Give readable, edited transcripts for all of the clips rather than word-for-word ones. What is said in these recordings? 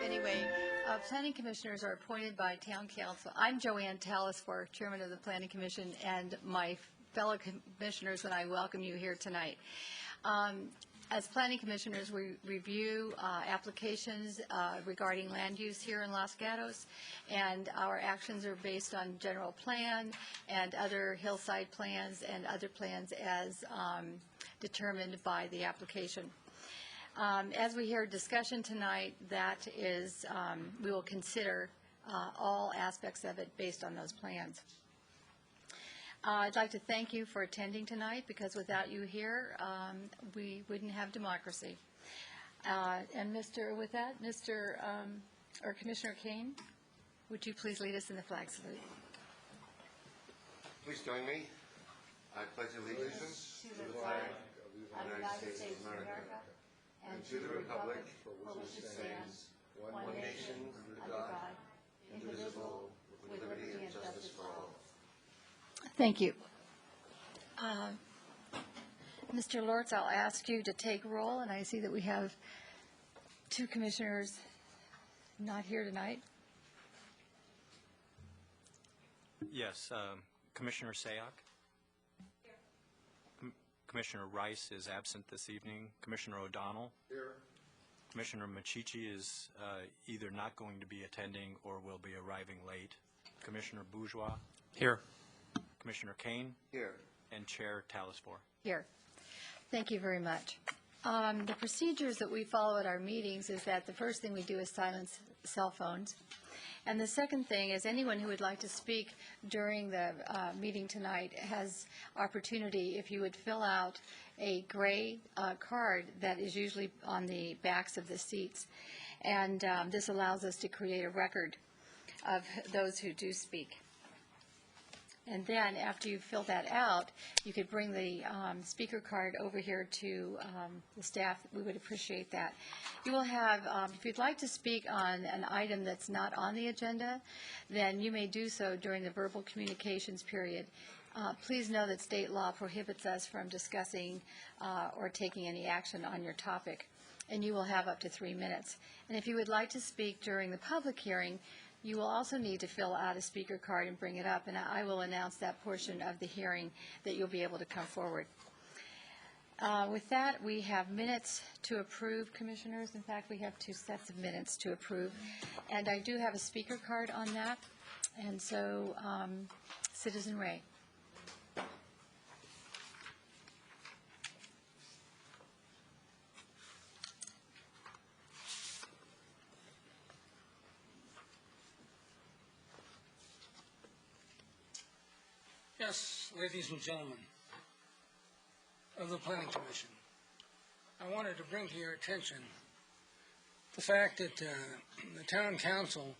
Anyway, planning commissioners are appointed by town council. I'm Joanne Talasfor, chairman of the planning commission, and my fellow commissioners, and I welcome you here tonight. As planning commissioners, we review applications regarding land use here in Los Gatos, and our actions are based on general plan and other hillside plans and other plans as determined by the application. As we hear discussion tonight, that is, we will consider all aspects of it based on those plans. I'd like to thank you for attending tonight, because without you here, we wouldn't have democracy. And with that, Commissioner Kane, would you please lead us in the flag salute? Please join me. I pledge allegiance to the flag of the United States of America and to the republic for which it stands, one nation, under God, indivisible, with liberty and justice for all. Thank you. Mr. Lortz, I'll ask you to take roll, and I see that we have two commissioners not here tonight. Yes, Commissioner Sayoc. Here. Commissioner Rice is absent this evening. Commissioner O'Donnell. Here. Commissioner Machichi is either not going to be attending or will be arriving late. Commissioner Bourgeois. Here. Commissioner Kane. Here. And Chair Talasfor. Here. Thank you very much. The procedures that we follow at our meetings is that the first thing we do is silence cell phones. And the second thing is anyone who would like to speak during the meeting tonight has opportunity if you would fill out a gray card that is usually on the backs of the seats. And this allows us to create a record of those who do speak. And then after you fill that out, you could bring the speaker card over here to the staff. We would appreciate that. You will have, if you'd like to speak on an item that's not on the agenda, then you may do so during the verbal communications period. Please know that state law prohibits us from discussing or taking any action on your topic, and you will have up to 3 minutes. And if you would like to speak during the public hearing, you will also need to fill out a speaker card and bring it up, and I will announce that portion of the hearing that you'll be able to come forward. With that, we have minutes to approve, commissioners. In fact, we have 2 sets of minutes to approve, and I do have a speaker card on that. And so, Citizen Ray. Yes, ladies and gentlemen of the Planning Commission, I wanted to bring to your attention the fact that the Town Council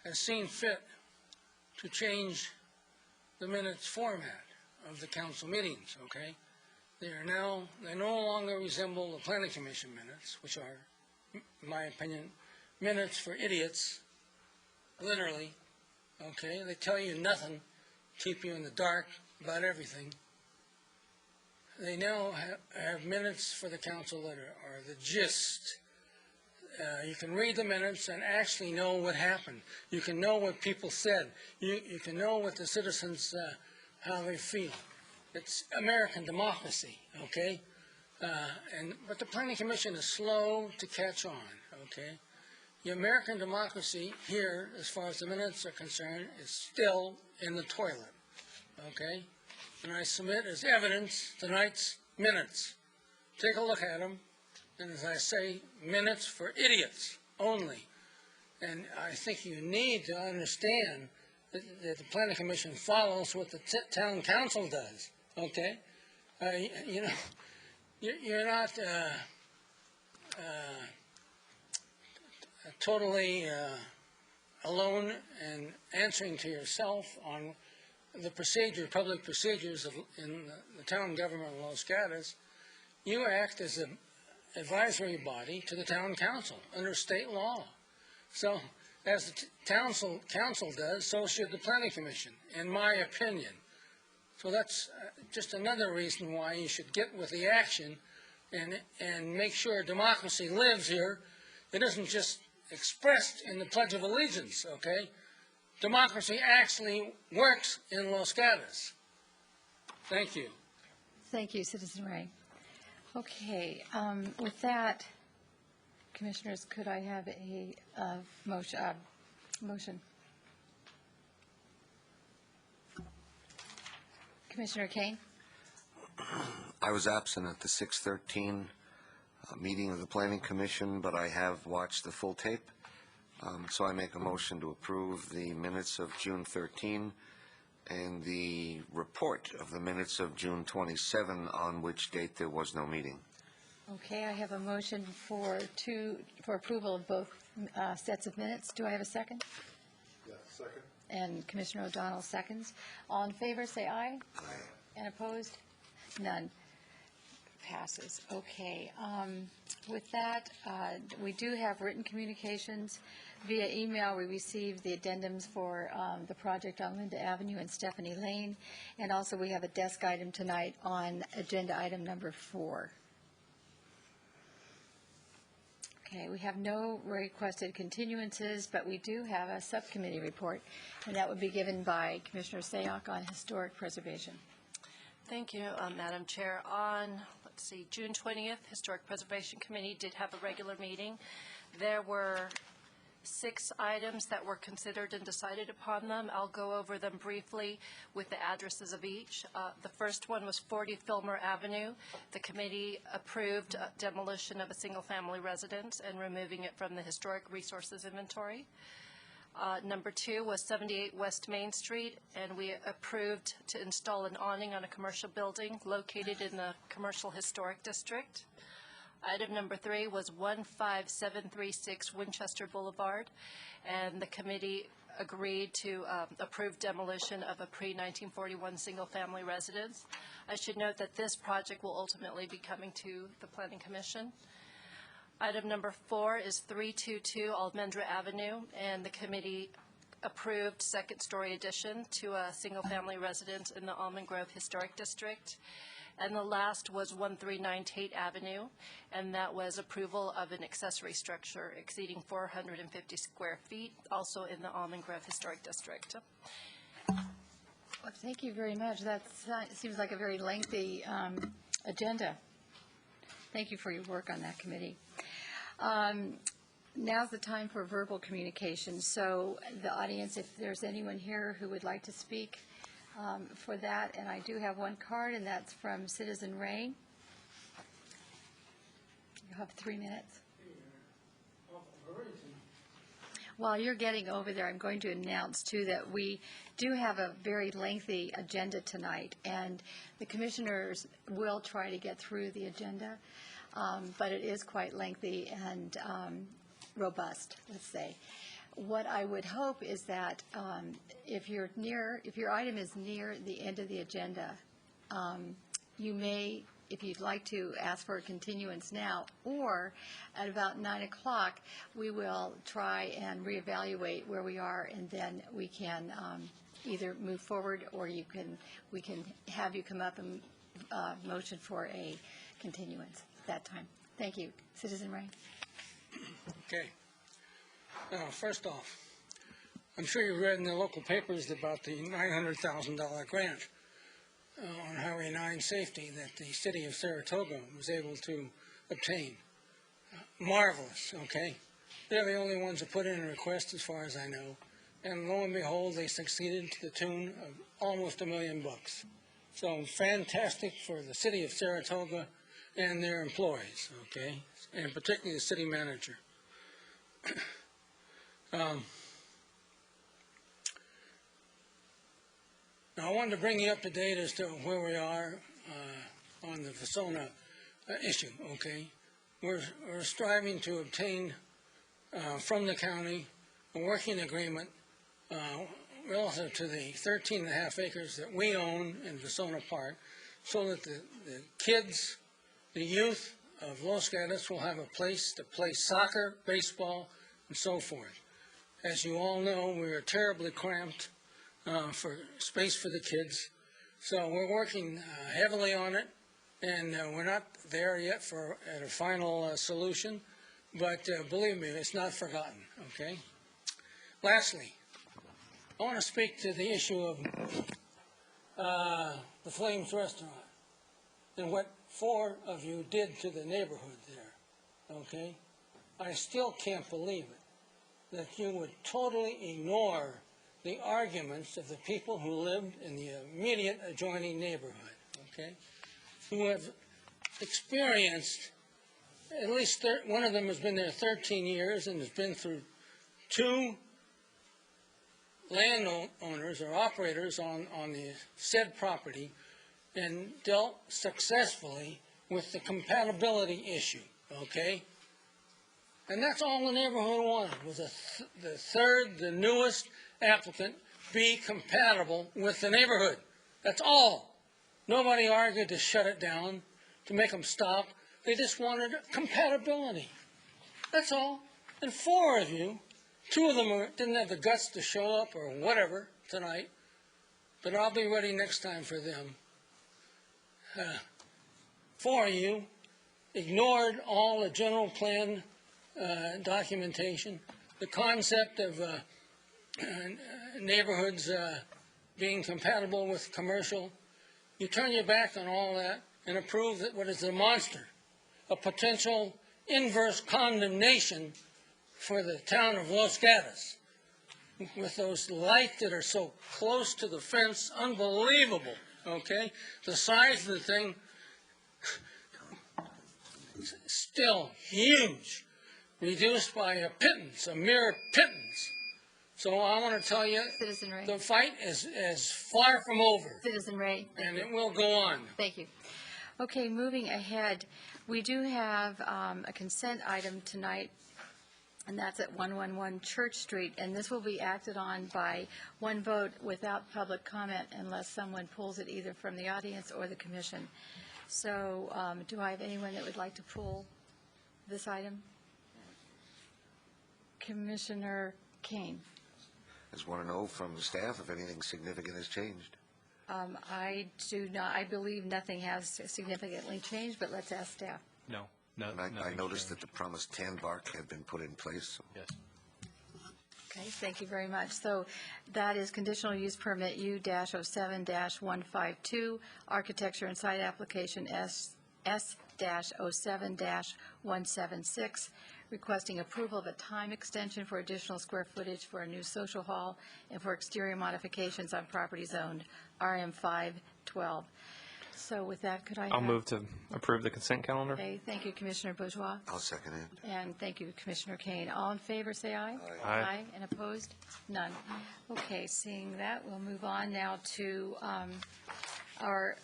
has seen fit to change the minutes format of the council meetings, okay? They no longer resemble the Planning Commission minutes, which are, in my opinion, minutes for idiots, literally, okay? They tell you nothing, keep you in the dark about everything. They now have minutes for the council letter, or the gist. You can read the minutes and actually know what happened. You can know what people said. You can know what the citizens, how they feel. It's American democracy, okay? But the Planning Commission is slow to catch on, okay? The American democracy here, as far as the minutes are concerned, is still in the toilet, okay? And I submit as evidence tonight's minutes. Take a look at them, and as I say, minutes for idiots only. And I think you need to understand that the Planning Commission follows what the Town Council does, okay? You know, you're not totally alone and answering to yourself on the public procedures in the town government of Los Gatos. You act as an advisory body to the town council under state law. So as the council does, so should the Planning Commission, in my opinion. So that's just another reason why you should get with the action and make sure democracy lives here. It isn't just expressed in the Pledge of Allegiance, okay? Democracy actually works in Los Gatos. Thank you. Thank you, Citizen Ray. Okay, with that, Commissioners, could I have a motion? Commissioner Kane? I was absent at the 6:13 meeting of the Planning Commission, but I have watched the full tape. So I make a motion to approve the minutes of June 13 and the report of the minutes of June 27, on which date there was no meeting. Okay, I have a motion for approval of both sets of minutes. Do I have a second? Yeah, second. And Commissioner O'Donnell seconds. All in favor, say aye. Aye. And opposed? None. Passes. Okay. With that, we do have written communications. Via email, we received the addendums for the project on Linda Avenue and Stephanie Lane. And also, we have a desk item tonight on agenda item number 4. Okay, we have no requested continuances, but we do have a subcommittee report, and that would be given by Commissioner Sayoc on historic preservation. Thank you, Madam Chair. On, June 20th, Historic Preservation Committee did have a regular meeting. There were 6 items that were considered and decided upon them. I'll go over them briefly with the addresses of each. The first one was 40 Fillmore Avenue. The committee approved demolition of a single-family residence and removing it from the historic resources inventory. Number 2 was 78 West Main Street, and we approved to install an awning on a commercial building located in the Commercial Historic District. Item number 3 was 15736 Winchester Boulevard, and the committee agreed to approve demolition of a pre-1941 single-family residence. I should note that this project will ultimately be coming to the Planning Commission. Item number 4 is 322 Almendra Avenue, and the committee approved second-story addition to a single-family residence in the Almond Grove Historic District. And the last was 139 Tate Avenue, and that was approval of an accessory structure exceeding 450 square feet, also in the Almond Grove Historic District. Well, thank you very much. That seems like a very lengthy agenda. Thank you for your work on that committee. Now's the time for verbal communication. So the audience, if there's anyone here who would like to speak for that, and I do have one card, and that's from Citizen Ray. You have 3 minutes. While you're getting over there, I'm going to announce, too, that we do have a very lengthy agenda tonight, and the commissioners will try to get through the agenda, but it is quite lengthy and robust, let's say. What I would hope is that if your item is near the end of the agenda, you may, if you'd like to, ask for a continuance now, or at about 9 o'clock, we will try and reevaluate where we are, and then we can either move forward, or we can have you come up and motion for a continuance at that time. Thank you. Citizen Ray. Okay. First off, I'm sure you read in the local papers about the $900,000 grant on Highway 9 safety that the city of Saratoga was able to obtain. Marvelous, okay? They're the only ones that put in a request as far as I know. And lo and behold, they succeeded to the tune of almost $1 million. So fantastic for the city of Saratoga and their employees, okay? And particularly the city manager. Now, I wanted to bring you up to date as to where we are on the Vasona issue, okay? We're striving to obtain from the county a working agreement relative to the 13.5 acres that we own in Vasona Park, so that the kids, the youth of Los Gatos will have a place to play soccer, baseball, and so forth. As you all know, we are terribly cramped for space for the kids. So we're working heavily on it, and we're not there yet at a final solution, but believe me, it's not forgotten, okay? Lastly, I want to speak to the issue of the Flames Restaurant and what 4 of you did to the neighborhood there, okay? I still can't believe it, that you would totally ignore the arguments of the people who lived in the immediate adjoining neighborhood, okay? Who have experienced, at least one of them has been there 13 years and has been through 2 landowners or operators on the said property and dealt successfully with the compatibility issue, okay? And that's all the neighborhood wanted, was the newest applicant be compatible with the neighborhood. That's all. Nobody argued to shut it down, to make them stop. They just wanted compatibility. That's all. And 4 of you, 2 of them didn't have the guts to show up or whatever tonight, but I'll be ready next time for them. 4 of you ignored all the general plan documentation, the concept of neighborhoods being compatible with commercial. You turn your back on all that and approve that what is a monster, a potential inverse condemnation for the town of Los Gatos, with those lights that are so close to the fence, unbelievable, okay? The size of the thing, still huge, reduced by a pittance, a mere pittance. So I want to tell you, Citizen Ray. the fight is far from over, Citizen Ray. and it will go on. Thank you. Okay, moving ahead, we do have a consent item tonight, and that's at 111 Church Street, and this will be acted on by one vote without public comment unless someone pulls it either from the audience or the commission. So do I have anyone that would like to pull this item? Commissioner Kane. I just want to know from the staff if anything significant has changed. I do not, I believe nothing has significantly changed, but let's ask staff. No, And I nothing noticed changed. that the promised tan bark had been put in place. So Yes. Okay, thank you very much. So that is conditional use permit U-07-152, architecture and site application S-07-176, requesting approval of a time extension for additional square footage for a new social hall and for exterior modifications on property zoned RM512. So with that, could I have? I'll move to approve the consent calendar. Okay, thank you, Commissioner Bourgeois. I'll second it. And thank you, Commissioner Kane. All in favor, say aye. Aye. And opposed? None. Okay, seeing that, we'll move on now to our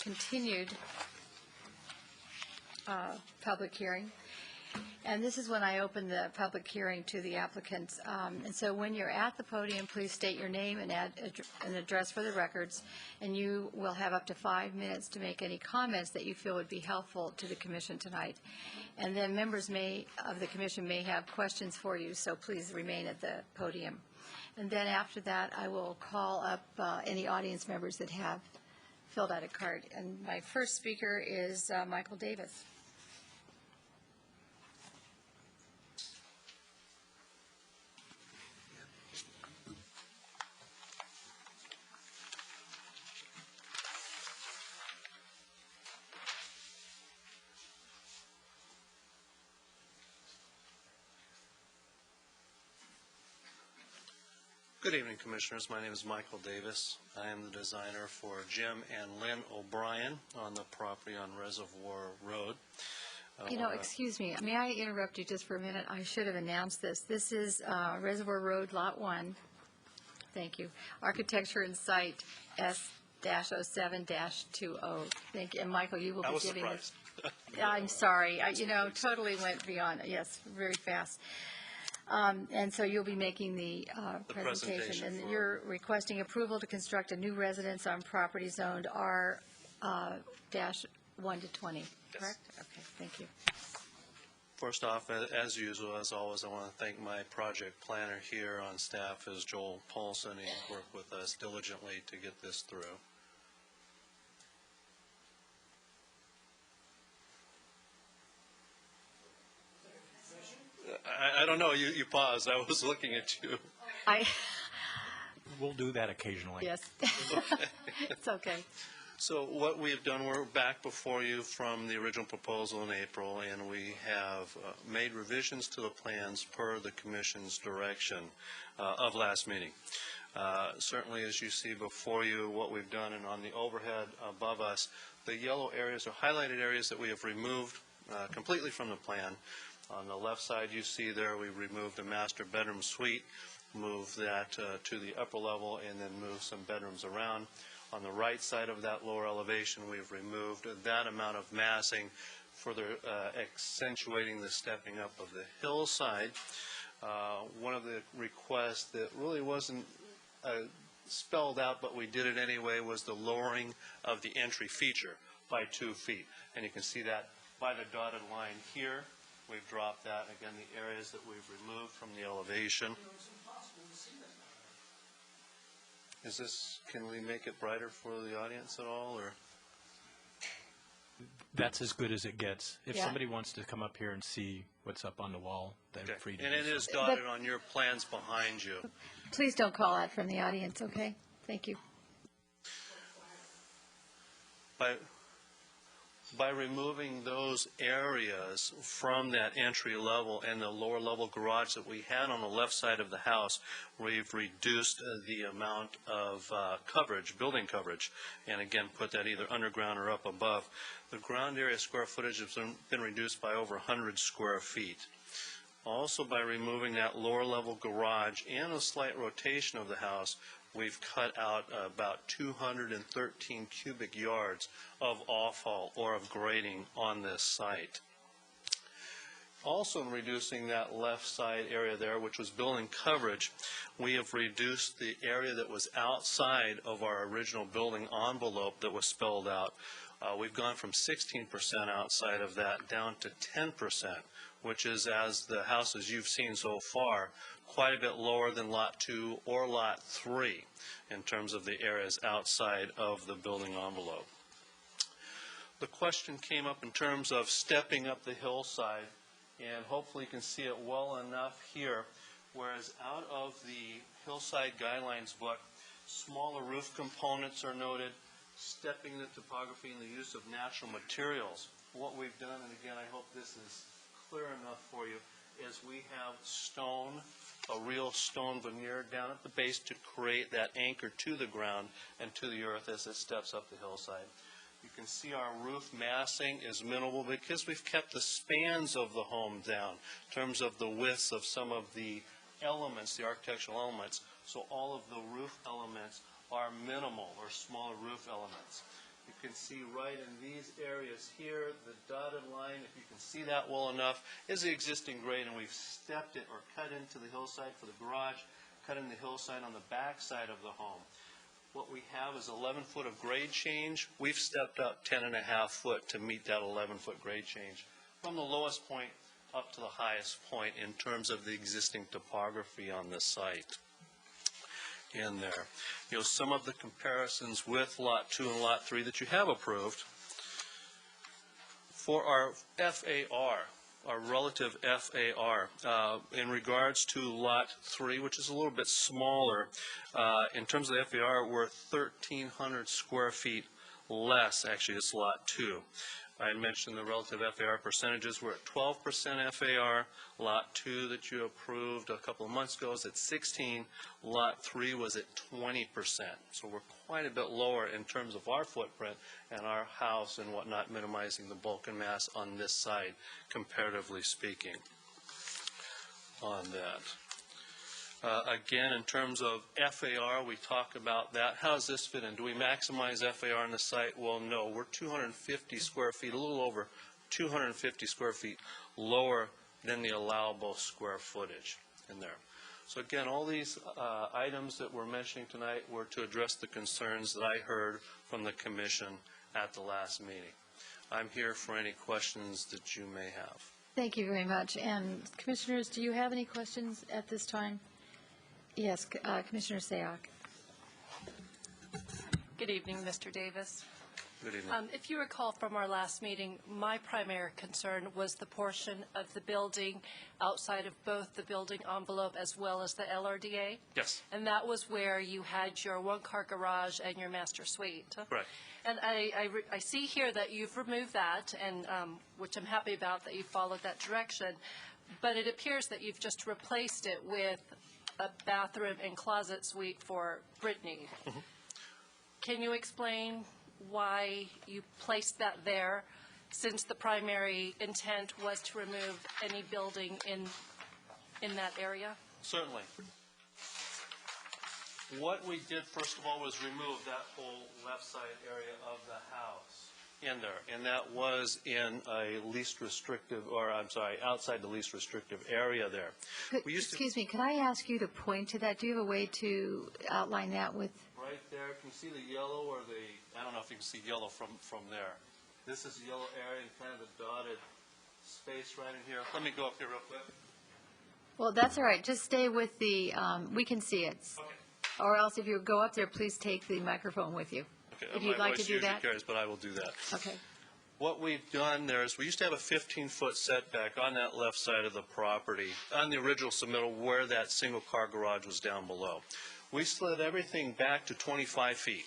continued public hearing. And this is when I open the public hearing to the applicants. And so when you're at the podium, please state your name and add an address for the records, and you will have up to 5 minutes to make any comments that you feel would be helpful to the commission tonight. And then members of the commission may have questions for you, so please remain at the podium. And then after that, I will call up any audience members that have filled out a card. And my first speaker is Michael Davis. Good evening, Commissioners. My name is Michael Davis. I am the designer for Jim and Lynn O'Brien on the property on Reservoir Road. Excuse me, may I interrupt you just for a minute? I should have announced this. This is Reservoir Road, Lot 1. Thank you. Architecture and Site S-07-20. Thank you. And Michael, you will be giving this. I'm sorry. Totally went beyond. Yes, very fast. And so you'll be making the presentation. And you're requesting approval to construct a new residence on property zoned R-1 to 20, correct? Okay, thank you. First off, as usual, as always, I want to thank my project planner here on staff, is Joel Paulson. He worked with us diligently to get this through. I don't know, you paused, I was looking at you. We'll do that occasionally. Yes. It's okay. So what we have done, we're back before you from the original proposal in April, and we have made revisions to the plans per the Commission's direction of last meeting. Certainly, as you see before you, what we've done, and on the overhead above us, the yellow areas are highlighted areas that we have removed completely from the plan. On the left side, you see there, we removed a master bedroom suite, moved that to the upper level, and then moved some bedrooms around. On the right side of that lower elevation, we've removed that amount of massing, further accentuating the stepping up of the hillside. One of the requests that really wasn't spelled out, but we did it anyway, was the lowering of the entry feature by 2 feet. And you can see that by the dotted line here. We've dropped that. Again, the areas that we've removed from the elevation. Is this, can we make it brighter for the audience at all, or? That's as good as it gets. If Yeah. somebody wants to come up here and see what's up on the wall, they're Okay. free to And do it so. is dotted on your plans behind you. Please don't call out from the audience, okay? Thank you. By removing those areas from that entry level and the lower level garage that we had on the left side of the house, we've reduced the amount of coverage, building coverage, and again put that either underground or up above. The ground area square footage has been reduced by over 100 square feet. Also, by removing that lower level garage and a slight rotation of the house, we've cut out about 213 cubic yards of off-haul or of grading on this site. Also, in reducing that left side area there, which was building coverage, we have reduced the area that was outside of our original building envelope that was spelled out. We've gone from 16% outside of that down to 10%, which is, as the houses you've seen so far, quite a bit lower than Lot 2 or Lot 3 in terms of the areas outside of the building envelope. The question came up in terms of stepping up the hillside, and hopefully you can see it well enough here, whereas out of the hillside guidelines book, smaller roof components are noted, stepping the topography and the use of natural materials. What we've done, and again I hope this is clear enough for you, is we have stone, a real stone veneer down at the base to create that anchor to the ground and to the earth as it steps up the hillside. You can see our roof massing is minimal because we've kept the spans of the home down in terms of the widths of some of the elements, the architectural elements. So all of the roof elements are minimal or smaller roof elements. You can see right in these areas here, the dotted line, if you can see that well enough, is the existing grade, and we've stepped it or cut into the hillside for the garage, cut in the hillside on the back side of the home. What we have is 11 foot of grade change. We've stepped up 10.5 foot to meet that 11-foot grade change from the lowest point up to the highest point in terms of the existing topography on the site. In there. You know, some of the comparisons with Lot 2 and Lot 3 that you have approved. For our FAR, our relative FAR, in regards to Lot 3, which is a little bit smaller, in terms of the FAR, we're 1,300 square feet less. Actually, it's Lot 2. I mentioned the relative FAR percentages. We're at 12% FAR. Lot 2 that you approved a couple of months ago is at 16. Lot 3 was at 20%. So we're quite a bit lower in terms of our footprint and our house and whatnot, minimizing the bulk and mass on this side, comparatively speaking, on that. Again, in terms of FAR, we talk about that. How does this fit in? Do we maximize FAR on the site? Well, no. We're 250 square feet, a little over 250 square feet lower than the allowable square footage in there. So again, all these items that we're mentioning tonight were to address the concerns that I heard from the Commission at the last meeting. I'm here for any questions that you may have. Thank you very much. And Commissioners, do you have any questions at this time? Yes, Commissioner Sayoc. Good evening, Mr. Davis. Good evening. If you recall from our last meeting, my primary concern was the portion of the building outside of both the building envelope as well as the LRDA. Yes. And that was where you had your one-car garage and your master suite. Correct. And I see here that you've removed that, and which I'm happy about that you followed that direction, but it appears that you've just replaced it with a bathroom and closet suite for Brittany. Can you explain why you placed that there, since the primary intent was to remove any building in that area? Certainly. What we did, first of all, was remove that whole left side area of the house in there, and that was in a least restrictive, or I'm sorry, outside the least restrictive area there. We used to- Excuse me, could I ask you to point to that? Do you have a way to outline that with? Right there, can you see the yellow or I don't know if you can see yellow from there. This is the yellow area and kind of the dotted space right in here. Let me go up here real quick. Well, that's all right. Just stay with the, we can see it. Okay. Or else if you go up there, please take the microphone with you. Okay. If you'd like to do My voice that. usually carries, but I will do that. Okay. What we've done there is we used to have a 15-foot setback on that left side of the property, on the original submittal where that single-car garage was down below. We slid everything back to 25 feet.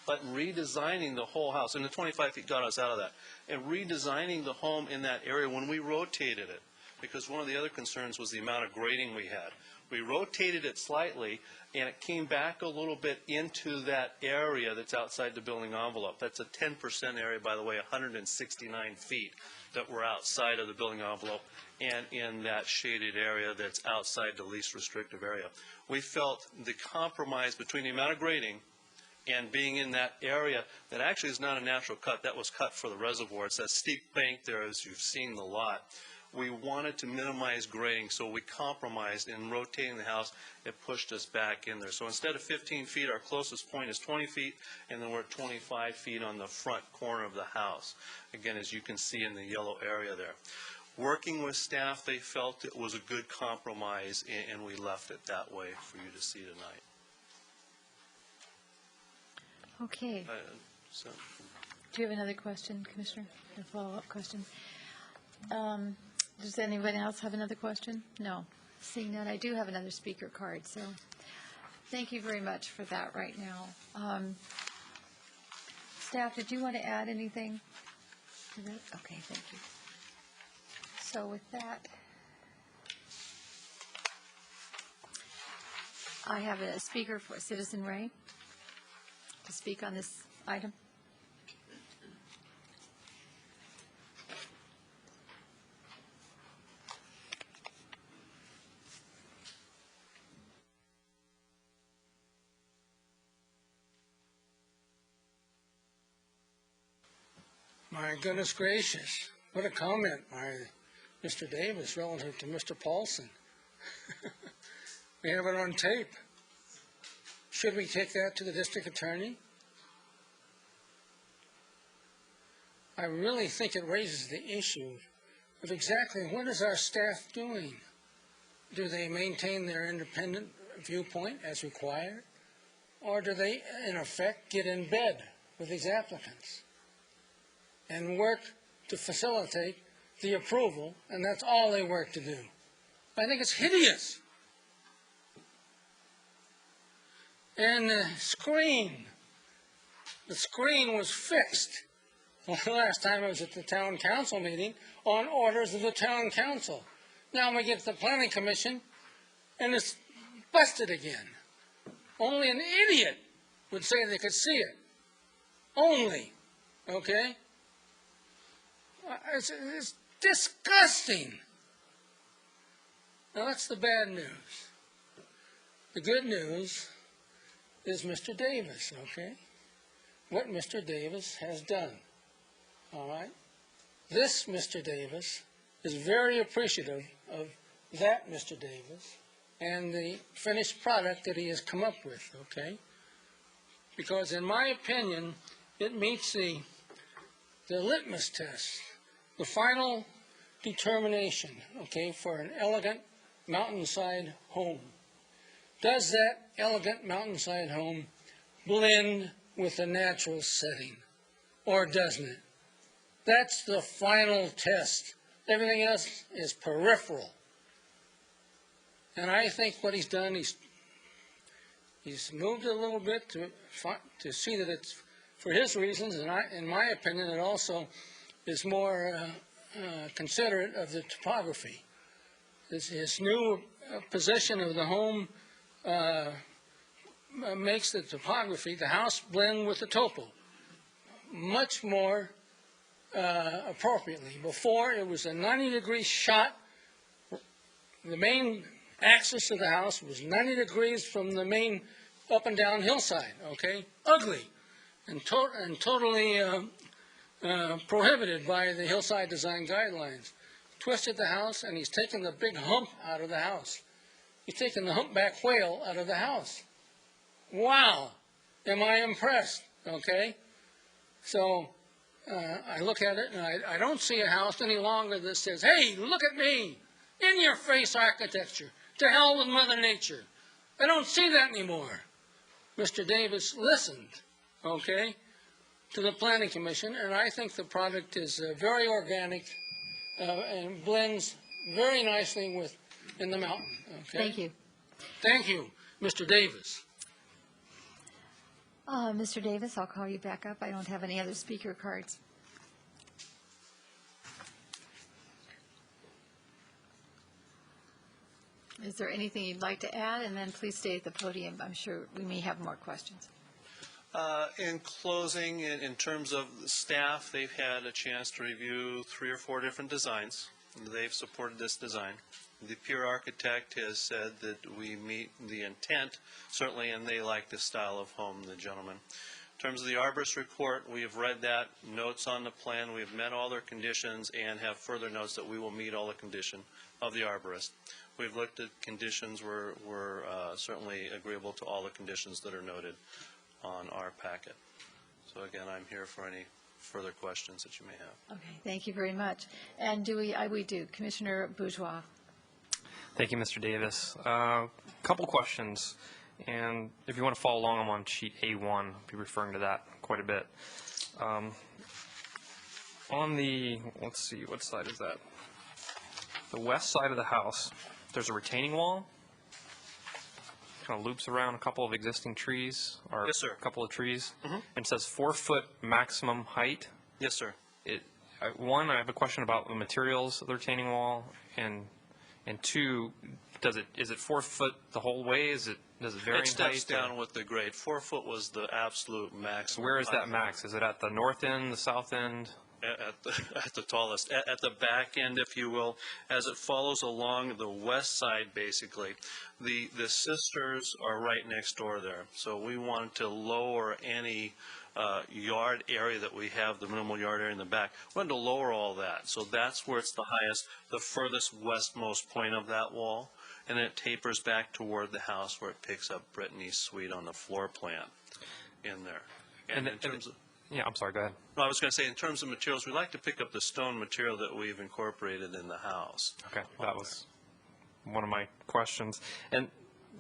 But in redesigning the whole house, and the 25 feet got us out of that, and redesigning the home in that area when we rotated it, because one of the other concerns was the amount of grading we had. We rotated it slightly, and it came back a little bit into that area that's outside the building envelope. That's a 10% area, by the way, 169 feet that were outside of the building envelope and in that shaded area that's outside the least restrictive area. We felt the compromise between the amount of grading and being in that area that actually is not a natural cut. That was cut for the reservoir. It's that steep bank there as you've seen the lot. We wanted to minimize grading, so we compromised in rotating the house. It pushed us back in there. So instead of 15 feet, our closest point is 20 feet, and then we're at 25 feet on the front corner of the house. Again, as you can see in the yellow area there. Working with staff, they felt it was a good compromise, and we left it that way for you to see tonight. Okay. So, Do you have another question, Commissioner? A follow-up question? Does anyone else have another question? No. Seeing none, I do have another speaker card, so thank you very much for that right now. Staff, did you want to add anything to that? Okay, thank you. So with that, I have a speaker for Citizen Ray to speak on this item. My goodness gracious, what a comment by Mr. Davis relative to Mr. Paulson. We have it on tape. Should we take that to the district attorney? I really think it raises the issue of exactly what is our staff doing? Do they maintain their independent viewpoint as required? Or do they, in effect, get in bed with these applicants and work to facilitate the approval, and that's all they work to do? I think it's hideous. And the screen was fixed the last time I was at the town council meeting on orders of the town council. Now we get to the planning commission, and it's busted again. Only an idiot would say they could see it. Only, okay? It's disgusting. Now that's the bad news. The good news is Mr. Davis, okay? What Mr. Davis has done, all right? This Mr. Davis is very appreciative of that Mr. Davis and the finished product that he has come up with, okay? Because in my opinion, it meets the litmus test, the final determination, okay, for an elegant mountainside home. Does that elegant mountainside home blend with the natural setting? or doesn't it? That's the final test. Everything else is peripheral. And I think what he's done, he's moved it a little bit to see that it's for his reasons, and in my opinion, it also is more considerate of the topography. His new position of the home makes the topography, the house, blend with the topo much more appropriately. Before, it was a 90-degree shot. The main axis of the house was 90 degrees from the main up and down hillside, okay? Ugly and totally prohibited by the hillside design guidelines. Twisted the house, and he's taken the big hump out of the house. He's taken the humpback whale out of the house. Wow, am I impressed, okay? So I look at it, and I don't see a house any longer that says, hey, look at me, in-your-face architecture, to hell with Mother Nature. I don't see that anymore. Mr. Davis listened, okay, to the Planning Commission, and I think the product is very organic and blends very nicely in the mountain, okay? Thank you. Thank you, Mr. Davis. Mr. Davis, I'll call you back up. I don't have any other speaker cards. Is there anything you'd like to add? And then please stay at the podium. I'm sure we may have more questions. In closing, in terms of the staff, they've had a chance to review 3 or 4 different designs. They've supported this design. The peer architect has said that we meet the intent, certainly, and they like this style of home, the gentleman. In terms of the arborist report, we have read that, notes on the plan, we have met all their conditions, and have further notes that we will meet all the condition of the arborist. We've looked at conditions, we're certainly agreeable to all the conditions that are noted on our packet. So again, I'm here for any further questions that you may have. Okay, thank you very much. And we do. Commissioner Bourgeois. Thank you, Mr. Davis. Couple questions, and if you want to follow along, I'm on sheet A1. I'll be referring to that quite a bit. On the, let's see, what side is that? The west side of the house, there's a retaining wall. Kind of loops around a couple of existing trees, or Yes, sir. a couple of trees, and it says 4-foot maximum height. Yes, sir. One, I have a question about the materials of the retaining wall, and two, is it 4 foot the whole way? Does it vary in height? It steps down with the grade. 4 foot was the absolute max. So where is that max? Is it at the north end, the south end? At the tallest, at the back end, if you will, as it follows along the west side, basically. The sisters are right next door there, so we wanted to lower any yard area that we have, the minimal yard area in the back. We wanted to lower all that, so that's where it's the highest, the furthest westmost point of that wall, and then it tapers back toward the house where it picks up Brittany's suite on the floor plan in there. And in terms of... Yeah, I'm sorry, go ahead. No, I was going to say, in terms of materials, we like to pick up the stone material that we've incorporated in the house. Okay, that was one of my questions. And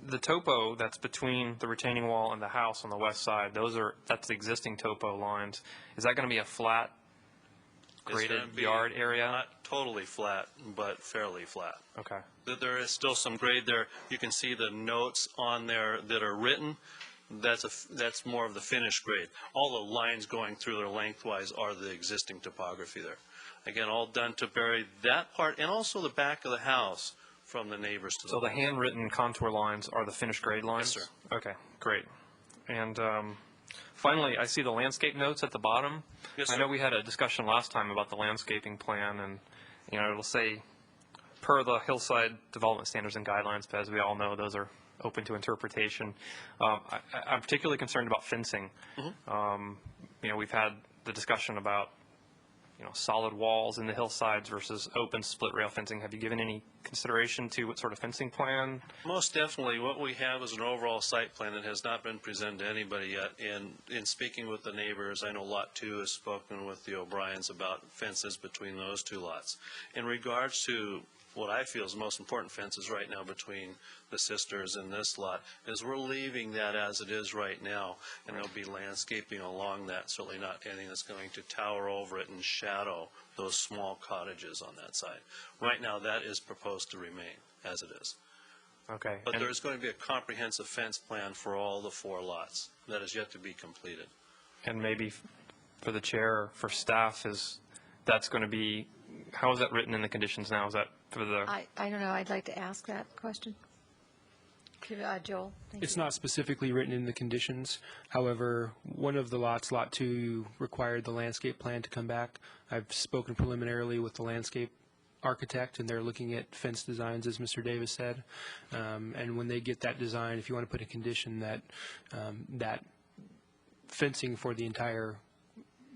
the topo that's between the retaining wall and the house on the west side, that's the existing topo lines. Is that going to be a flat, graded yard area? Not totally flat, but fairly flat. Okay. There is still some grade there. You can see the notes on there that are written. That's more of the finished grade. All the lines going through there lengthwise are the existing topography there. Again, all done to bury that part and also the back of the house from the neighbors to the So the handwritten contour lines are the finished grade lines? Yes, sir. Okay, great. And finally, I see the landscape notes at the bottom. Yes, I sir. know we had a discussion last time about the landscaping plan, and it'll say, per the Hillside Development Standards and Guidelines, but as we all know, those are open to interpretation. I'm particularly concerned about fencing. We've had the discussion about solid walls in the hillsides versus open split rail fencing. Have you given any consideration to what sort of fencing plan? Most definitely. What we have is an overall site plan that has not been presented to anybody yet. In speaking with the neighbors, I know Lot 2 has spoken with the O'Briens about fences between those two lots. In regards to what I feel is the most important fence is right now between the sisters and this lot, is we're leaving that as it is right now, and there'll be landscaping along that, certainly not anything that's going to tower over it and shadow those small cottages on that side. Right now, that is proposed to remain as it is. Okay. But And- there's going to be a comprehensive fence plan for all the 4 lots that is yet to be completed. And maybe for the chair, or for staff, that's going to be, how is that written in the conditions now? Is that for the, I don't know, I'd like to ask that question. Joel? Thank It's you. not specifically written in the conditions. However, one of the lots, Lot 2, required the landscape plan to come back. I've spoken preliminarily with the landscape architect, and they're looking at fence designs, as Mr. Davis said. And when they get that design, if you want to put a condition that that fencing for the entire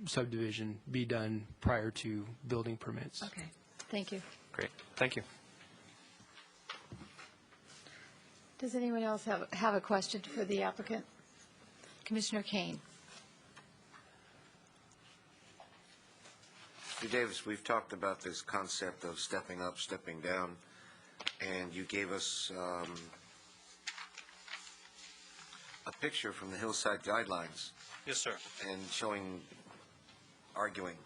subdivision be done prior to building permits. Okay, thank you. great, thank you. Does anyone else have a question for the applicant? Commissioner Kane? Mr. Davis, we've talked about this concept of stepping up, stepping down, and you gave us a picture from the Hillside Guidelines Yes, sir. and arguing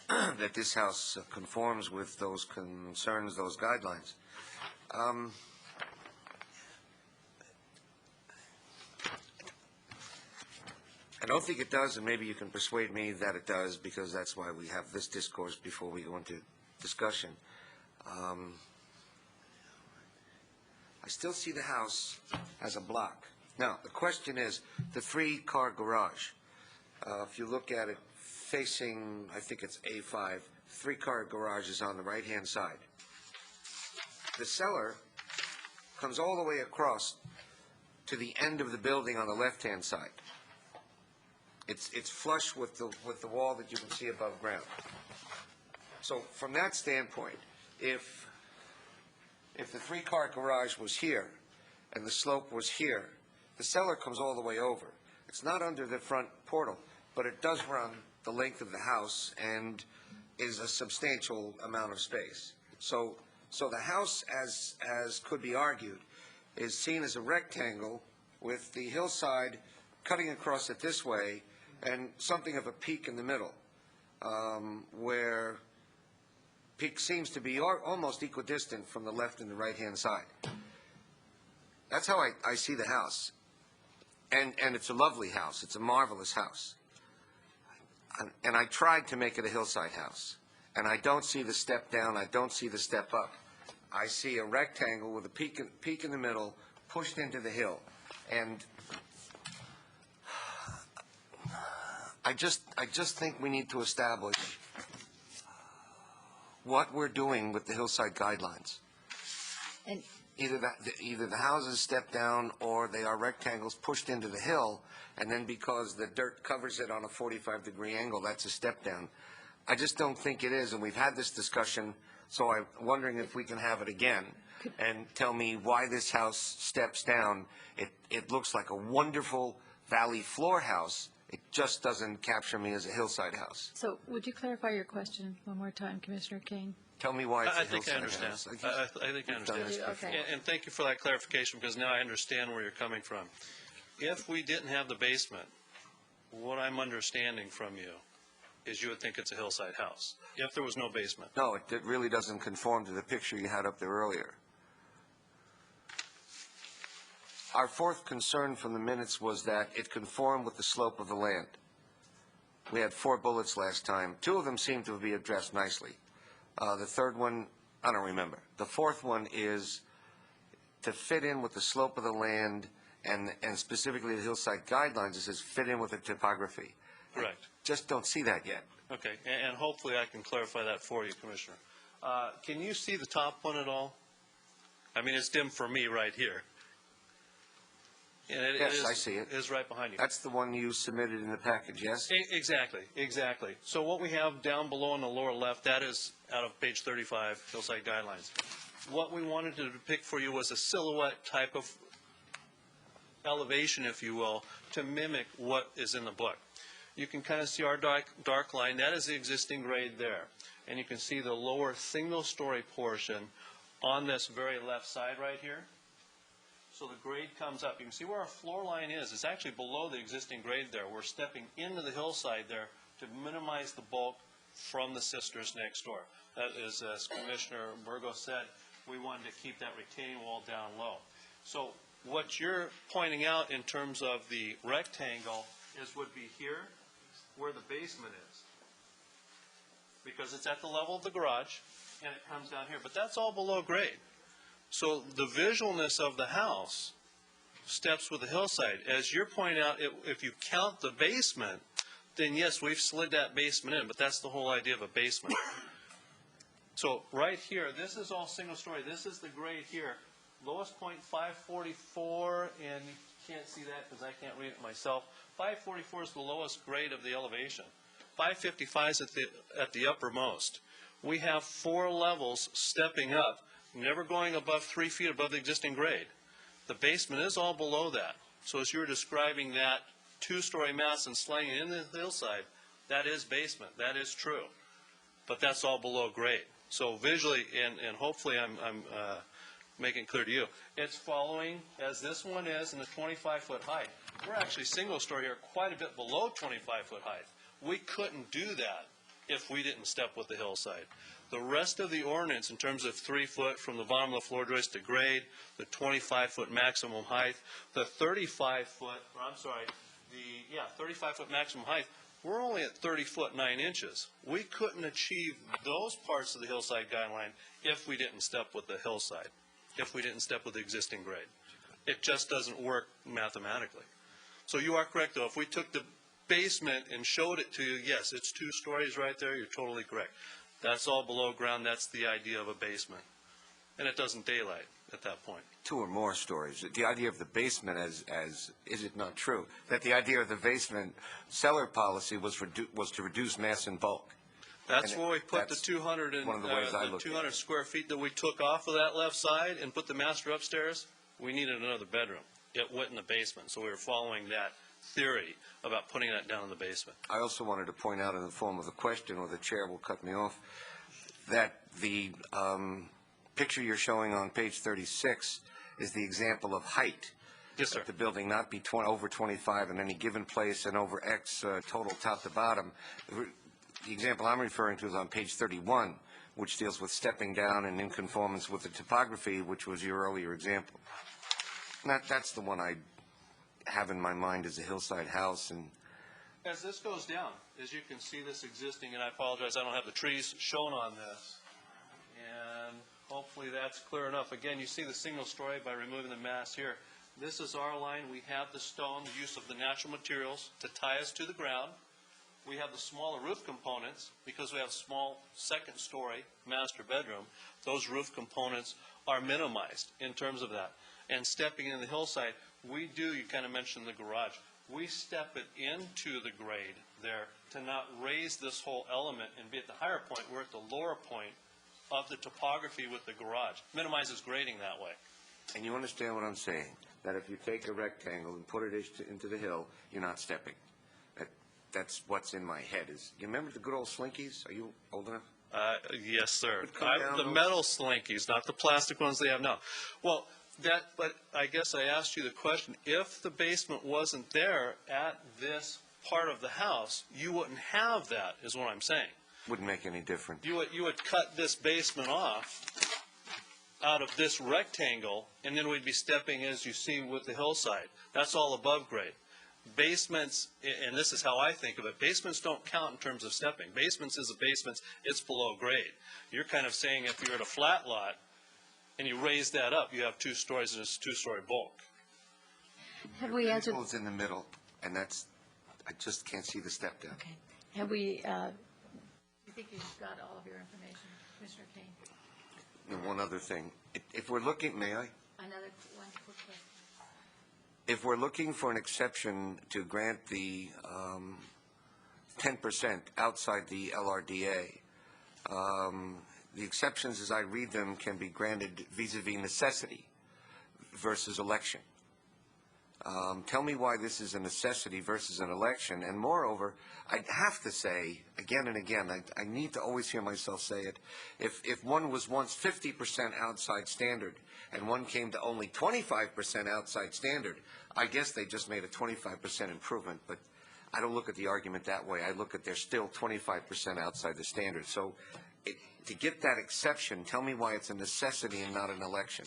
that this house conforms with those concerns, those guidelines. I don't think it does, and maybe you can persuade me that it does, because that's why we have this discourse before we go into discussion. I still see the house as a block. Now, the question is, the 3-car garage. If you look at it facing, I think it's A5, 3-car garage is on the right-hand side. The cellar comes all the way across to the end of the building on the left-hand side. It's flush with the wall that you can see above ground. So from that standpoint, if the 3-car garage was here and the slope was here, the cellar comes all the way over. It's not under the front portal, but it does run the length of the house and is a substantial amount of space. So the house, as could be argued, is seen as a rectangle with the hillside cutting across it this way and something of a peak in the middle, where peak seems to be almost equidistant from the left and the right-hand side. That's how I see the house. And it's a lovely house. It's a marvelous house. And I tried to make it a hillside house. And I don't see the step down. I don't see the step up. I see a rectangle with a peak in the middle pushed into the hill. And I just think we need to establish what we're doing with the hillside guidelines. And Either the houses step down or they are rectangles pushed into the hill, and then because the dirt covers it on a 45-degree angle, that's a step down. I just don't think it is, and we've had this discussion, so I'm wondering if we can have it again and tell me why this house steps down. It looks like a wonderful valley floor house. It just doesn't capture me as a hillside house. so would you clarify your question one more time, Commissioner Kane? Tell me why it's a I think I hillside understand. house. I think I understand. We've done this Okay. before. And thank you for that clarification, because now I understand where you're coming from. If we didn't have the basement, what I'm understanding from you is you would think it's a hillside house, if there was no basement. No, it really doesn't conform to the picture you had up there earlier. Our fourth concern from the minutes was that it conformed with the slope of the land. We had 4 bullets last time. 2 of them seem to be addressed nicely. The third one, I don't remember. The fourth one is to fit in with the slope of the land and specifically the hillside guidelines. It says fit in with the topography. Correct. Just don't see that yet. Okay, and hopefully I can clarify that for you, Commissioner. Can you see the top one at all? I mean, it's dim for me right here. And it Yes, is- I see it. It is right behind you. That's the one you submitted in the package, yes? Exactly. So what we have down below on the lower left, that is out of page 35, Hillside Guidelines. What we wanted to depict for you was a silhouette type of elevation, if you will, to mimic what is in the book. You can kind of see our dark line. That is the existing grade there. And you can see the lower single-story portion on this very left side right here. So the grade comes up. You can see where our floor line is. It's actually below the existing grade there. We're stepping into the hillside there to minimize the bulk from the sisters next door. That is, as Commissioner Burgos said, we wanted to keep that retaining wall down low. So what you're pointing out in terms of the rectangle would be here where the basement is, because it's at the level of the garage and it comes down here. But that's all below grade. So the visualness of the house steps with the hillside. As you're pointing out, if you count the basement, then yes, we've slid that basement in, but that's the whole idea of a basement. So right here, this is all single story. This is the grade here. Lowest point 544, and you can't see that because I can't read it myself. 544 is the lowest grade of the elevation. 555 is at the uppermost. We have 4 levels stepping up, never going above 3 feet above the existing grade. The basement is all below that. So as you were describing that 2-story mass and sliding it in the hillside, that is basement. That is true. But that's all below grade. So visually, and hopefully I'm making it clear to you, it's following, as this one is, in the 25-foot height. We're actually single-story here, quite a bit below 25-foot height. We couldn't do that if we didn't step with the hillside. The rest of the ordinance, in terms of 3 foot from the bottom of the floor joist to grade, the 25-foot maximum height, the 35-foot, 35-foot maximum height, we're only at 30 foot 9 inches. We couldn't achieve those parts of the hillside guideline if we didn't step with the hillside, if we didn't step with the existing grade. It just doesn't work mathematically. So you are correct, though. If we took the basement and showed it to you, yes, it's 2 stories right there, you're totally correct. That's all below ground. That's the idea of a basement. And it doesn't daylight at that point. 2 or more stories. The idea of the basement as is it not true, that the idea of the basement cellar policy was to reduce mass and bulk. That's And where we put the that's 200 one of the ways I look at it. 200 square feet that we took off of that left side and put the master upstairs. We needed another bedroom. It went in the basement, so we were following that theory about putting that down in the basement. I also wanted to point out in the form of a question, or the chair will cut me off, that the picture you're showing on page 36 is the example of height. Yes, sir. That the building not be over 25 in any given place and over X total top to bottom. The example I'm referring to is on page 31, which deals with stepping down and in conformance with the topography, which was your earlier example. That's the one I have in my mind as a hillside house. And As this goes down, as you can see this existing, and I apologize, I don't have the trees shown on this. And hopefully that's clear enough. Again, you see the single story by removing the mass here. This is our line. We have the stone, the use of the natural materials to tie us to the ground. We have the smaller roof components because we have small second-story master bedroom. Those roof components are minimized in terms of that. And stepping in the hillside, we do, you kind of mentioned the garage, we step it into the grade there to not raise this whole element and be at the higher point. We're at the lower point of the topography with the garage. Minimizes grading that way. And you understand what I'm saying? That if you take a rectangle and put it into the hill, you're not stepping. That's what's in my head. You remember the good old Slinkies? Are you old enough? Yes, sir. come down The those- metal slinkies, not the plastic ones they have now. Well, but I guess I asked you the question, if the basement wasn't there at this part of the house, you wouldn't have that, is what I'm saying. Wouldn't make any difference. You would cut this basement off out of this rectangle, and then we'd be stepping, as you see, with the hillside. That's all above grade. Basements, and this is how I think of it, basements don't count in terms of stepping. Basements is a basement, it's below grade. You're kind of saying if you're at a flat lot and you raise that up, you have 2 stories and it's 2-story bulk. Have we answered? It's in the middle, and I just can't see the step down. Okay. Have we, I think you've got all of your information. Commissioner Kane? And one other thing. If we're looking, may I? Another one quick question. If we're looking for an exception to grant the 10% outside the LRDA, the exceptions, as I read them, can be granted vis-a-vis necessity versus election. Tell me why this is a necessity versus an election. And moreover, I have to say, again and again, I need to always hear myself say it, if one was once 50% outside standard and one came to only 25% outside standard, I guess they just made a 25% improvement. But I don't look at the argument that way. I look at they're still 25% outside the standard. So to get that exception, tell me why it's a necessity and not an election.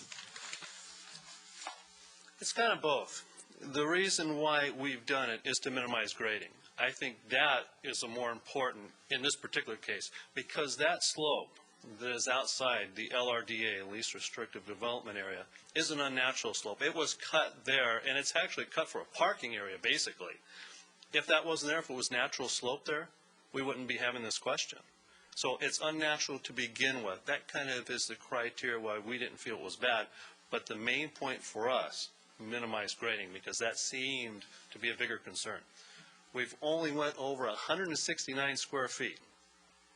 It's kind of both. The reason why we've done it is to minimize grading. I think that is a more important in this particular case, because that slope that is outside the LRDA, least restrictive development area, is an unnatural slope. It was cut there, and it's actually cut for a parking area, basically. If that wasn't there, if it was natural slope there, we wouldn't be having this question. So it's unnatural to begin with. That kind of is the criteria why we didn't feel it was bad. But the main point for us, minimize grading, because that seemed to be a bigger concern. We've only went over 169 square feet,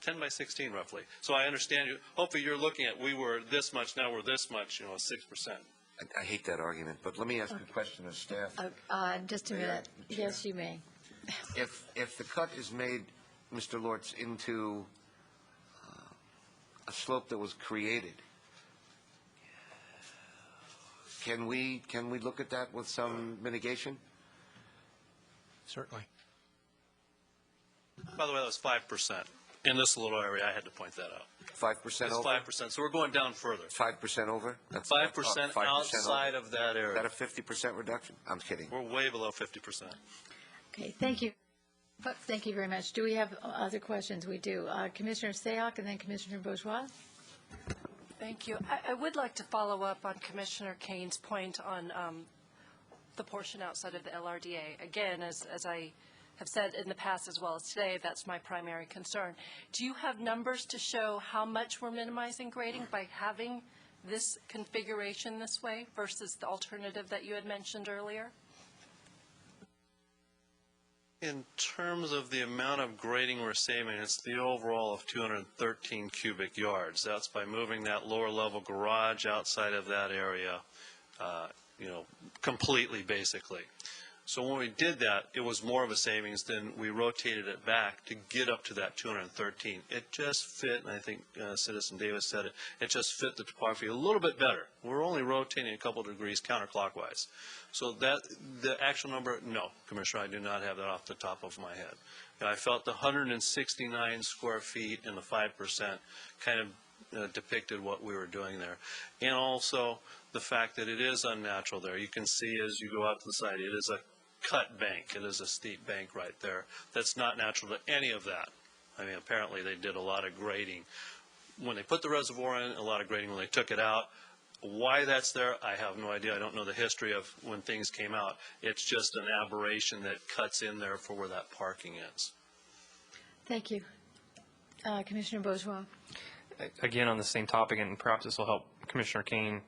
10 by 16 roughly. So I understand you. Hopefully you're looking at, we were this much, now we're this much, 6%. I hate that argument, but let me ask a question of staff. Just a minute. Yes, you may. If the cut is made, Mr. Lortz, into a slope that was created, can we look at that with some mitigation? Certainly. By the way, that was 5%. In this little area, I had to point that out. 5% It's over? 5%, so we're going down further. 5% over? That's 5% 5% outside over. of that Is area. that a 50% reduction? I'm kidding. We're way below 50%. Okay, thank you. Thank you very much. Do we have other questions? We do. Commissioner Sayoc and then Commissioner Bourgeois. Thank you. I would like to follow up on Commissioner Kane's point on the portion outside of the LRDA. Again, as I have said in the past as well as today, that's my primary concern. Do you have numbers to show how much we're minimizing grading by having this configuration this way versus the alternative that you had mentioned earlier? In terms of the amount of grading we're saving, it's the overall of 213 cubic yards. That's by moving that lower level garage outside of that area, completely, basically. So when we did that, it was more of a savings than we rotated it back to get up to that 213. It just fit, and I think Citizen Davis said it, it just fit the topography a little bit better. We're only rotating a couple degrees counterclockwise. So that, the actual number, no, Commissioner, I do not have that off the top of my head. And I felt the 169 square feet and the 5% kind of depicted what we were doing there. And also the fact that it is unnatural there. You can see as you go out to the side, it is a cut bank. It is a steep bank right there. That's not natural to any of that. I mean, apparently they did a lot of grading. When they put the reservoir in, a lot of grading when they took it out. Why that's there, I have no idea. I don't know the history of when things came out. It's just an aberration that cuts in there for where that parking is. Thank you. Commissioner Bourgeois. Again, on the same topic, and perhaps this will help Commissioner Kane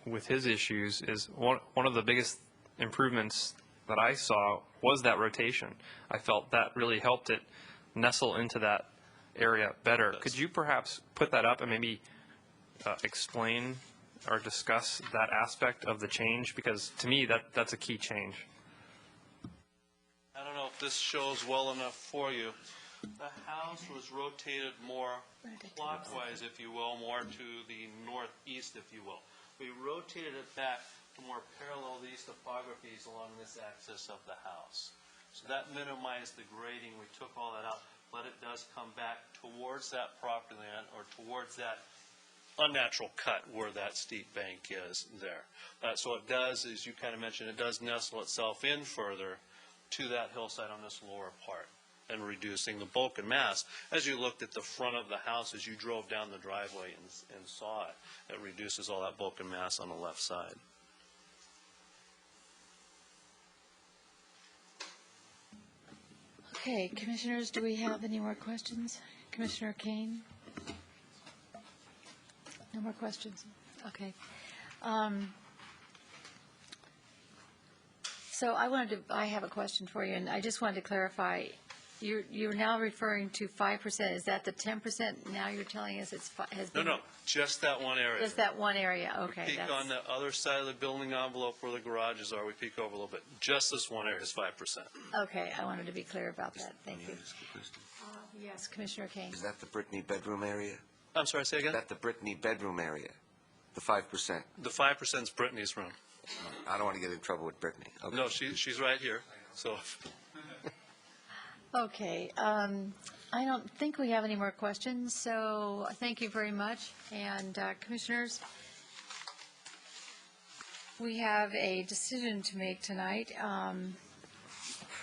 with his issues, is one of the biggest improvements that I saw was that rotation. I felt that really helped it nestle into that area better. Could you perhaps put that up and maybe explain or discuss that aspect of the change? Because to me, that's a key change. I don't know if this shows well enough for you. The house was rotated more clockwise, if you will, more to the northeast, if you will. We rotated it back to more parallel these topographies along this axis of the house. So that minimized the grading. We took all that out, but it does come back towards that property land or towards that unnatural cut where that steep bank is there. So it does, as you kind of mentioned, it does nestle itself in further to that hillside on this lower part and reducing the bulk and mass. As you looked at the front of the house, as you drove down the driveway and saw it, it reduces all that bulk and mass on the left side. Okay, commissioners, do we have any more questions? Commissioner Kane? No more questions? Okay. So I have a question for you, and I just wanted to clarify. you're now referring to 5%. Is that the 10%? Now you're telling us has been? No, just that one area. Just that one area, okay. Peek on the other side of the building envelope where the garages are, we peek over a little bit. Just this one area is 5%. Okay, I wanted to be clear about that. Thank you. Yes, Commissioner Kane. Is that the Brittany bedroom area? I'm sorry, say Is again? that the Brittany bedroom area? The 5%? The 5% is Brittany's room. I don't want to get in trouble with Brittany. Okay. No, she's right here, so. Okay, I don't think we have any more questions, so thank you very much. And Commissioners, we have a decision to make tonight.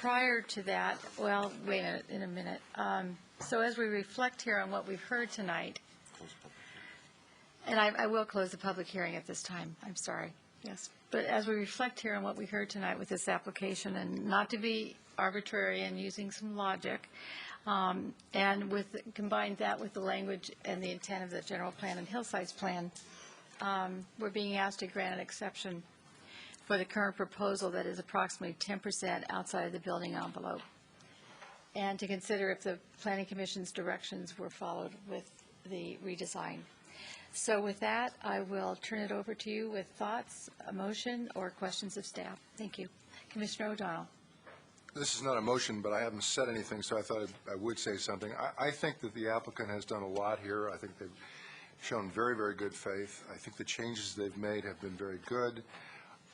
Prior to that, well, wait in a minute. So as we reflect here on what we've heard tonight, and I will close the public hearing at this time, I'm sorry, yes. But as we reflect here on what we heard tonight with this application, and not to be arbitrary and using some logic, and combine that with the language and the intent of the general plan and Hillside's plan, we're being asked to grant an exception for the current proposal that is approximately 10% outside of the building envelope, and to consider if the Planning Commission's directions were followed with the redesign. So with that, I will turn it over to you with thoughts, a motion, or questions of staff. Thank you. Commissioner O'Donnell. This is not a motion, but I haven't said anything, so I thought I would say something. I think that the applicant has done a lot here. I think they've shown very, very good faith. I think the changes they've made have been very good.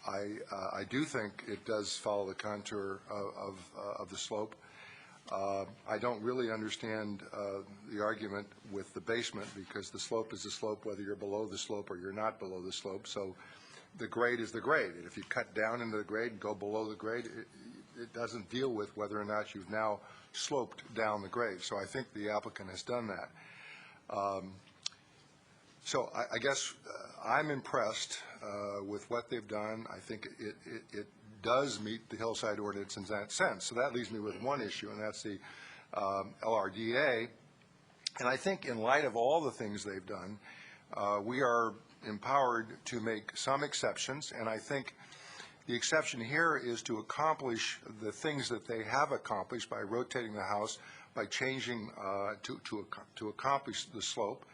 I do think it does follow the contour of the slope. I don't really understand the argument with the basement, because the slope is the slope whether you're below the slope or you're not below the slope. So the grade is the grade. And if you cut down into the grade and go below the grade, it doesn't deal with whether or not you've now sloped down the grade. So I think the applicant has done that. So I guess I'm impressed with what they've done. I think it does meet the Hillside ordinance in that sense. So that leaves me with one issue, and that's the LRDA. And I think in light of all the things they've done, we are empowered to make some exceptions, and I think the exception here is to accomplish the things that they have accomplished by rotating the house, by changing to accomplish the slope,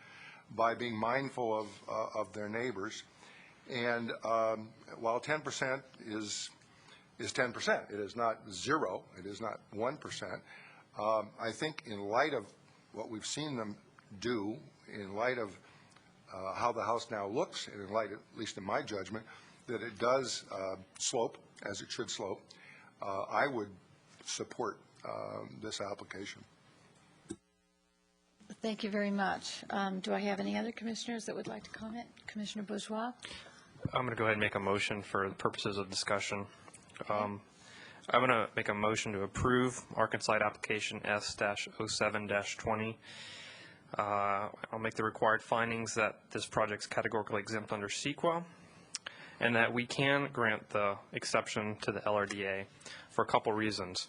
by being mindful of their neighbors. And while 10% is 10%, it is not zero, it is not 1%. I think in light of what we've seen them do, in light of how the house now looks, and in light, at least in my judgment, that it does slope as it should slope, I would support this application. Thank you very much. Do I have any other commissioners that would like to comment? Commissioner Bourgeois? I'm going to go ahead and make a motion for the purposes of discussion. I'm going to make a motion to approve Arkansas application S-07-20. I'll make the required findings that this project's categorically exempt under CEQA, and that we can grant the exception to the LRDA for a couple reasons.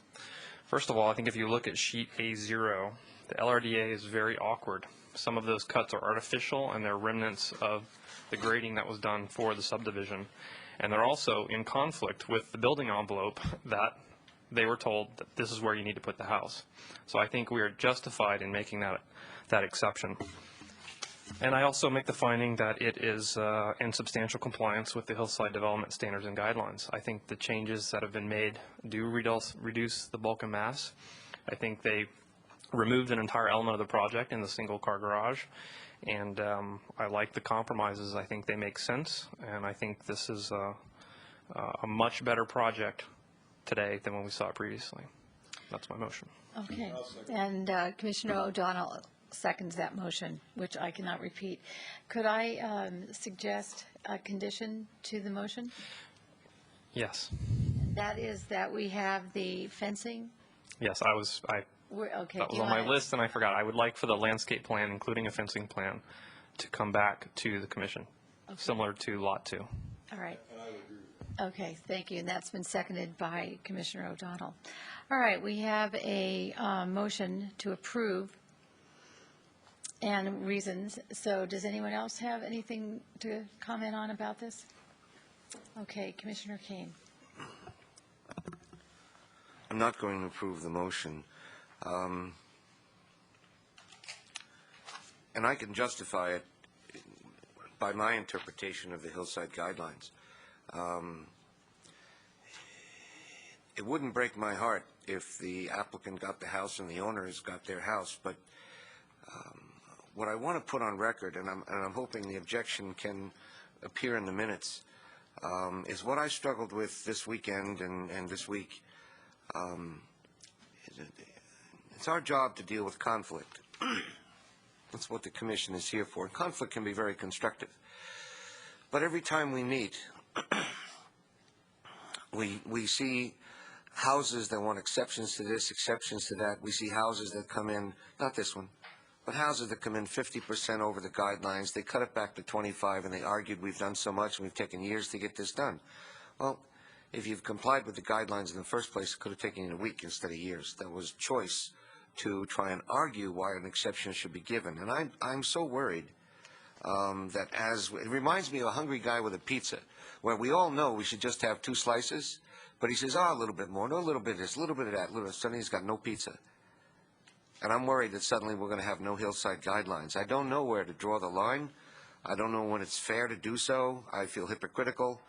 First of all, I think if you look at sheet A0, the LRDA is very awkward. Some of those cuts are artificial, and they're remnants of the grading that was done for the subdivision. And they're also in conflict with the building envelope that they were told that this is where you need to put the house. So I think we are justified in making that exception. And I also make the finding that it is in substantial compliance with the Hillside Development Standards and Guidelines. I think the changes that have been made do reduce the bulk and mass. I think they removed an entire element of the project in the single-car garage, and I like the compromises. I think they make sense, and I think this is a much better project today than when we saw it previously. That's my motion. Okay. And Commissioner O'Donnell seconds that motion, which I cannot repeat. Could I suggest a condition to the motion? Yes. That is that we have the fencing? Yes, Okay. that was on my list, and I forgot. I would like for the landscape plan, including a fencing plan, to come back to the commission, similar to Lot 2. All right. Okay, thank you. And that's been seconded by Commissioner O'Donnell. All right, we have a motion to approve and reasons. So does anyone else have anything to comment on about this? Okay, Commissioner Kane. I'm not going to approve the motion And I can justify it by my interpretation of the Hillside Guidelines. It wouldn't break my heart if the applicant got the house and the owners got their house, but what I want to put on record, and I'm hoping the objection can appear in the minutes, is what I struggled with this weekend and this week. It's our job to deal with conflict. That's what the commission is here for. Conflict can be very constructive. But every time we meet, we see houses that want exceptions to this, exceptions to that. We see houses that come in, not this one, but houses that come in 50% over the guidelines. They cut it back to 25, and they argued we've done so much and we've taken years to get this done. Well, if you've complied with the guidelines in the first place, it could have taken you a week instead of years. That was choice to try and argue why an exception should be given. And I'm so worried that it reminds me of a hungry guy with a pizza, where we all know we should just have 2 slices, but he says, a little bit more, no, a little bit of this, a little bit of that, suddenly he's got no pizza. And I'm worried that suddenly we're going to have no Hillside Guidelines. I don't know where to draw the line. I don't know when it's fair to do so. I feel hypocritical.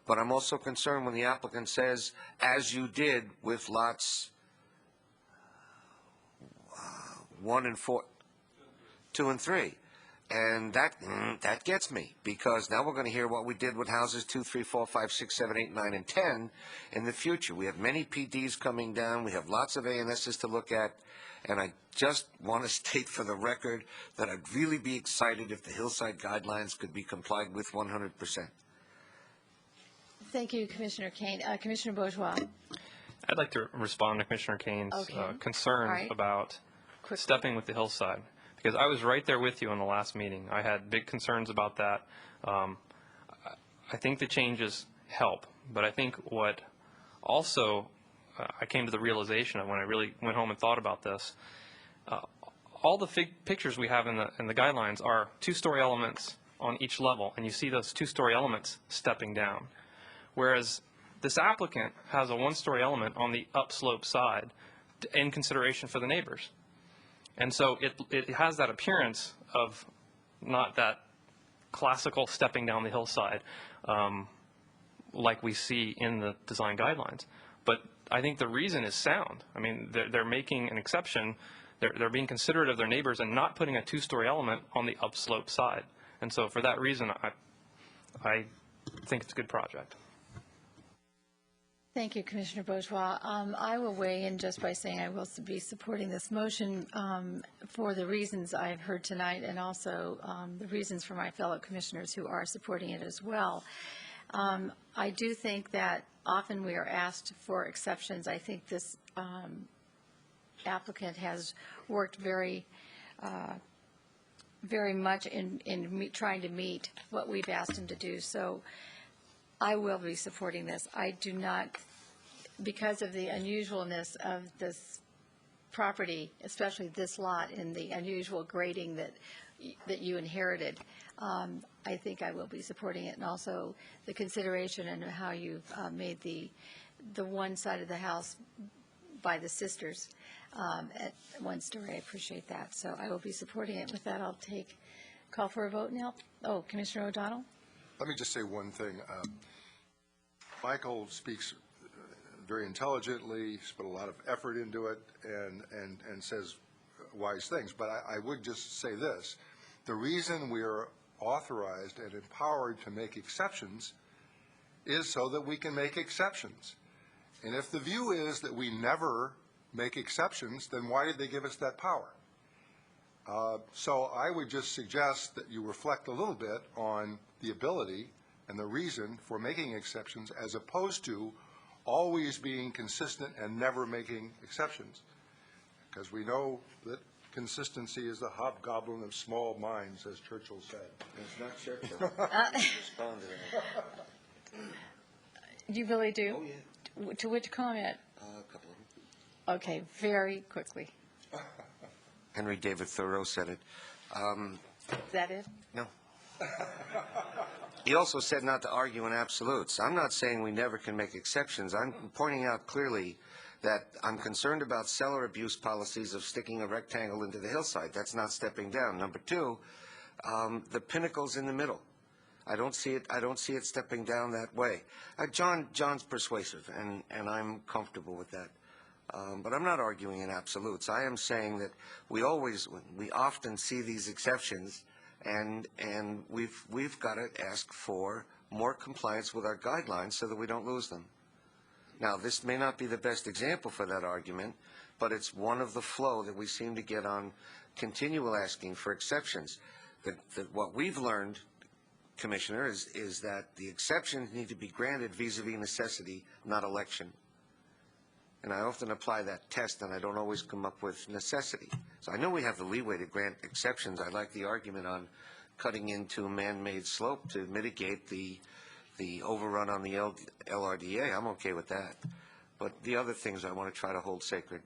But I'm also concerned when the applicant says, as you did with lots 1 and 4, 2 and 3. And that gets me, because now we're going to hear what we did with houses 2, 3, 4, 5, 6, 7, 8, 9, and 10 in the future. We have many PDs coming down. We have lots of ANSs to look at. And I just want to state for the record that I'd really be excited if the Hillside Guidelines could be complied with 100%. Thank you, Commissioner Kane. Commissioner Bourgeois. I'd like to respond to Commissioner Kane's concern All right. about stepping with the hillside, because I was right there with you in the last meeting. I had big concerns about that. I think the changes help, but I think what also I came to the realization of when I really went home and thought about this, all the pictures we have in the guidelines are 2-story elements on each level, and you see those 2-story elements stepping down. Whereas this applicant has a 1-story element on the upslope side in consideration for the neighbors. And so it has that appearance of not that classical stepping down the hillside like we see in the design guidelines. But I think the reason is sound. I mean, they're making an exception. They're being considerate of their neighbors and not putting a 2-story element on the upslope side. And so for that reason, I think it's a good project. Thank you, Commissioner Bourgeois. I will weigh in just by saying I will be supporting this motion for the reasons I've heard tonight, and also the reasons for my fellow commissioners who are supporting it as well. I do think that often we are asked for exceptions. I think this applicant has worked very much in trying to meet what we've asked him to do. So I will be supporting this. I do not, because of the unusualness of this property, especially this lot, and the unusual grading that you inherited, I think I will be supporting it, and also the consideration and how you've made the one side of the house by the sisters at 1-story. I appreciate that. So I will be supporting it. With that, I'll call for a vote now. Oh, Commissioner O'Donnell? Let me just say one thing. Michael speaks very intelligently, put a lot of effort into it, and says wise things. But I would just say this. The reason we are authorized and empowered to make exceptions is so that we can make exceptions. And if the view is that we never make exceptions, then why did they give us that power? So I would just suggest that you reflect a little bit on the ability and the reason for making exceptions, as opposed to always being consistent and never making exceptions. Because we know that consistency is the hobgoblin of small minds, as Churchill said. It's not Churchill. Respond to that. You really do? Oh, yeah. To which comment? A couple of them. Okay, very quickly. Henry David Thoreau said it. Is that it? No. He also said not to argue in absolutes. I'm not saying we never can make exceptions. I'm pointing out clearly that I'm concerned about seller abuse policies of sticking a rectangle into the hillside. That's not stepping down. Number two, the pinnacle's in the middle. I don't see it stepping down that way. John's persuasive, and I'm comfortable with that. But I'm not arguing in absolutes. I am saying that we often see these exceptions, and we've got to ask for more compliance with our guidelines so that we don't lose them. Now, this may not be the best example for that argument, but it's one of the flow that we seem to get on continual asking for exceptions. That what we've learned, Commissioner, is that the exceptions need to be granted vis-a-vis necessity, not election. And I often apply that test, and I don't always come up with necessity. So I know we have the leeway to grant exceptions. I like the argument on cutting into a man-made slope to mitigate the overrun on the LRDA. I'm okay with that. But the other things I want to try to hold sacred.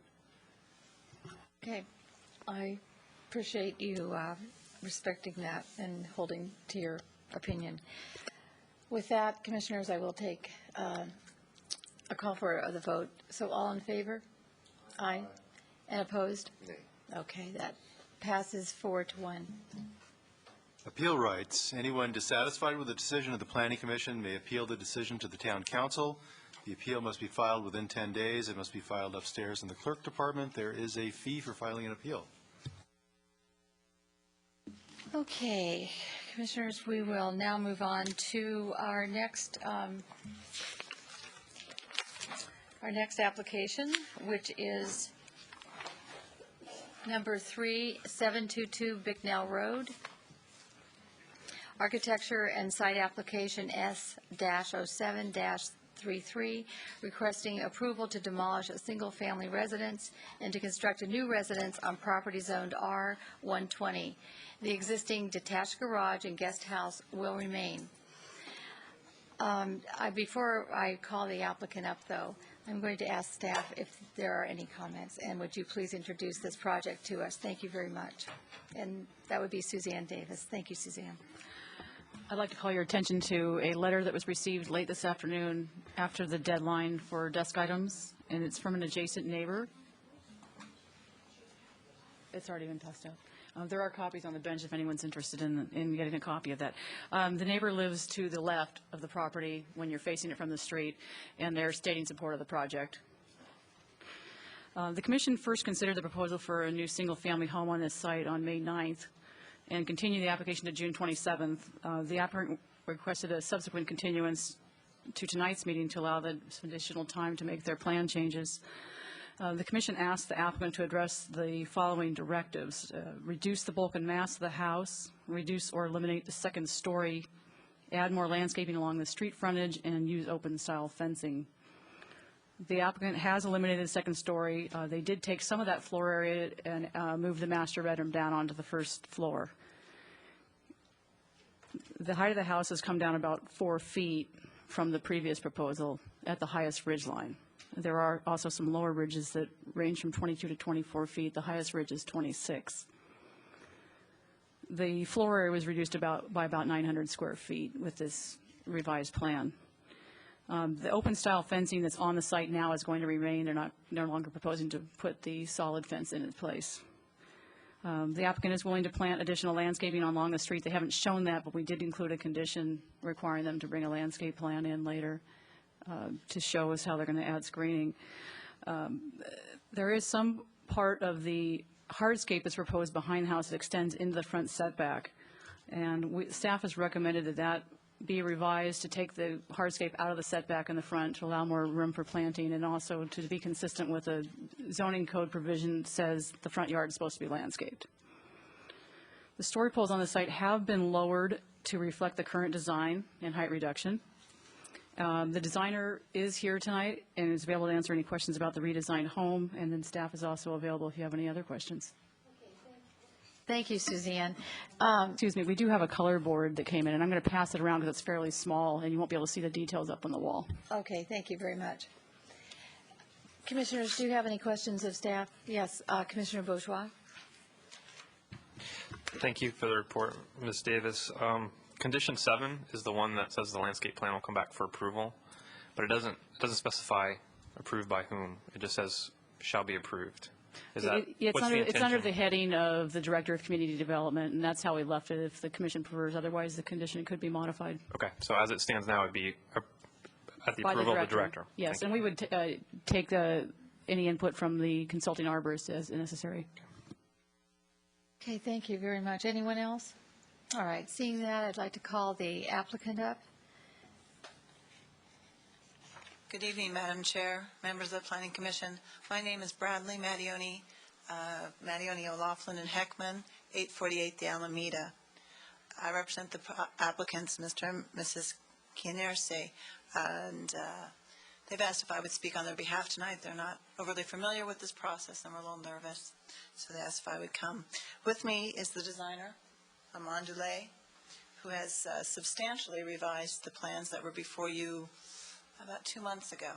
Okay. I appreciate you respecting that and holding to your opinion. With that, Commissioners, I will take a call for the vote. So all in favor? Aye. And opposed? Nay. Okay, that passes 4-1. Appeal rights. Anyone dissatisfied with the decision of the Planning Commission may appeal the decision to the Town Council. The appeal must be filed within 10 days. It must be filed upstairs in the Clerk Department. There is a fee for filing an appeal. Okay, Commissioners, we will now move on to our next application, which is number 3722 Bicknell Road. Architecture and Site Application S-07-33, requesting approval to demolish a single-family residence and to construct a new residence on property zoned R120. The existing detached garage and guest house will remain. Before I call the applicant up, though, I'm going to ask staff if there are any comments, and would you please introduce this project to us? Thank you very much. And that would be Suzanne Davis. Thank you, Suzanne. I'd like to call your attention to a letter that was received late this afternoon after the deadline for desk items, and it's from an adjacent neighbor. It's already been passed out. There are copies on the bench if anyone's interested in getting a copy of that. The neighbor lives to the left of the property when you're facing it from the street, and they're stating support of the project. The Commission first considered the proposal for a new single-family home on this site on May 9th and continued the application to June 27th. The applicant requested a subsequent continuance to tonight's meeting to allow them some additional time to make their plan changes. The Commission asked the applicant to address the following directives: reduce the bulk and mass of the house, reduce or eliminate the second story, add more landscaping along the street frontage, and use open-style fencing. The applicant has eliminated the second story. They did take some of that floor area and move the master bedroom down onto the first floor. The height of the house has come down about 4 feet from the previous proposal at the highest ridge line. There are also some lower ridges that range from 22 to 24 feet. The highest ridge is 26. The floor area was reduced by about 900 square feet with this revised plan. The open-style fencing that's on the site now is going to remain. They're no longer proposing to put the solid fence in its place. The applicant is willing to plant additional landscaping along the street. They haven't shown that, but we did include a condition requiring them to bring a landscape plan in later to show us how they're going to add screening. There is some part of the hardscape that's proposed behind the house that extends into the front setback, and staff has recommended that be revised to take the hardscape out of the setback in the front to allow more room for planting, and also to be consistent with the zoning code provision says the front yard is supposed to be landscaped. The story poles on the site have been lowered to reflect the current design and height reduction. The designer is here tonight and is available to answer any questions about the redesigned home, and then staff is also available if you have any other questions. Thank you, Suzanne. Excuse me, we do have a color board that came in, and I'm going to pass it around because it's fairly small, and you won't be able to see the details up on the wall. Okay, thank you very much. Commissioners, do you have any questions of staff? Yes, Commissioner Bourgeois. Thank you for the report, Ms. Davis. Condition 7 is the one that says the landscape plan will come back for approval, but it doesn't specify approved by whom? It just says shall be approved. Is that, It's what's the under, it's under the intention? heading of the Director of Community Development, and that's how we left it. If the commission prefers, otherwise the condition could be modified. Okay, so as it stands now, it'd be at the By approval of the director. Yes, Thank and we would take any input from the consulting arborist as necessary. Okay, thank you very much. Anyone else? All right, seeing that, I'd like to call the applicant up. Good evening, Madam Chair, members of the Planning Commission. My name is Bradley Mattioni, O'Laughlin and Heckman, 848 The Alameda. I represent the applicants, Mr. and Mrs. Quinerce, and they've asked if I would speak on their behalf tonight. They're not overly familiar with this process and we're a little nervous, so they asked if I would come. With me is the designer, Armand Dulay, who has substantially revised the plans that were before you about 2 months ago.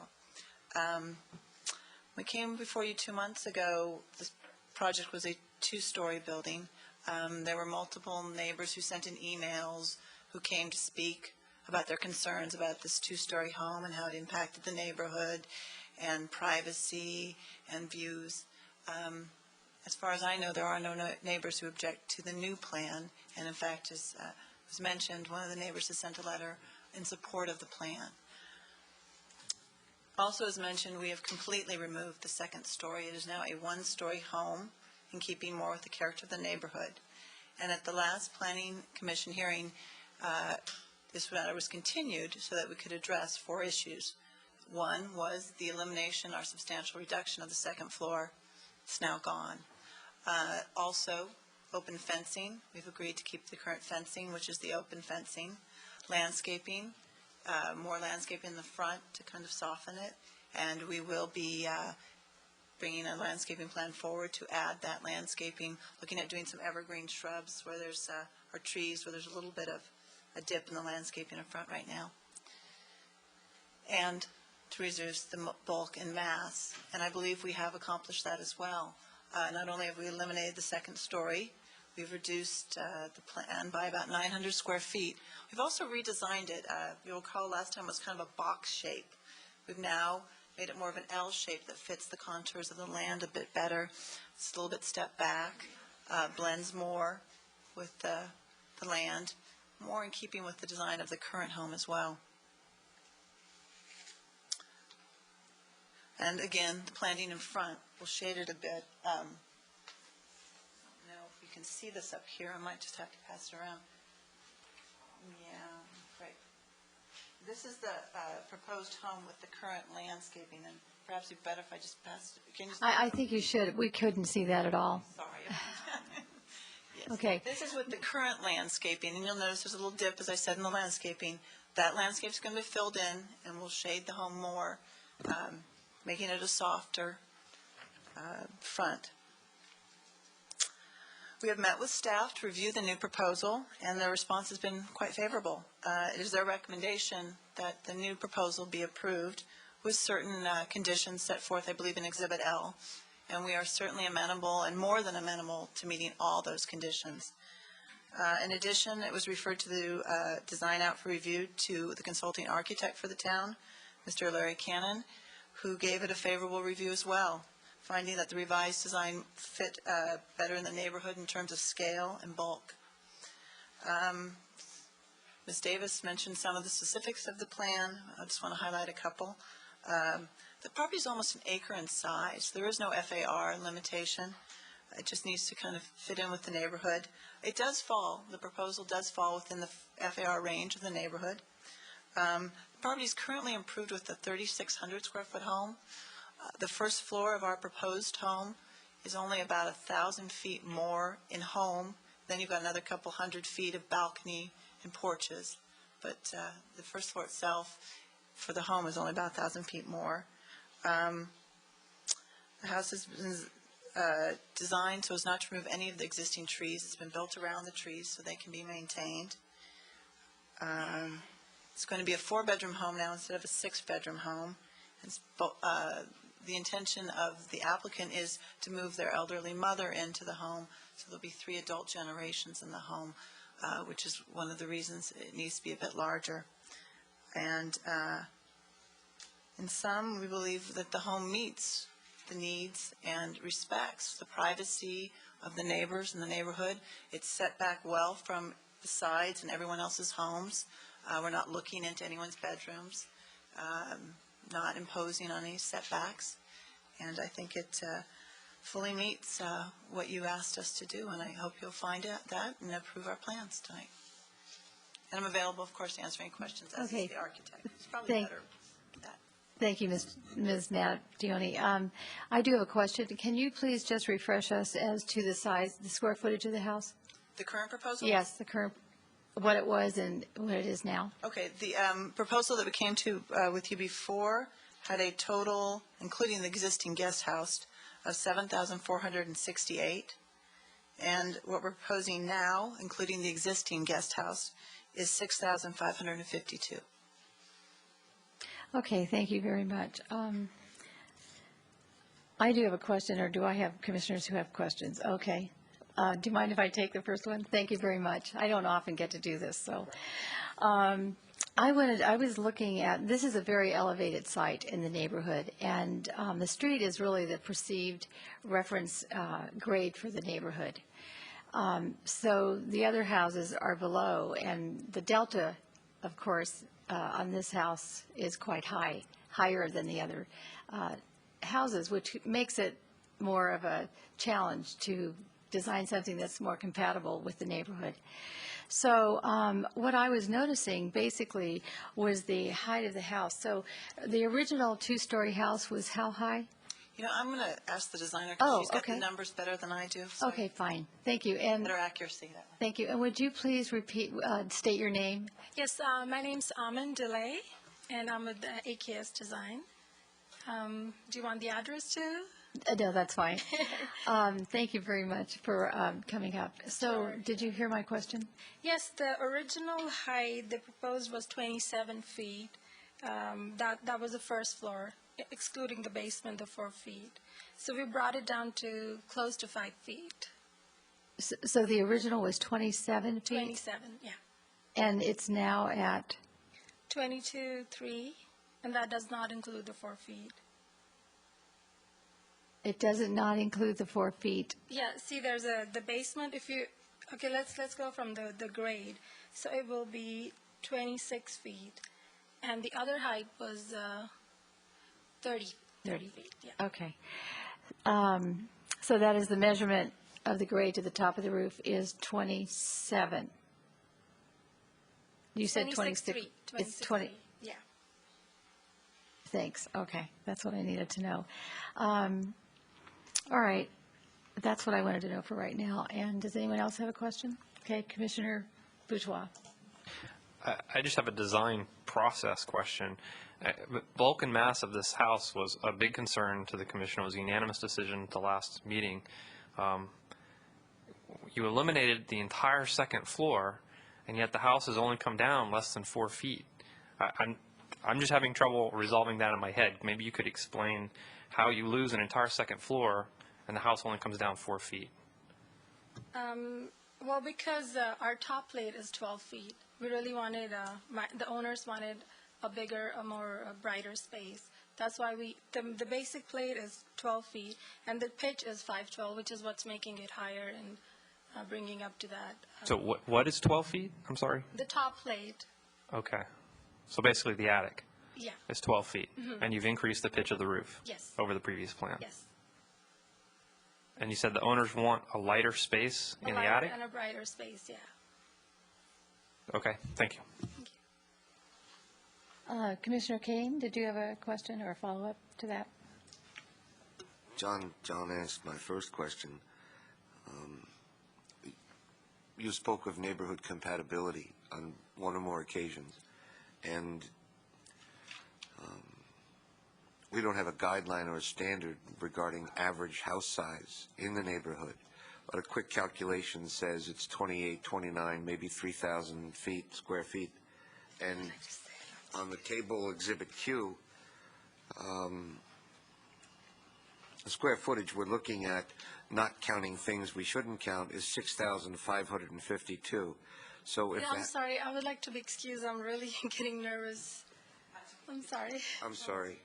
We came before you 2 months ago. This project was a two-story building. There were multiple neighbors who sent in emails who came to speak about their concerns about this two-story home and how it impacted the neighborhood and privacy and views. As far as I know, there are no neighbors who object to the new plan, and in fact, as was mentioned, one of the neighbors has sent a letter in support of the plan. Also, as mentioned, we have completely removed the second story. It is now a one-story home, in keeping more with the character of the neighborhood. And at the last Planning Commission hearing, this matter was continued so that we could address 4 issues. One was the elimination or substantial reduction of the second floor. It's now gone. Also, open fencing. We've agreed to keep the current fencing, which is the open fencing. Landscaping. More landscaping in the front to kind of soften it, and we will be bringing a landscaping plan forward to add that landscaping, looking at doing some evergreen shrubs where there's, or trees where there's a little bit of a dip in the landscaping in front right now, and to reduce the bulk and mass, and I believe we have accomplished that as well. Not only have we eliminated the second story, we've reduced the plan by about 900 square feet. We've also redesigned it. You'll recall last time it was kind of a box shape. We've now made it more of an L shape that fits the contours of the land a bit better. It's a little bit stepped back, blends more with the land, more in keeping with the design of the current home as well. And again, the planting in front, we'll shade it a bit. You can see this up here. I might just have to pass it around. Yeah, great. This is the proposed home with the current landscaping, and perhaps it'd be better if I just passed it. Can you I think you should. We couldn't see that at all. Sorry. Yes. Okay. This is with the current landscaping, and you'll notice there's a little dip, as I said, in the landscaping. That landscape's going to be filled in, and we'll shade the home more, making it a softer front. We have met with staff to review the new proposal, and their response has been quite favorable. It is their recommendation that the new proposal be approved with certain conditions set forth, I believe, in Exhibit L, and we are certainly amenable and more than amenable to meeting all those conditions. In addition, it was referred to the design out for review to the consulting architect for the town, Mr. Larry Cannon, who gave it a favorable review as well, finding that the revised design fit better in the neighborhood in terms of scale and bulk. Ms. Davis mentioned some of the specifics of the plan. I just want to highlight a couple. The property is almost an acre in size. There is no FAR limitation. It just needs to kind of fit in with the neighborhood. It does fall, the proposal does fall within the FAR range of the neighborhood. The property is currently improved with a 3,600 square foot home. The first floor of our proposed home is only about 1,000 feet more in home. Then you've got another couple hundred feet of balcony and porches. But the first floor itself for the home is only about 1,000 feet more. The house has been designed so as not to remove any of the existing trees. It's been built around the trees so they can be maintained. It's going to be a 4-bedroom home now instead of a 6-bedroom home. It's the intention of the applicant is to move their elderly mother into the home, so there'll be 3 adult generations in the home, which is one of the reasons it needs to be a bit larger. And In some, we believe that the home meets the needs and respects the privacy of the neighbors in the neighborhood. It's set back well from the sides and everyone else's homes. We're not looking into anyone's bedrooms, not imposing on any setbacks. And I think it fully meets what you asked us to do, and I hope you'll find that and approve our plans tonight. And I'm available, of course, to answer any questions, as is the architect. It's probably better that. Thank you, Ms. Mattioni. I do have a question. Can you please just refresh us as to the size, the square footage of the house? The current proposal? Yes, the current, what it was and what it is now. Okay, the proposal that we came to with you before had a total, including the existing guest house, of 7,468. And what we're proposing now, including the existing guest house, is 6,552. Okay, thank you very much. I do have a question, or do I have commissioners who have questions? Okay. Do you mind if I take the first one? Thank you very much. I don't often get to do this, so. I was looking at, this is a very elevated site in the neighborhood, and the street is really the perceived reference grade for the neighborhood. So the other houses are below, and the delta, of course, on this house is quite high, higher than the other houses, which makes it more of a challenge to design something that's more compatible with the neighborhood. So what I was noticing basically was the height of the house. So the original two-story house was how high? You know, I'm going to ask the designer because she's got okay. the numbers better than I do. So Okay, fine. Thank you. And better accuracy that way. thank you. And would you please repeat, state your name? Yes, my name's Aman Delay, and I'm with AKS Design. Do you want the address too? No, that's fine. Thank you very much for coming up. So did you hear my question? Yes, the original height they proposed was 27 feet. That was the first floor, excluding the basement, the 4 feet. So we brought it down to close to 5 feet. So the original was 27 feet? 27, yeah. And it's now at? 22.3, and that does not include the 4 feet. It does not include the 4 feet? Yeah, see, there's the basement. If you, okay, let's go from the grade. So it will be 26 feet, and the other height was 30 feet. Yeah. Okay. So that is the measurement of the grade to the top of the roof is 27. You said 26. 26.3. It's 20. Yeah. Thanks. Okay. That's what I needed to know. All right. That's what I wanted to know for right now. And does anyone else have a question? Okay. Commissioner Bourgeois. I just have a design process question. Bulk and mass of this house was a big concern to the commission. It was a unanimous decision at the last meeting. You eliminated the entire second floor, and yet the house has only come down less than 4 feet. I'm just having trouble resolving that in my head. Maybe you could explain how you lose an entire second floor and the house only comes down 4 feet. Well, because our top plate is 12 feet. We really wanted, the owners wanted a bigger, a more brighter space. That's why the basic plate is 12 feet, and the pitch is 512, which is what's making it higher and bringing up to that. So what is 12 feet? I'm sorry? The top plate. Okay. So basically the attic. Yeah. It's 12 feet. Mm-hmm. And you've increased the pitch of the roof. Yes. Over the previous plan. Yes. And you said the owners want a lighter space in the attic? And a brighter space, yeah. Okay, thank you. Commissioner Kane, did you have a question or a follow-up to that? John asked my first question. You spoke of neighborhood compatibility on one or more occasions, and we don't have a guideline or a standard regarding average house size in the neighborhood, but a quick calculation says it's 28, 29, maybe 3,000 square feet. And on the table Exhibit Q, the square footage we're looking at, not counting things we shouldn't count, is 6,552. So if Yeah, I'm that, sorry. I would like to be excused. I'm really getting nervous. I'm sorry. I'm sorry.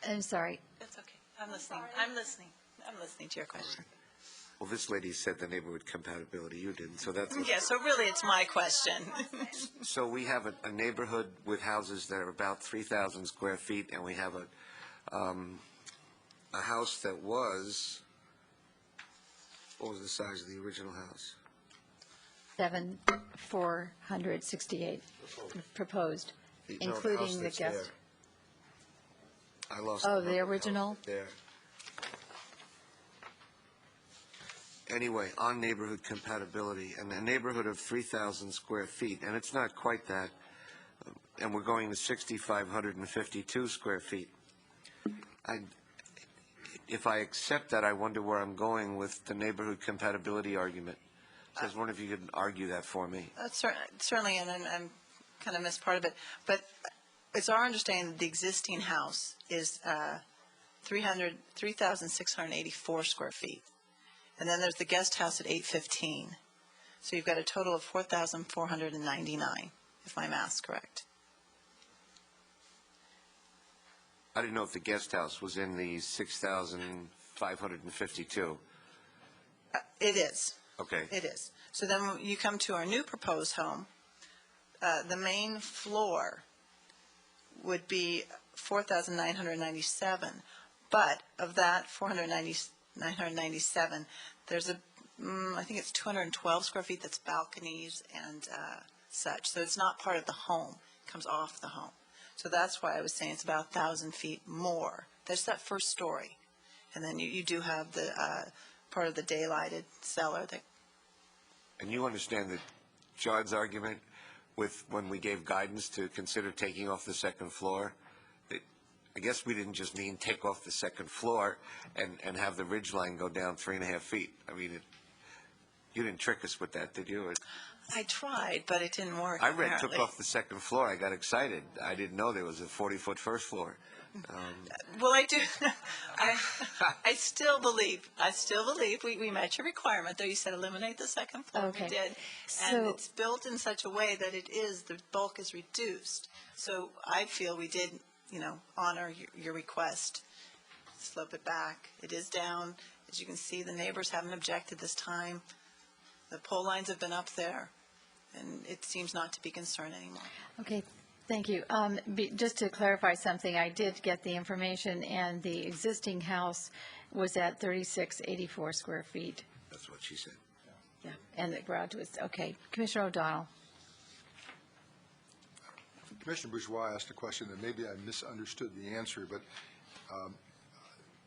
I'm sorry. That's okay. I'm listening. I'm listening. I'm listening to your question. Well, this lady said the neighborhood compatibility. You didn't, so that's. Yeah, so really it's my question. So we have a neighborhood with houses that are about 3,000 square feet, and we have a house that was, what was the size of the original house? 7,468 proposed, No, house including the that's guest. there. I lost. Oh, the the house original? There. Anyway, on neighborhood compatibility, and a neighborhood of 3,000 square feet, and it's not quite that, and we're going to 6,552 square feet. If I accept that, I wonder where I'm going with the neighborhood compatibility argument. So I was wondering if you could argue that for me. Certainly, and I'm kind of missed part of it, but it's our understanding that the existing house is 3,684 square feet. And then there's the guest house at 815. So you've got a total of 4,499, if my math's correct. I didn't know if the guest house was in the 6,552. It is. Okay. It is. So then when you come to our new proposed home, the main floor would be 4,997. But of that 997, there's I think it's 212 square feet that's balconies and such. So it's not part of the home. It comes off the home. So that's why I was saying it's about 1,000 feet more. There's that first story. And then you do have the part of the daylighted cellar. And you understand that John's argument with when we gave guidance to consider taking off the second floor, I guess we didn't just mean take off the second floor and have the ridge line go down 3.5 feet. I mean, you didn't trick us with that, did you? I tried, but it didn't work. I read apparently. took off the second floor. I got excited. I didn't know there was a 40-foot first floor. Well, I do. I still believe. We met your requirement there. You said eliminate the second floor. Okay. We did, and So- it's built in such a way that the bulk is reduced. So I feel we did, honor your request. Slope it back. It is down. As you can see, the neighbors haven't objected this time. The pole lines have been up there, and it seems not to be concerned anymore. Okay, thank you. Just to clarify something, I did get the information, and the existing house was at 3,684 square feet. That's what she said. Yeah, and the garage was, okay. Commissioner O'Donnell. Commissioner Bourgeois asked a question that maybe I misunderstood the answer, but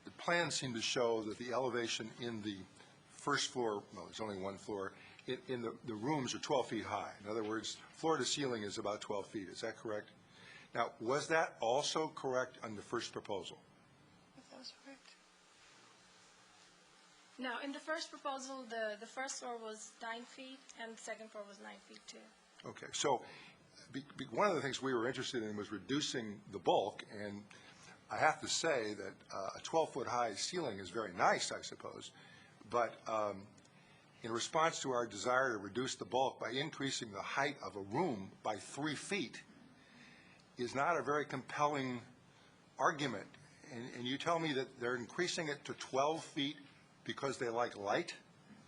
the plan seemed to show that the elevation in the first floor, well, there's only one floor, in the rooms are 12 feet high. In other words, floor to ceiling is about 12 feet. Is that correct? Now, was that also correct on the first proposal? That was correct. No, in the first proposal, the first floor was 9 feet, and the second floor was 9 feet too. Okay, so one of the things we were interested in was reducing the bulk, and I have to say that a 12-foot high ceiling is very nice, I suppose, but in response to our desire to reduce the bulk by increasing the height of a room by 3 feet is not a very compelling argument. And you tell me that they're increasing it to 12 feet because they like light?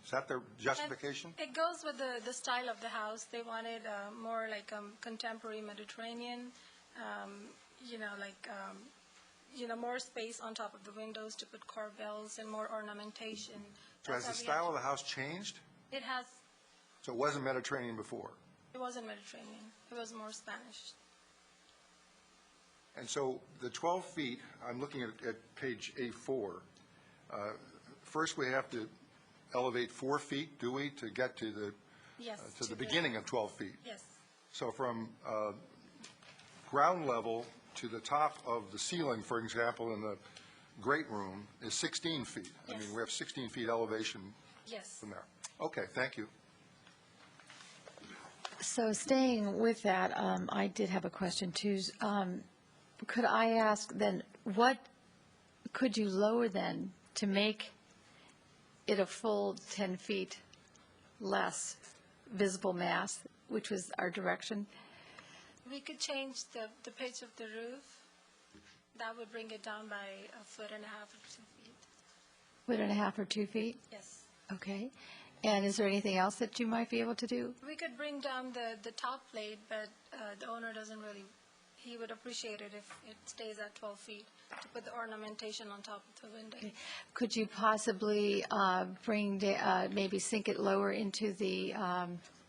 Is that their justification? It goes with the style of the house. They wanted more like contemporary Mediterranean, more space on top of the windows to put corbels and more ornamentation. So has the style of the house changed? It has. So it wasn't Mediterranean before? It wasn't Mediterranean. It was more Spanish. And so the 12 feet, I'm looking at page A4. First, we have to elevate 4 feet, do we, to get to the Yes. to the beginning of 12 feet? Yes. So from ground level to the top of the ceiling, for example, in the great room, is 16 feet. I Yes. mean, we have 16 feet elevation Yes. from there. Okay, thank you. So staying with that, I did have a question too. Could I ask then, what could you lower then to make it a full 10 feet less visible mass, which was our direction? We could change the pitch of the roof. That would bring it down by 1.5 feet or 2 feet. 1.5 or 2 feet? Yes. Okay. And is there anything else that you might be able to do? We could bring down the top plate, but the owner doesn't really, he would appreciate it if it stays at 12 feet to put the ornamentation on top of the window. Could you possibly maybe sink it lower into the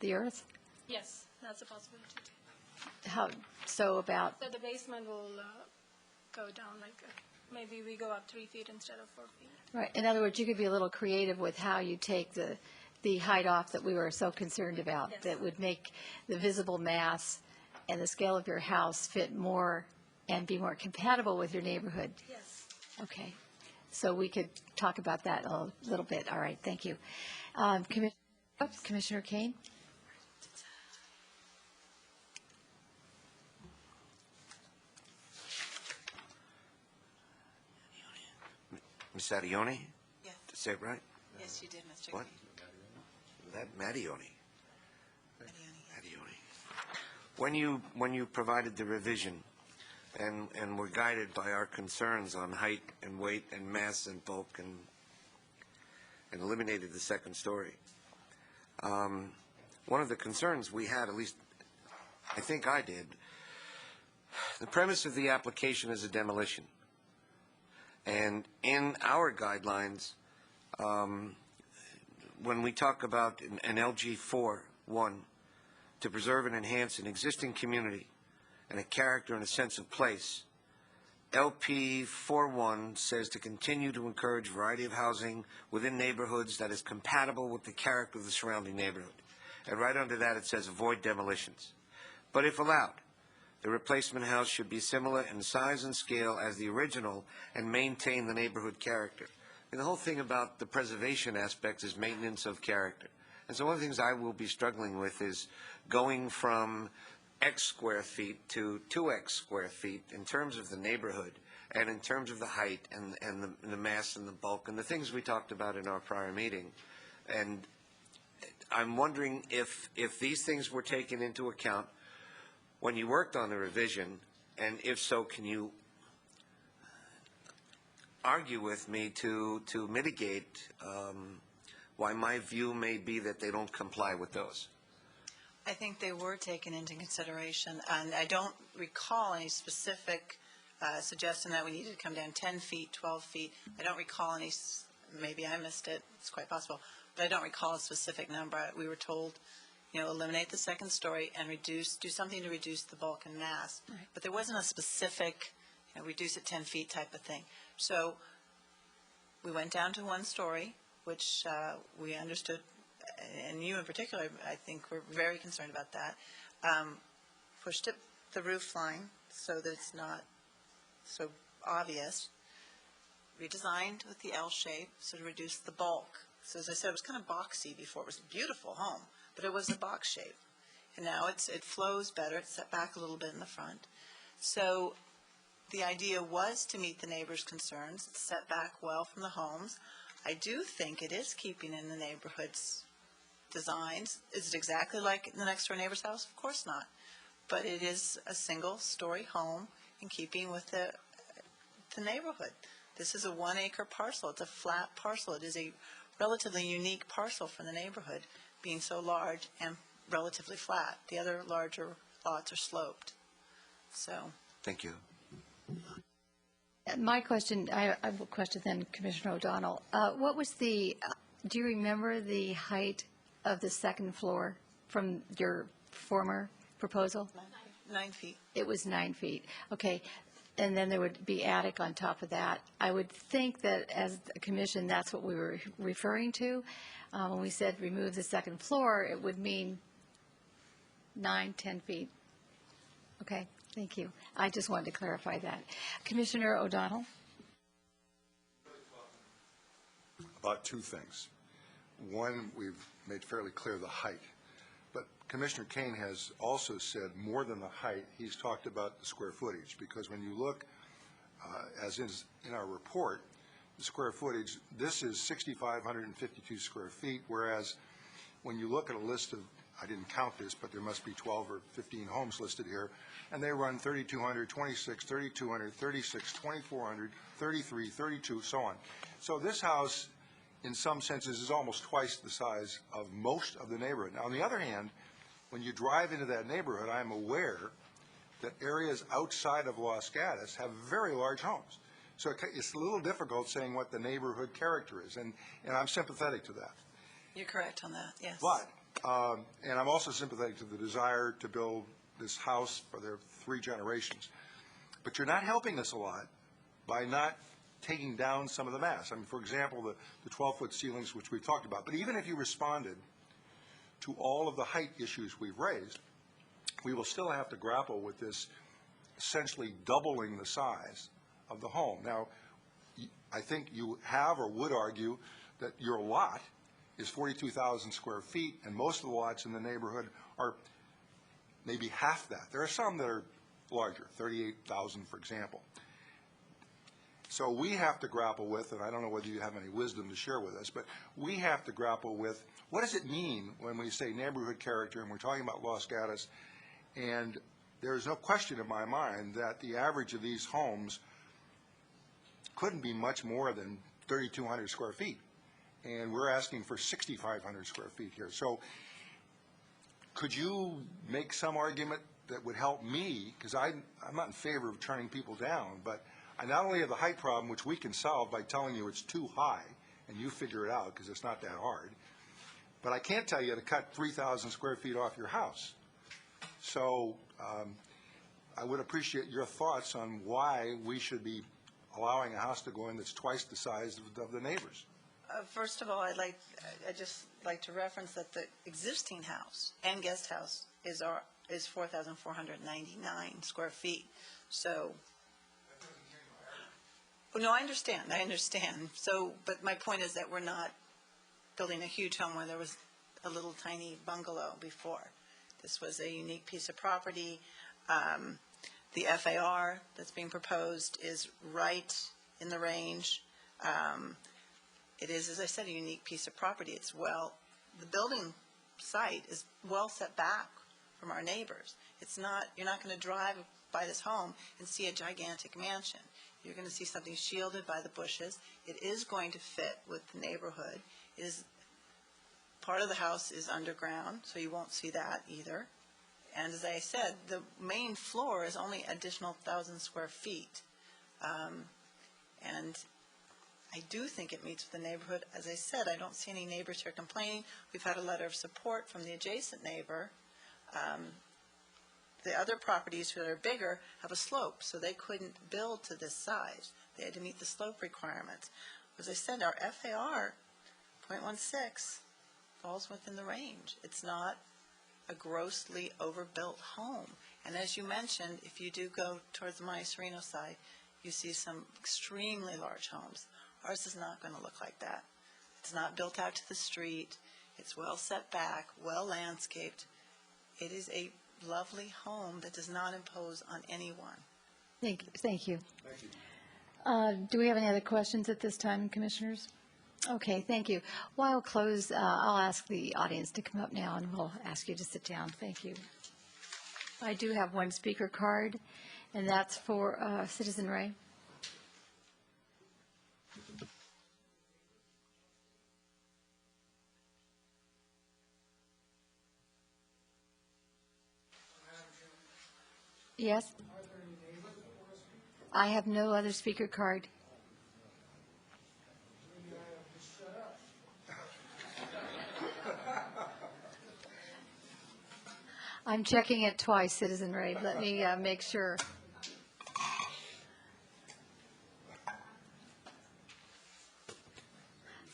earth? Yes, that's a possibility. How, so about, So the basement will go down maybe we go up 3 feet instead of 4 feet. right, in other words, you could be a little creative with how you take the height off that we were so concerned about, Yes. that would make the visible mass and the scale of your house fit more and be more compatible with your neighborhood. Yes. Okay, so we could talk about that a little bit. All right, thank you. Commissioner Kane? Ms. Adioni? Yes. Did I say it right? Yes, you did, Mr. What? Green. That Mattioni. Adioni. When you provided the revision and were guided by our concerns on height and weight and mass and bulk and eliminated the second story, one of the concerns we had, at least I think I did, the premise of the application is a demolition. And in our guidelines, when we talk about an LG 4-1, to preserve and enhance an existing community and a character and a sense of place, LP 4-1 says to continue to encourage variety of housing within neighborhoods that is compatible with the character of the surrounding neighborhood. And right under that it says avoid demolitions. But if allowed, the replacement house should be similar in size and scale as the original and maintain the neighborhood character. And the whole thing about the preservation aspect is maintenance of character. And so one of the things I will be struggling with is going from X square feet to 2X square feet in terms of the neighborhood and in terms of the height and the mass and the bulk and the things we talked about in our prior meeting. And I'm wondering if these things were taken into account when you worked on the revision, and if so, can you argue with me to mitigate why my view may be that they don't comply with those? I think they were taken into consideration, and I don't recall any specific suggestion that we needed to come down 10 feet, 12 feet. I don't recall any, maybe I missed it, it's quite possible, but I don't recall a specific number. We were told, eliminate the second story and do something to reduce the bulk and mass. Right. But there wasn't a specific, reduce it 10 feet type of thing. So we went down to 1 story, which we understood, and you in particular, I think, were very concerned about that. Pushed up the roof line so that it's not so obvious. Redesigned with the L shape so to reduce the bulk. So as I said, it was kind of boxy before. It was a beautiful home, but it was a box shape. And now it flows better. It's set back a little bit in the front. So the idea was to meet the neighbors' concerns. It's set back well from the homes. I do think it is keeping in the neighborhood's designs. Is it exactly like the next door neighbor's house? Of course not. But it is a single-story home in keeping with the neighborhood. This is a 1-acre parcel. It's a flat parcel. It is a relatively unique parcel for the neighborhood, being so large and relatively flat. The other larger lots are sloped. So. Thank you. My question, I have a question then, Commissioner O'Donnell. What was do you remember the height of the second floor from your former proposal? 9 feet. It was 9 feet. Okay. And then there would be attic on top of that. I would think that as a commission, that's what we were referring to. When we said remove the second floor, it would mean 9, 10 feet. Okay. Thank you. I just wanted to clarify that. Commissioner O'Donnell? About 2 things. One, we've made fairly clear the height. But Commissioner Kane has also said more than the height, he's talked about the square footage. Because when you look, as is in our report, the square footage, this is 6,552 square feet, whereas when you look at a list of I didn't count this, but there must be 12 or 15 homes listed here, and they run 3,200, 26, 3,200, 36, 2,400, 33, 32, so on. So this house, in some senses, is almost twice the size of most of the neighborhood. Now, on the other hand, when you drive into that neighborhood, I'm aware that areas outside of Los Gatos have very large homes. So it's a little difficult saying what the neighborhood character is, and I'm sympathetic to that. You're correct on that, yes. But, and I'm also sympathetic to the desire to build this house for their 3 generations. But you're not helping us a lot by not taking down some of the mass. I mean, for example, the 12-foot ceilings, which we've talked about. But even if you responded to all of the height issues we've raised, we will still have to grapple with this essentially doubling the size of the home. Now, I think you have or would argue that your lot is 42,000 square feet, and most of the lots in the neighborhood are maybe half that. There are some that are larger, 38,000, for example. So we have to grapple with, and I don't know whether you have any wisdom to share with us, but we have to grapple with what does it mean when we say neighborhood character, and we're talking about Los Gatos, and there's no question in my mind that the average of these homes couldn't be much more than 3,200 square feet. And we're asking for 6,500 square feet here. So could you make some argument that would help me, because I'm not in favor of turning people down, but I not only have the height problem, which we can solve by telling you it's too high, and you figure it out because it's not that hard, but I can't tell you to cut 3,000 square feet off your house. So I would appreciate your thoughts on why we should be allowing a house to go in that's twice the size of the neighbors. First of all, I'd just like to reference that the existing house and guest house is 4,499 square feet. So, no, I understand. So, but my point is that we're not building a huge home where there was a little tiny bungalow before. This was a unique piece of property. The FAR that's being proposed is right in the range. It is, as I said, a unique piece of property. The building site is well set back from our neighbors. You're not going to drive by this home and see a gigantic mansion. You're going to see something shielded by the bushes. It is going to fit with the neighborhood. Part of the house is underground, so you won't see that either. And as I said, the main floor is only additional 1,000 square feet. And I do think it meets with the neighborhood. As I said, I don't see any neighbors here complaining. We've had a letter of support from the adjacent neighbor. The other properties that are bigger have a slope, so they couldn't build to this size. They had to meet the slope requirements. As I said, our FAR, 0.16, falls within the range. It's not a grossly overbuilt home. And as you mentioned, if you do go towards the Monte Sereno side, you see some extremely large homes. Ours is not going to look like that. It's not built out to the street. It's well set back, well landscaped. It is a lovely home that does not impose on anyone. Thank you. Do we have any other questions at this time, Commissioners? Okay, thank you. Well, I'll close. I'll ask the audience to come up now, and we'll ask you to sit down. Thank you. I do have one speaker card, and that's for Citizen Ray. Yes? I have no other speaker card. I'm checking it twice, Citizen Ray. Let me make sure.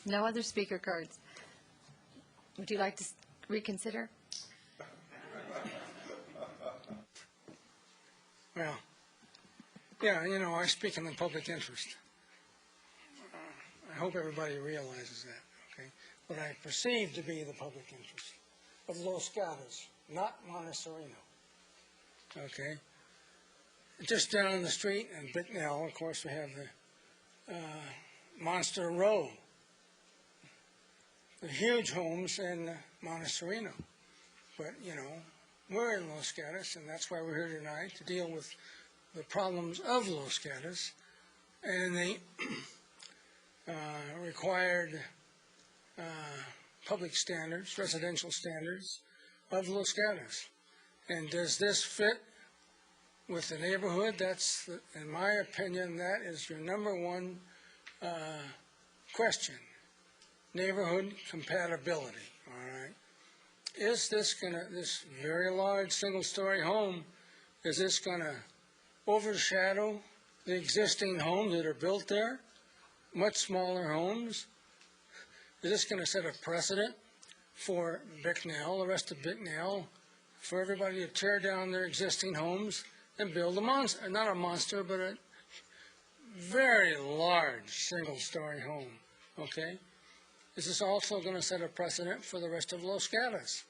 No other speaker cards. Would you like to reconsider? Well, yeah, I speak in the public interest. I hope everybody realizes that, okay? What I perceive to be the public interest of Los Gatos, not Monte Sereno, okay? Just down the street in Bicknell, of course, we have the Monster Row, the huge homes in Monte Sereno. But, you know, we're in Los Gatos, and that's why we're here tonight, to deal with the problems of Los Gatos and the required public standards, residential standards of Los Gatos. And does this fit with the neighborhood? That's, in my opinion, that is your number one question. Neighborhood compatibility, all right? Is this this very large single-story home, is this gonna overshadow the existing homes that are built there? Much smaller homes? Is this gonna set a precedent for Bicknell, the rest of Bicknell, for everybody to tear down their existing homes and build a monster, not a monster, but a very large single-story home, okay? Is this also going to set a precedent for the rest of Los Gatos,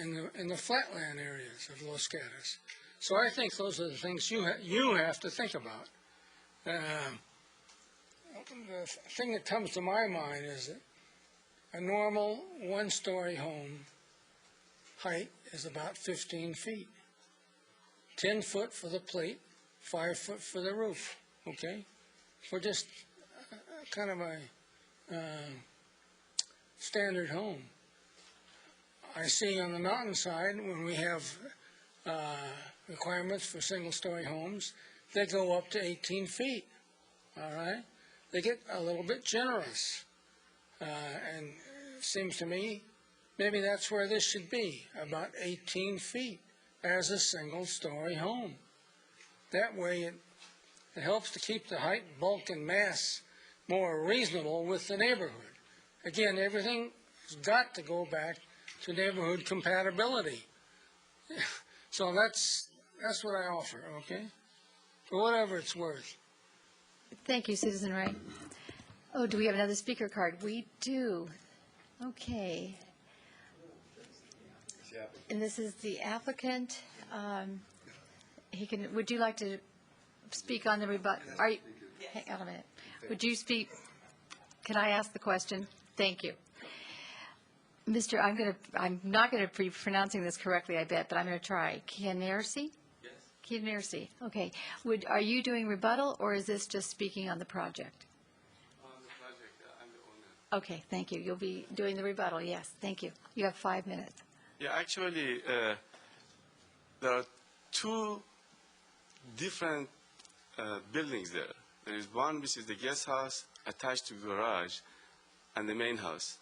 in the flatland areas of Los Gatos? So I think those are the things you have to think about. The thing that comes to my mind is that a normal one-story home height is about 15 feet. 10 foot for the plate, 5 foot for the roof, okay? For just kind of a standard home. I see on the mountainside, when we have requirements for single-story homes, they go up to 18 feet, all right? They get a little bit generous. And it seems to me, maybe that's where this should be, about 18 feet as a single-story home. That way it helps to keep the height, bulk, and mass more reasonable with the neighborhood. Again, everything has got to go back to neighborhood compatibility. So that's what I offer, okay? For whatever it's worth. Thank you, Citizen Ray. Oh, do we have another speaker card? We do. Okay. And this is the applicant. Would you like to speak on the rebut? Hang on a minute. Would you speak? Can I ask the question? Thank you. Mr., I'm not going to be pronouncing this correctly, I bet, but I'm going to try. Kianersi? Yes. Kianersi. Okay. Are you doing rebuttal, or is this just speaking on the project? On the project, I'm the owner. Okay, thank you. You'll be doing the rebuttal, yes. Thank you. You have 5 minutes. Yeah, actually, there are two different buildings there. There is one which is the guest house attached to garage and the main house.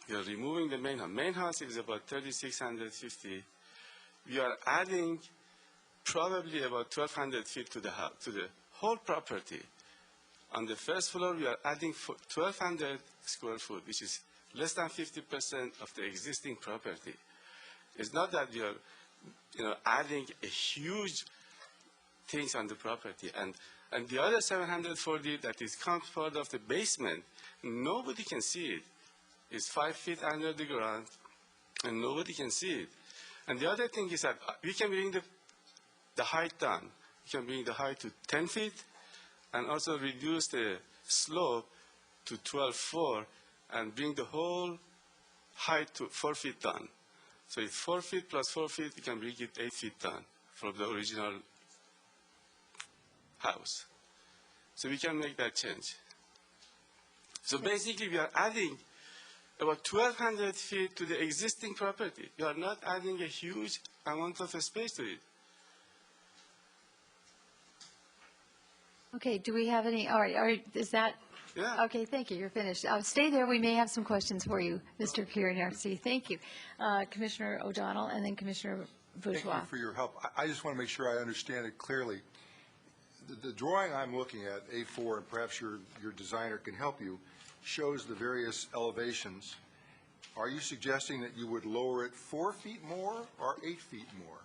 You're removing the main house. Main house is about 3,650. We are adding probably about 1,200 feet to the house, to the whole property. On the first floor, we are adding 1,200 square foot, which is less than 50% of the existing property. It's not that we are, adding a huge things on the property. And the other 740 that is comes part of the basement, nobody can see it. It's 5 feet under the ground, and nobody can see it. And the other thing is that we can bring the height down. We can bring the height to 10 feet, and also reduce the slope to 12.4, and bring the whole height to 4 feet down. So it's 4 feet plus 4 feet, we can bring it 8 feet down from the original house. So we can make that change. So basically we are adding about 1,200 feet to the existing property. You are not adding a huge amount of space to it. Okay, do we have any, all right, is that? Yeah. Okay, thank you, you're finished. Stay there, we may have some questions for you, Mr. Kianersi. Thank you. Commissioner O'Donnell and then Commissioner Bourgeois. Thank you for your help. I just want to make sure I understand it clearly. The drawing I'm looking at, A4, and perhaps your designer can help you, shows the various elevations. Are you suggesting that you would lower it 4 feet more or 8 feet more?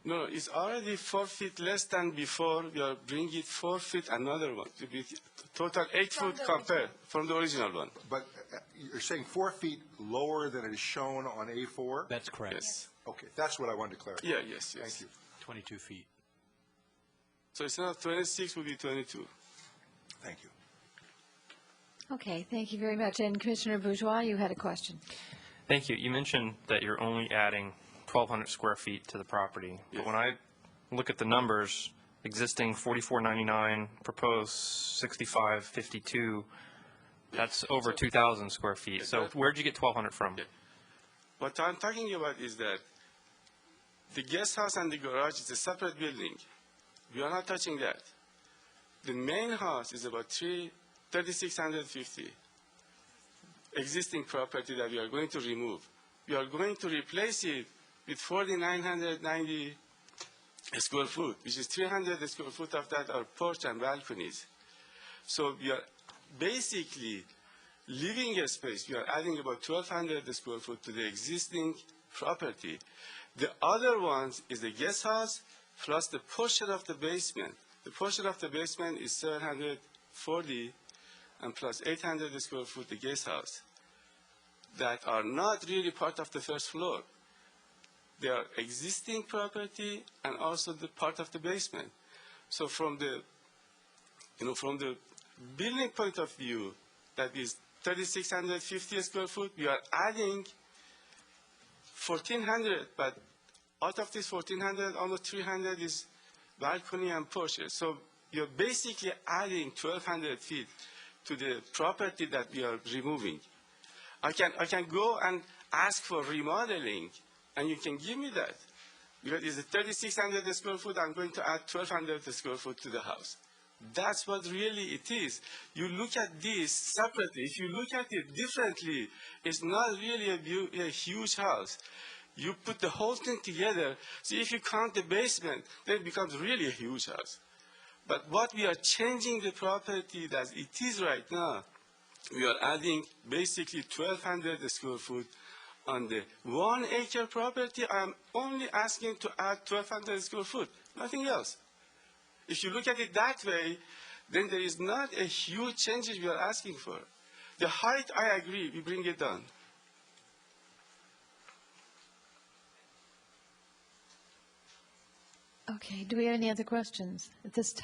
No, it's already 4 feet less than before. We are bringing it 4 feet another one to be total 8 foot compared from the original one. But you're saying 4 feet lower than is shown on A4? That's correct. Yes. Okay, that's what I wanted to clarify. Yeah, yes. Thank you. 22 feet. So it's not 26, will be 22. Thank you. Okay, thank you very much. And Commissioner Bourgeois, you had a question. Thank you. You mentioned that you're only adding 1,200 square feet to the property. But when I look at the numbers, existing 4499, proposed 6552, that's over 2,000 square feet. So where'd you get 1,200 from? What I'm talking about is that the guest house and the garage is a separate building. We are not touching that. The main house is about 3,650 existing property that we are going to remove. We are going to replace it with 4,990 square foot, which is 300 square foot of that are porch and balconies. So we are basically living space. We are adding about 1,200 square foot to the existing property. The other ones is the guest house plus the portion of the basement. The portion of the basement is 740 and plus 800 square foot the guest house that are not really part of the first floor. They are existing property and also the part of the basement. So from the, from the building point of view, that is 3,650 square foot, we are adding 1,400, but out of this 1,400, almost 300 is balcony and porches. So you're basically adding 1,200 feet to the property that we are removing. I can go and ask for remodeling, and you can give me that. Because it's a 3,600 square foot, I'm going to add 1,200 square foot to the house. That's what really it is. You look at this separately. If you look at it differently, it's not really a huge house. You put the whole thing together. See, if you count the basement, then it becomes really a huge house. But what we are changing the property that it is right now, we are adding basically 1,200 square foot on the 1 acre property. I'm only asking to add 1,200 square foot, nothing else. If you look at it that way, then there is not a huge changes we are asking for. The height, I agree, we bring it down. Okay, do we have any other questions at this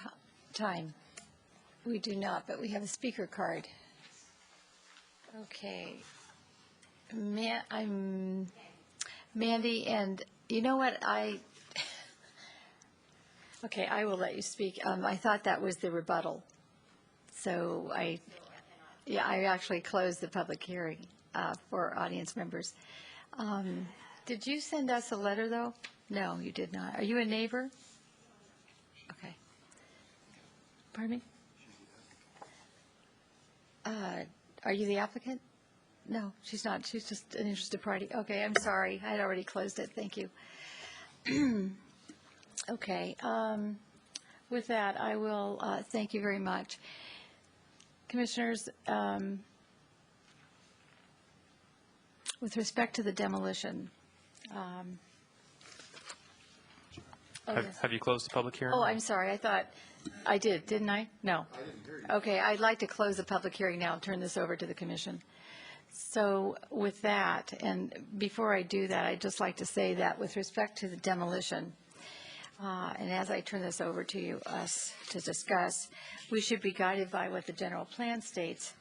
time? We do not, but we have a speaker card. Okay. I'm Mandy, and you know what? Okay, I will let you speak. I thought that was the rebuttal. So I actually closed the public hearing for audience members. Did you send us a letter, though? No, you did not. Are you a neighbor? Okay. Pardon me? Are you the applicant? No, she's not. She's just an interested party. Okay, I'm sorry. I had already closed it. Thank you. Okay. With that, I will thank you very much. Commissioners, with respect to the demolition, Have you closed the public hearing? Oh, I'm sorry. I thought I did, didn't I? No. I didn't hear you. Okay, I'd like to close the public hearing now and turn this over to the commission. So with that, and before I do that, I'd just like to say that with respect to the demolition, and as I turn this over to us to discuss, we should be guided by what the general plan states,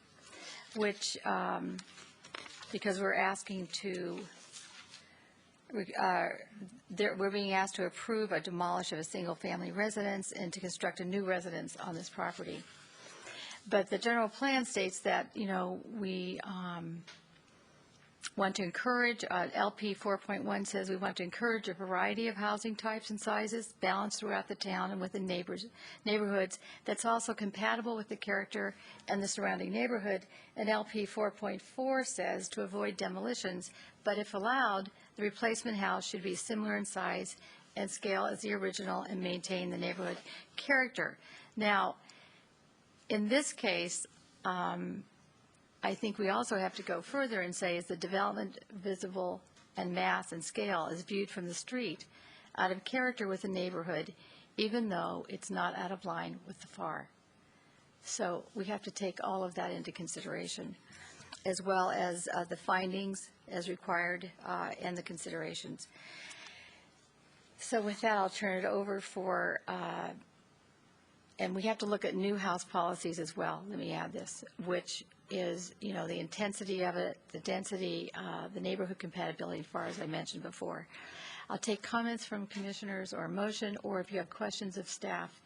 which, because we're asking to, we're being asked to approve a demolish of a single-family residence and to construct a new residence on this property. But the general plan states that, we want to encourage, LP 4.1 says we want to encourage a variety of housing types and sizes balanced throughout the town and within neighborhoods that's also compatible with the character and the surrounding neighborhood. And LP 4.4 says to avoid demolitions, but if allowed, the replacement house should be similar in size and scale as the original and maintain the neighborhood character. Now, in this case, I think we also have to go further and say, is the development visible and mass and scale is viewed from the street out of character with the neighborhood, even though it's not out of line with the FAR. So we have to take all of that into consideration, as well as the findings as required and the considerations. So with that, I'll turn it over for and we have to look at new house policies as well, let me add this, which is, you know, the intensity of it, the density, the neighborhood compatibility, as far as I mentioned before. I'll take comments from commissioners or a motion, or if you have questions of staff,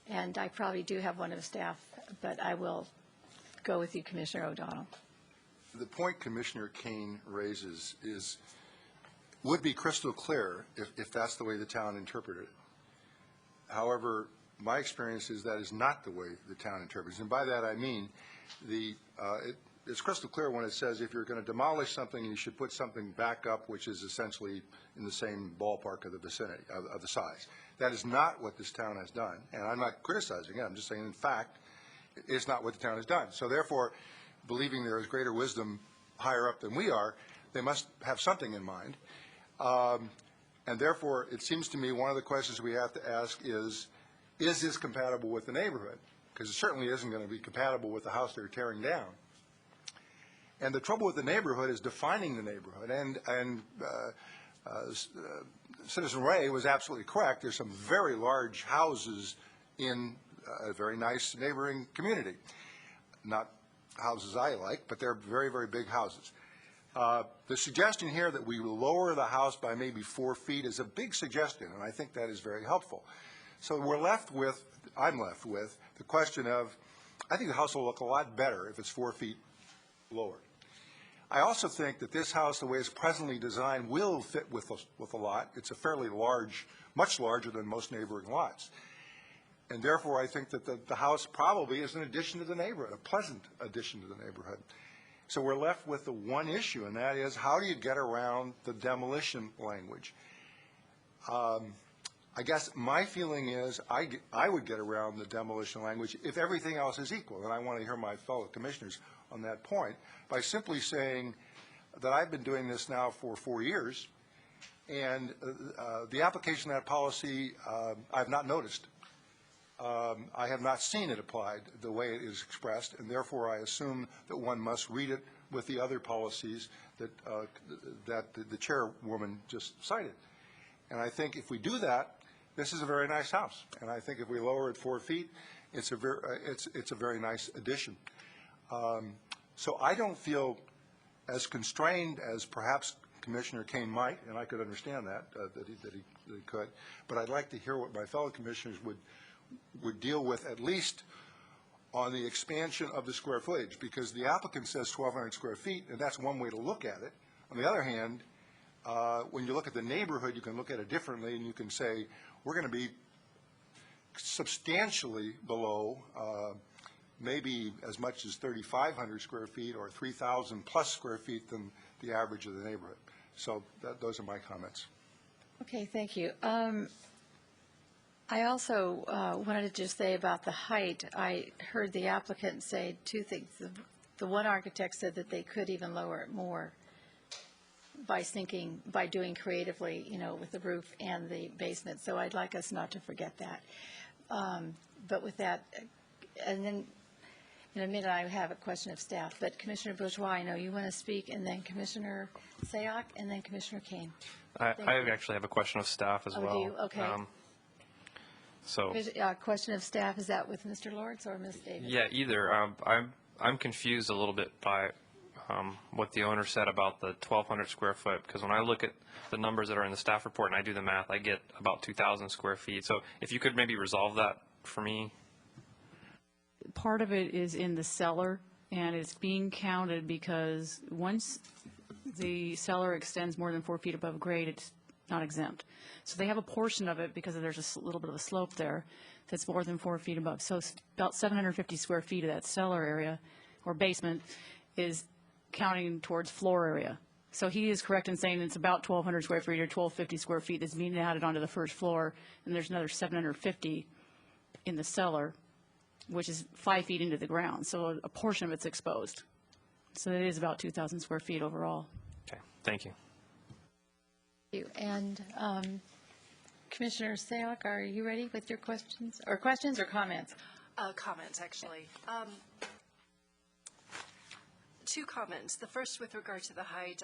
and I probably do have one of staff, but I will go with you, Commissioner O'Donnell. The point Commissioner Kane raises would be crystal clear if that's the way the town interpreted it. However, my experience is that is not the way the town interprets it. And by that I mean it's crystal clear when it says if you're going to demolish something, you should put something back up which is essentially in the same ballpark of the vicinity, of the size. That is not what this town has done. And I'm not criticizing it. I'm just saying, in fact, it's not what the town has done. So therefore, believing there is greater wisdom higher up than we are, they must have something in mind. And therefore, it seems to me one of the questions we have to ask is this compatible with the neighborhood? Because it certainly isn't going to be compatible with the house they're tearing down. And the trouble with the neighborhood is defining the neighborhood. And Citizen Ray was absolutely correct. There's some very large houses in a very nice neighboring community. Not houses I like, but they're very, very big houses. The suggestion here that we lower the house by maybe 4 feet is a big suggestion, and I think that is very helpful. So we're left with, I'm left with, the question of, I think the house will look a lot better if it's 4 feet lowered. I also think that this house, the way it's presently designed, will fit with a lot. It's a fairly large, much larger than most neighboring lots. And therefore, I think that the house probably is an addition to the neighborhood, a pleasant addition to the neighborhood. So we're left with the one issue, and that is, how do you get around the demolition language? I guess my feeling is I would get around the demolition language if everything else is equal, and I want to hear my fellow commissioners on that point, by simply saying that I've been doing this now for 4 years, and the application of that policy I've not noticed. I have not seen it applied the way it is expressed, and therefore I assume that one must read it with the other policies that the chairwoman just cited. And I think if we do that, this is a very nice house. And I think if we lower it 4 feet, it's a very nice addition. So I don't feel as constrained as perhaps Commissioner Kane might, and I could understand that he could. But I'd like to hear what my fellow commissioners would deal with, at least on the expansion of the square footage, because the applicant says 1,200 square feet, and that's one way to look at it. On the other hand, when you look at the neighborhood, you can look at it differently, and you can say, we're going to be substantially below, maybe as much as 3,500 square feet or 3,000 plus square feet than the average of the neighborhood. So those are my comments. Okay, thank you. I also wanted to just say about the height, I heard the applicant say two things. The one architect said that they could even lower it more by doing creatively, you know, with the roof and the basement. So I'd like us not to forget that. But with that, and then in a minute I have a question of staff. But Commissioner Bourgeois, I know you want to speak, and then Commissioner Sayoc, and then Commissioner Kane. I actually have a question of staff as well. Do you? Okay. So question of staff, is that with Mr. Lords or Ms. Davis? yeah, either. I'm confused a little bit by what the owner said about the 1,200 square foot, because when I look at the numbers that are in the staff report and I do the math, I get about 2,000 square feet. So if you could maybe resolve that for me. Part of it is in the cellar, and it's being counted because once the cellar extends more than 4 feet above grade, it's not exempt. So they have a portion of it because there's a little bit of a slope there that's more than 4 feet above. So about 750 square feet of that cellar area or basement is counting towards floor area. So he is correct in saying it's about 1,200 square feet or 1,250 square feet that's being added onto the first floor, and there's another 750 in the cellar, which is 5 feet into the ground. So a portion of it's exposed. So it is about 2,000 square feet overall. Okay, thank you. Thank you. And Commissioner Sayoc, are you ready with your questions or comments? Comments, actually. Two comments. The first with regard to the height.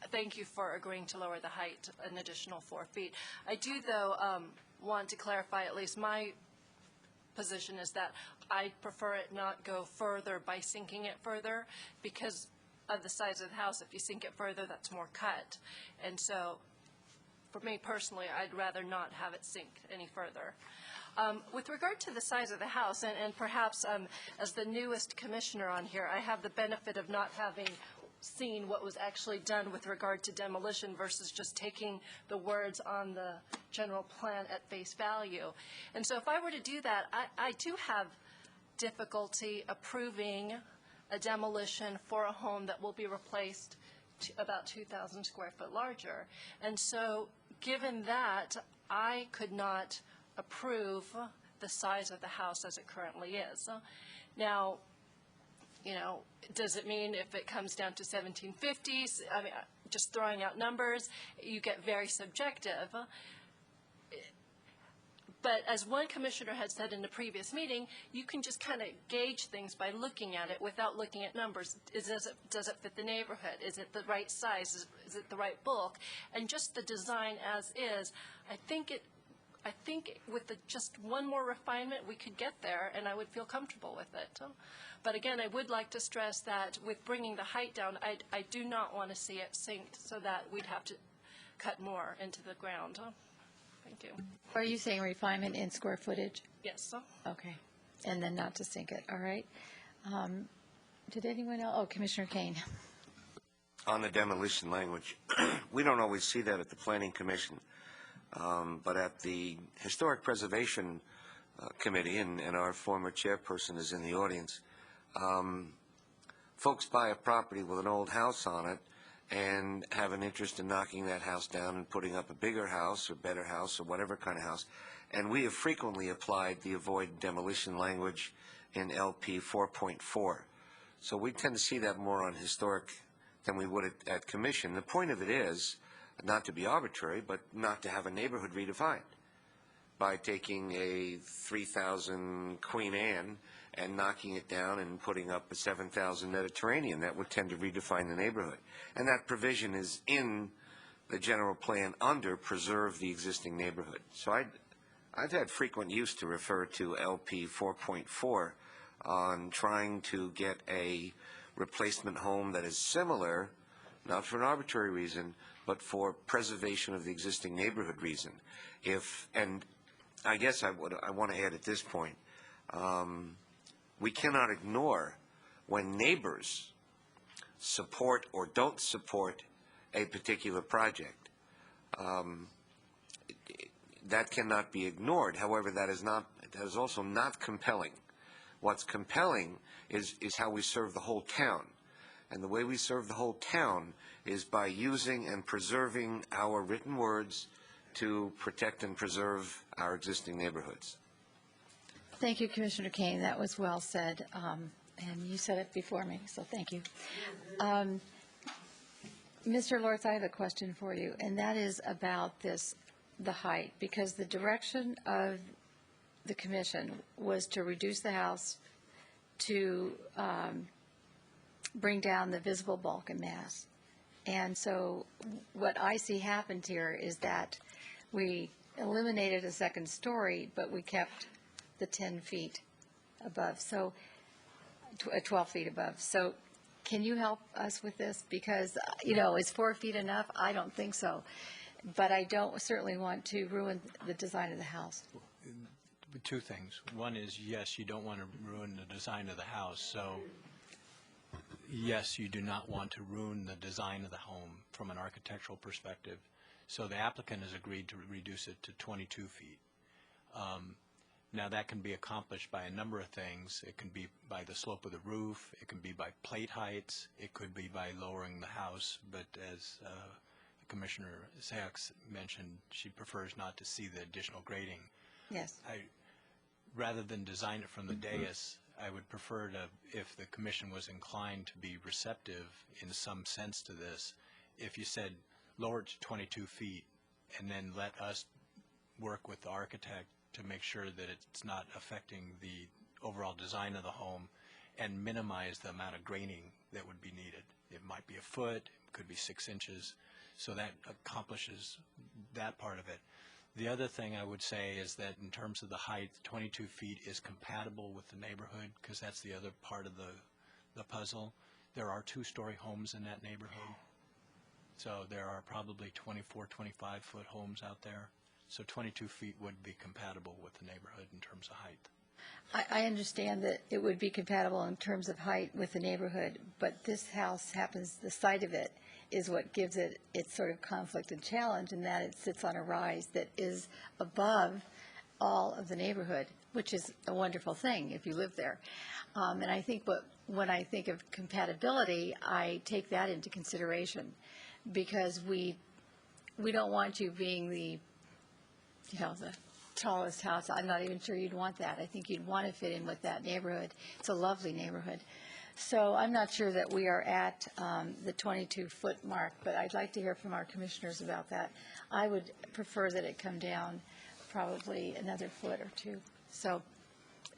thank you for agreeing to lower the height an additional 4 feet. I do, though, want to clarify, at least my position is that I prefer it not go further by sinking it further because of the size of the house. If you sink it further, that's more cut. And so for me personally, I'd rather not have it sink any further. With regard to the size of the house, and perhaps as the newest commissioner on here, I have the benefit of not having seen what was actually done with regard to demolition versus just taking the words on the general plan at face value. And so if I were to do that, I do have difficulty approving a demolition for a home that will be replaced to about 2,000 square foot larger. And so given that, I could not approve the size of the house as it currently is. Now, you know, does it mean if it comes down to 1750s, I mean, just throwing out numbers, you get very subjective. But as one commissioner had said in the previous meeting, you can just kind of gauge things by looking at it without looking at numbers. Does it fit the neighborhood? Is it the right size? Is it the right bulk? And just the design as is, I think with just one more refinement, we could get there, and I would feel comfortable with it. But again, I would like to stress that with bringing the height down, I do not want to see it sink so that we'd have to cut more into the ground. Thank you. Are you saying refinement in square footage? Yes. Okay. And then not to sink it, all right. Did anyone else? Oh, Commissioner Kane. On the demolition language, we don't always see that at the Planning Commission, but at the Historic Preservation Committee, and our former chairperson is in the audience, folks buy a property with an old house on it and have an interest in knocking that house down and putting up a bigger house or better house or whatever kind of house. And we have frequently applied the avoid demolition language in LP 4.4. So we tend to see that more on historic than we would at commission. The point of it is not to be arbitrary, but not to have a neighborhood redefined by taking a 3,000 Queen Anne and knocking it down and putting up a 7,000 Mediterranean. That would tend to redefine the neighborhood. And that provision is in the general plan under preserve the existing neighborhood. So I've had frequent use to refer to LP 4.4 on trying to get a replacement home that is similar, not for an arbitrary reason, but for preservation of the existing neighborhood reason. And I guess I want to add at this point, we cannot ignore when neighbors support or don't support a particular project. That cannot be ignored. However, that is also not compelling. What's compelling is how we serve the whole town. And the way we serve the whole town is by using and preserving our written words to protect and preserve our existing neighborhoods. Thank you, Commissioner Kane. That was well said, and you said it before me, so thank you. Mr. Lortz, I have a question for you, and that is about the height, because the direction of the commission was to reduce the house to bring down the visible bulk and mass. And so what I see happened here is that we eliminated a second story, but we kept the 10 feet above, so 12 feet above. So can you help us with this? Because, you know, is 4 feet enough? I don't think so. But I don't certainly want to ruin the design of the house. Two things. One is, yes, you don't want to ruin the design of the house. So, yes, you do not want to ruin the design of the home from an architectural perspective. So the applicant has agreed to reduce it to 22 feet. Now, that can be accomplished by a number of things. It can be by the slope of the roof. It can be by plate heights. It could be by lowering the house. But as Commissioner Sachs mentioned, she prefers not to see the additional grading. Yes. Rather than design it from the dais, I would prefer to, if the commission was inclined to be receptive in some sense to this, if you said lower it to 22 feet and then let us work with the architect to make sure that it's not affecting the overall design of the home and minimize the amount of grading that would be needed. It might be a foot, could be 6 inches. So that accomplishes that part of it. The other thing I would say is that in terms of the height, 22 feet is compatible with the neighborhood, because that's the other part of the puzzle. There are 2-story homes in that neighborhood. So there are probably 24, 25-foot homes out there. So 22 feet would be compatible with the neighborhood in terms of height. I understand that it would be compatible in terms of height with the neighborhood, but this house happens, the site of it is what gives it its sort of conflict and challenge, in that it sits on a rise that is above all of the neighborhood, which is a wonderful thing if you live there. And I think when I think of compatibility, I take that into consideration, because we don't want you being the tallest house. I'm not even sure you'd want that. I think you'd want to fit in with that neighborhood. It's a lovely neighborhood. So I'm not sure that we are at the 22-foot mark, but I'd like to hear from our commissioners about that. I would prefer that it come down probably another foot or 2. So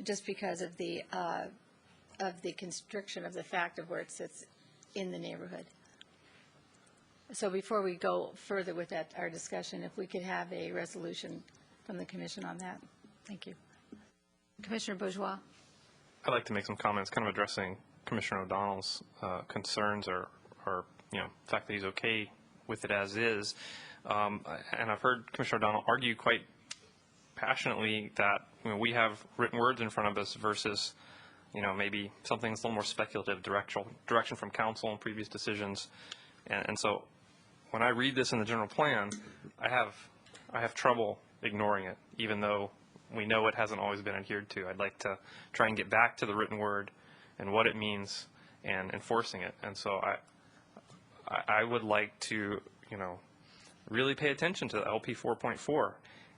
just because of the constriction of the fact of where it sits in the neighborhood. So before we go further with that, our discussion, if we could have a resolution from the commission on that. Thank you. Commissioner Bourgeois. I'd like to make some comments kind of addressing Commissioner O'Donnell's concerns or the fact that he's okay with it as is. And I've heard Commissioner O'Donnell argue quite passionately that we have written words in front of us versus maybe something that's a little more speculative, direction from council and previous decisions. And so when I read this in the general plan, I have trouble ignoring it, even though we know it hasn't always been adhered to. I'd like to try and get back to the written word and what it means and enforcing it. And so I would like to, really pay attention to the LP 4.4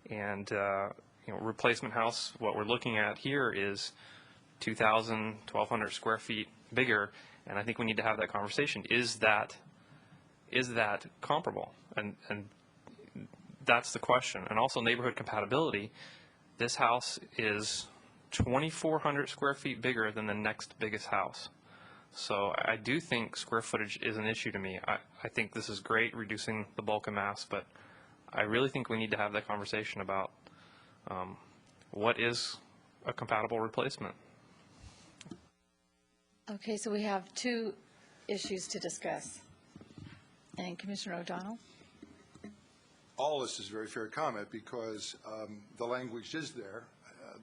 and, replacement house. What we're looking at here is 2,000, 1,200 square feet bigger, and I think we need to have that conversation. Is that comparable? And that's the question. And also neighborhood compatibility. This house is 2,400 square feet bigger than the next biggest house. So I do think square footage is an issue to me. I think this is great, reducing the bulk of mass, but I really think we need to have that conversation about what is a compatible replacement. Okay, so we have 2 issues to discuss. And Commissioner O'Donnell? All this is very fair comment, because the language is there.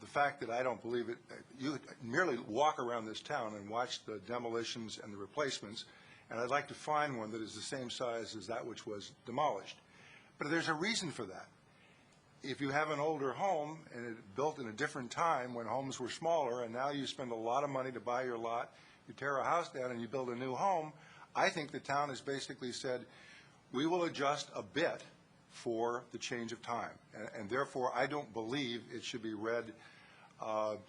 The fact that I don't believe it, you merely walk around this town and watch the demolitions and the replacements, and I'd like to find one that is the same size as that which was demolished. But there's a reason for that. If you have an older home and it built in a different time when homes were smaller, and now you spend a lot of money to buy your lot, you tear a house down and you build a new home, I think the town has basically said, we will adjust a bit for the change of time. And therefore, I don't believe it should be read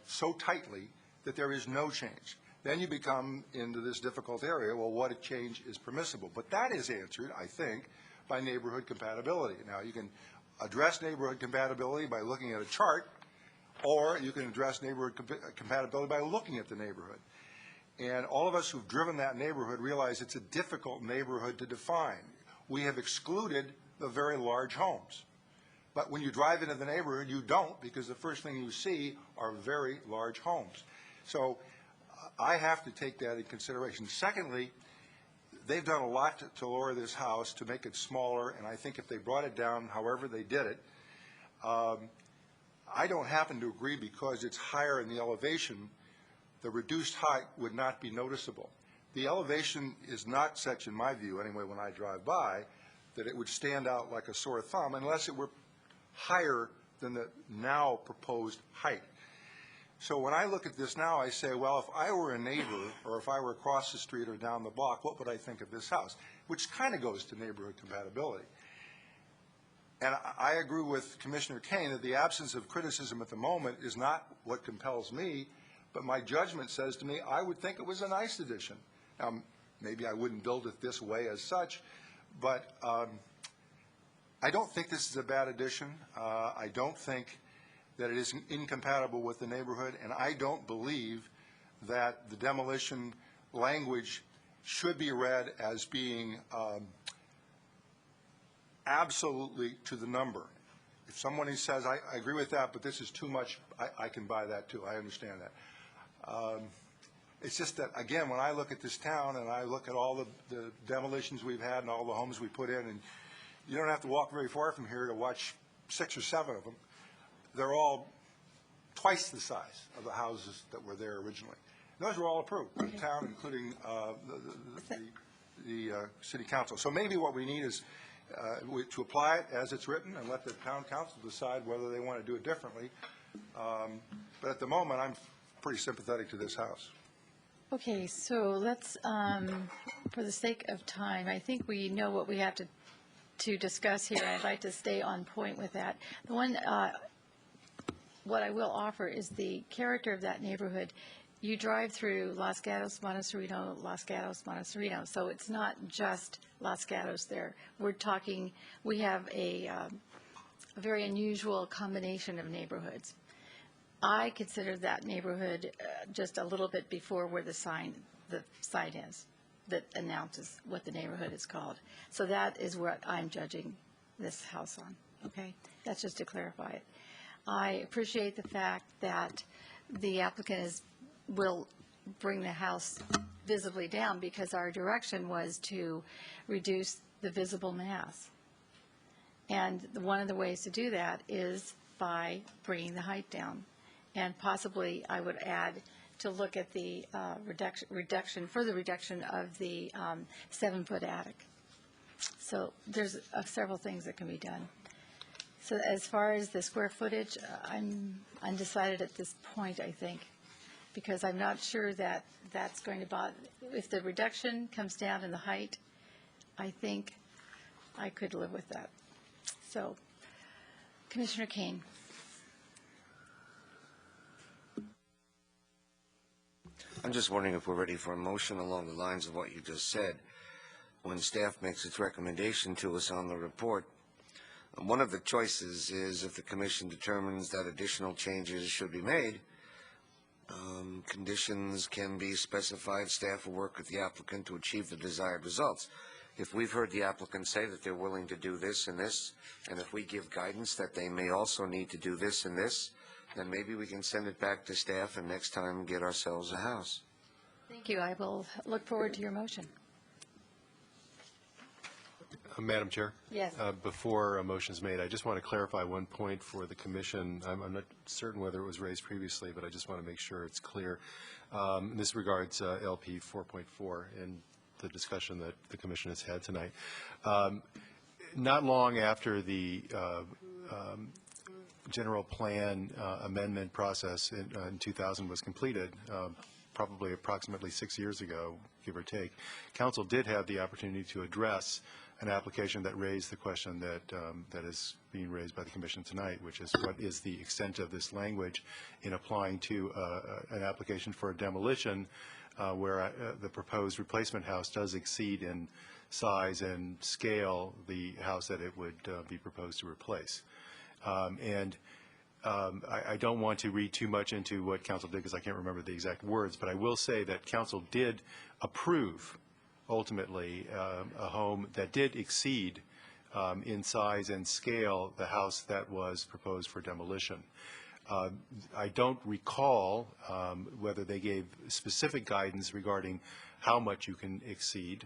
so tightly that there is no change. Then you become into this difficult area, well, what change is permissible? But that is answered, I think, by neighborhood compatibility. Now, you can address neighborhood compatibility by looking at a chart, or you can address neighborhood compatibility by looking at the neighborhood. And all of us who've driven that neighborhood realize it's a difficult neighborhood to define. We have excluded the very large homes. But when you drive into the neighborhood, you don't, because the first thing you see are very large homes. So I have to take that in consideration. Secondly, they've done a lot to lower this house to make it smaller, and I think if they brought it down however they did it, I don't happen to agree because it's higher in the elevation, the reduced height would not be noticeable. The elevation is not such, in my view anyway, when I drive by, that it would stand out like a sore thumb unless it were higher than the now proposed height. So when I look at this now, I say, well, if I were a neighbor or if I were across the street or down the block, what would I think of this house? Which kind of goes to neighborhood compatibility. And I agree with Commissioner Kane that the absence of criticism at the moment is not what compels me, but my judgment says to me, I would think it was a nice addition. Now, maybe I wouldn't build it this way as such, but I don't think this is a bad addition. I don't think that it is incompatible with the neighborhood, and I don't believe that the demolition language should be read as being absolutely to the number. If someone says, I agree with that, but this is too much, I can buy that too. I understand that. It's just that, again, when I look at this town and I look at all the demolitions we've had and all the homes we put in, and you don't have to walk very far from here to watch 6 or 7 of them. They're all twice the size of the houses that were there originally. And those were all approved by the town, including the city council. So maybe what we need is to apply it as it's written and let the town council decide whether they want to do it differently. But at the moment, I'm pretty sympathetic to this house. Okay, so let's, for the sake of time, I think we know what we have to discuss here. I'd like to stay on point with that. The one, what I will offer is the character of that neighborhood. You drive through Los Gatos, Montecito, so it's not just Los Gatos there. We're talking, we have a very unusual combination of neighborhoods. I consider that neighborhood just a little bit before where the sign is that announces what the neighborhood is called. So that is what I'm judging this house on, okay? That's just to clarify it. I appreciate the fact that the applicant will bring the house visibly down because our direction was to reduce the visible mass. And one of the ways to do that is by bringing the height down. And possibly I would add to look at the further reduction of the 7-foot attic. So there's several things that can be done. So as far as the square footage, I'm undecided at this point, I think, because I'm not sure that that's going to bother. If the reduction comes down in the height, I think I could live with that. So, Commissioner Kane. I'm just wondering if we're ready for a motion along the lines of what you just said. When staff makes its recommendation to us on the report, one of the choices is if the commission determines that additional changes should be made, conditions can be specified. Staff will work with the applicant to achieve the desired results. If we've heard the applicant say that they're willing to do this and this, and if we give guidance that they may also need to do this and this, then maybe we can send it back to staff and next time get ourselves a house. Thank you. I will look forward to your motion. Madam Chair? Yes. Before a motion is made, I just want to clarify one point for the commission. I'm not certain whether it was raised previously, but I just want to make sure it's clear. This regards LP 4.4 and the discussion that the commission has had tonight. Not long after the general plan amendment process in 2000 was completed, probably approximately 6 years ago, give or take, council did have the opportunity to address an application that raised the question that is being raised by the commission tonight, which is what is the extent of this language in applying to an application for a demolition where the proposed replacement house does exceed in size and scale the house that it would be proposed to replace. I don't want to read too much into what council did because I can't remember the exact words, but I will say that council did approve ultimately a home that did exceed in size and scale the house that was proposed for demolition. I don't recall whether they gave specific guidance regarding how much you can exceed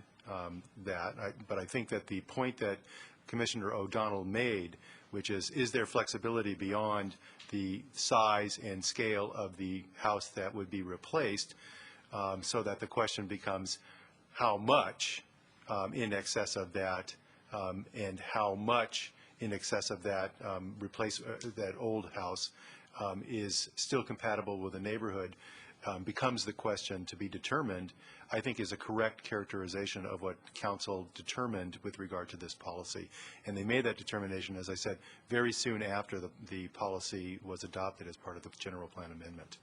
that, but I think that the point that Commissioner O'Donnell made, which is there flexibility beyond the size and scale of the house that would be replaced, so that the question becomes how much in excess of that and how much in excess of that that old house is still compatible with the neighborhood becomes the question to be determined, I think is a correct characterization of what council determined with regard to this policy. And they made that determination, as I said, very soon after the policy was adopted as part of the general plan amendment.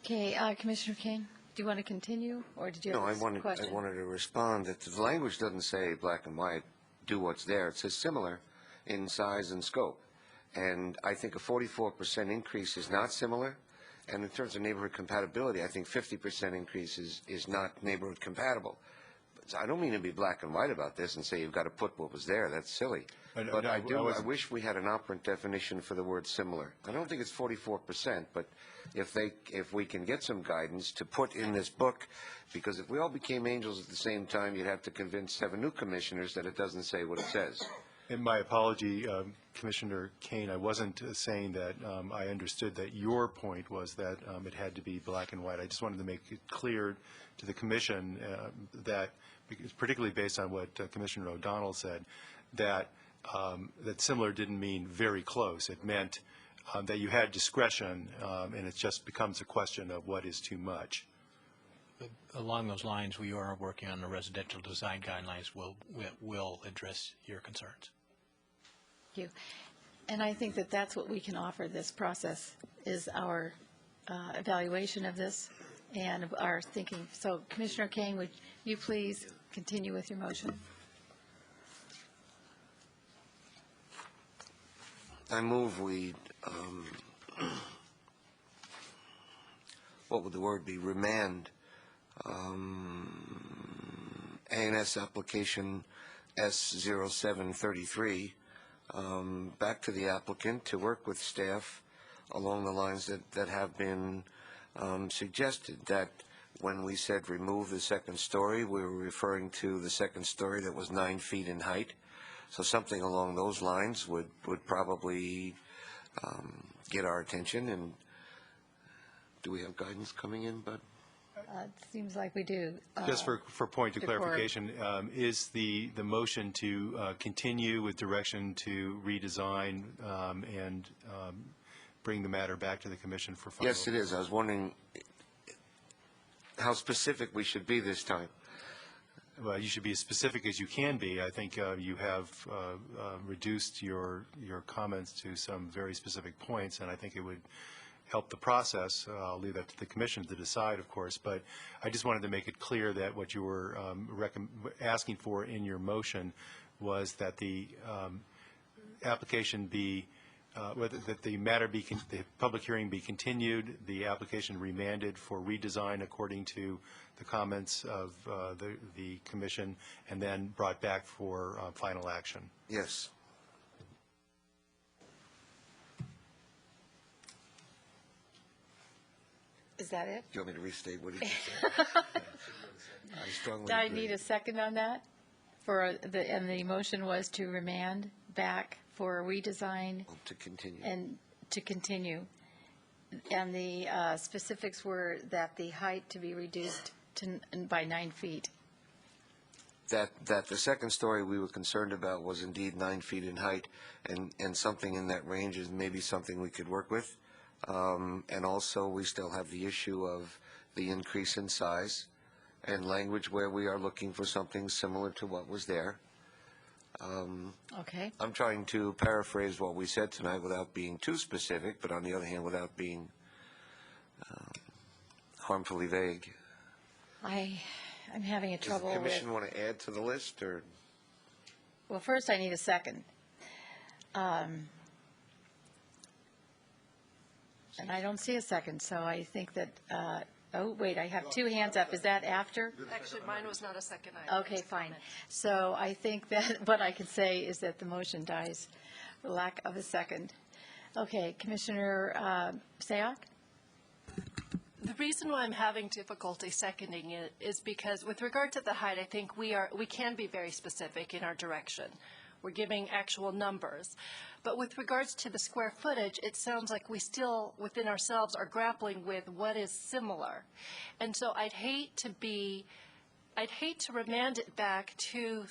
Okay, Commissioner Kane, do you want to continue, or did you have a question? I wanted to respond that the language doesn't say black and white, do what's there. It says similar in size and scope. And I think a 44% increase is not similar. And in terms of neighborhood compatibility, I think 50% increase is not neighborhood compatible. I don't mean to be black and white about this and say you've got to put what was there. That's silly. But I wish we had an operant definition for the word similar. I don't think it's 44%, but if we can get some guidance to put in this book, because if we all became angels at the same time, you'd have to convince 7 new commissioners that it doesn't say what it says. And my apology, Commissioner Kane, I wasn't saying that I understood that your point was that it had to be black and white. I just wanted to make it clear to the Commission that, particularly based on what Commissioner O'Donnell said, that that similar didn't mean very close. It meant that you had discretion, and it just becomes a question of what is too much. Along those lines, we are working on the residential design guidelines. Will address your concerns. Thank you. And I think that that's what we can offer this process, is our evaluation of this and our thinking. So, Commissioner Kane, would you please continue with your motion? I move we, what would the word be, remand ANS application S0733 back to the applicant to work with staff along the lines that have been suggested. That when we said remove the second story, we were referring to the second story that was 9 feet in height. So something along those lines would probably get our attention. And do we have guidance coming in, Bud? It seems like we do. Just for point of clarification, is the motion to continue with direction to redesign and bring the matter back to the Commission for final? Yes, it is. I was wondering how specific we should be this time. Well, you should be as specific as you can be. I think you have reduced your comments to some very specific points, and I think it would help the process. I'll leave that to the Commission to decide, of course, but I just wanted to make it clear that what you were asking for in your motion was that the application be, that the matter be, the public hearing be continued, the application remanded for redesign according to the comments of the Commission, and then brought back for final action. Yes. Is that it? Do you want me to restate what he just said? I strongly Do I agree. need a second on that? And the motion was to remand back for a redesign To continue. and to continue. And the specifics were that the height to be reduced by 9 feet. That the second story we were concerned about was indeed 9 feet in height, and something in that range is maybe something we could work with. And also, we still have the issue of the increase in size and language where we are looking for something similar to what was there. Okay. I'm trying to paraphrase what we said tonight without being too specific, but on the other hand, without being harmfully vague. I'm having a Does trouble the with... Commission want to add to the list, or? Well, first I need a second. And I don't see a second, so I think that, oh, wait, I have 2 hands up. Is that after? Actually, mine was not a second item. Okay, fine. So I think that what I can say is that the motion dies for lack of a second. Okay, Commissioner Sayoc? The reason why I'm having difficulty seconding it is because with regard to the height, I think we can be very specific in our direction. We're giving actual numbers. But with regards to the square footage, it sounds like we still, within ourselves, are grappling with what is similar. And so I'd hate to remand it back to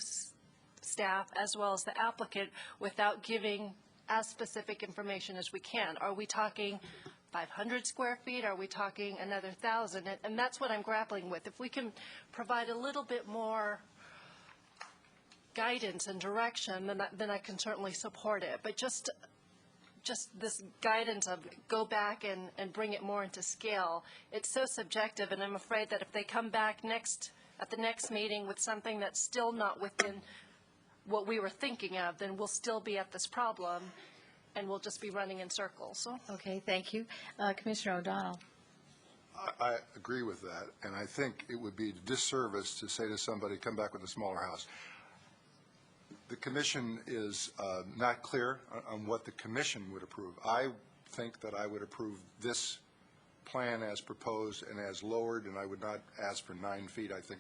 staff as well as the applicant without giving as specific information as we can. Are we talking 500 square feet? Are we talking another 1,000? And that's what I'm grappling with. If we can provide a little bit more guidance and direction, then I can certainly support it. But just this guidance of go back and bring it more into scale, it's so subjective, and I'm afraid that if they come back at the next meeting with something that's still not within what we were thinking of, then we'll still be at this problem. and we'll just be running in circles. So Okay, thank you. Commissioner O'Donnell. I agree with that, and I think it would be a disservice to say to somebody, come back with a smaller house. The commission is not clear on what the commission would approve. I think that I would approve this plan as proposed and as lowered, and I would not ask for 9 feet. I think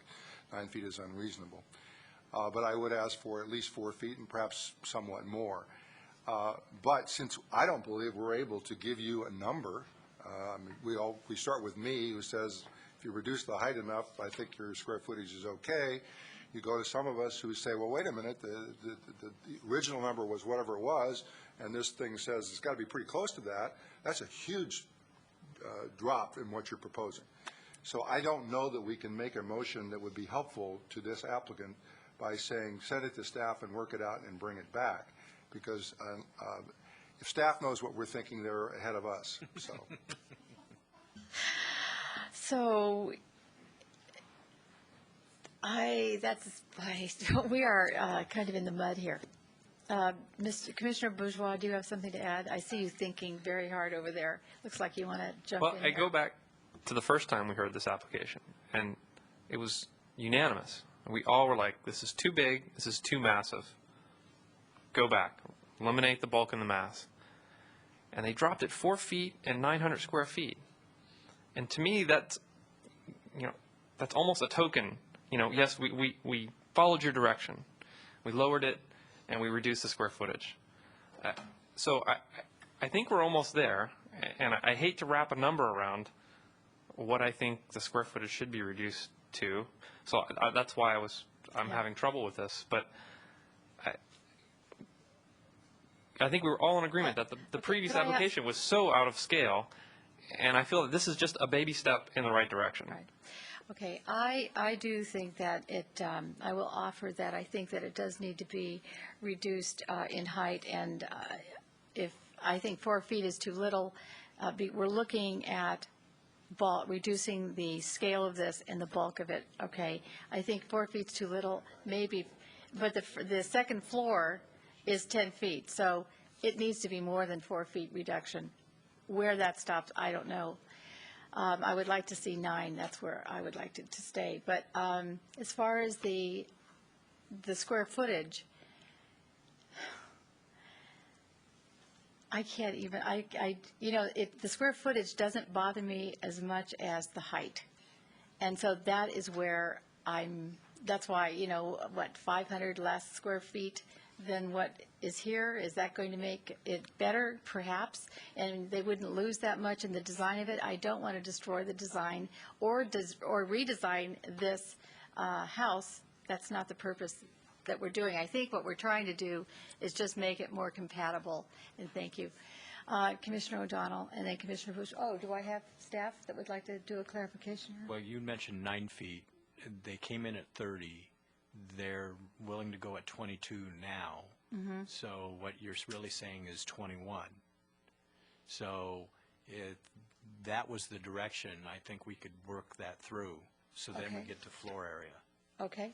9 feet is unreasonable. But I would ask for at least 4 feet and perhaps somewhat more. But since I don't believe we're able to give you a number, we start with me, who says if you reduce the height enough, I think your square footage is okay. You go to some of us who say, well, wait a minute, the original number was whatever it was, and this thing says it's got to be pretty close to that. That's a huge drop in what you're proposing. So I don't know that we can make a motion that would be helpful to this applicant by saying send it to staff and work it out and bring it back, because if staff knows what we're thinking, they're ahead of us. So we are kind of in the mud here. Commissioner Bourgeois, do you have something to add? I see you thinking very hard over there. Looks like you want to jump in. Well, I go back to the first time we heard this application, and it was unanimous. We all were like, this is too big, this is too massive. Go back, eliminate the bulk and the mass. And they dropped it 4 feet and 900 square feet. And to me, that's almost a token. Yes, we followed your direction. We lowered it, and we reduced the square footage. So I think we're almost there, and I hate to wrap a number around what I think the square footage should be reduced to. So that's why I'm having trouble with this. But I think we were all in agreement that the previous application was so out of scale, and I feel that this is just a baby step in the right direction. Right. Okay, I do think that I will offer that I think that it does need to be reduced in height, and if I think 4 feet is too little, we're looking at reducing the scale of this and the bulk of it, okay? I think 4 feet's too little, maybe, but the second floor is 10 feet, so it needs to be more than 4 feet reduction. Where that stops, I don't know. I would like to see 9. That's where I would like to stay. But as far as the square footage, I can't even. The square footage doesn't bother me as much as the height, and so that is where That's why 500 less square feet than what is here, is that going to make it better? Perhaps, and they wouldn't lose that much in the design of it. I don't want to destroy the design or redesign this house. That's not the purpose that we're doing. I think what we're trying to do is just make it more compatible, and thank you. Commissioner O'Donnell, and then Commissioner Bush. Oh, do I have staff that would like to do a clarification here? Well, you mentioned 9 feet. They came in at 30. They're willing to go at 22 now. Mm-hmm. So what you're really saying is 21. So if that was the direction, I think we could work that through. So then we get to floor area. Okay.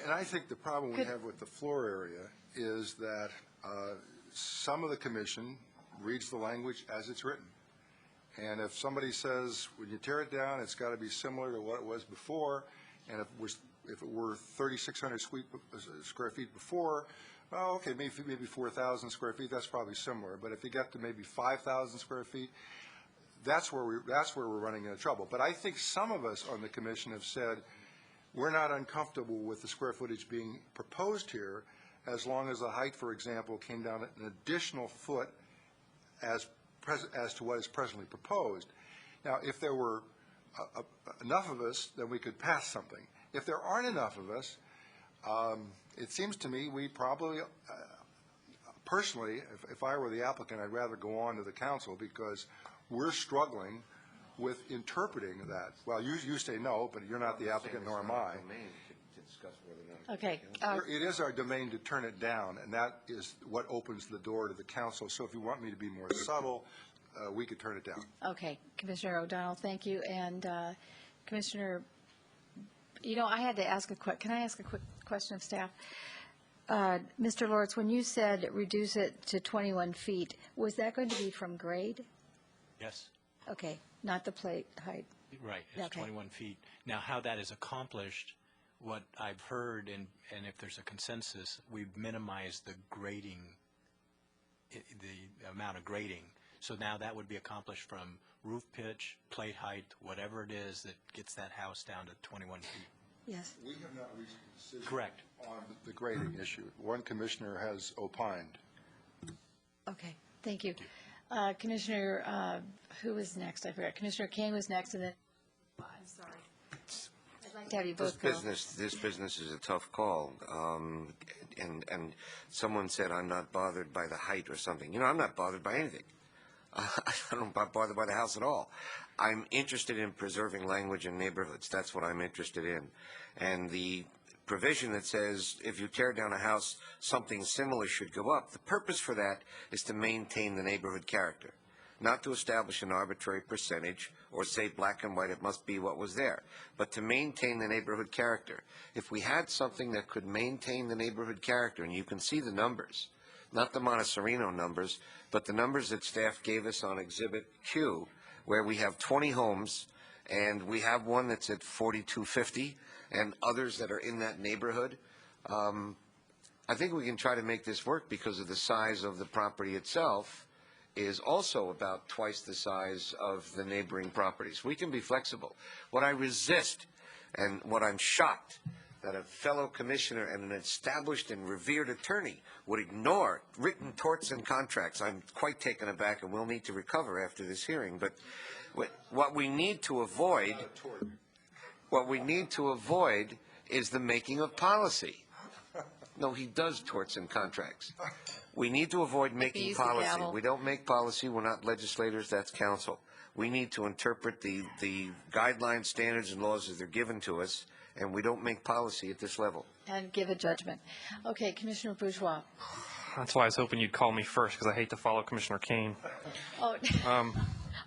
And I think the problem we have with the floor area is that some of the commission reads the language as it's written. And if somebody says, when you tear it down, it's got to be similar to what it was before, and if it were 3,600 square feet before, well, okay, maybe 4,000 square feet, that's probably similar. But if you get to maybe 5,000 square feet, that's where we're running into trouble. But I think some of us on the commission have said we're not uncomfortable with the square footage being proposed here, as long as the height, for example, came down an additional foot as to what is presently proposed. Now, if there were enough of us, then we could pass something. If there aren't enough of us, it seems to me we probably, personally, if I were the applicant, I'd rather go on to the council, because we're struggling with interpreting that. Well, you say no, but you're not the applicant, nor am I. Okay. It is our domain to turn it down, and that is what opens the door to the council. So if you want me to be more subtle, we could turn it down. Okay. Commissioner O'Donnell, thank you. And Commissioner, I had to ask can I ask a quick question of staff? Mr. Lawrence, when you said reduce it to 21 feet, was that going to be from grade? Yes. Okay, not the plate height. Right, it's Okay. 21 feet. Now, how that is accomplished, what I've heard, and if there's a consensus, we've minimized the grading, the amount of grading. So now that would be accomplished from roof pitch, plate height, whatever it is that gets that house down to 21 feet. Yes. We have not reached a decision. Correct. On the grading issue. One commissioner has opined. Okay, thank you. Commissioner, who was next? I forgot. Commissioner Kane was next, and then, I'm sorry. I'd like to have you both go. This business is a tough call. And someone said I'm not bothered by the height or something. You know, I'm not bothered by anything. I'm not bothered by the house at all. I'm interested in preserving language in neighborhoods. That's what I'm interested in. And the provision that says if you tear down a house, something similar should go up. The purpose for that is to maintain the neighborhood character, not to establish an arbitrary percentage or say black and white it must be what was there, but to maintain the neighborhood character. If we had something that could maintain the neighborhood character, and you can see the numbers, not the Montessorino numbers, but the numbers that staff gave us on Exhibit Q, where we have 20 homes, and we have one that's at 4250, and others that are in that neighborhood. I think we can try to make this work because of the size of the property itself is also about twice the size of the neighboring properties. We can be flexible. What I resist and what I'm shocked that a fellow commissioner and an established and revered attorney would ignore written torts and contracts. I'm quite taken aback, and we'll need to recover after this hearing. But what we need to avoid, is the making of policy. No, he does torts and contracts. We need to avoid making use the policy. gavel. We don't make policy. We're not legislators. That's council. We need to interpret the guidelines, standards, and laws as they're given to us, and we don't make policy at this level. And give a judgment. Okay, Commissioner Bourgeois. That's why I was hoping you'd call me first, because I hate to follow Commissioner Kane. Oh,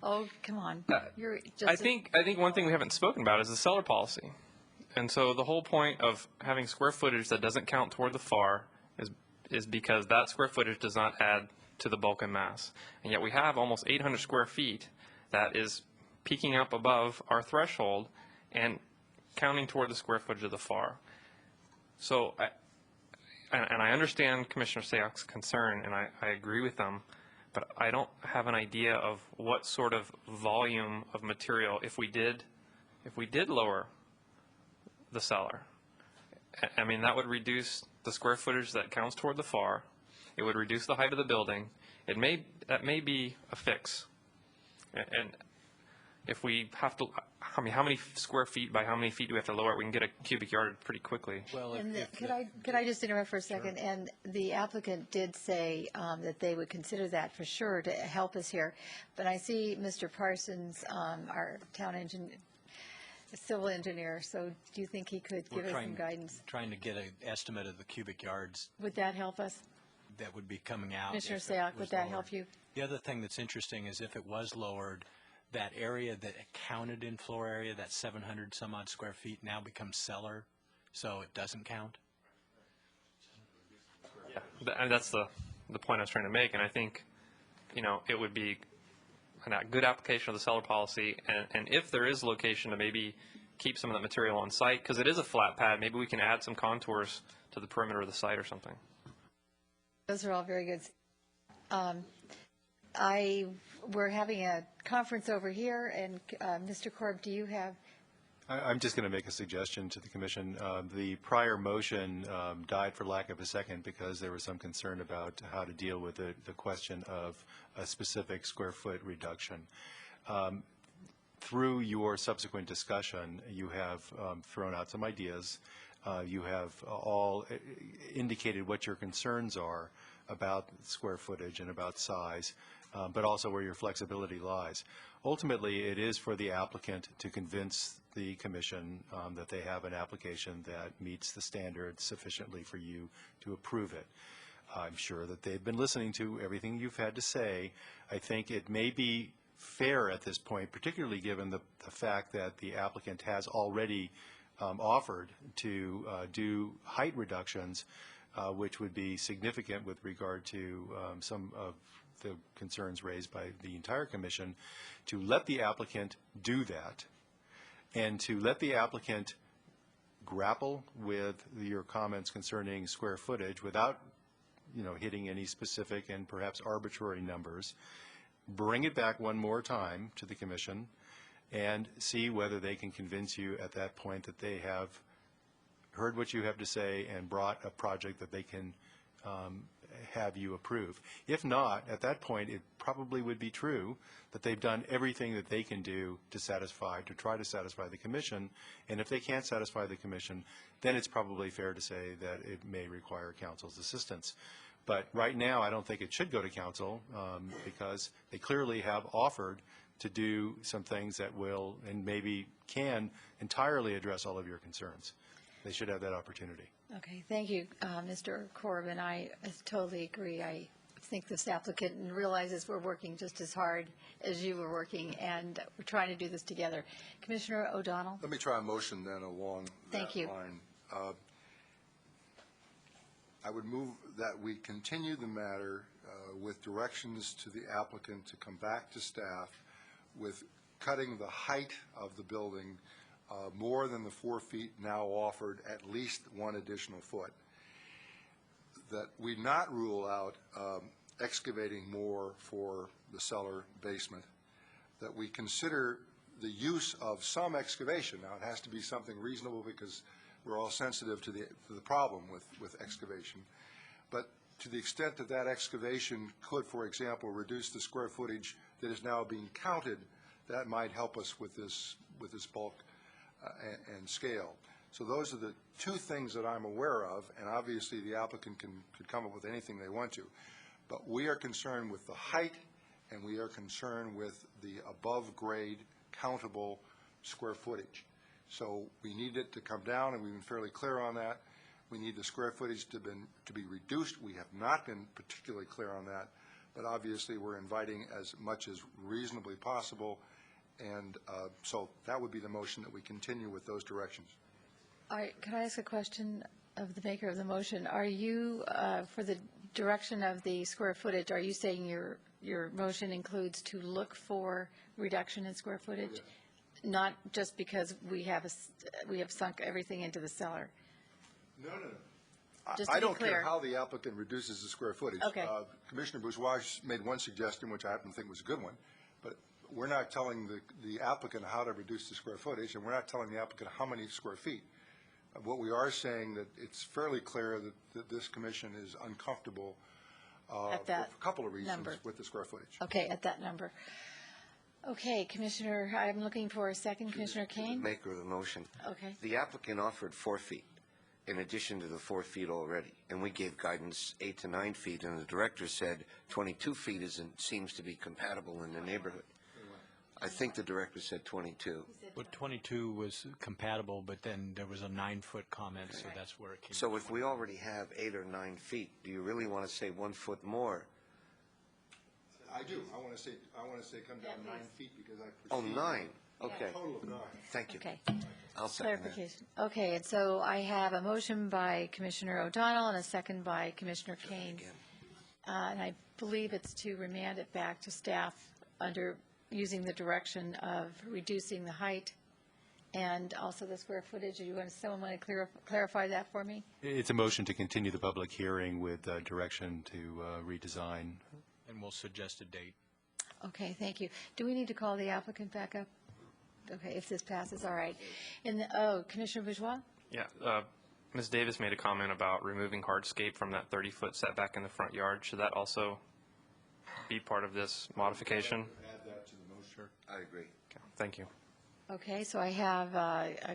oh, come on. You're just I think one thing we haven't spoken about is the seller policy. And so the whole point of having square footage that doesn't count toward the FAR is because that square footage does not add to the bulk and mass. And yet we have almost 800 square feet that is peaking up above our threshold and counting toward the square footage of the FAR. So, I understand Commissioner Sayak's concern, and I agree with them, but I don't have an idea of what sort of volume of material, if we did lower the cellar. I mean, that would reduce the square footage that counts toward the FAR. It would reduce the height of the building. That may be a fix. And if we have to, I mean, how many square feet by how many feet do we have to lower it? We can get a cubic yard pretty quickly. Well, And could I just interrupt for a second? Sure. And the applicant did say that they would consider that for sure to help us here. But I see Mr. Parsons, our town engineer, civil engineer. So do you think he could give us some guidance? Trying to get an estimate of the cubic yards Would that help us? that would be coming out. Commissioner if it Sayak, was would that lowered. help you? The other thing that's interesting is if it was lowered, that area that counted in floor area, that 700 some odd square feet, now becomes cellar, so it doesn't count. Yeah, and that's the point I was trying to make. And I think, it would be a good application of the seller policy. And if there is location to maybe keep some of that material on site, because it is a flat pad, maybe we can add some contours to the perimeter of the site or something. Those are all very good. We're having a conference over here, and Mr. Korb, do you have? I'm just going to make a suggestion to the commission. The prior motion died for lack of a second because there was some concern about how to deal with the question of a specific square foot reduction. Through your subsequent discussion, you have thrown out some ideas. You have all indicated what your concerns are about square footage and about size, but also where your flexibility lies. Ultimately, it is for the applicant to convince the commission that they have an application that meets the standards sufficiently for you to approve it. I'm sure that they've been listening to everything you've had to say. I think it may be fair at this point, particularly given the fact that the applicant has already offered to do height reductions, which would be significant with regard to some of the concerns raised by the entire commission, to let the applicant do that and to let the applicant grapple with your comments concerning square footage without, hitting any specific and perhaps arbitrary numbers, bring it back one more time to the commission and see whether they can convince you at that point that they have heard what you have to say and brought a project that they can have you approve. If not, at that point, it probably would be true that they've done everything that they can do to try to satisfy the commission, and if they can't satisfy the commission, then it's probably fair to say that it may require council's assistance. But right now, I don't think it should go to council because they clearly have offered to do some things that will and maybe can entirely address all of your concerns. They should have that opportunity. Okay, thank you, Mr. Corbin. I totally agree. I think this applicant realizes we're working just as hard as you were working, and we're trying to do this together. Commissioner O'Donnell? Let me try a motion then along Thank that you. line. I would move that we continue the matter with directions to the applicant to come back to staff with cutting the height of the building more than the 4 feet now offered, at least 1 additional foot. That we not rule out excavating more for the cellar basement, that we consider the use of some excavation. Now, it has to be something reasonable because we're all sensitive to the problem with excavation. But to the extent that that excavation could, for example, reduce the square footage that is now being counted, that might help us with this bulk and scale. So those are the 2 things that I'm aware of, and obviously the applicant could come up with anything they want to. But we are concerned with the height, and we are concerned with the above-grade countable square footage. So we need it to come down, and we've been fairly clear on that. We need the square footage to be reduced. We have not been particularly clear on that, but obviously we're inviting as much as reasonably possible. And so that would be the motion, that we continue with those directions. All right, could I ask a question of the maker of the motion? Are you, for the direction of the square footage, are you saying your motion includes to look for reduction in square footage? Yes. Not just because we have sunk everything into the cellar? No. Just to I be don't clear. care how the applicant reduces the square footage. Okay. Commissioner Bourgeois made one suggestion, which I happen to think was a good one, but we're not telling the applicant how to reduce the square footage, and we're not telling the applicant how many square feet. What we are saying that it's fairly clear that this commission is uncomfortable At for that a couple of reasons number. with the square footage. Okay, at that number. Okay, Commissioner, I'm looking for a second. Commissioner Kane? Maker of the motion. Okay. The applicant offered 4 feet in addition to the 4 feet already, and we gave guidance 8 to 9 feet, and the director said 22 feet seems to be compatible in the neighborhood. I think the director said 22. Well, 22 was compatible, but then there was a 9-foot comment, so that's where it came So if we already have 8 or 9 feet, do you really want to say 1 foot more? I do. I want to say come down 9 feet because I Oh, perceive 9. Okay. a total of 9. Thank you. Okay. I'll second that. Clarification. Okay, and so I have a motion by Commissioner O'Donnell and a second by Commissioner Kane. And I believe it's to remand it back to staff under using the direction of reducing the height and also the square footage. Someone want to clarify that for me? It's a motion to continue the public hearing with direction to redesign. And we'll suggest a date. Okay, thank you. Do we need to call the applicant back up? Okay, if this passes, all right. Commissioner Bourgeois? Yeah, Ms. Davis made a comment about removing hardscape from that 30-foot setback in the front yard. Should that also be part of this modification? Add that to the motion. I agree. Okay, thank you. Okay, so I have I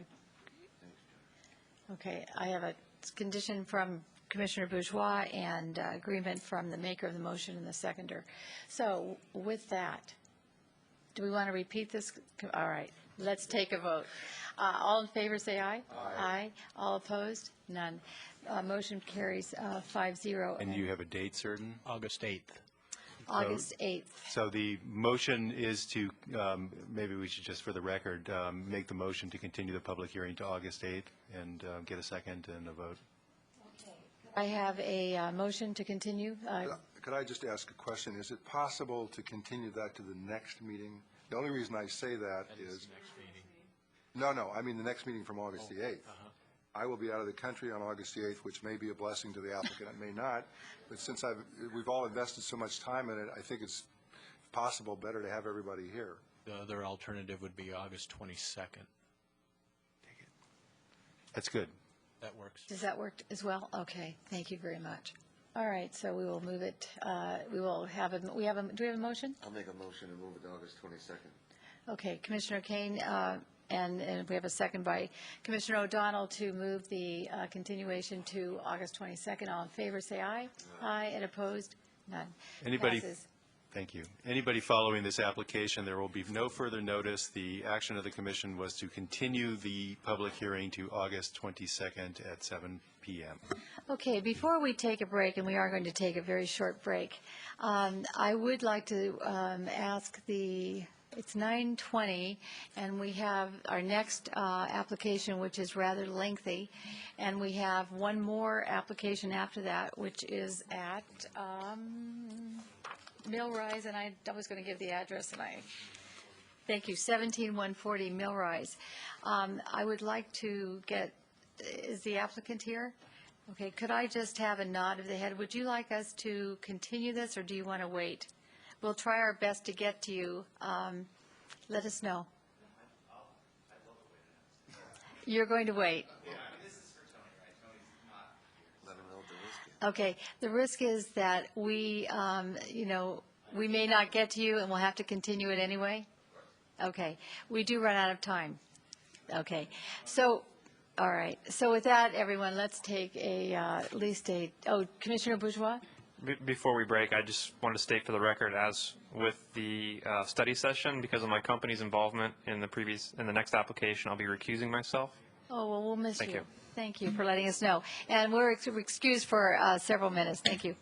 have a condition from Commissioner Bourgeois and agreement from the maker of the motion and the seconder. So with that, do we want to repeat this? All right, let's take a vote. All in favor, say aye. Aye. All opposed? None. Motion carries 5-0. And you have a date certain? August 8th. August 8th. So the motion is to, maybe we should just, for the record, make the motion to continue the public hearing to August 8th and get a second and a vote. Okay, could I have a motion to continue. Could I just ask a question? Is it possible to continue that to the next meeting? The only reason I say that is... No, I mean the next meeting from August the 8th. I will be out of the country on August the 8th, which may be a blessing to the applicant, it may not. But since we've all invested so much time in it, I think it's possible better to have everybody here. The other alternative would be August 22nd. That's good. That works. Does that work as well? Okay, thank you very much. All right, so we will move it, we will have do we have a motion? I'll make a motion to move it to August 22nd. Okay, Commissioner Kane, and we have a second by Commissioner O'Donnell to move the continuation to August 22nd. All in favor, say aye. Aye, and opposed? None. Anybody? Passes. Thank you. Anybody following this application, there will be no further notice. The action of the commission was to continue the public hearing to August 22nd at 7 p.m. Okay, before we take a break, and we are going to take a very short break, I would like to ask it's 9:20, and we have our next application, which is rather lengthy, and we have one more application after that, which is at Millrise, and I was going to give the address, and thank you, 17140 Millrise. I would like to is the applicant here? Okay, could I just have a nod of the head? Would you like us to continue this, or do you want to wait? We'll try our best to get to you. Let us know. You're going to wait. Okay, the risk is that we may not get to you, and we'll have to continue it anyway? Okay, we do run out of time. Okay, so, all right, so with that, everyone, let's take at least Commissioner Bourgeois? Before we break, I just wanted to state for the record, as with the study session, because of my company's involvement in the next application, I'll be recusing myself. Oh, well, we'll miss you. Thank you. Thank you for letting us know. And we're excused for several minutes. Thank you.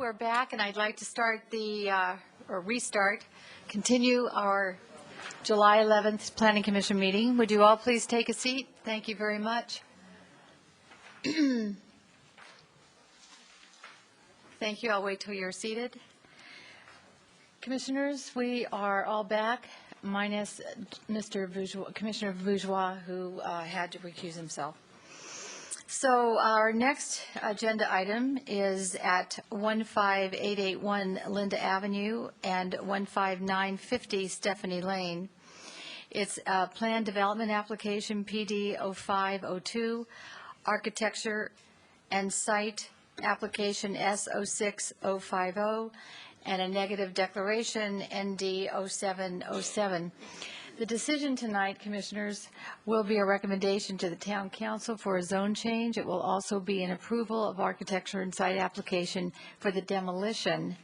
we're back, and I'd like to start continue our July 11th Planning Commission meeting. Would you all please take a seat? Thank you very much. Thank you. I'll wait till you're seated. Commissioners, we are all back, minus Commissioner Bourgeois, who had to recuse himself. So our next agenda item is at 15881 Linda Avenue and 15950 Stephanie Lane. It's a plan development application, PD 0502, architecture and site application S 06050, and a negative declaration, ND 0707. The decision tonight, Commissioners, will be a recommendation to the Town Council for a zone change. It will also be an approval of architecture and site application for the demolition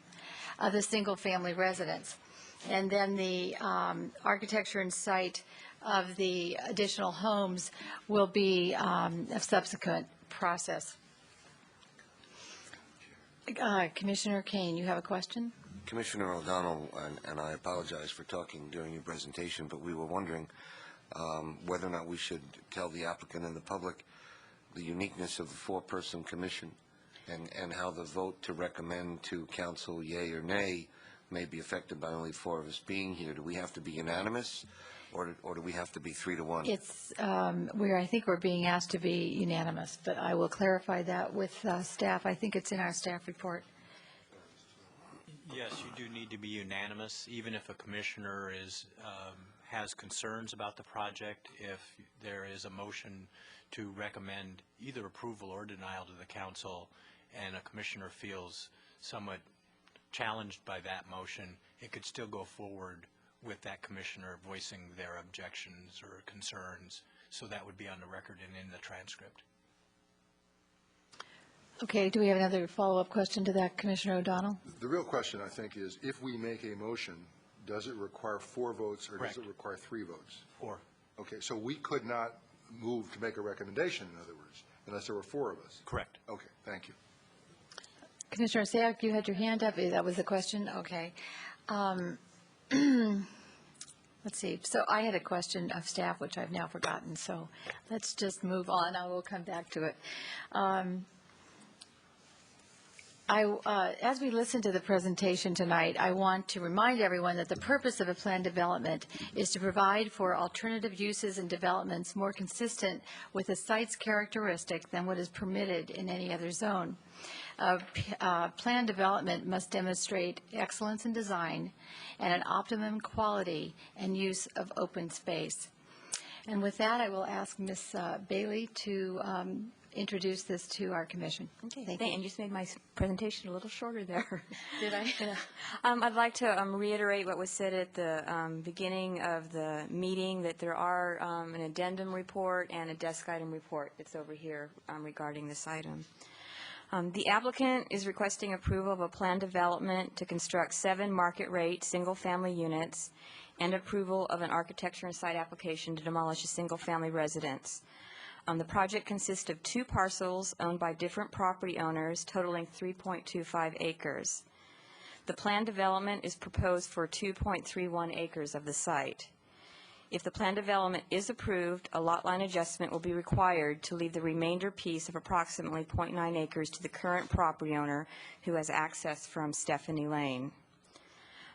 of the single-family residence. And then the architecture and site of the additional homes will be a subsequent process. Commissioner Kane, you have a question? Commissioner O'Donnell, and I apologize for talking during your presentation, but we were wondering whether or not we should tell the applicant and the public the uniqueness of the four-person commission and how the vote to recommend to council yea or nay may be affected by only four of us being here. Do we have to be unanimous, or do we have to be 3-1? It's, I think we're being asked to be unanimous, but I will clarify that with staff. I think it's in our staff report. Yes, you do need to be unanimous, even if a commissioner has concerns about the project. If there is a motion to recommend either approval or denial to the council, and a commissioner feels somewhat challenged by that motion, it could still go forward with that commissioner voicing their objections or concerns. So that would be on the record and in the transcript. Okay, do we have another follow-up question to that, Commissioner O'Donnell? The real question, I think, is if we make a motion, does it require 4 votes or Correct. does it require 3 votes? 4. Okay, so we could not move to make a recommendation, in other words, unless there were 4 of us? Correct. Okay, thank you. Commissioner Sayak, you had your hand up. That was the question? Okay. Let's see. So I had a question of staff, which I've now forgotten. So let's just move on. I will come back to it. As we listen to the presentation tonight, I want to remind everyone that the purpose of a planned development is to provide for alternative uses and developments more consistent with a site's characteristic than what is permitted in any other zone. Planned development must demonstrate excellence in design and an optimum quality and use of open space. And with that, I will ask Ms. Bailey to introduce this to our commission. Okay, Thank you. and you just made my presentation a little shorter there. Did I? I'd like to reiterate what was said at the beginning of the meeting, that there are an addendum report and a desk item report that's over here regarding this item. The applicant is requesting approval of a planned development to construct 7 market-rate single-family units and approval of an architecture and site application to demolish a single-family residence. The project consists of 2 parcels owned by different property owners totaling 3.25 acres. The planned development is proposed for 2.31 acres of the site. If the planned development is approved, a lot line adjustment will be required to leave the remainder piece of approximately 0.9 acres to the current property owner who has access from Stephanie Lane.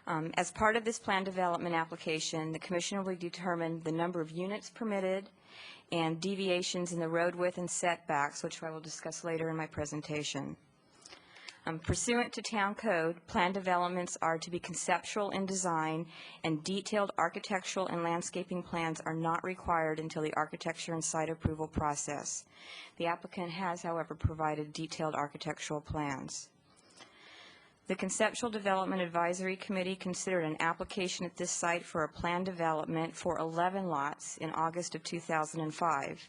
As part of this planned development application, the Commission will determine the number of units permitted and deviations in the road width and setbacks, which I will discuss later in my presentation. Pursuant to Town Code, planned developments are to be conceptual in design, and detailed architectural and landscaping plans are not required until the architecture and site approval process. The applicant has, however, provided detailed architectural plans. The Conceptual Development Advisory Committee considered an application at this site for a planned development for 11 lots in August of 2005.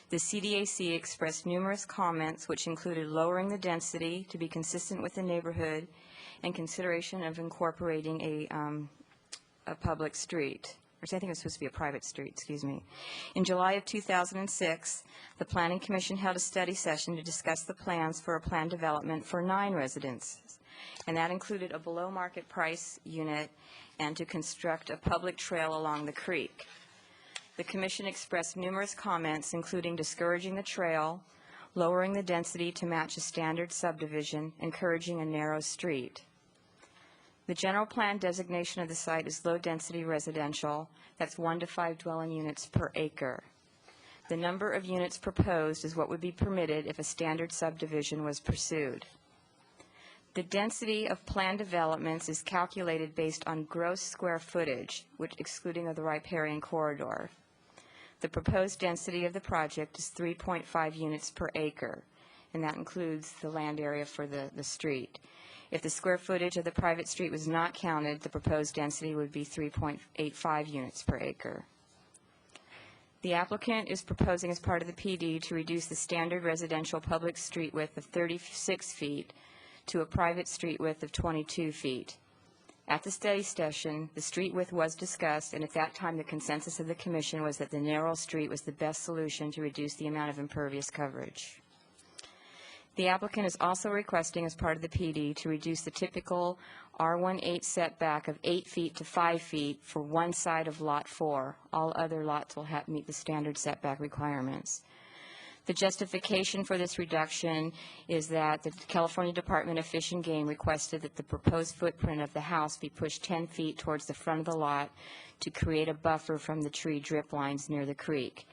The CDAC expressed numerous comments, which included lowering the density to be consistent with the neighborhood and consideration of incorporating a public street. Or I think it was supposed to be a private street, excuse me. In July of 2006, the Planning Commission held a study session to discuss the plans for a planned development for 9 residences. and that included a below-market price unit and to construct a public trail along the creek. The commission expressed numerous comments, including discouraging the trail, lowering the density to match a standard subdivision, encouraging a narrow street. The general plan designation of the site is low-density residential. That's 1 to 5 dwelling units per acre. The number of units proposed is what would be permitted if a standard subdivision was pursued. The density of planned developments is calculated based on gross square footage, which excluding of the riparian corridor. The proposed density of the project is 3.5 units per acre, and that includes the land area for the street. If the square footage of the private street was not counted, the proposed density would be 3.85 units per acre. The applicant is proposing as part of the PD to reduce the standard residential public street width of 36 feet to a private street width of 22 feet. At the study session, the street width was discussed, and at that time the consensus of the commission was that the narrow street was the best solution to reduce the amount of impervious coverage. The applicant is also requesting as part of the PD to reduce the typical R18 setback of 8 feet to 5 feet for one side of Lot 4. All other lots will meet the standard setback requirements. The justification for this reduction is that the California Department of Fish and Game requested that the proposed footprint of the house be pushed 10 feet towards the front of the lot to create a buffer from the tree drip lines near the creek.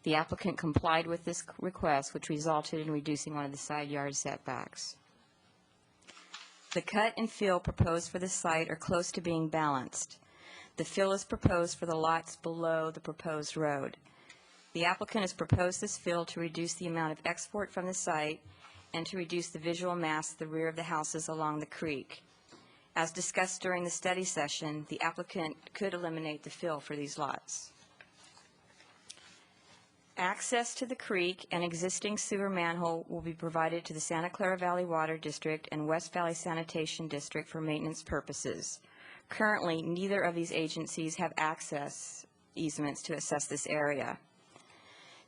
The applicant complied with this request, which resulted in reducing one of the side yard setbacks. The cut and fill proposed for the site are close to being balanced. The fill is proposed for the lots below the proposed road. The applicant has proposed this fill to reduce the amount of export from the site and to reduce the visual mass of the rear of the houses along the creek. As discussed during the study session, the applicant could eliminate the fill for these lots. Access to the creek and existing sewer manhole will be provided to the Santa Clara Valley Water District and West Valley Sanitation District for maintenance purposes. Currently, neither of these agencies have access easements to assess this area.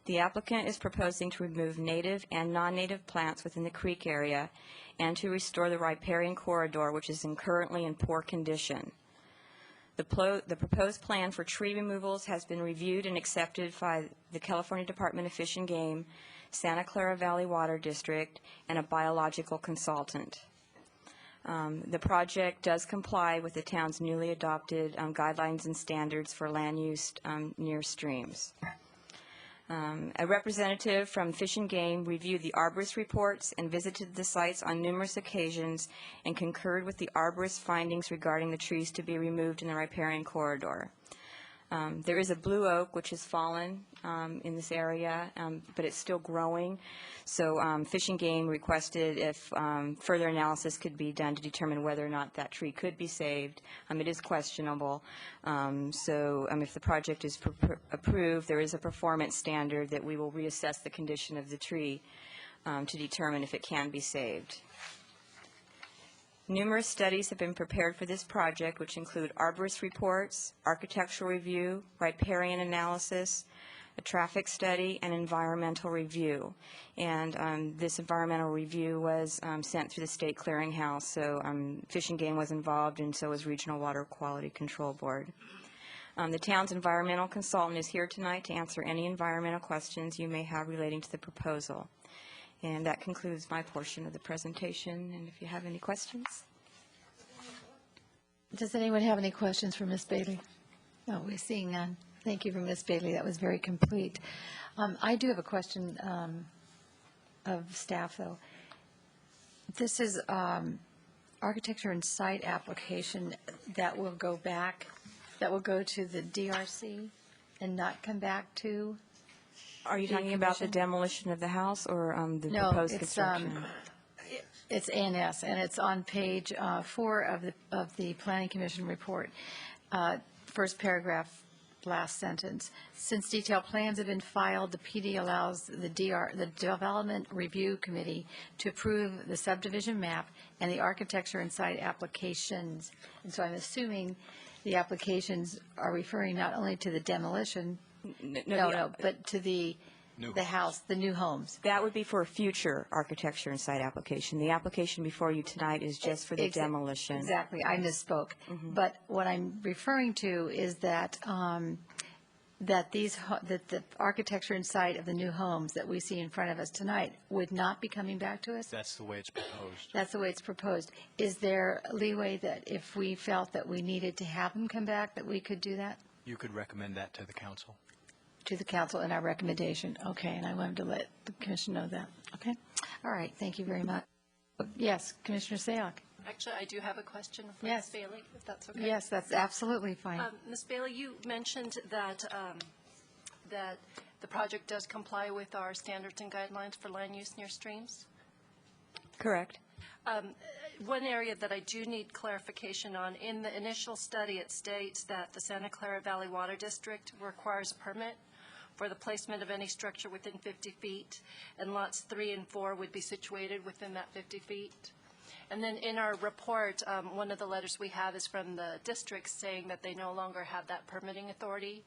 The applicant is proposing to remove native and non-native plants within the creek area and to restore the riparian corridor, which is currently in poor condition. The proposed plan for tree removals has been reviewed and accepted by the California Department of Fish and Game, Santa Clara Valley Water District, and a biological consultant. The project does comply with the town's newly adopted guidelines and standards for land use near streams. A representative from Fish and Game reviewed the arborist reports and visited the sites on numerous occasions and concurred with the arborist findings regarding the trees to be removed in the riparian corridor. There is a blue oak which has fallen in this area, but it's still growing. So Fish and Game requested if further analysis could be done to determine whether or not that tree could be saved. It is questionable. So if the project is approved, there is a performance standard that we will reassess the condition of the tree to determine if it can be saved. Numerous studies have been prepared for this project, which include arborist reports, architectural review, riparian analysis, a traffic study, and environmental review. And this environmental review was sent through the State Clearinghouse, so Fish and Game was involved, and so was Regional Water Quality Control Board. The town's environmental consultant is here tonight to answer any environmental questions you may have relating to the proposal. And that concludes my portion of the presentation, and if you have any questions. Does anyone have any questions for Ms. Bailey? No, we're seeing none. Thank you for Ms. Bailey. That was very complete. I do have a question of staff, though. This is architecture and site application that will go back, that will go to the DRC and not come back to? Are you talking about the demolition of the house or the proposed construction? No, it's ANS, and it's on page 4 of the Planning Commission report. First paragraph, last sentence. Since detailed plans have been filed, the PD allows the Development Review Committee to approve the subdivision map and the architecture and site applications. And so I'm assuming the applications are referring not only to the demolition, no, but to the the house, the new homes. That would be for a future architecture and site application. The application before you tonight is just for the demolition. Exactly, I misspoke. But what I'm referring to is that, that the architecture and site of the new homes that we see in front of us tonight would not be coming back to us? That's the way it's proposed. That's the way it's proposed. Is there leeway that if we felt that we needed to have them come back, that we could do that You could recommend that to the council. to the council in our recommendation? Okay, and I wanted to let the commission know that. Okay, all right, thank you very much. Yes, Commissioner Sayok. Actually, I do have a question for Yes. Ms. Bailey, if that's okay. Yes, that's absolutely fine. Ms. Bailey, you mentioned that, that the project does comply with our standards and guidelines for land use near streams. Correct. One area that I do need clarification on, in the initial study, it states that the Santa Clara Valley Water District requires a permit for the placement of any structure within 50 feet, and lots 3 and 4 would be situated within that 50 feet. And then in our report, one of the letters we have is from the district saying that they no longer have that permitting authority.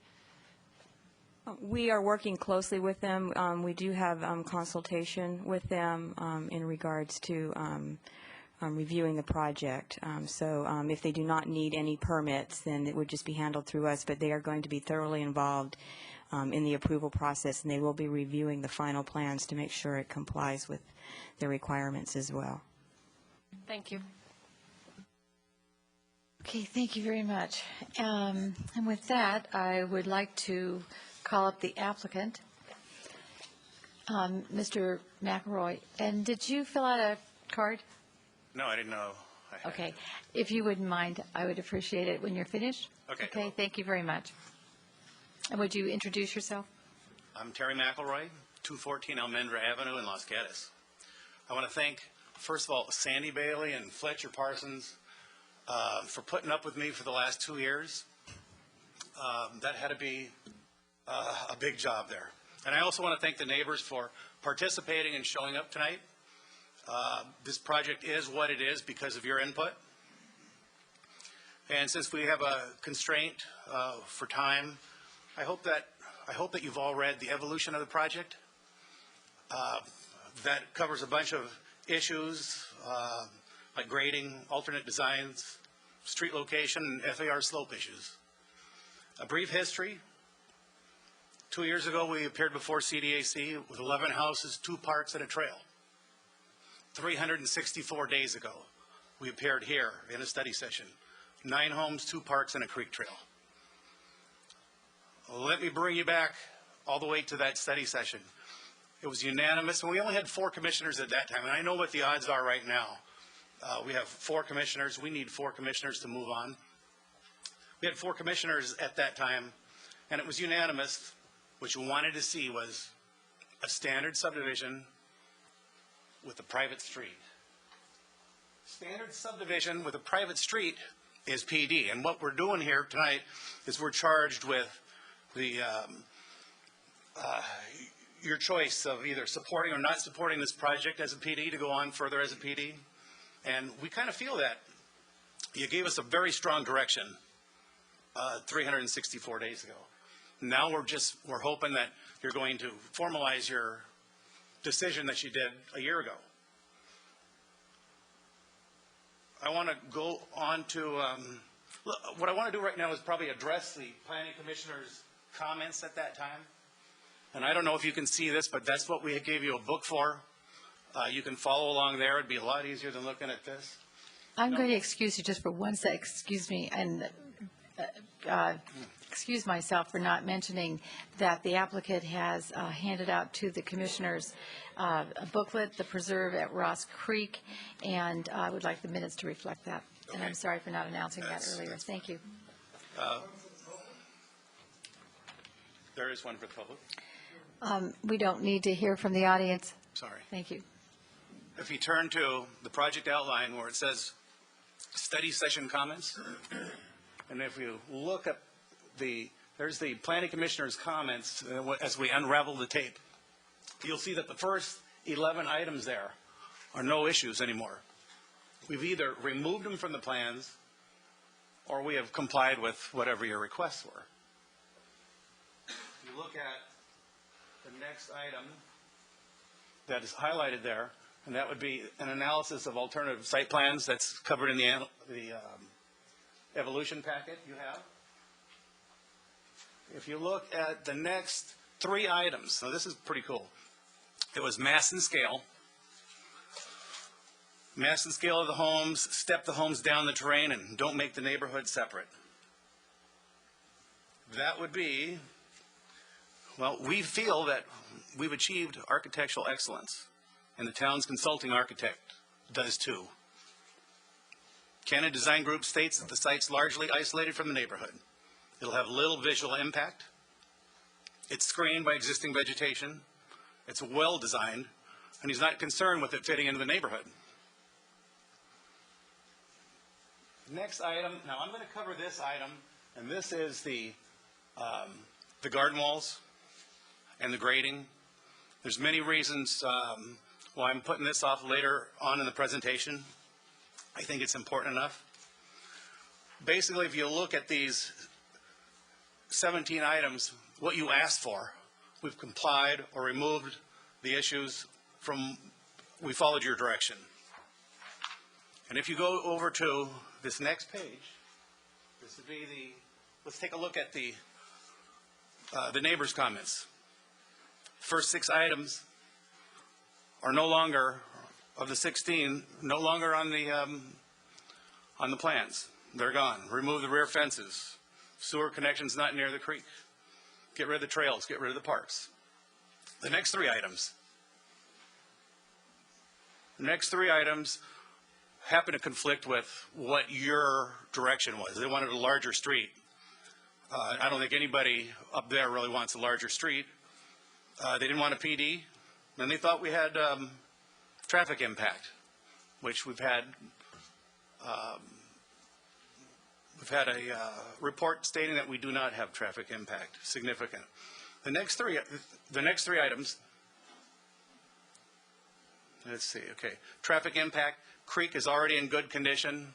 We are working closely with them. We do have consultation with them in regards to reviewing the project. So if they do not need any permits, then it would just be handled through us, but they are going to be thoroughly involved in the approval process, and they will be reviewing the final plans to make sure it complies with their requirements as well. Thank you. Okay, thank you very much. And with that, I would like to call up the applicant, Mr. McElroy. And did you fill out a card? No, I didn't know. Okay. If you wouldn't mind, I would appreciate it when you're finished. Okay. Okay, thank you very much. And would you introduce yourself? I'm Terry McElroy, 214 Almendra Avenue in Los Gatos. I want to thank, first of all, Sandy Bailey and Fletcher Parsons for putting up with me for the last 2 years. That had to be a big job there. And I also want to thank the neighbors for participating and showing up tonight. This project is what it is because of your input. And since we have a constraint for time, I hope that you've all read the evolution of the project. That covers a bunch of issues like grading, alternate designs, street location, and FAR slope issues. A brief history. 2 years ago, we appeared before CDAC with 11 houses, 2 parks, and a trail. 364 days ago, we appeared here in a study session. 9 homes, 2 parks, and a creek trail. Let me bring you back all the way to that study session. It was unanimous, and we only had 4 commissioners at that time, and I know what the odds are right now. We have 4 commissioners. We need 4 commissioners to move on. We had 4 commissioners at that time, and it was unanimous. What you wanted to see was a standard subdivision with a private street. Standard subdivision with a private street is PD, and what we're doing here tonight is we're charged with the your choice of either supporting or not supporting this project as a PD to go on further as a PD. And we kind of feel that. You gave us a very strong direction 364 days ago. Now we're hoping that you're going to formalize your decision that you did a year ago. I want to go on to, what I want to do right now is probably address the planning commissioner's comments at that time. And I don't know if you can see this, but that's what we gave you a book for. You can follow along there. It'd be a lot easier than looking at this. I'm going to excuse you just for one sec, excuse me, and excuse myself for not mentioning that the applicant has handed out to the commissioners a booklet, The Preserve at Ross Creek, and I would like the minutes to reflect that. Okay. And I'm sorry for not announcing that earlier. Thank you. There is one for the public. We don't need to hear from the audience. Sorry. Thank you. If you turn to the project outline where it says study session comments, and if you look at there's the planning commissioner's comments as we unravel the tape, you'll see that the first 11 items there are no issues anymore. We've either removed them from the plans or we have complied with whatever your requests were. If you look at the next item that is highlighted there, and that would be an analysis of alternative site plans. That's covered in the evolution packet you have. If you look at the next 3 items, so this is pretty cool. It was mass and scale. Mass and scale of the homes, step the homes down the terrain, and don't make the neighborhood separate. That would be, well, we feel that we've achieved architectural excellence, and the town's consulting architect does too. Canada Design Group states that the site's largely isolated from the neighborhood. It'll have little visual impact. It's screened by existing vegetation. It's well designed, and he's not concerned with it fitting into the neighborhood. Next item, now I'm going to cover this item, and this is the garden walls and the grading. There's many reasons why I'm putting this off later on in the presentation. I think it's important enough. Basically, if you look at these 17 items, what you asked for, we've complied or removed the issues from, we followed your direction. And if you go over to this next page, this would be the, let's take a look at the neighbors' comments. First 6 items are no longer, of the 16, no longer on the plans. They're gone. Remove the rear fences. Sewer connections not near the creek. Get rid of the trails. Get rid of the parks. The next 3 items. The next 3 items happen to conflict with what your direction was. They wanted a larger street. I don't think anybody up there really wants a larger street. They didn't want a PD, and they thought we had traffic impact, which we've had a report stating that we do not have traffic impact, significant. The next three items, let's see, okay. Traffic impact, creek is already in good condition.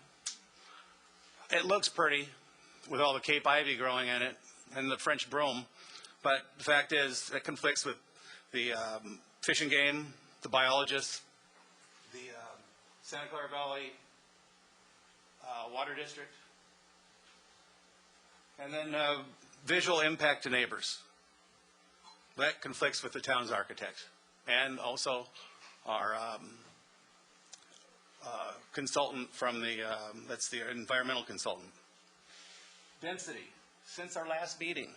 It looks pretty with all the Cape ivy growing in it and the French broom, but the fact is it conflicts with the Fish and Game, the biologists, the Santa Clara Valley Water District, and then visual impact to neighbors. That conflicts with the town's architect and also our consultant from the, that's the environmental consultant. Density, since our last meeting.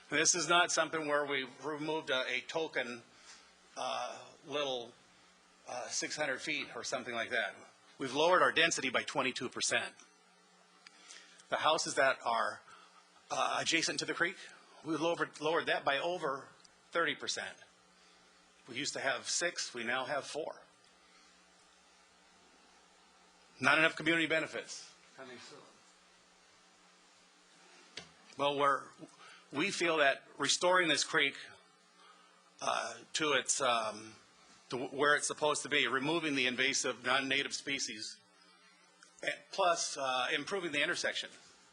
This is not something where we removed a token little 600 feet or something like that. We've lowered our density by 22%. The houses that are adjacent to the creek, we lowered that by over 30%. We used to have 6, we now have 4. Not enough community benefits coming soon. Well, we feel that restoring this creek to its to where it's supposed to be, removing the invasive non-native species, plus improving the intersection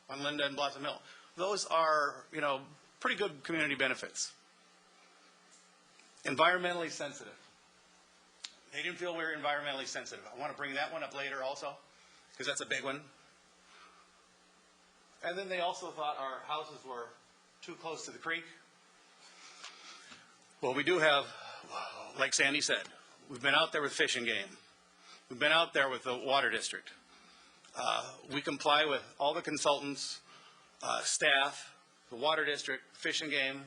on Linda and Blossom Hill. Those are, you know, pretty good community benefits. Environmentally sensitive. They didn't feel we were environmentally sensitive. I want to bring that one up later also, because that's a big one. And then they also thought our houses were too close to the creek. Well, we do have, like Sandy said, we've been out there with Fish and Game. We've been out there with the Water District. We comply with all the consultants, staff, the Water District, Fish and Game.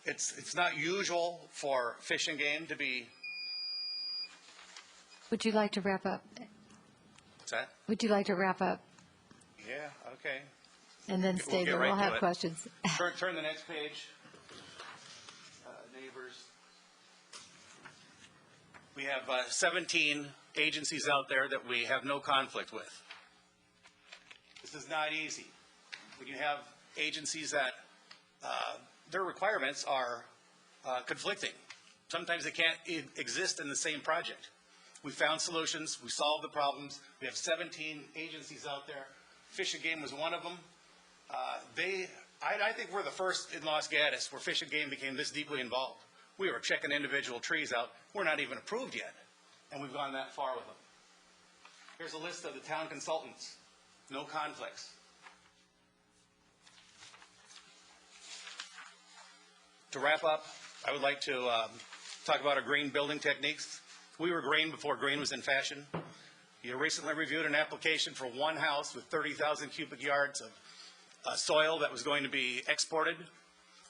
It's not usual for Fish and Game to be. Would you like to wrap up? What's that? Would you like to wrap up Yeah, okay. and then stay there? We'll have questions. Turn the next page. Neighbors. We have 17 agencies out there that we have no conflict with. This is not easy. When you have agencies that their requirements are conflicting. Sometimes they can't exist in the same project. We found solutions. We solved the problems. We have 17 agencies out there. Fish and Game was one of them. They I think we're the first in Los Gatos where Fish and Game became this deeply involved. We were checking individual trees out. We're not even approved yet, and we've gone that far with them. Here's a list of the town consultants. No conflicts. To wrap up, I would like to talk about our green building techniques. We were green before green was in fashion. You recently reviewed an application for one house with 30,000 cubic yards of soil that was going to be exported.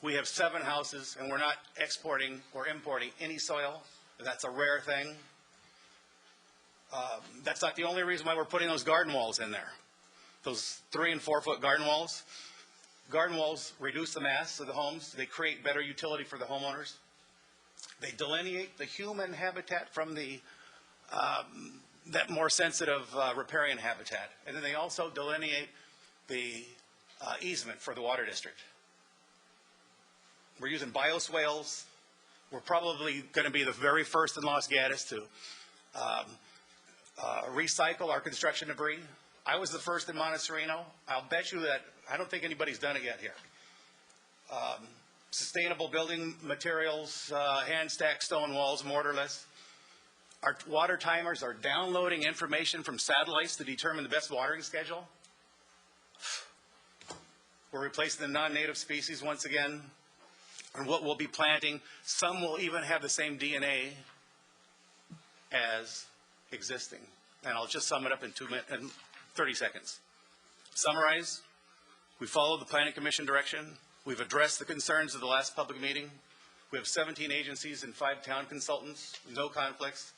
We have 7 houses, and we're not exporting or importing any soil. That's a rare thing. That's not the only reason why we're putting those garden walls in there. Those 3 and 4 foot garden walls. Garden walls reduce the mass of the homes. They create better utility for the homeowners. They delineate the human habitat from the that more sensitive riparian habitat. And then they also delineate the easement for the water district. We're using bioswales. We're probably going to be the very first in Los Gatos to recycle our construction debris. I was the first in Montecito. I'll bet you that I don't think anybody's done it yet here. Sustainable building materials, hand-stacked stone walls, mortarless. Our water timers are downloading information from satellites to determine the best watering schedule. We're replacing the non-native species once again. And what we'll be planting, some will even have the same DNA as existing. And I'll just sum it up in 30 seconds. Summarize, we followed the Planning Commission direction. We've addressed the concerns of the last public meeting. We have 17 agencies and 5 town consultants, no conflicts.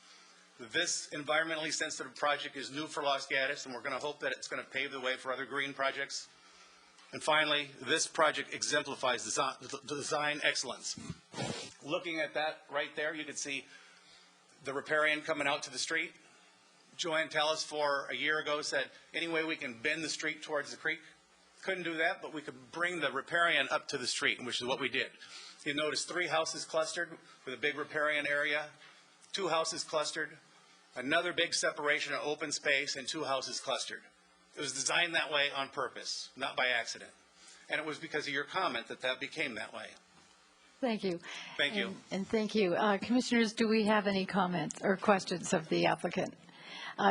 This environmentally sensitive project is new for Los Gatos, and we're going to hope that it's going to pave the way for other green projects. And finally, this project exemplifies design excellence. Looking at that right there, you can see the riparian coming out to the street. Joanne Tallis, for a year ago, said, any way we can bend the street towards the creek. Couldn't do that, but we could bring the riparian up to the street, which is what we did. You notice 3 houses clustered with a big riparian area, 2 houses clustered, another big separation of open space, and 2 houses clustered. It was designed that way on purpose, not by accident. And it was because of your comment that that became that way. Thank you. Thank you. And thank you. Commissioners, do we have any comments or questions of the applicant?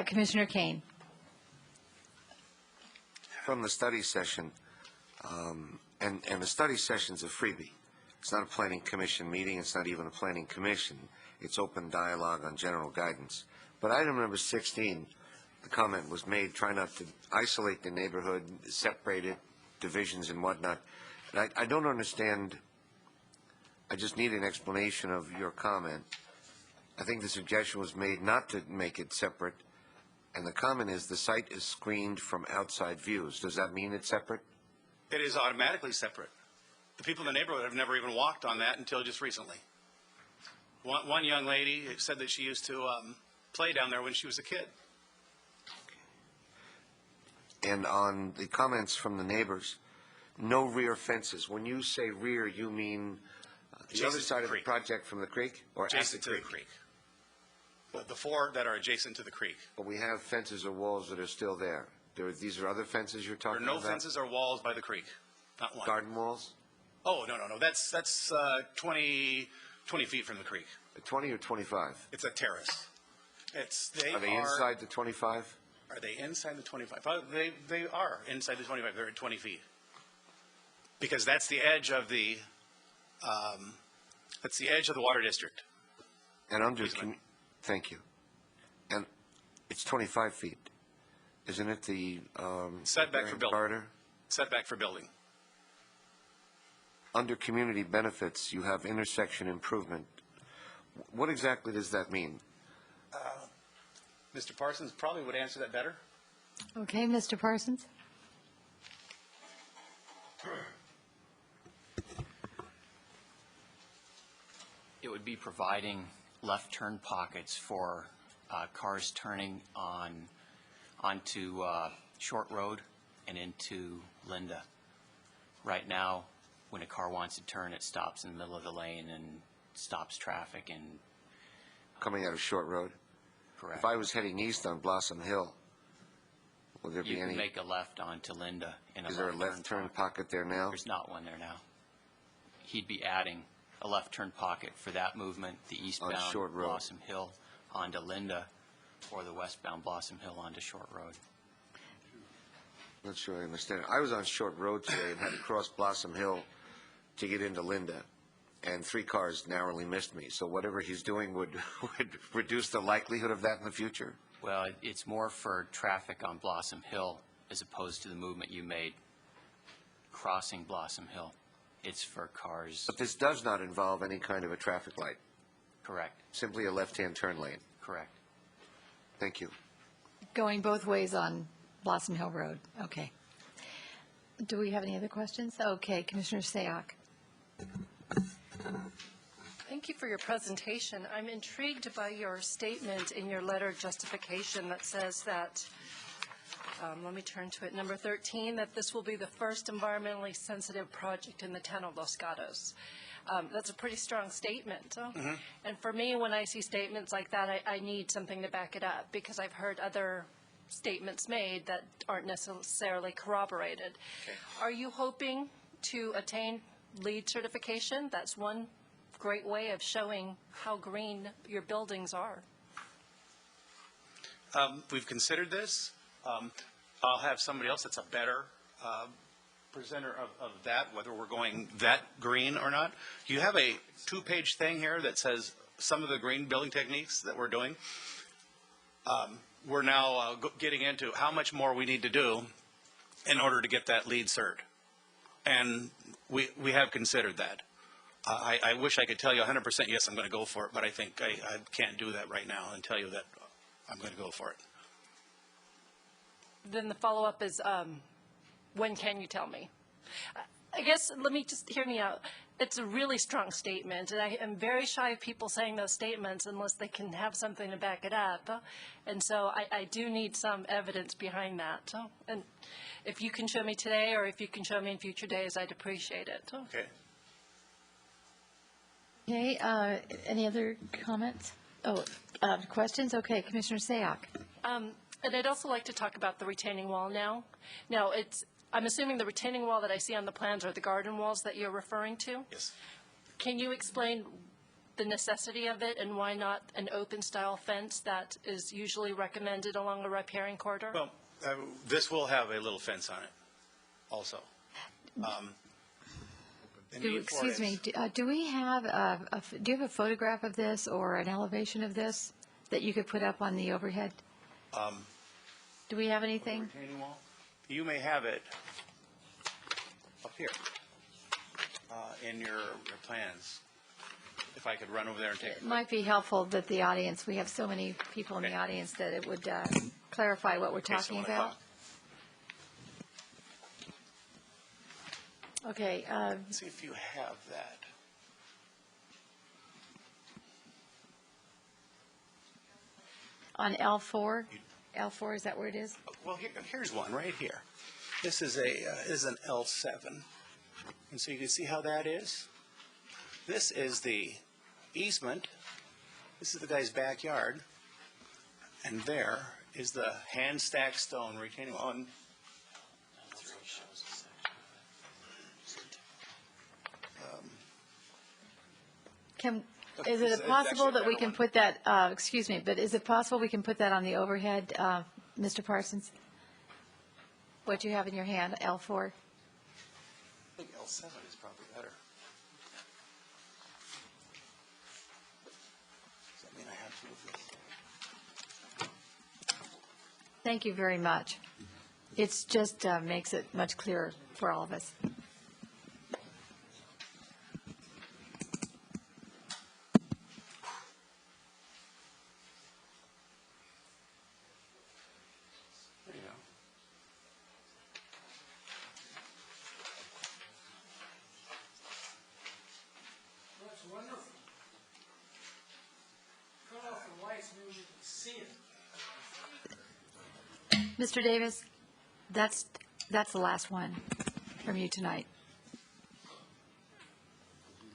Commissioner Kane. From the study session, and the study session's a freebie. It's not a planning commission meeting. It's not even a planning commission. It's open dialogue on general guidance. But item number 16, the comment was made, try not to isolate the neighborhood, separate it, divisions and whatnot. And I don't understand. I just need an explanation of your comment. I think the suggestion was made not to make it separate. And the comment is the site is screened from outside views. Does that mean it's separate? It is automatically separate. The people in the neighborhood have never even walked on that until just recently. One young lady said that she used to play down there when she was a kid. And on the comments from the neighbors, no rear fences. When you say rear, you mean the other side of the project from the creek? Or adjacent to the creek. The 4 that are adjacent to the creek. But we have fences or walls that are still there. These are other fences you're talking There are about? no fences or walls by the creek, not one. Garden walls? Oh, no. That's 20 feet from the creek. 20 or 25? It's a terrace. Are they inside the 25? Are they inside the 25? They are inside the 25. They're at 20 feet. Because that's the edge of the water district. And thank you. And it's 25 feet. Isn't it the setback for building? Corridor? Setback for building. Under community benefits, you have intersection improvement. What exactly does that mean? Mr. Parsons probably would answer that better. Okay, Mr. Parsons. It would be providing left turn pockets for cars turning onto Short Road and into Linda. Right now, when a car wants to turn, it stops in the middle of the lane and stops traffic. And coming out of Short Road? Correct. If I was heading east on Blossom Hill, Will there You be can any, make a left onto Linda in a is there a left turn pocket there now? There's not one there now. He'd be adding a left turn pocket for that movement, the eastbound Short Road. Blossom Hill onto Linda, or the westbound Blossom Hill onto Short Road. Not sure I understand. I was on Short Road today and had to cross Blossom Hill to get into Linda, and 3 cars narrowly missed me. So whatever he's doing would reduce the likelihood of that in the future? Well, it's more for traffic on Blossom Hill as opposed to the movement you made crossing Blossom Hill. It's for cars. But this does not involve any kind of a traffic light? Correct. Simply a left-hand turn lane? Correct. Thank you. Going both ways on Blossom Hill Road. Okay. Do we have any other questions? Okay, Commissioner Sayoc. Thank you for your presentation. I'm intrigued by your statement in your letter of justification that says that, let me turn to it, number 13, that this will be the first environmentally sensitive project in the town of Los Gatos. That's a pretty strong statement. And for me, when I see statements like that, I need something to back it up, because I've heard other statements made that aren't necessarily corroborated. Are you hoping to attain LEED certification? That's one great way of showing how green your buildings are. We've considered this. I'll have somebody else that's a better presenter of that, whether we're going that green or not. You have a 2-page thing here that says some of the green building techniques that we're doing. We're now getting into how much more we need to do in order to get that LEED cert. And we have considered that. I wish I could tell you 100% yes, I'm going to go for it, but I think I can't do that right now and tell you that I'm going to go for it. Then the follow-up is, when can you tell me? I guess, let me just hear me out. It's a really strong statement, and I am very shy of people saying those statements unless they can have something to back it up. And so I do need some evidence behind that. And if you can show me today, or if you can show me in future days, I'd appreciate it. Okay. Okay, any other comments? Oh, questions? Okay, Commissioner Sayoc. And I'd also like to talk about the retaining wall now. Now, I'm assuming the retaining wall that I see on the plans are the garden walls that you're referring to? Yes. Can you explain the necessity of it and why not an open-style fence that is usually recommended along a riparian corridor? Well, this will have a little fence on it also. Excuse me, do we have do you have a photograph of this or an elevation of this that you could put up on the overhead? Do we have anything? Retaining wall? You may have it up here in your plans. If I could run over there and take It might be helpful that the audience, we have so many people in the audience, that it would clarify what we're talking about. Okay. Let's see if you have that. On L4? L4, is that where it is? Well, here's one right here. This is an L7. And so you can see how that is. This is the easement. This is the guy's backyard. And there is the hand-stacked stone retaining wall. Is it possible that we can put that, excuse me, but is it possible we can put that on the overhead, Mr. Parsons? What you have in your hand, L4? I think L7 is probably better. Does that mean I have to move this? Thank you very much. It's just makes it much clearer for all of us. There you go. That's wonderful. Cut off the lights, maybe we can see it. Mr. Davis, that's the last one from you tonight.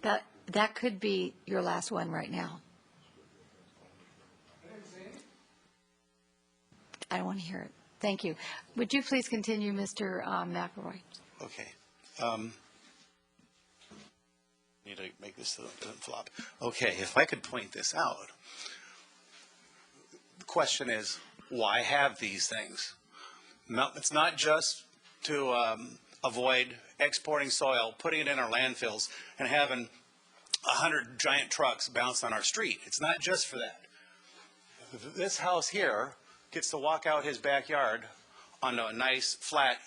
That could be your last one right now. I don't want to hear it. Thank you. Would you please continue, Mr. McElroy? Okay. Need to make this so it doesn't flop. Okay, if I could point this out. The question is, why have these things? No, it's not just to avoid exporting soil, putting it in our landfills, and having 100 giant trucks bounce on our street. It's not just for that. This house here gets to walk out his backyard on a nice, flat,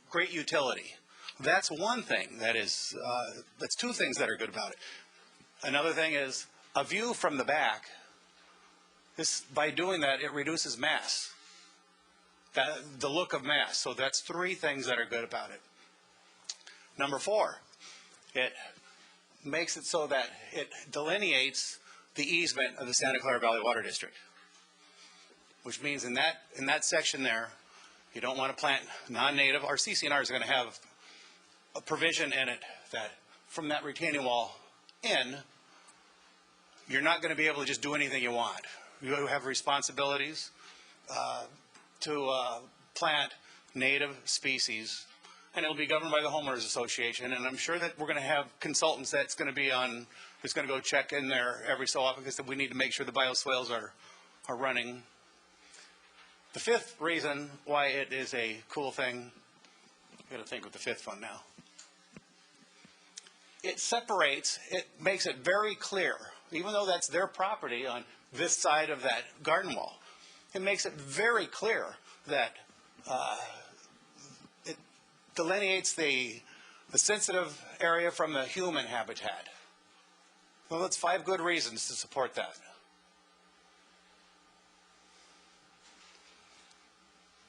great utility. That's one thing that is, that's two things that are good about it. Another thing is a view from the back. By doing that, it reduces mass, the look of mass. So that's three things that are good about it. Number 4, it makes it so that it delineates the easement of the Santa Clara Valley Water District, which means in that section there, you don't want to plant non-native. Our CC&R is going to have a provision in it that from that retaining wall in, you're not going to be able to just do anything you want. You have responsibilities to plant native species, and it'll be governed by the Homeowners Association. And I'm sure that we're going to have consultants that's going to go check in there every so often, because we need to make sure the bioswales are running. The 5th reason why it is a cool thing, I've got to think with the 5th one now. It separates, it makes it very clear, even though that's their property on this side of that garden wall, it makes it very clear that it delineates the sensitive area from the human habitat. Well, that's 5 good reasons to support that.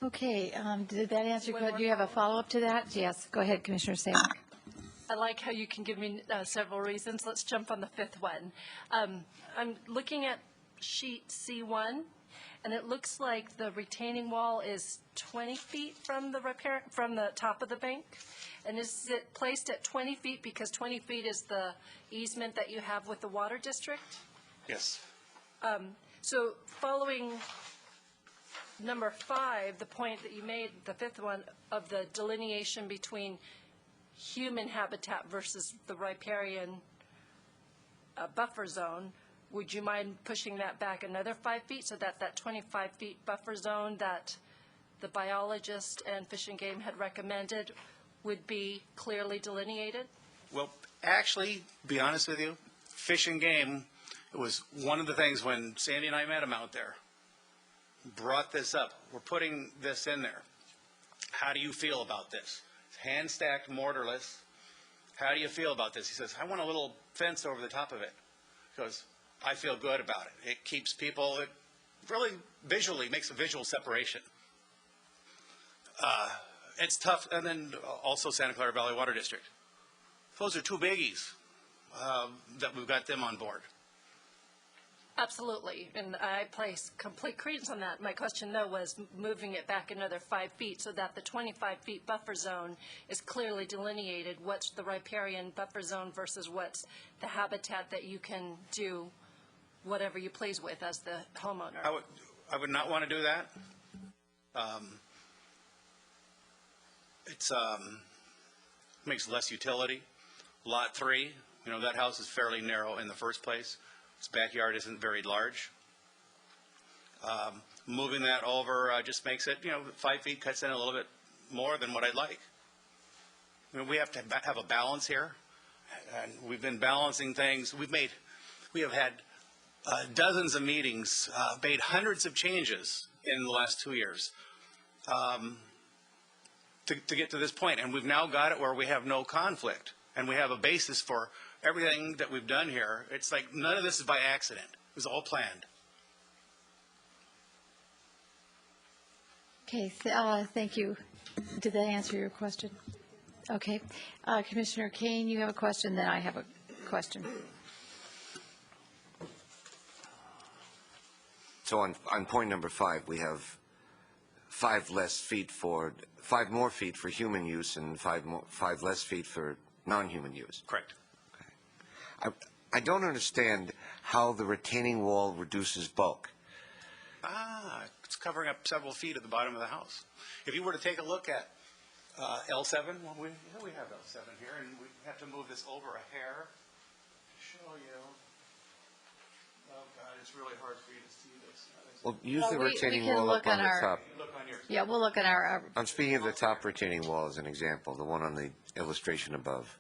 Okay, did that answer your question? Do you have a follow-up to that? Yes, go ahead, Commissioner Salek. I like how you can give me several reasons. Let's jump on the 5th one. I'm looking at sheet C1, and it looks like the retaining wall is 20 feet from the top of the bank. And is it placed at 20 feet because 20 feet is the easement that you have with the water district? Yes. So following number 5, the point that you made, the 5th one, of the delineation between human habitat versus the riparian buffer zone, would you mind pushing that back another 5 feet so that that 25 feet buffer zone that the biologist and Fish and Game had recommended would be clearly delineated? Well, actually, to be honest with you, Fish and Game, it was one of the things when Sandy and I met him out there, brought this up. We're putting this in there. How do you feel about this? It's hand-stacked, mortarless. How do you feel about this? He says, I want a little fence over the top of it. He goes, I feel good about it. It keeps people, it really visually makes a visual separation. It's tough. And then also Santa Clara Valley Water District. Those are 2 biggies that we've got them on board. Absolutely, and I place complete credence on that. My question, though, was moving it back another 5 feet so that the 25 feet buffer zone is clearly delineated. What's the riparian buffer zone versus what's the habitat that you can do whatever you please with as the homeowner? I would not want to do that. It's makes less utility. Lot 3, that house is fairly narrow in the first place. Its backyard isn't very large. Moving that over just makes it, 5 feet cuts in a little bit more than what I'd like. We have to have a balance here, and we've been balancing things. We have had dozens of meetings, made hundreds of changes in the last 2 years to get to this point, and we've now got it where we have no conflict, and we have a basis for everything that we've done here. It's like none of this is by accident. It was all planned. Okay, thank you. Did that answer your question? Okay. Commissioner Kane, you have a question, then I have a question. So on point number 5, we have 5 more feet for human use and 5 less feet for non-human use. Correct. I don't understand how the retaining wall reduces bulk. It's covering up several feet at the bottom of the house. If you were to take a look at L7, well, we have L7 here, and we have to move this over a hair to show you. Oh, God, it's really hard for you to see this. Well, use the we retaining can wall look up on on the our- top. Look on your. Yeah, we'll look at our, I'm speaking of the top retaining wall as an example, the one on the illustration above.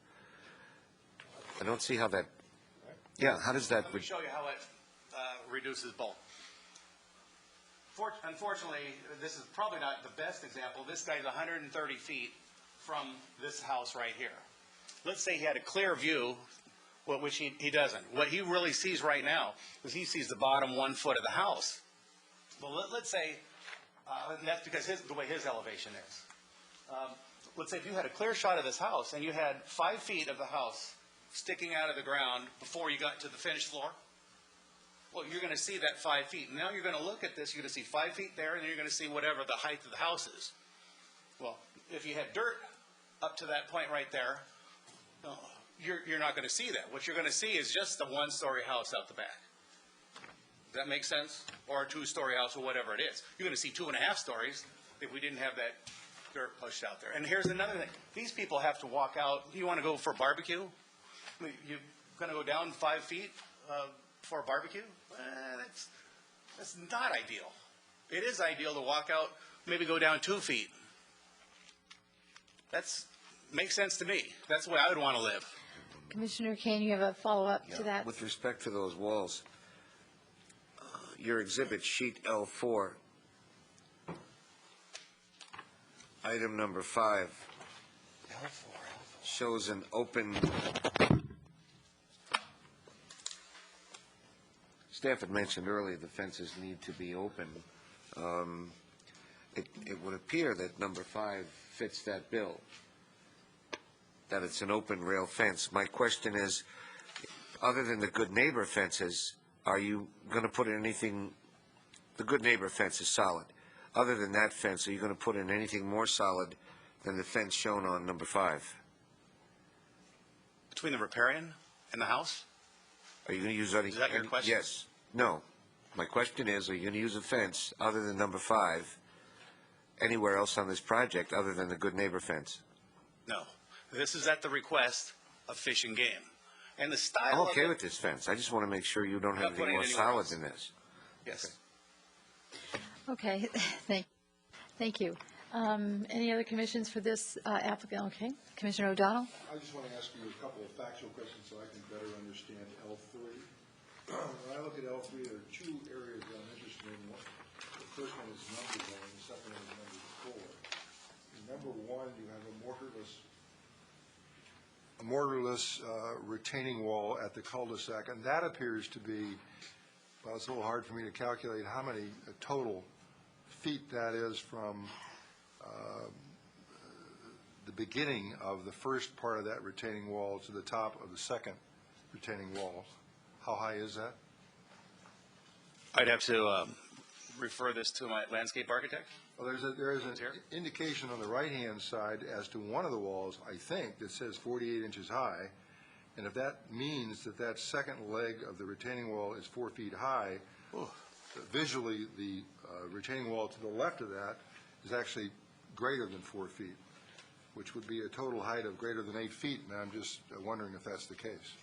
I don't see how that, yeah, how does that, Let me show you how it reduces bulk. Unfortunately, this is probably not the best example. This guy's 130 feet from this house right here. Let's say he had a clear view, which he doesn't. What he really sees right now is he sees the bottom 1 foot of the house. Well, let's say, and that's because the way his elevation is. Let's say if you had a clear shot of this house and you had 5 feet of the house sticking out of the ground before you got to the finished floor, well, you're going to see that 5 feet. Now you're going to look at this, you're going to see 5 feet there, and then you're going to see whatever the height of the house is. Well, if you had dirt up to that point right there, you're not going to see that. What you're going to see is just the 1-story house out the back. Does that make sense? Or a 2-story house or whatever it is. You're going to see 2.5 stories if we didn't have that dirt pushed out there. And here's another thing. These people have to walk out. You want to go for a barbecue? You're going to go down 5 feet for a barbecue? That's not ideal. It is ideal to walk out, maybe go down 2 feet. That's makes sense to me. That's the way I would want to live. Commissioner Kane, you have a follow-up to that? with respect to those walls, your exhibit sheet L4, item number 5, shows an open, staff had mentioned earlier the fences need to be open. It would appear that number 5 fits that bill, that it's an open rail fence. My question is, other than the good neighbor fences, are you going to put in anything, the good neighbor fence is solid. Other than that fence, are you going to put in anything more solid than the fence shown on number 5? Between the riparian and the house? Are you going to use any? Is that your question? Yes. No. My question is, are you going to use a fence other than number 5 anywhere else on this project other than the good neighbor fence? No. This is at the request of Fish and Game. And the style I'm okay of with this fence. I just want to make sure you don't have Not anything putting more it anywhere solid else. than this. Yes. Okay, thank you. Any other commissions for this applicant? Okay, Commissioner O'Donnell? I just want to ask you a couple of factual questions so I can better understand L3. When I look at L3, there are 2 areas that I'm interested in. The first one is number 1, the second one is number 4. In number 1, you have a mortarless retaining wall at the cul-de-sac, and that appears to be, well, it's a little hard for me to calculate how many total feet that is from the beginning of the first part of that retaining wall to the top of the second retaining wall. How high is that? I'd have to refer this to my landscape architect. Well, there is an indication on the right-hand side as to one of the walls, I think, that says 48 inches high. And if that means that that second leg of the retaining wall is 4 feet high, visually the retaining wall to the left of that is actually greater than 4 feet, which would be a total height of greater than 8 feet. And I'm just wondering if that's the case.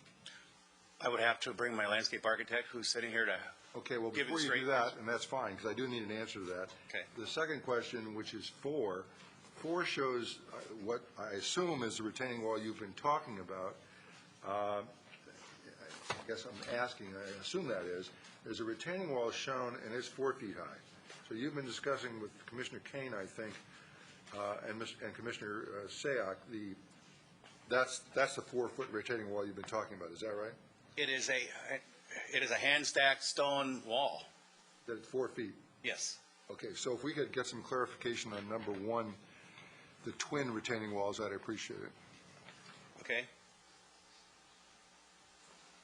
I would have to bring my landscape architect, who's sitting here, to Okay, well, give it before you straight do that, and that's fine, because I do need an answer to that. Okay. The second question, which is 4 shows what I assume is the retaining wall you've been talking about. I guess I'm asking, I assume that is, there's a retaining wall shown, and it's 4 feet high. So you've been discussing with Commissioner Kane, I think, and Commissioner Sayoc, that's the 4-foot retaining wall you've been talking about. Is that right? It is a hand-stacked stone wall. That's 4 feet. Yes. Okay, so if we could get some clarification on number 1, the twin retaining walls, I'd appreciate it. Okay.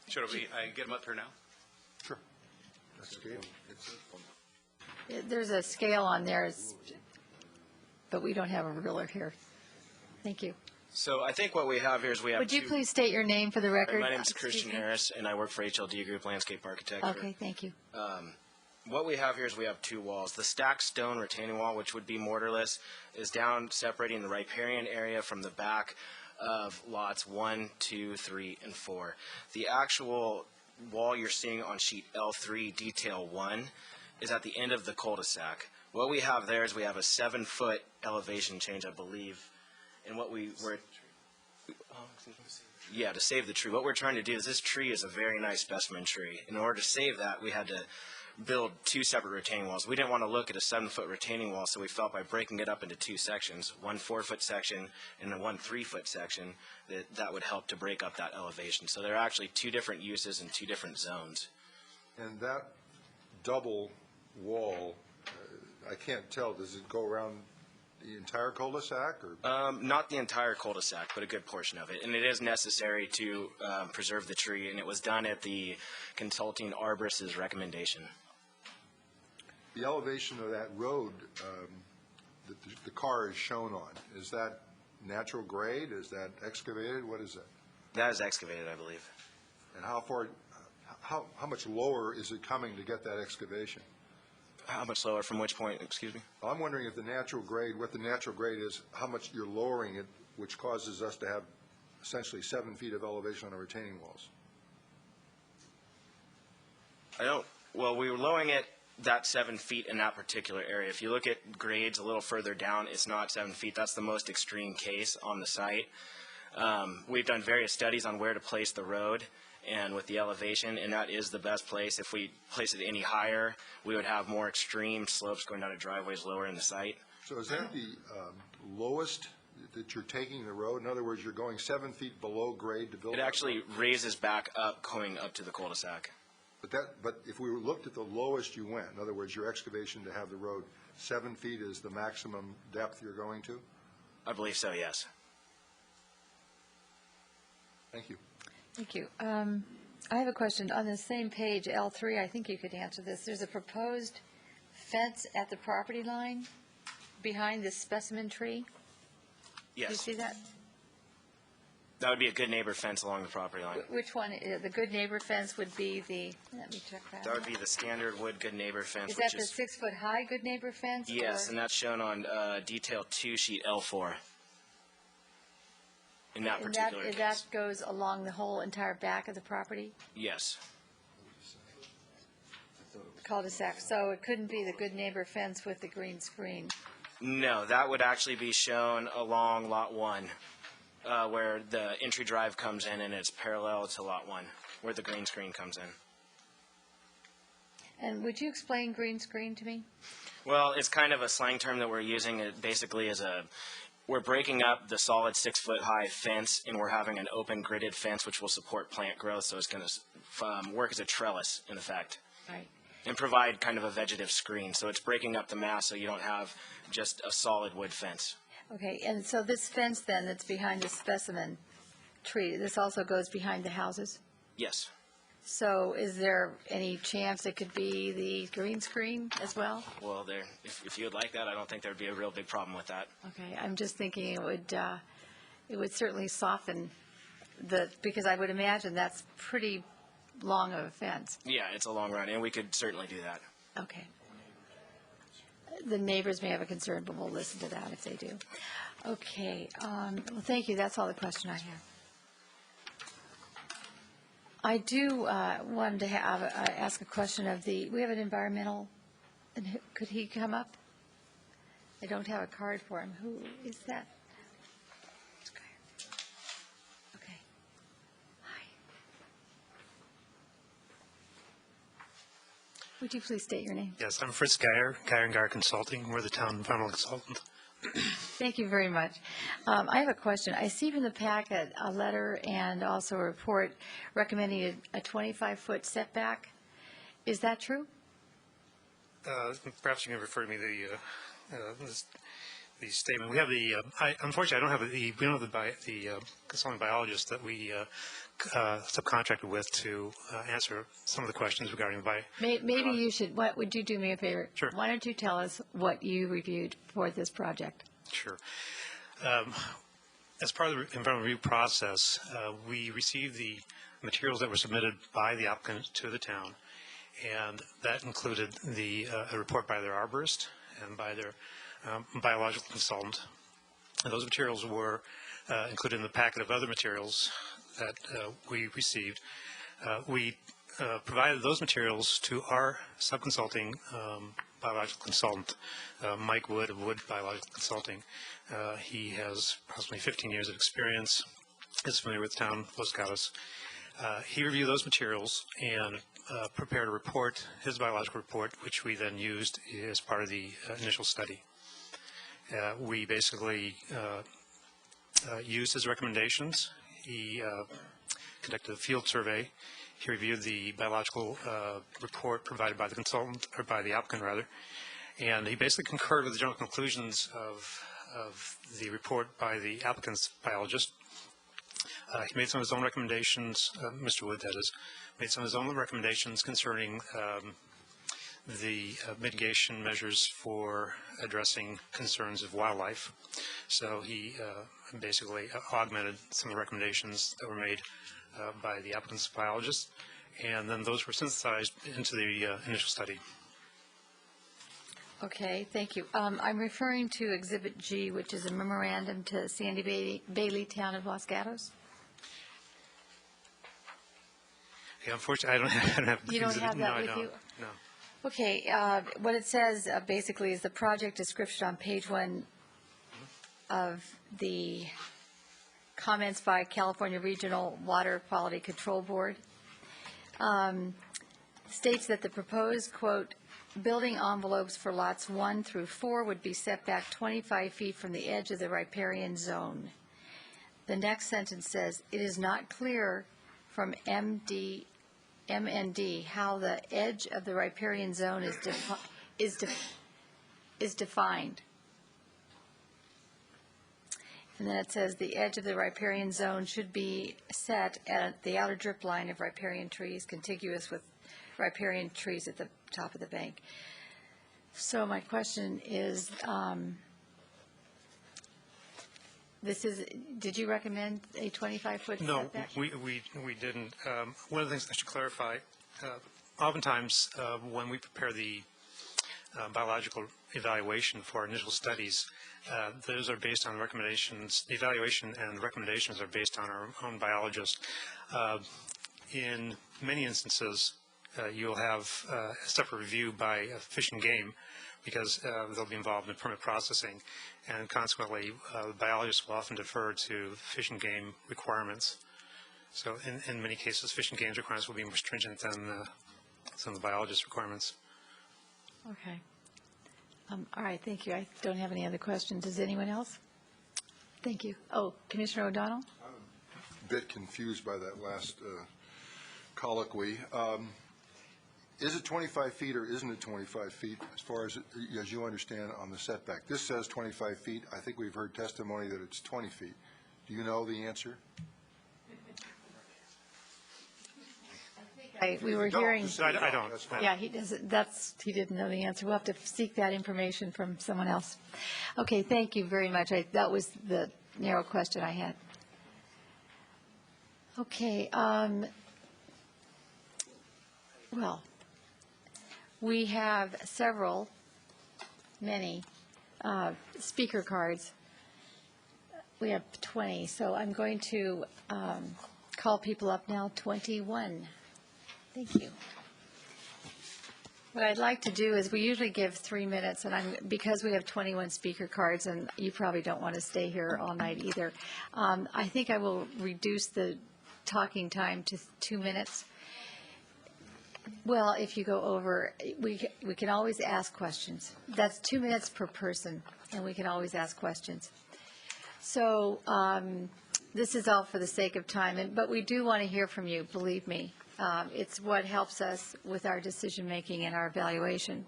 Should I get them up here now? Sure. That's okay. There's a scale on there, but we don't have a ruler here. Thank you. So I think what we have here is we have Would you two- please state your name for the record? My name is Excuse Christian me. Harris, and I work for HLD Group Landscape Architecture. Okay, thank you. what we have here is we have two walls. The stacked stone retaining wall, which would be mortarless, is down separating the riparian area from the back of lots 1, 2, 3, and 4. The actual wall you're seeing on sheet L3, detail 1, is at the end of the cul-de-sac. What we have there is we have a 7-foot elevation change, I believe. And what we were... Yeah, to save the tree. What we're trying to do is this tree is a very nice specimen tree. In order to save that, we had to build two separate retaining walls. We didn't want to look at a 7-foot retaining wall, so we felt by breaking it up into two sections, one 4-foot section and a one 3-foot section, that would help to break up that elevation. So there are actually two different uses in two different zones. And that double wall, I can't tell, does it go around the entire cul-de-sac? Or? Not the entire cul-de-sac, but a good portion of it. And it is necessary to preserve the tree, and it was done at the consulting arborist's recommendation. The elevation of that road that the car is shown on, is that natural grade? Is that excavated? What is it? That is excavated, I believe. And how far, how much lower is it coming to get that excavation? How much lower? From which point? Excuse me? I'm wondering if the natural grade, what the natural grade is, how much you're lowering it, which causes us to have essentially 7 feet of elevation on our retaining walls. Well, we were lowering it that 7 feet in that particular area. If you look at grades a little further down, it's not 7 feet. That's the most extreme case on the site. We've done various studies on where to place the road and with the elevation, and that is the best place. If we place it any higher, we would have more extreme slopes going down to driveways lower in the site. So is that the lowest that you're taking the road? In other words, you're going 7 feet below grade to build? It actually raises back up, going up to the cul-de-sac. But if we looked at the lowest you went, in other words, your excavation to have the road 7 feet is the maximum depth you're going to? I believe so, yes. Thank you. Thank you. I have a question. On the same page, L3, I think you could answer this. There's a proposed fence at the property line behind this specimen tree. Yes. Do you see that? That would be a good neighbor fence along the property line. Which one? The good neighbor fence would be the, let me check that. That would be the standard wood good neighbor fence. Is that the 6-foot-high good neighbor fence? Yes, or? and that's shown on detail 2, sheet L4. In that particular case. That goes along the whole entire back of the property? Yes. Cul-de-sac. So it couldn't be the good neighbor fence with the green screen? No, that would actually be shown along Lot 1, where the entry drive comes in and it's parallel to Lot 1, where the green screen comes in. And would you explain green screen to me? Well, it's kind of a slang term that we're using. It basically is we're breaking up the solid 6-foot-high fence, and we're having an open gridded fence which will support plant growth, so it's going to work as a trellis, in effect. Right. And provide kind of a vegetative screen. So it's breaking up the mass so you don't have just a solid wood fence. Okay, and so this fence then that's behind the specimen tree, this also goes behind the houses? Yes. So is there any chance it could be the green screen as well? Well, if you would like that, I don't think there would be a real big problem with that. Okay, I'm just thinking it would certainly soften because I would imagine that's pretty long of a fence. Yeah, it's a long run, and we could certainly do that. Okay. The neighbors may have a concern, but we'll listen to that if they do. Okay, well, thank you. That's all the question I have. I do want to ask a question of we have an environmental, and could he come up? I don't have a card for him. Who is that? Okay. Hi. Would you please state your name? Yes, I'm Fritz Geyer, Geyer & Geyer Consulting. We're the town environmental consultant. Thank you very much. I have a question. I see from the packet a letter and also a report recommending a 25-foot setback. Is that true? Perhaps you can refer to me the statement. We have unfortunately, I don't have we don't have the consulting biologist that we subcontracted with to answer some of the questions regarding the Maybe you should. What would you do me a favor? Sure. Why don't you tell us what you reviewed for this project? Sure. As part of the environmental review process, we received the materials that were submitted by the applicant to the town, and that included a report by their arborist and by their biological consultant. And those materials were included in the packet of other materials that we received. We provided those materials to our subconsulting biological consultant, Mike Wood of Wood Biological Consulting. He has approximately 15 years of experience, is familiar with the town of Los Gatos. He reviewed those materials and prepared a report, his biological report, which we then used as part of the initial study. We basically used his recommendations. He conducted a field survey. He reviewed the biological report provided by the consultant, or by the applicant rather, and he basically concurred with the general conclusions of the report by the applicant's biologist. He made some of his own recommendations, Mr. Wood that is, made some of his own recommendations concerning the mitigation measures for addressing concerns of wildlife. So he basically augmented some of the recommendations that were made by the applicant's biologist, and then those were synthesized into the initial study. Okay, thank you. I'm referring to Exhibit G, which is a memorandum to Sandy Bailey, Town of Los Gatos. Yeah, unfortunately, I don't have. You don't have that with you? No. Okay, what it says basically is the project description on page 1 of the comments by California Regional Water Quality Control Board states that the proposed, quote, building envelopes for lots 1 through 4 would be set back 25 feet from the edge of the riparian zone. The next sentence says, it is not clear from MND how the edge of the riparian zone is defined. And then it says the edge of the riparian zone should be set at the outer drip line of riparian trees, contiguous with riparian trees at the top of the bank. So my question is, did you recommend a 25-foot setback? No, we didn't. One of the things I should clarify, oftentimes when we prepare the biological evaluation for our initial studies, those are based on recommendations. The evaluation and recommendations are based on our own biologist. In many instances, you'll have a separate review by Fish and Game, because they'll be involved in permit processing, and consequently, the biologists will often defer to Fish and Game requirements. So in many cases, Fish and Game's requirements will be more stringent than some of the biologist requirements. Okay. All right, thank you. I don't have any other questions. Does anyone else? Thank you. Oh, Commissioner O'Donnell? I'm a bit confused by that last colloquy. Is it 25 feet or isn't it 25 feet as far as you understand on the setback? This says 25 feet. I think we've heard testimony that it's 20 feet. Do you know the answer? We were hearing. I don't. Yeah, he doesn't. He didn't know the answer. We'll have to seek that information from someone else. Okay, thank you very much. That was the narrow question I had. Okay. Well, we have many speaker cards. We have 20, so I'm going to call people up now. 21. Thank you. What I'd like to do is we usually give 3 minutes, and because we have 21 speaker cards, and you probably don't want to stay here all night either, I think I will reduce the talking time to 2 minutes. Well, if you go over, we can always ask questions. That's 2 minutes per person, and we can always ask questions. So this is all for the sake of time, but we do want to hear from you, believe me. It's what helps us with our decision-making and our evaluation.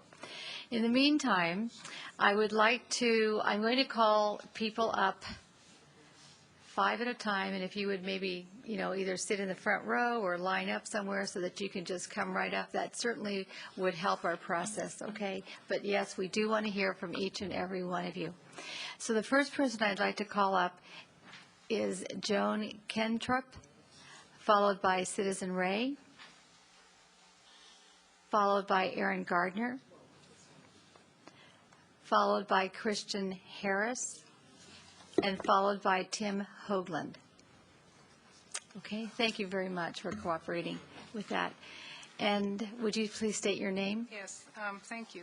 In the meantime, I'm going to call people up 5 at a time, and if you would maybe, either sit in the front row or line up somewhere so that you can just come right up, that certainly would help our process, okay? But yes, we do want to hear from each and every one of you. So the first person I'd like to call up is Joan Kentrup, followed by Citizen Ray. followed by Aaron Gardner, followed by Christian Harris, and followed by Tim Hoagland. Okay, thank you very much for cooperating with that. And would you please state your name? Yes, thank you.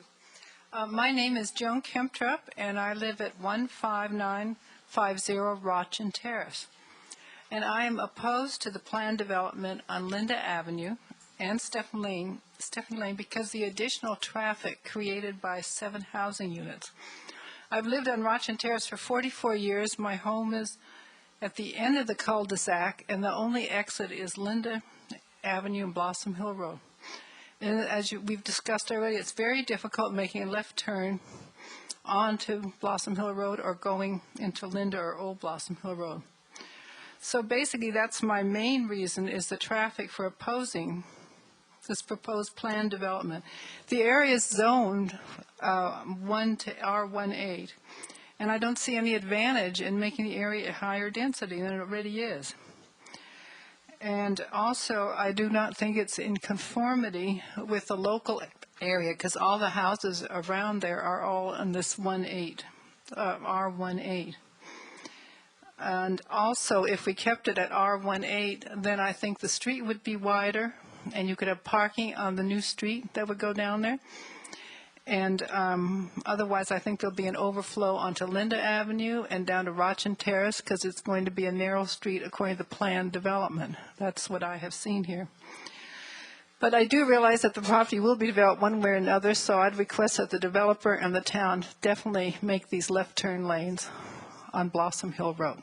My name is Joan Kemptrup, and I live at 15950 Rochen Terrace. And I am opposed to the planned development on Linda Avenue and Stephanie Lane because the additional traffic created by 7 housing units. I've lived on Rochen Terrace for 44 years. My home is at the end of the cul-de-sac, and the only exit is Linda Avenue and Blossom Hill Road. And as we've discussed already, it's very difficult making a left turn onto Blossom Hill Road or going into Linda or Old Blossom Hill Road. So basically, that's my main reason, is the traffic for opposing this proposed planned development. The area is zoned 1 to R18, and I don't see any advantage in making the area higher density than it already is. And also, I do not think it's in conformity with the local area, because all the houses around there are all in this R18. And also, if we kept it at R18, then I think the street would be wider, and you could have parking on the new street that would go down there. And otherwise, I think there'll be an overflow onto Linda Avenue and down to Rochen Terrace, because it's going to be a narrow street according to the planned development. That's what I have seen here. But I do realize that the property will be developed one way or another, so I'd request that the developer and the town definitely make these left turn lanes on Blossom Hill Road.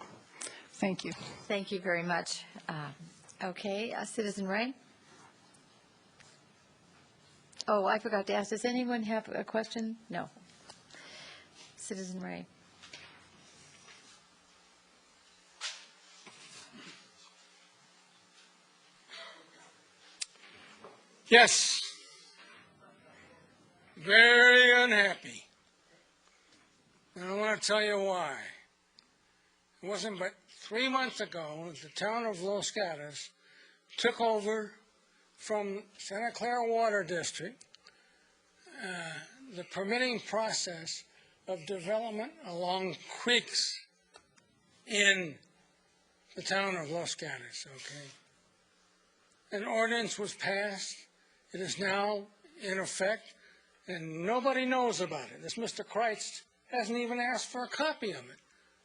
Thank you. Thank you very much. Okay, Citizen Ray? Oh, I forgot to ask, does anyone have a question? No. Citizen Ray. Yes. Very unhappy. And I want to tell you why. It wasn't but 3 months ago that the town of Los Gatos took over from Santa Clara Water District the permitting process of development along creeks in the town of Los Gatos, okay? An ordinance was passed. It is now in effect, and nobody knows about it. This Mr. Kreitz hasn't even asked for a copy of it.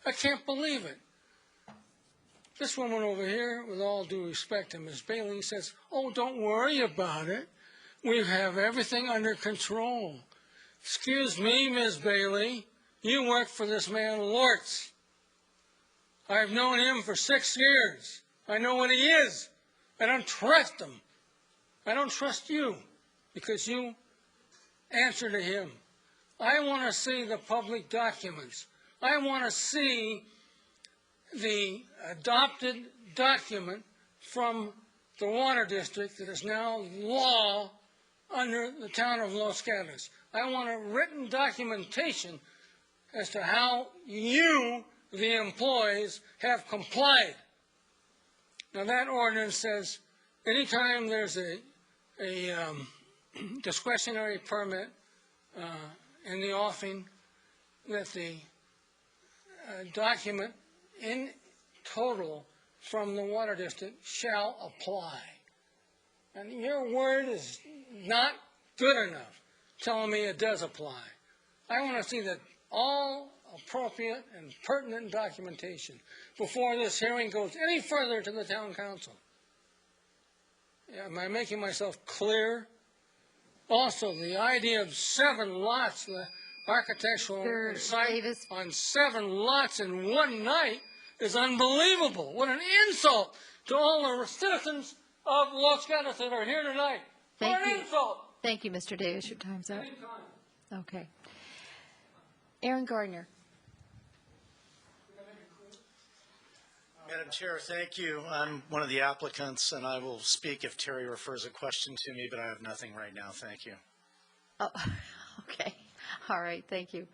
I can't believe it. This woman over here, with all due respect to Ms. Bailey, says, oh, don't worry about it. We have everything under control. Excuse me, Ms. Bailey, you work for this man Lortz. I've known him for 6 years. I know what he is. I don't trust him. I don't trust you because you answer to him. I want to see the public documents. I want to see the adopted document from the water district that is now law under the town of Los Gatos. I want a written documentation as to how you, the employees, have complied. Now that ordinance says anytime there's a discretionary permit in the offing, that the document in total from the water district shall apply. And your word is not good enough telling me it does apply. I want to see that all appropriate and pertinent documentation before this hearing goes any further to the town council. Am I making myself clear? Also, the idea of 7 lots, the architectural site on 7 lots in one night is unbelievable. What an insult to all the citizens of Los Gatos that are here tonight. What an insult. Thank you, Mr. Davis. Your time's up. Okay. Aaron Gardner. Madam Chair, thank you. I'm one of the applicants, and I will speak if Terry refers a question to me, but I have nothing right now. Thank you. Oh, okay. All right. Thank you.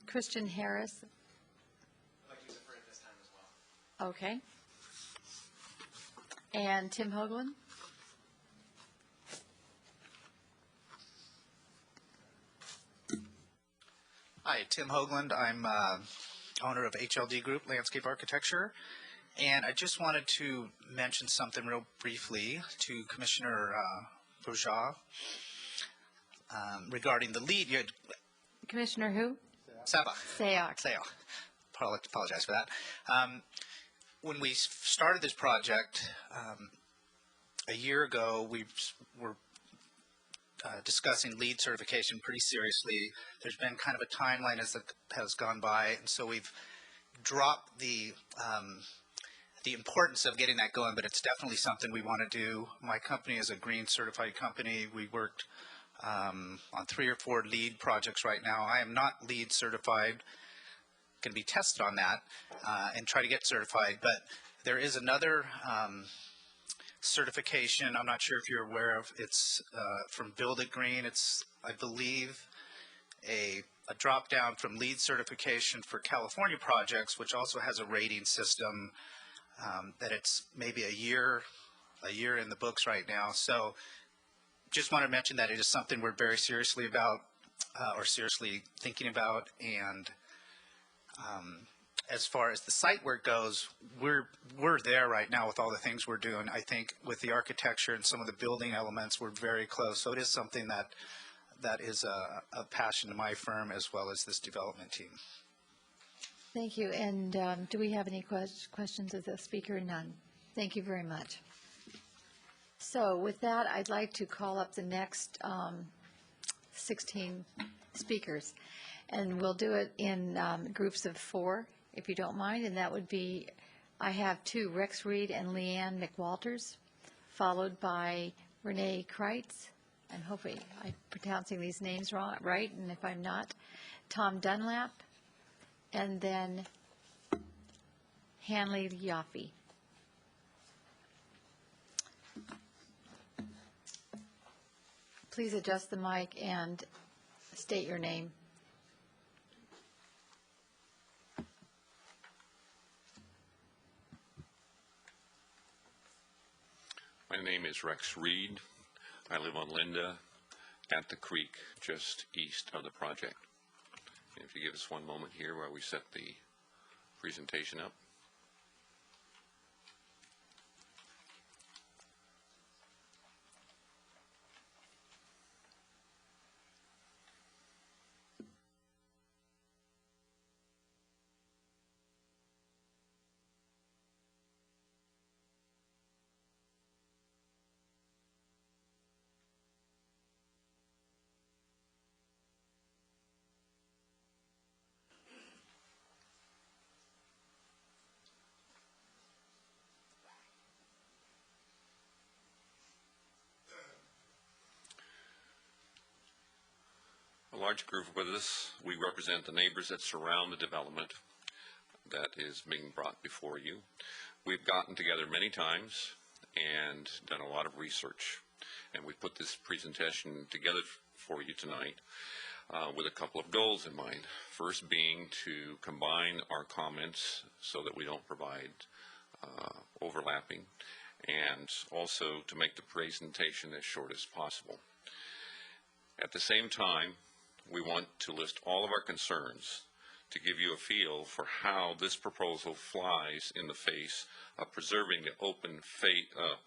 Christian Harris. I'd like to use it for this time as well. Okay. And Tim Hoagland? Hi, Tim Hoagland. I'm owner of HLD Group Landscape Architecture, and I just wanted to mention something real briefly to Commissioner Bourgeois regarding the lead. You had Commissioner who? Sabah. Sayoc. Apologize for that. When we started this project a year ago, we were discussing lead certification pretty seriously. There's been kind of a timeline as it has gone by, and so we've dropped the importance of getting that going, but it's definitely something we want to do. My company is a green certified company. We worked on 3 or 4 lead projects right now. I am not lead certified, can be tested on that and try to get certified, but there is another certification I'm not sure if you're aware of. It's from Build It Green. It's, I believe, a drop down from lead certification for California projects, which also has a rating system that it's maybe a year in the books right now. So just want to mention that it is something we're very seriously about or seriously thinking about. And as far as the site work goes, we're there right now with all the things we're doing. I think with the architecture and some of the building elements, we're very close. So it is something that is a passion to my firm as well as this development team. Thank you. And do we have any questions of the speaker? None. Thank you very much. So with that, I'd like to call up the next 16 speakers. And we'll do it in groups of 4, if you don't mind. And that would be, I have 2, Rex Reed and Leanne McWalters, followed by Renee Kreitz. And hopefully I'm pronouncing these names right. And if I'm not, Tom Dunlap. And then Hanley Yaffe. Please adjust the mic and state your name. My name is Rex Reed. I live on Linda at the creek just east of the project. And if you give us one moment here while we set the presentation up. A large group with us. We represent the neighbors that surround the development that is being brought before you. We've gotten together many times and done a lot of research, and we put this presentation together for you tonight with a couple of goals in mind. First being to combine our comments so that we don't provide overlapping, and also to make the presentation as short as possible. At the same time, we want to list all of our concerns to give you a feel for how this proposal flies in the face of preserving the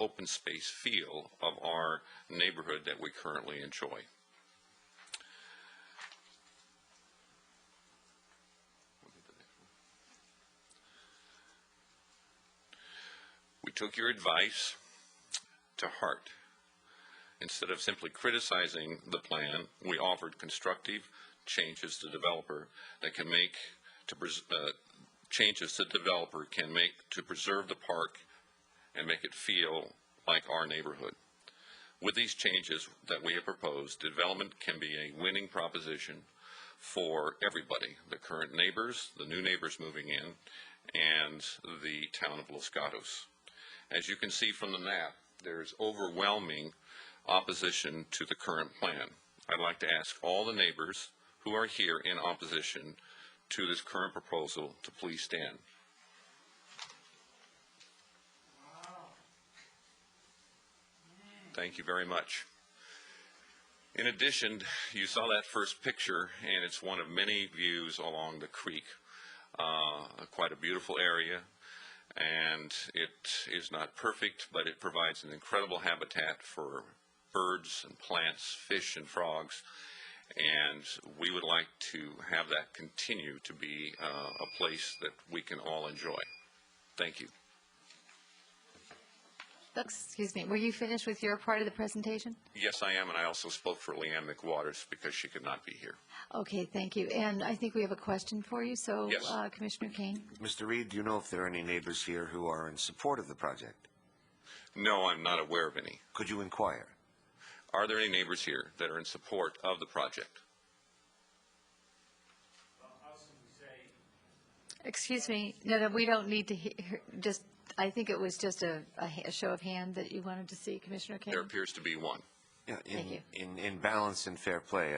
open space feel of our neighborhood that we currently enjoy. We took your advice to heart. Instead of simply criticizing the plan, we offered constructive changes to developer that can make to changes the developer can make to preserve the park and make it feel like our neighborhood. With these changes that we have proposed, development can be a winning proposition for everybody, the current neighbors, the new neighbors moving in, and the town of Los Gatos. As you can see from the map, there's overwhelming opposition to the current plan. I'd like to ask all the neighbors who are here in opposition to this current proposal to please stand. Thank you very much. In addition, you saw that first picture, and it's one of many views along the creek. Quite a beautiful area, and it is not perfect, but it provides an incredible habitat for birds and plants, fish and frogs, and we would like to have that continue to be a place that we can all enjoy. Thank you. Excuse me, were you finished with your part of the presentation? Yes, I am, and I also spoke for Leanne McWaters because she could not be here. Okay, thank you. And I think we have a question for you, so Yes. Commissioner Kane. Mr. Reed, do you know if there are any neighbors here who are in support of the project? No, I'm not aware of any. Could you inquire? Are there any neighbors here that are in support of the project? Excuse me, no, we don't need to hear, just, I think it was just a show of hand that you wanted to see, Commissioner Kane. There appears to be one. Yeah, Thank you. in balance and fair play,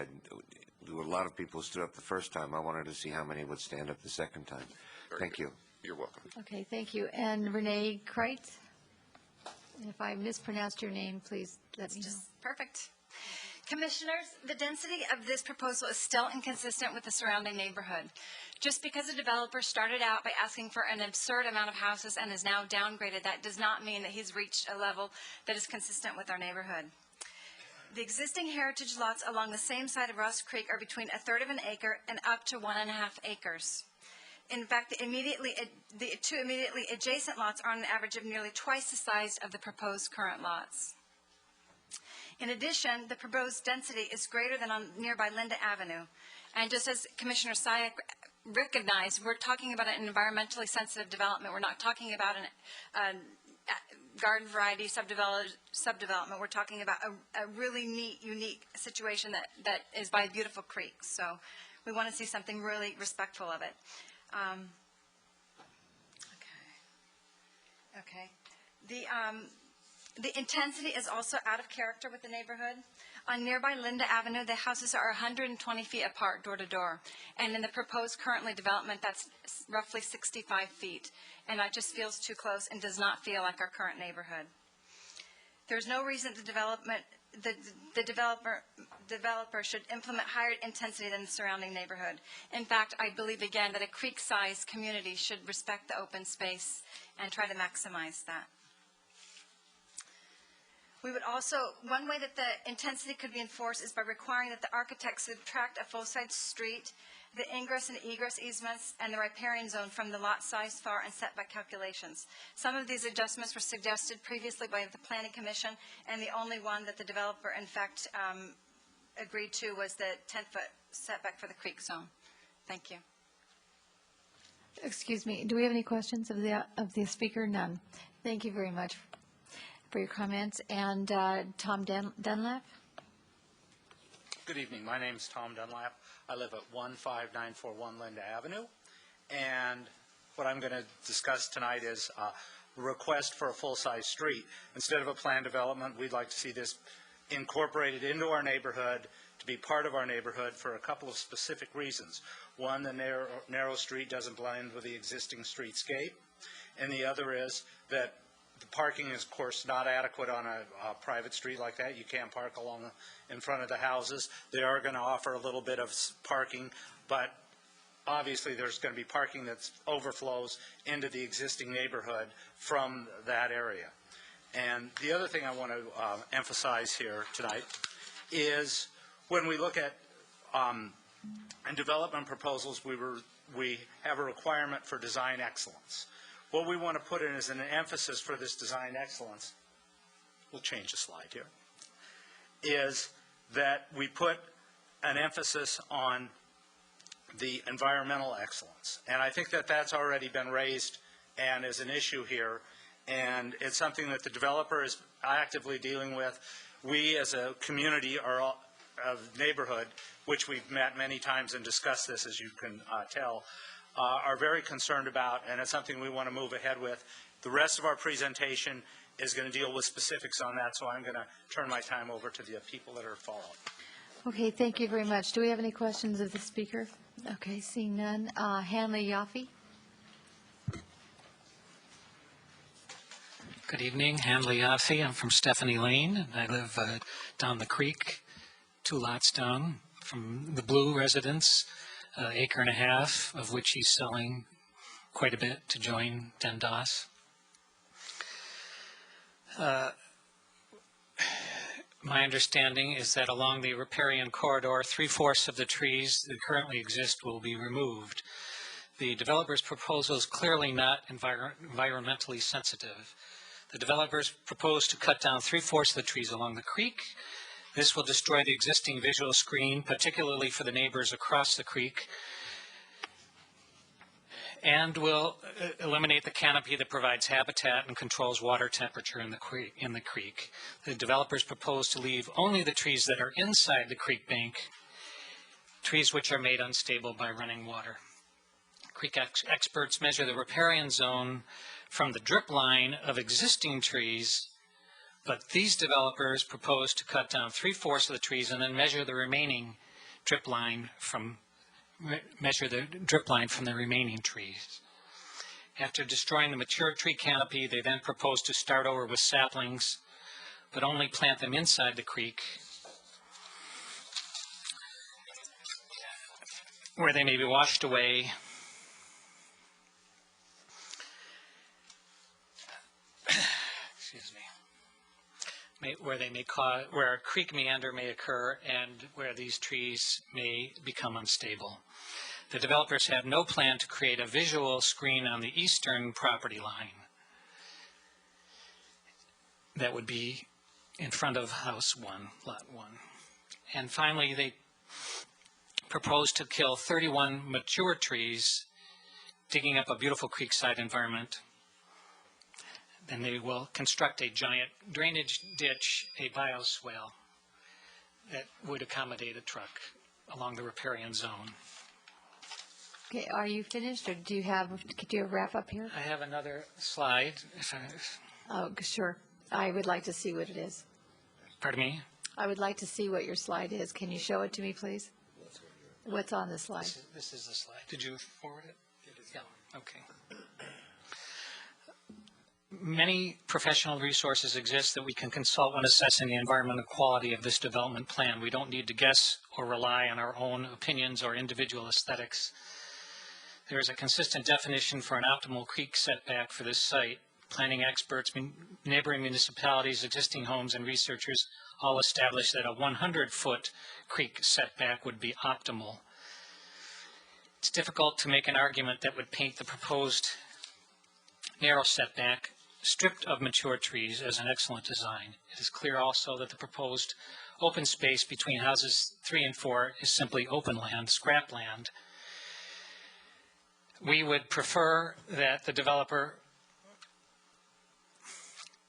there were a lot of people who stood up the first time. I wanted to see how many would stand up the second time. Thank you. You're welcome. Okay, thank you. And Renee Kreitz? If I mispronounced your name, please let me know. Perfect. Commissioners, the density of this proposal is still inconsistent with the surrounding neighborhood. Just because a developer started out by asking for an absurd amount of houses and is now downgraded, that does not mean that he's reached a level that is consistent with our neighborhood. The existing heritage lots along the same side of Ross Creek are between 1/3 of an acre and up to 1.5 acres. In fact, the two immediately adjacent lots are on an average of nearly twice the size of the proposed current lots. In addition, the proposed density is greater than on nearby Linda Avenue. And just as Commissioner Sayak recognized, we're talking about an environmentally sensitive development. We're not talking about a garden variety subdevelopment. We're talking about a really neat, unique situation that is by a beautiful creek. So we want to see something really respectful of it. Okay. The intensity is also out of character with the neighborhood. On nearby Linda Avenue, the houses are 120 feet apart door to door. And in the proposed currently development, that's roughly 65 feet. And that just feels too close and does not feel like our current neighborhood. There's no reason the developer should implement higher intensity than the surrounding neighborhood. In fact, I believe again that a creek-sized community should respect the open space and try to maximize that. We would also, one way that the intensity could be enforced is by requiring that the architect subtract a full-size street, the ingress and egress easements, and the riparian zone from the lot size, FAR, and setback calculations. Some of these adjustments were suggested previously by the Planning Commission, and the only one that the developer, in fact, agreed to was the 10-foot setback for the creek zone. Thank you. Excuse me, do we have any questions of the speaker? None. Thank you very much for your comments. And Tom Dunlap? Good evening. My name is Tom Dunlap. I live at 15941 Linda Avenue. And what I'm going to discuss tonight is a request for a full-size street. Instead of a planned development, we'd like to see this incorporated into our neighborhood to be part of our neighborhood for a couple of specific reasons. One, the narrow street doesn't blend with the existing streetscape. And the other is that the parking is, of course, not adequate on a private street like that. You can't park in front of the houses. They are going to offer a little bit of parking, but obviously there's going to be parking that overflows into the existing neighborhood from that area. And the other thing I want to emphasize here tonight is when we look at in development proposals, we have a requirement for design excellence. What we want to put in as an emphasis for this design excellence, we'll change the slide here, is that we put an emphasis on the environmental excellence. And I think that that's already been raised and is an issue here. And it's something that the developer is actively dealing with. We as a community of neighborhood, which we've met many times and discussed this, as you can tell, are very concerned about, and it's something we want to move ahead with. The rest of our presentation is going to deal with specifics on that, so I'm going to turn my time over to the people that are following. Okay, thank you very much. Do we have any questions of the speaker? Okay, seeing none. Hanley Yaffe? Good evening, Hanley Yaffe. I'm from Stephanie Lane, and I live down the creek, 2 lots down from the Blue residence, acre and a half, of which he's selling quite a bit to join Dendos. My understanding is that along the riparian corridor, 3/4 of the trees that currently exist will be removed. The developer's proposal is clearly not environmentally sensitive. The developers propose to cut down 3/4 of the trees along the creek. This will destroy the existing visual screen, particularly for the neighbors across the creek, and will eliminate the canopy that provides habitat and controls water temperature in the creek. The developers propose to leave only the trees that are inside the creek bank, trees which are made unstable by running water. Creek experts measure the riparian zone from the drip line of existing trees, but these developers propose to cut down 3/4 of the trees and then measure the drip line from the remaining trees. After destroying the mature tree canopy, they then propose to start over with saplings, but only plant them inside the creek, where they may be washed away where a creek meander may occur and where these trees may become unstable. The developers have no plan to create a visual screen on the eastern property line that would be in front of House 1, Lot 1. And finally, they propose to kill 31 mature trees, digging up a beautiful creekside environment. Then they will construct a giant drainage ditch, a bioswale, that would accommodate a truck along the riparian zone. Okay, are you finished, or do you have a wrap up here? I have another slide. Oh, sure. I would like to see what it is. Pardon me? I would like to see what your slide is. Can you show it to me, please? What's on the slide? This is the slide. Did you forward it? Yeah, okay. Many professional resources exist that we can consult when assessing the environmental quality of this development plan. We don't need to guess or rely on our own opinions or individual aesthetics. There is a consistent definition for an optimal creek setback for this site. Planning experts, neighboring municipalities, existing homes, and researchers all establish that a 100-foot creek setback would be optimal. It's difficult to make an argument that would paint the proposed narrow setback stripped of mature trees as an excellent design. It is clear also that the proposed open space between houses 3 and 4 is simply open land, scrap land. We would prefer that the developer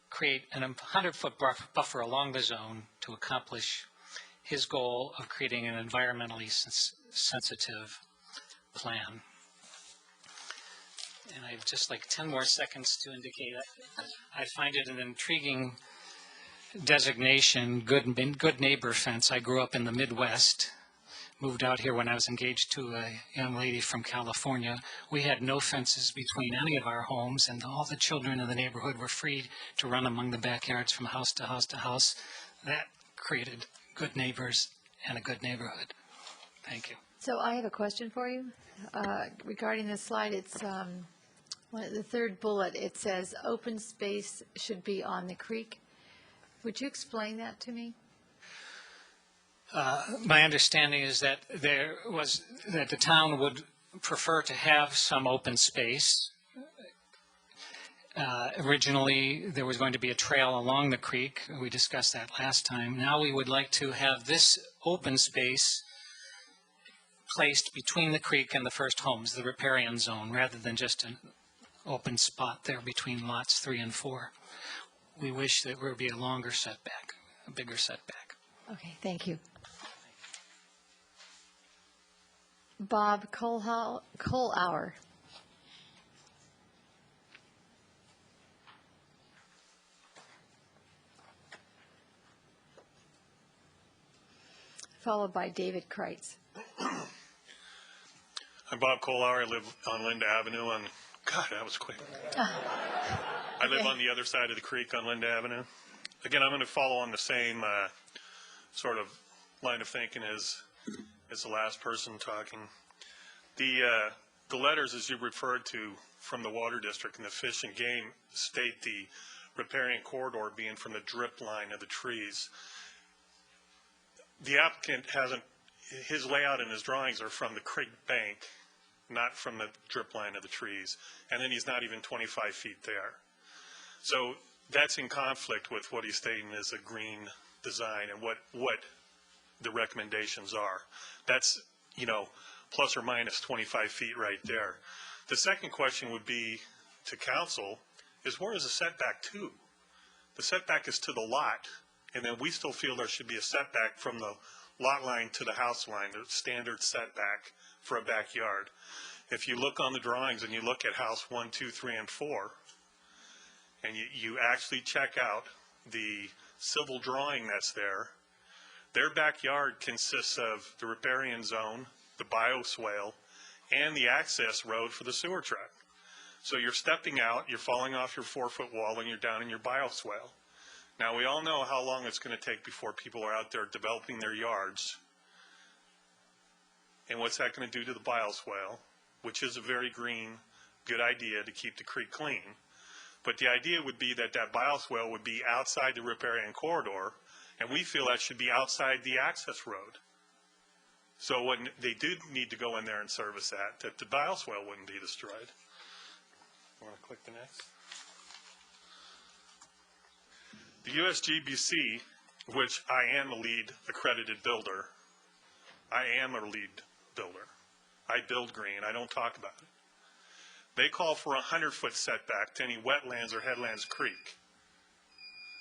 create a 100-foot buffer along the zone to accomplish his goal of creating an environmentally sensitive plan. And I have just like 10 more seconds to indicate that I find it an intriguing designation, good neighbor fence. I grew up in the Midwest, moved out here when I was engaged to a young lady from California. We had no fences between any of our homes, and all the children in the neighborhood were free to run among the backyards from house to house to house. That created good neighbors and a good neighborhood. Thank you. So I have a question for you regarding this slide. It's the third bullet. It says open space should be on the creek. Would you explain that to me? My understanding is that that the town would prefer to have some open space. Originally, there was going to be a trail along the creek. We discussed that last time. Now we would like to have this open space placed between the creek and the first homes, the riparian zone, rather than just an open spot there between lots 3 and 4. We wish that there would be a longer setback, a bigger setback. Okay, thank you. Bob Kohlauer. Followed by David Kreitz. I'm Bob Kohlauer. I live on Linda Avenue. God, that was quick. I live on the other side of the creek on Linda Avenue. Again, I'm going to follow on the same sort of line of thinking as the last person talking. The letters, as you referred to, from the Water District and the Fish and Game state the riparian corridor being from the drip line of the trees. The applicant hasn't, his layout and his drawings are from the creek bank, not from the drip line of the trees. And then he's not even 25 feet there. So that's in conflict with what he's stating as a green design and what the recommendations are. That's, you know, plus or minus 25 feet right there. The second question would be to council is where is the setback to? The setback is to the lot, and then we still feel there should be a setback from the lot line to the house line, the standard setback for a backyard. If you look on the drawings and you look at house 1, 2, 3, and 4, and you actually check out the civil drawing that's there, their backyard consists of the riparian zone, the bioswale, and the access road for the sewer truck. So you're stepping out, you're falling off your 4-foot wall, and you're down in your bioswale. Now, we all know how long it's going to take before people are out there developing their yards. And what's that going to do to the bioswale, which is a very green, good idea to keep the creek clean. But the idea would be that that bioswale would be outside the riparian corridor, and we feel that should be outside the access road. So when they do need to go in there and service that the bioswale wouldn't be destroyed. Want to click the next? The USGBC, which I am a lead accredited builder, I am a lead builder. I build green, I don't talk about it. They call for 100-foot setback to any wetlands or headlands creek.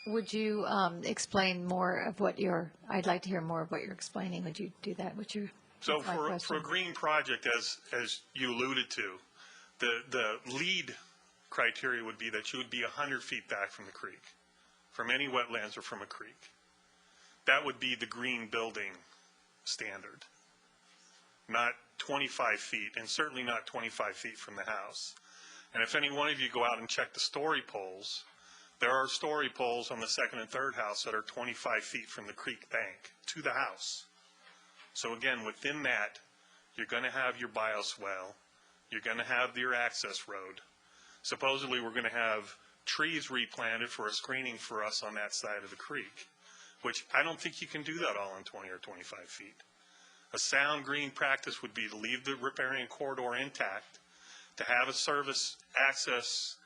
Would you explain more of what I'd like to hear more of what you're explaining. Would you do that? So for a green project, as you alluded to, the lead criteria would be that you would be 100 feet back from the creek, from any wetlands or from a creek. That would be the green building standard, not 25 feet, and certainly not 25 feet from the house. And if any one of you go out and check the story poles, there are story poles on the second and third house that are 25 feet from the creek bank to the house. So again, within that, you're going to have your bioswale, you're going to have your access road. Supposedly, we're going to have trees replanted for a screening for us on that side of the creek, which I don't think you can do that all in 20 or 25 feet. A sound green practice would be to leave the riparian corridor intact, to have a service access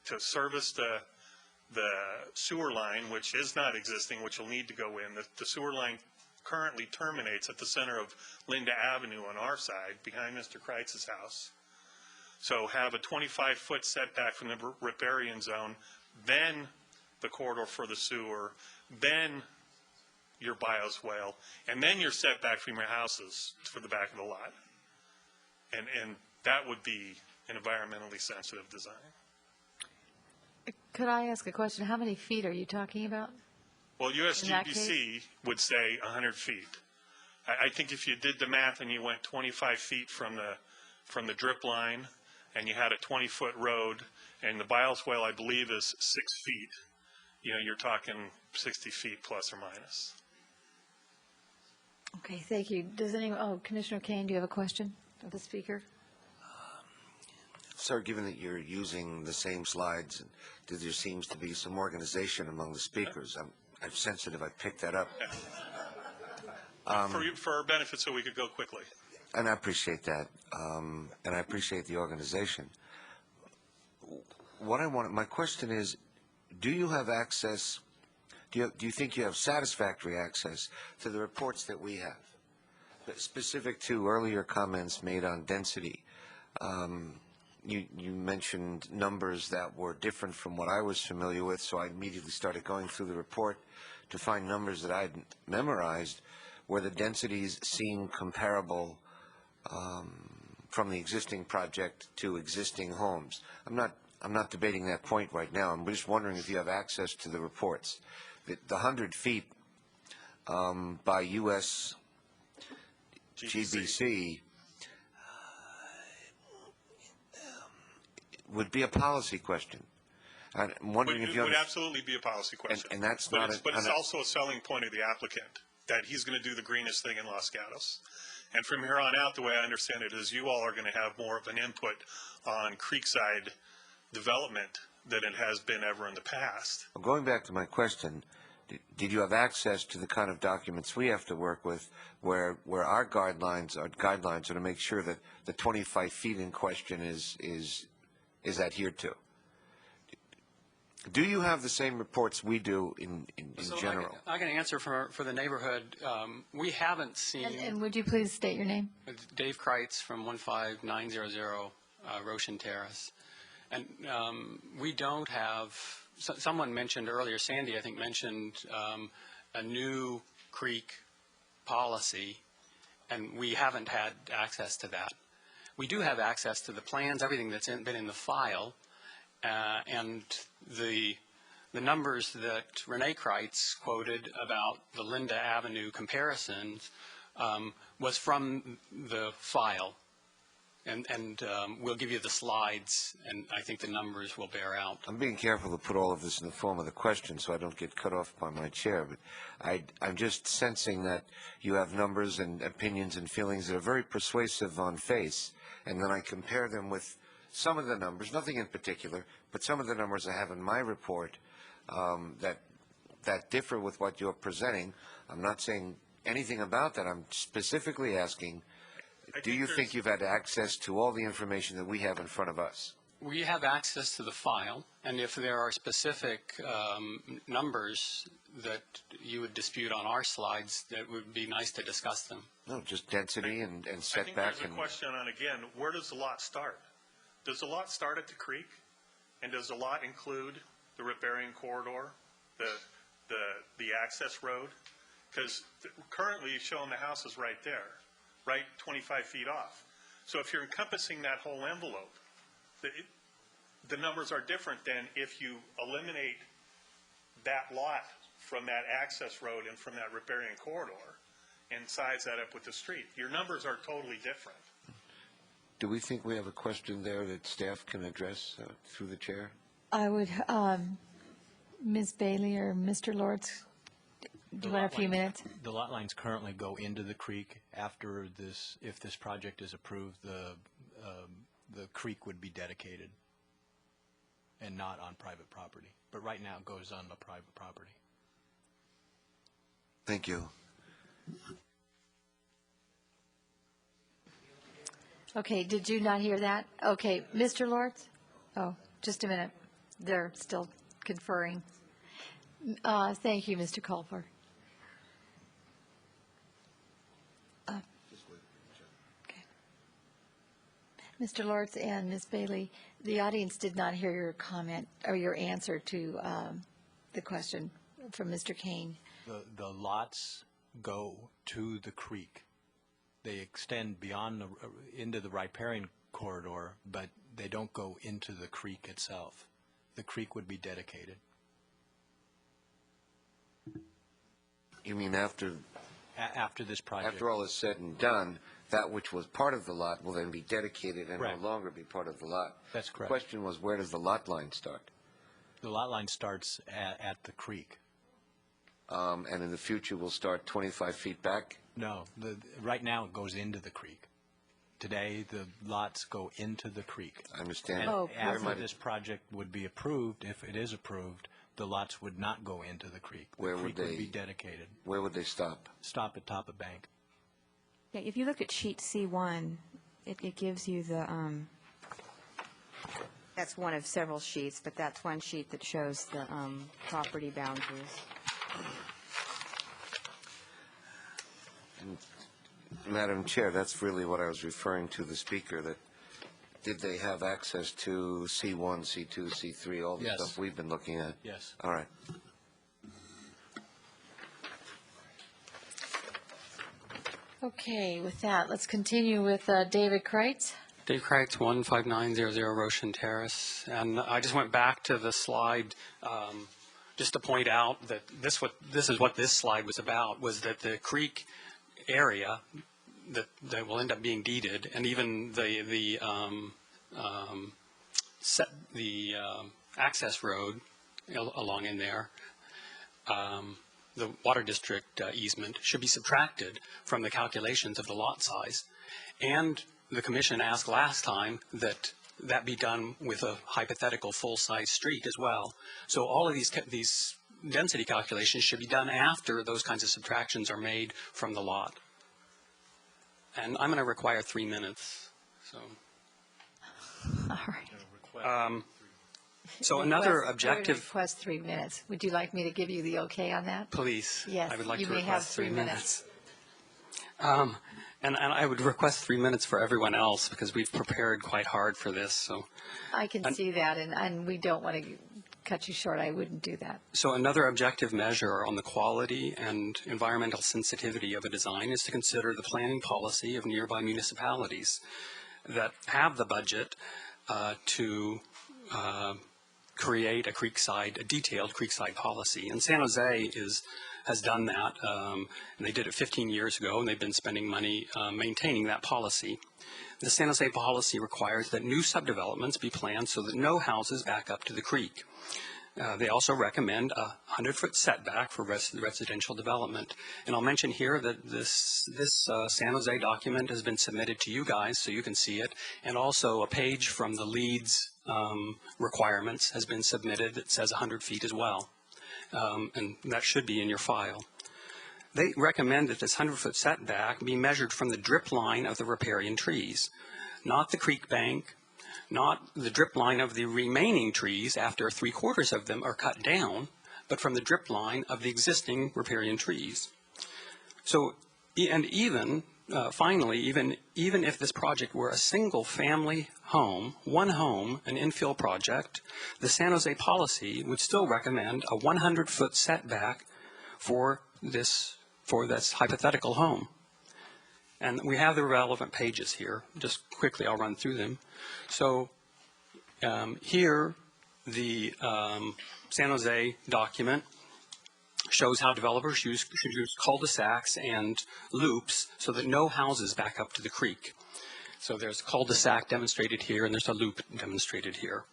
to service the sewer line, which is not existing, which will need to go in. The sewer line currently terminates at the center of Linda Avenue on our side, behind Mr. Kreitz's house. So have a 25-foot setback from the riparian zone, then the corridor for the sewer, then your bioswale, and then your setback from your houses for the back of the lot. And that would be an environmentally sensitive design. Could I ask a question? How many feet are you talking about? Well, USGBC would say 100 feet. I think if you did the math and you went 25 feet from the drip line, and you had a 20-foot road, and the bioswale, I believe, is 6 feet, you know, you're talking 60 feet plus or minus. Okay, thank you. Does anyone, Commissioner Kane, do you have a question of the speaker? Sir, given that you're using the same slides, there seems to be some organization among the speakers. I'm sensitive I picked that up. For our benefit, so we could go quickly. And I appreciate that, and I appreciate the organization. My question is, do you have access, do you think you have satisfactory access to the reports that we have? Specific to earlier comments made on density, you mentioned numbers that were different from what I was familiar with, so I immediately started going through the report to find numbers that I'd memorized where the densities seem comparable from the existing project to existing homes. I'm not debating that point right now. I'm just wondering if you have access to the reports. The 100 feet by US GBC would be a policy question. I'm wondering if you It would absolutely be a policy question. and that's But not it's, a- but it's an- also a selling point of the applicant, that he's going to do the greenest thing in Los Gatos. And from here on out, the way I understand it is you all are going to have more of an input on Creekside development than it has been ever in the past. Well, going back to my question, did you have access to the kind of documents we have to work with, where our guidelines are to make sure that the 25 feet in question is adhered to? Do you have the same reports we do in So general? I can answer for the neighborhood. We haven't seen. And would you please state your name? Dave Kreitz from 15900 Roshan Terrace. And we don't have, someone mentioned earlier, Sandy I think mentioned a new creek policy, and we haven't had access to that. We do have access to the plans, everything that's been in the file, and the numbers that Renee Kreitz quoted about the Linda Avenue comparisons was from the file. And we'll give you the slides, and I think the numbers will bear out. I'm being careful to put all of this in the form of the question so I don't get cut off by my chair, but I'm just sensing that you have numbers and opinions and feelings that are very persuasive on face, and then I compare them with some of the numbers, nothing in particular, but some of the numbers I have in my report that differ with what you're presenting. I'm not saying anything about that. I'm specifically asking, do you think you've had access to all the information that we have in front of us? We have access to the file, and if there are specific numbers that you would dispute on our slides, that would be nice to discuss them. No, just density and I think setback. there's a question on, again, where does the lot start? Does the lot start at the creek? And does the lot include the riparian corridor, the access road? Because currently you're showing the house is right there, right 25 feet off. So if you're encompassing that whole envelope, the numbers are different than if you eliminate that lot from that access road and from that riparian corridor and size that up with the street. Your numbers are totally different. Do we think we have a question there that staff can address through the chair? I would, Ms. Bailey or Mr. Lords, do you want a few minutes? The lot lines currently go into the creek. After this, if this project is approved, the creek would be dedicated and not on private property. But right now it goes on the private property. Thank you. Okay, did you not hear that? Okay, Mr. Lords? Oh, just a minute. They're still conferring. Thank you, Mr. Culper. Mr. Lords and Ms. Bailey, the audience did not hear your comment or your answer to the question from Mr. Kane. The lots go to the creek. They extend beyond into the riparian corridor, but they don't go into the creek itself. The creek would be dedicated. You mean after this project? After all is said and done, that which was part of the lot will then be dedicated and Correct. no longer be part of the lot. That's correct. The question was, where does the lot line start? The lot line starts at the creek. And in the future will start 25 feet back? No, right now it goes into the creek. Today, the lots go into the creek. I understand. And after this project would be approved, if it is approved, the lots would not go into the creek. The Where would creek would they- be dedicated. Where would they stop? Stop at top of bank. Yeah, if you look at sheet C1, it gives you the, that's one of several sheets, but that's one sheet that shows the property boundaries. And, Madam Chair, that's really what I was referring to the speaker, that did they have access to C1, C2, C3, all the Yes. stuff we've been looking at? Yes. All right. Okay, with that, let's continue with David Kreitz. Dave Kreitz, 15900 Roshan Terrace. And I just went back to the slide just to point out that this is what this slide was about, was that the creek area that will end up being deeded, and even the access road along in there, the water district easement should be subtracted from the calculations of the lot size. And the commission asked last time that that be done with a hypothetical full-size street as well. So all of these density calculations should be done after those kinds of subtractions are made from the lot. And I'm going to require 3 minutes. So, All right. So another objective. Request 3 minutes. Would you like me to give you the okay on that? Please. Yes. I would like you to may request have 3 minutes. And I would request 3 minutes for everyone else because we've prepared quite hard for this. So I can see that, and we don't want to cut you short. I wouldn't do that. So another objective measure on the quality and environmental sensitivity of a design is to consider the planning policy of nearby municipalities that have the budget to create a detailed creekside policy. And San Jose has done that, and they did it 15 years ago, and they've been spending money maintaining that policy. The San Jose policy requires that new subdevelopments be planned so that no houses back up to the creek. They also recommend a 100-foot setback for residential development. And I'll mention here that this San Jose document has been submitted to you guys so you can see it. And also a page from the LEED's requirements has been submitted that says 100 feet as well. And that should be in your file. They recommend that this 100-foot setback be measured from the drip line of the riparian trees, not the creek bank, not the drip line of the remaining trees after 3/4 of them are cut down, but from the drip line of the existing riparian trees. So, and even, finally, even if this project were a single family home, one home, an infill project, the San Jose policy would still recommend a 100-foot setback for this hypothetical home. And we have the relevant pages here. Just quickly, I'll run through them. So here, the San Jose document shows how developers should use cul-de-sacs and loops so that no houses back up to the creek. So there's a cul-de-sac demonstrated here, and there's a loop demonstrated here.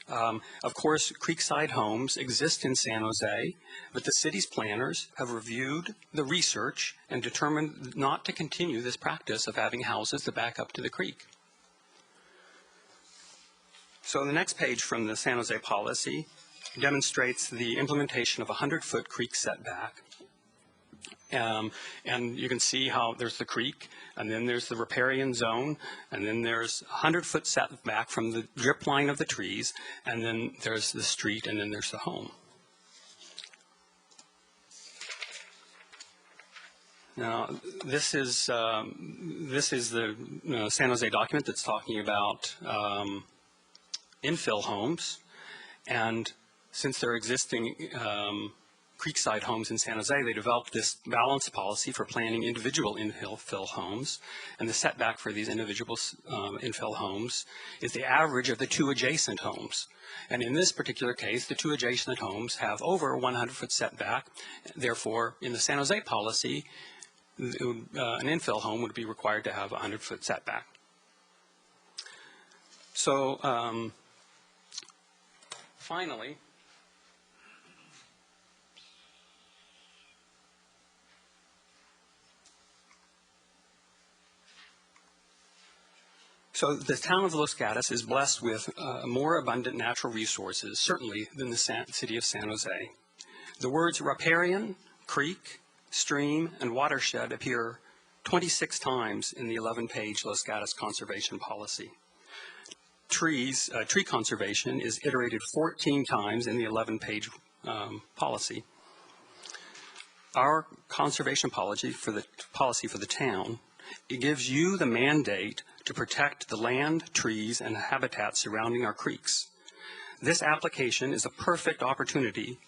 Of course, creekside homes exist in San Jose, but the city's planners have reviewed the research and determined not to continue this practice of having houses that back up to the creek. So the next page from the San Jose policy demonstrates the implementation of a 100-foot creek setback. And you can see how there's the creek, and then there's the riparian zone, and then there's a 100-foot setback from the drip line of the trees, and then there's the street, and then there's the home. Now, this is the San Jose document that's talking about infill homes, and since there are existing creekside homes in San Jose, they developed this balanced policy for planning individual infill homes, and the setback for these individual infill homes is the average of the two adjacent homes. And in this particular case, the two adjacent homes have over a 100-foot setback. Therefore, in the San Jose policy, an infill home would be required to have a 100-foot setback. So finally, so the town of Los Gatos is blessed with more abundant natural resources, certainly, than the city of San Jose. The words riparian, creek, stream, and watershed appear 26 times in the 11-page Los Gatos Conservation Policy. Tree conservation is iterated 14 times in the 11-page policy. Our conservation policy for the town, it gives you the mandate to protect the land, trees, and habitats surrounding our creeks. This application is a perfect opportunity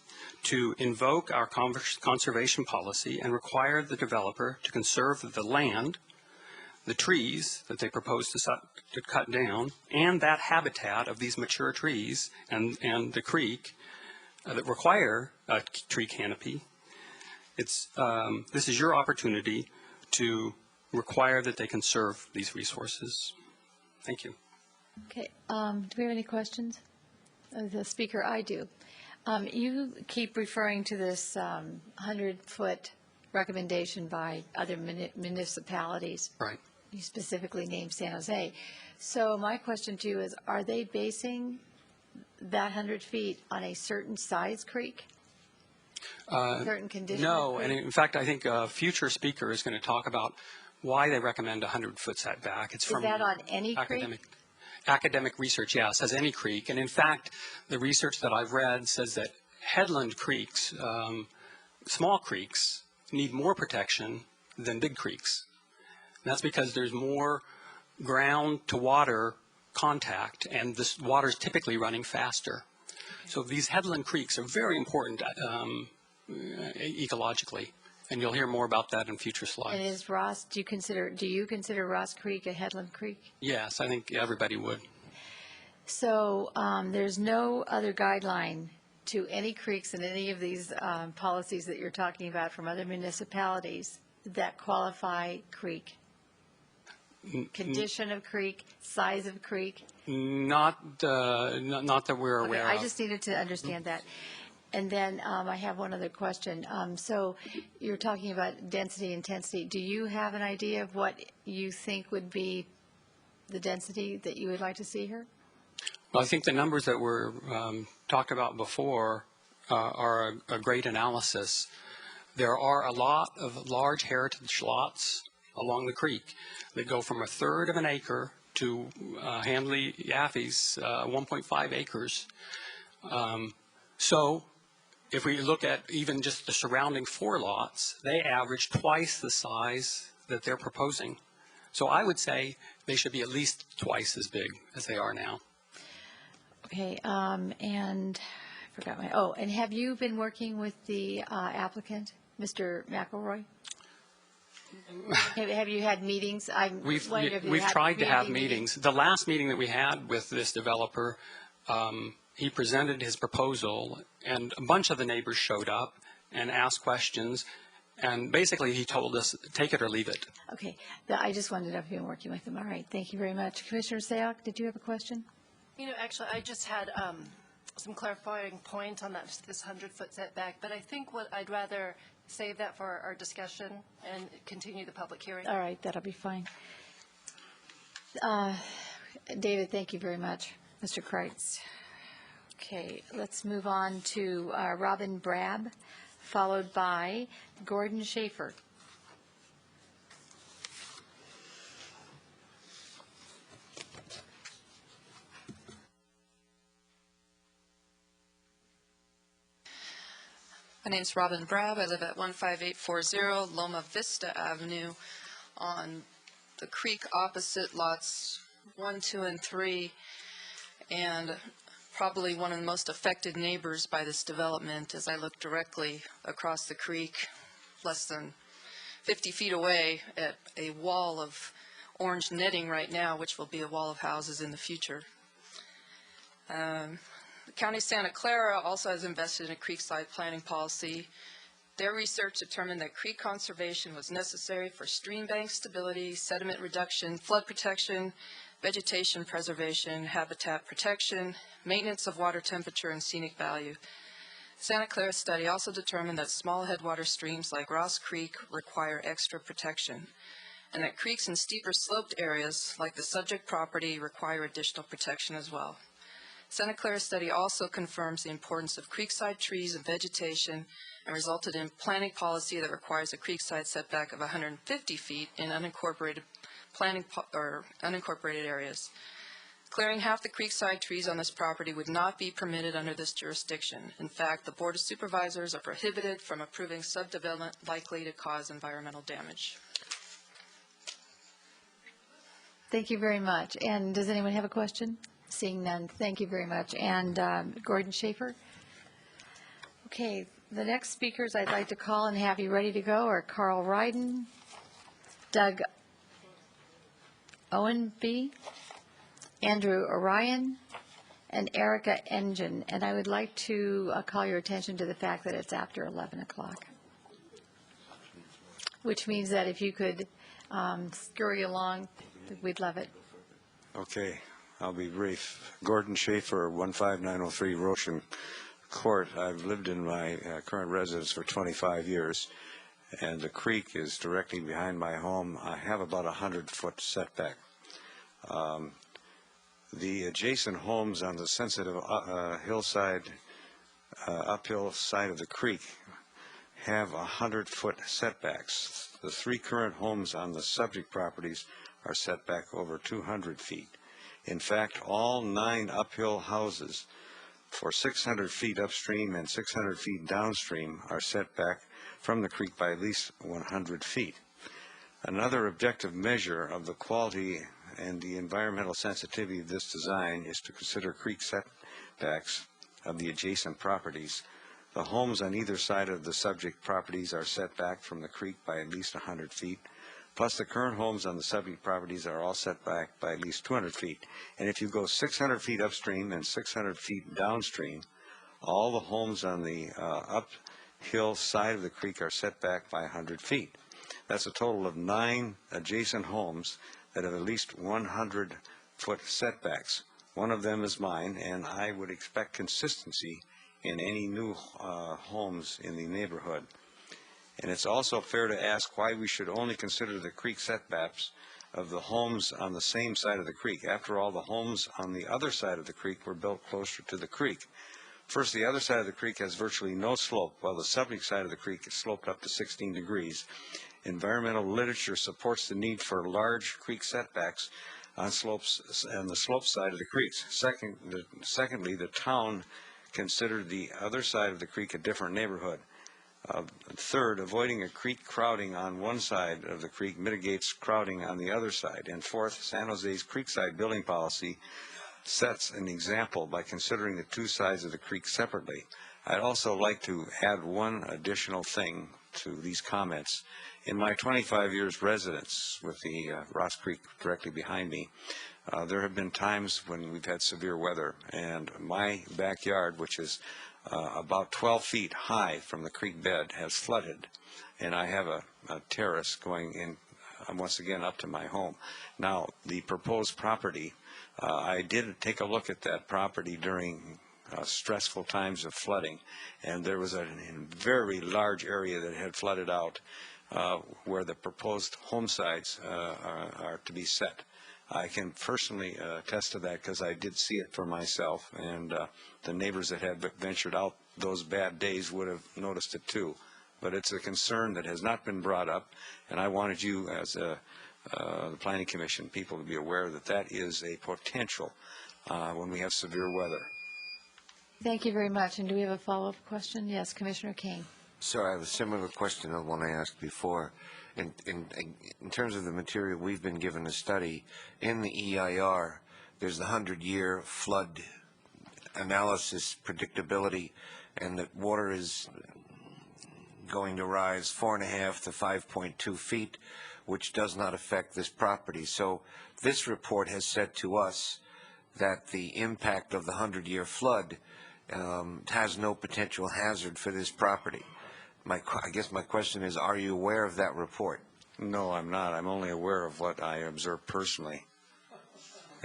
to invoke our conservation policy and require the developer to conserve the land, the trees that they propose to cut down, and that habitat of these mature trees and the creek that require a tree canopy. This is your opportunity to require that they conserve these resources. Thank you. Okay. Do we have any questions? The speaker, I do. You keep referring to this 100-foot recommendation by other municipalities. Right. You specifically named San Jose. So my question to you is, are they basing that 100 feet on a certain size creek? Certain condition? No, of and creek? in fact, I think a future speaker is going to talk about why they recommend a 100-foot setback. It's Is from that on any academic research, yes, as any creek. And in fact, the research that I've read says that headland creeks, small creeks, need more protection than big creeks. And that's because there's more ground to water contact, and this water is typically running faster. So these headland creeks are very important ecologically, and you'll hear more about that in future slides. And is Ross, do you consider Ross Creek a headland creek? Yes, I think everybody would. So there's no other guideline to any creeks in any of these policies that you're talking about from other municipalities that qualify creek? Condition of creek, size of creek? Not that we're aware Okay, of. I just needed to understand that. And then I have one other question. So you're talking about density, intensity. Do you have an idea of what you think would be the density that you would like to see here? Well, I think the numbers that were talked about before are a great analysis. There are a lot of large heritage lots along the creek that go from 1/3 of an acre to Handley Yaffe's 1.5 acres. So if we look at even just the surrounding 4 lots, they average twice the size that they're proposing. So I would say they should be at least twice as big as they are now. Okay, and I forgot and have you been working with the applicant, Mr. McElroy? Have you had meetings? We've tried to have meetings. The last meeting that we had with this developer, he presented his proposal, and a bunch of the neighbors showed up and asked questions, and basically he told us, take it or leave it. Okay, I just wanted to know if you've been working with them. All right, thank you very much. Commissioner Sayoc, did you have a question? You know, actually, I just had some clarifying points on this 100-foot setback, but I think I'd rather save that for our discussion and continue the public hearing. All right, that'll be fine. David, thank you very much. Mr. Kreitz. Okay, let's move on to Robin Brab, followed by Gordon Schaefer. My name's Robin Brab. I live at 15840 Loma Vista Avenue on the creek opposite lots 1, 2, and 3, and probably one of the most affected neighbors by this development as I look directly across the creek, less than 50 feet away at a wall of orange netting right now, which will be a wall of houses in the future. The County of Santa Clara also has invested in a creekside planning policy. Their research determined that creek conservation was necessary for stream bank stability, sediment reduction, flood protection, vegetation preservation, habitat protection, maintenance of water temperature, and scenic value. Santa Clara study also determined that small headwater streams like Ross Creek require extra protection, and that creeks in steeper sloped areas like the subject property require additional protection as well. Santa Clara study also confirms the importance of creekside trees and vegetation and resulted in planning policy that requires a creekside setback of 150 feet in unincorporated unincorporated areas. Clearing half the creekside trees on this property would not be permitted under this jurisdiction. In fact, the Board of Supervisors are prohibited from approving subdevelopment likely to cause environmental damage. Thank you very much. And does anyone have a question? Seeing none, thank you very much. And Gordon Schaefer? Okay, the next speakers I'd like to call and have you ready to go are Carl Ryden, Doug Owenby, Andrew Orion, and Erica Engine. And I would like to call your attention to the fact that it's after 11 o'clock, which means that if you could scurry along, we'd love it. Okay. I'll be brief. Gordon Schaefer, 15903 Roshan Court. I've lived in my current residence for 25 years, and the creek is directly behind my home. I have about a 100-foot setback. The adjacent homes on the sensitive hillside, uphill side of the creek have 100-foot setbacks. The 3 current homes on the subject properties are set back over 200 feet. In fact, all 9 uphill houses for 600 feet upstream and 600 feet downstream are set back from the creek by at least 100 feet. Another objective measure of the quality and the environmental sensitivity of this design is to consider creek setbacks of the adjacent properties. The homes on either side of the subject properties are set back from the creek by at least 100 feet. Plus, the current homes on the subject properties are all set back by at least 200 feet. And if you go 600 feet upstream and 600 feet downstream, all the homes on the uphill side of the creek are set back by 100 feet. That's a total of 9 adjacent homes that have at least 100-foot setbacks. One of them is mine, and I would expect consistency in any new homes in the neighborhood. And it's also fair to ask why we should only consider the creek setbacks of the homes on the same side of the creek. After all, the homes on the other side of the creek were built closer to the creek. First, the other side of the creek has virtually no slope, while the subject side of the creek is sloped up to 16 degrees. Environmental literature supports the need for large creek setbacks on slopes and the slope side of the creeks. Secondly, the town considered the other side of the creek a different neighborhood. Third, avoiding a creek crowding on one side of the creek mitigates crowding on the other side. And fourth, San Jose's creekside building policy sets an example by considering the 2 sides of the creek separately. I'd also like to add one additional thing to these comments. In my 25 years residence with the Ross Creek directly behind me, there have been times when we've had severe weather, and my backyard, which is about 12 feet high from the creek bed, has flooded, and I have a terrace going in once again up to my home. Now, the proposed property, I did take a look at that property during stressful times of flooding, and there was a very large area that had flooded out where the proposed home sites are to be set. I can personally attest to that because I did see it for myself, and the neighbors that had ventured out those bad days would have noticed it too. But it's a concern that has not been brought up, and I wanted you as the Planning Commission people to be aware that that is a potential when we have severe weather. Thank you very much. And do we have a follow-up question? Yes, Commissioner King. Sir, I have a similar question to the one I asked before. In terms of the material we've been given to study, in the EIR, there's the 100-year flood analysis predictability, and that water is going to rise 4.5 to 5.2 feet, which does not affect this property. So this report has said to us that the impact of the 100-year flood has no potential hazard for this property. I guess my question is, are you aware of that report? No, I'm not. I'm only aware of what I observed personally.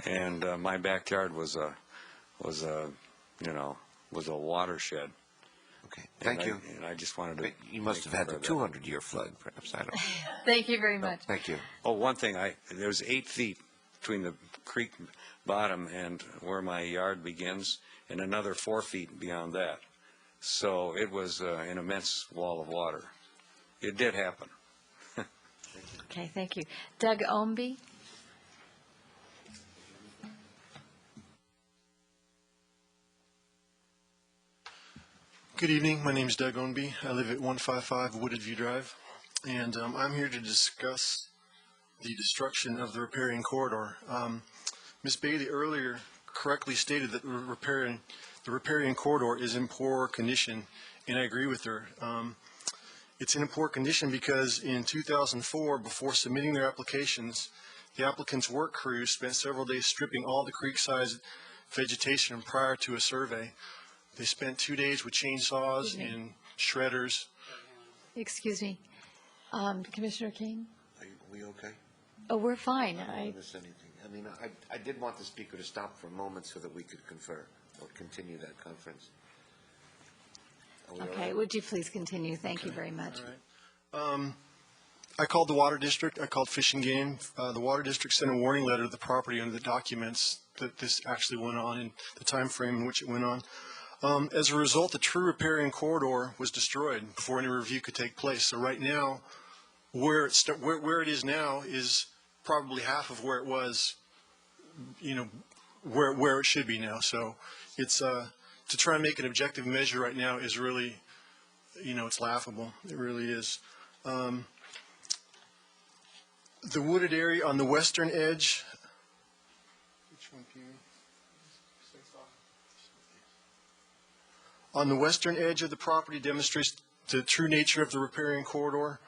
And my backyard was a watershed. Okay, thank you. And I just wanted to. But you must have had the 200-year flood, perhaps. I don't know. Thank you very much. Thank you. Oh, one thing. There was 8 feet between the creek bottom and where my yard begins, and another 4 feet beyond that. So it was an immense wall of water. It did happen. Okay, thank you. Doug Omby. Good evening. My name is Doug Ownby. I live at 155 Wooded View Drive, and I'm here to discuss the destruction of the riparian corridor. Ms. Bailey earlier correctly stated that the riparian corridor is in poor condition, and I agree with her. It's in poor condition because in 2004, before submitting their applications, the applicant's work crew spent several days stripping all the creekside vegetation prior to a survey. They spent 2 days with chainsaws and shredders. Excuse me. Commissioner King? Are we okay? Oh, we're fine. I don't miss anything. I mean, I did want the speaker to stop for a moment so that we could confer or continue that conference. Are we all Okay, right? would you please continue? Thank you very much. I called the Water District. I called Fish and Game. The Water District sent a warning letter to the property under the documents that this actually went on and the time frame in which it went on. As a result, the true riparian corridor was destroyed before any review could take place. So right now, where it is now is probably half of where it was, where it should be now. So it's to try and make an objective measure right now is really, it's laughable. It really is. The wooded area on the western edge. Which one, Peter? On the western edge of the property demonstrates the true nature of the riparian corridor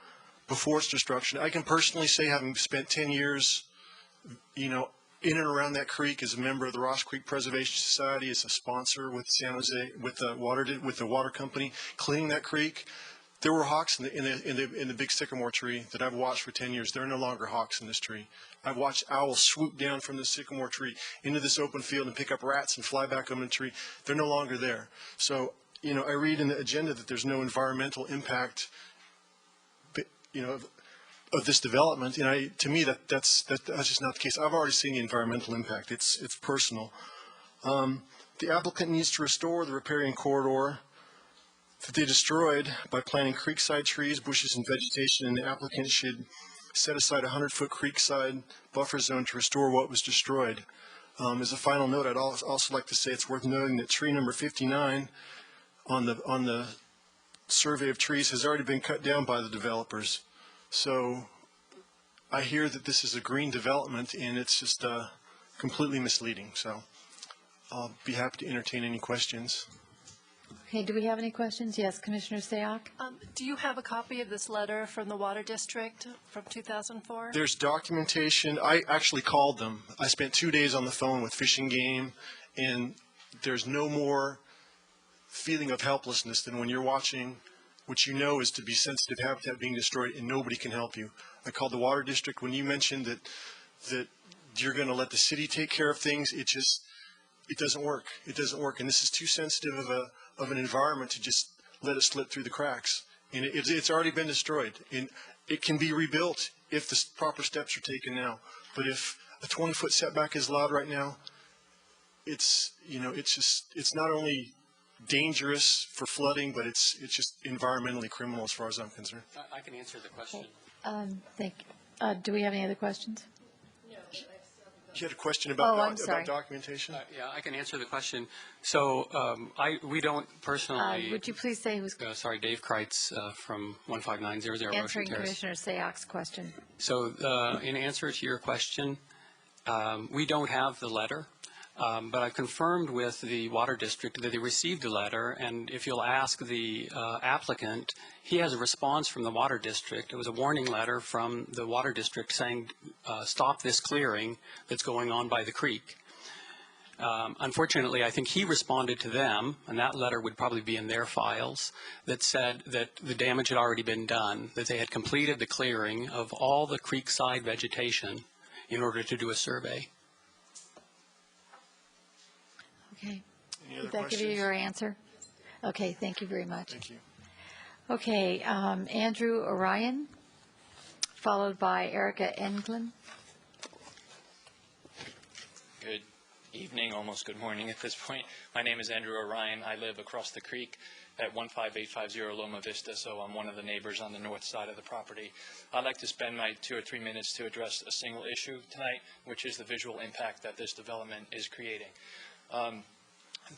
before its destruction. I can personally say, having spent 10 years, in and around that creek as a member of the Ross Creek Preservation Society, as a sponsor with San Jose, with the water company, cleaning that creek. There were hawks in the big sycamore tree that I've watched for 10 years. There are no longer hawks in this tree. I've watched owls swoop down from the sycamore tree into this open field and pick up rats and fly back up in the tree. They're no longer there. So, I read in the agenda that there's no environmental impact, of this development. And to me, that's just not the case. I've already seen the environmental impact. It's personal. The applicant needs to restore the riparian corridor that they destroyed by planting creekside trees, bushes, and vegetation, and the applicant should set aside a 100-foot creekside buffer zone to restore what was destroyed. As a final note, I'd also like to say it's worth noting that tree number 59 on the survey of trees has already been cut down by the developers. So I hear that this is a green development, and it's just completely misleading. So I'll be happy to entertain any questions. Okay, do we have any questions? Yes, Commissioner Sayoc? Do you have a copy of this letter from the Water District from 2004? There's documentation. I actually called them. I spent 2 days on the phone with Fish and Game, and there's no more feeling of helplessness than when you're watching what you know is to be sensitive habitat being destroyed and nobody can help you. I called the Water District. When you mentioned that you're going to let the city take care of things, it doesn't work. It doesn't work, and this is too sensitive of an environment to just let it slip through the cracks. And it's already been destroyed, and it can be rebuilt if the proper steps are taken now. But if a 20-foot setback is allowed right now, it's not only dangerous for flooding, but it's just environmentally criminal as far as I'm concerned. I can answer the question. Thank you. Do we have any other questions? You had a question about, I'm sorry. about documentation? Yeah, I can answer the question. So we don't personally. Would you please say who's sorry, Dave Kreitz from 15900 Ocean answering Terrace. Commissioner Sayoc's question? So in answer to your question, we don't have the letter. But I confirmed with the Water District that they received a letter, and if you'll ask the applicant, he has a response from the Water District. It was a warning letter from the Water District saying, stop this clearing that's going on by the creek. Unfortunately, I think he responded to them, and that letter would probably be in their files, that said that the damage had already been done, that they had completed the clearing of all the creekside vegetation in order to do a survey. Okay. Any other Did that give you questions? your answer? Okay, thank you very much. Thank you. Okay, Andrew Orion, followed by Erica Englund. Good evening, almost good morning at this point. My name is Andrew Orion. I live across the creek at 15850 Loma Vista, so I'm one of the neighbors on the north side of the property. I'd like to spend my 2 or 3 minutes to address a single issue tonight, which is the visual impact that this development is creating.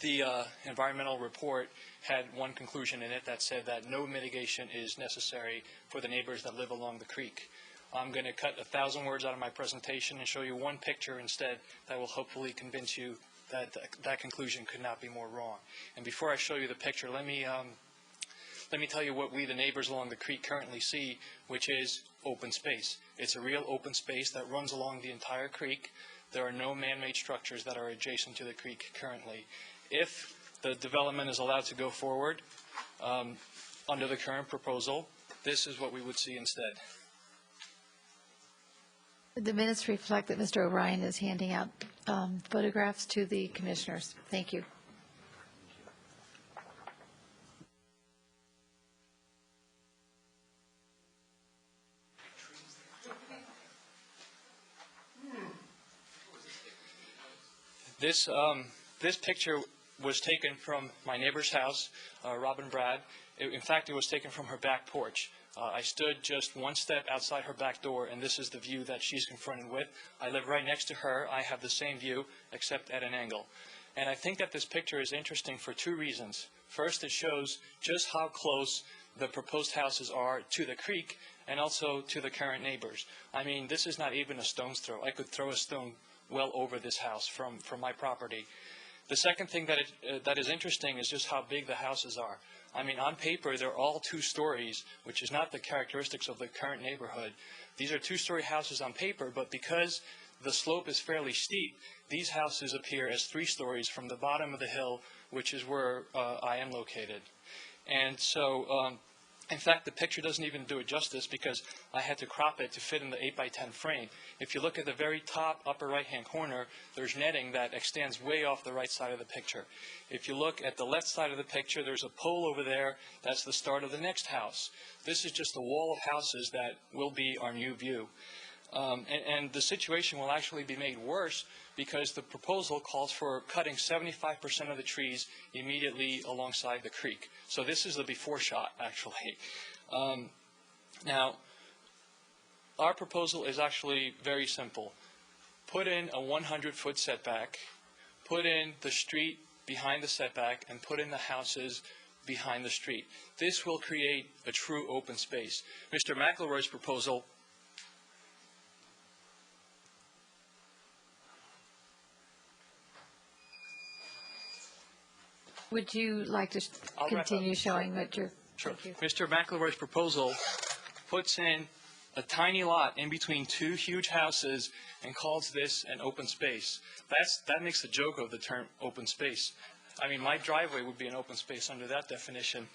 The environmental report had one conclusion in it that said that no mitigation is necessary for the neighbors that live along the creek. I'm going to cut 1,000 words out of my presentation and show you one picture instead that will hopefully convince you that that conclusion could not be more wrong. And before I show you the picture, let me tell you what we, the neighbors along the creek, currently see, which is open space. It's a real open space that runs along the entire creek. There are no man-made structures that are adjacent to the creek currently. If the development is allowed to go forward under the current proposal, this is what we would see instead. The minutes reflect that Mr. O'Ryan is handing out photographs to the commissioners. Thank you. This picture was taken from my neighbor's house, Robin Brad. In fact, it was taken from her back porch. I stood just one step outside her back door, and this is the view that she's confronted with. I live right next to her. I have the same view, except at an angle. And I think that this picture is interesting for two reasons. First, it shows just how close the proposed houses are to the creek and also to the current neighbors. I mean, this is not even a stone's throw. I could throw a stone well over this house from my property. The second thing that is interesting is just how big the houses are. I mean, on paper, they're all 2 stories, which is not the characteristics of the current neighborhood. These are 2-story houses on paper, but because the slope is fairly steep, these houses appear as 3 stories from the bottom of the hill, which is where I am located. And so, in fact, the picture doesn't even do it justice because I had to crop it to fit in the 8x10 frame. If you look at the very top upper right-hand corner, there's netting that extends way off the right side of the picture. If you look at the left side of the picture, there's a pole over there. That's the start of the next house. This is just a wall of houses that will be our new view. And the situation will actually be made worse because the proposal calls for cutting 75% of the trees immediately alongside the creek. So this is the before shot, actually. Now, our proposal is actually very simple. Put in a 100-foot setback, put in the street behind the setback, and put in the houses behind the street. This will create a true open space. Mr. McElroy's proposal Would you like to continue showing what you're... Sure. Mr. McElroy's proposal puts in a tiny lot in between 2 huge houses and calls this an open space. That makes a joke of the term open space. I mean, my driveway would be an open space under that definition.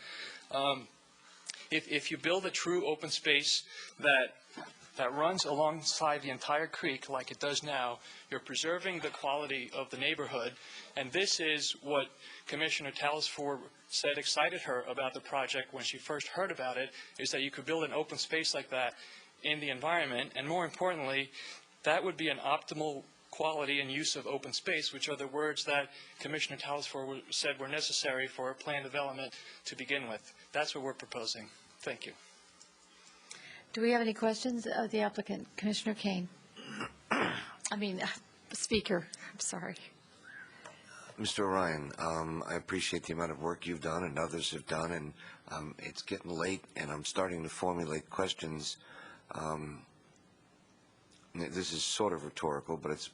If you build a true open space that runs alongside the entire creek like it does now, you're preserving the quality of the neighborhood. And this is what Commissioner Telesfor said excited her about the project when she first heard about it, is that you could build an open space like that in the environment. And more importantly, that would be an optimal quality and use of open space, which are the words that Commissioner Telesfor said were necessary for plan development to begin with. That's what we're proposing. Thank you. Do we have any questions of the applicant? Commissioner Kane. Speaker. I'm sorry. Mr. O'Ryan, I appreciate the amount of work you've done and others have done, and it's getting late, and I'm starting to formulate questions. This is sort of rhetorical, but it's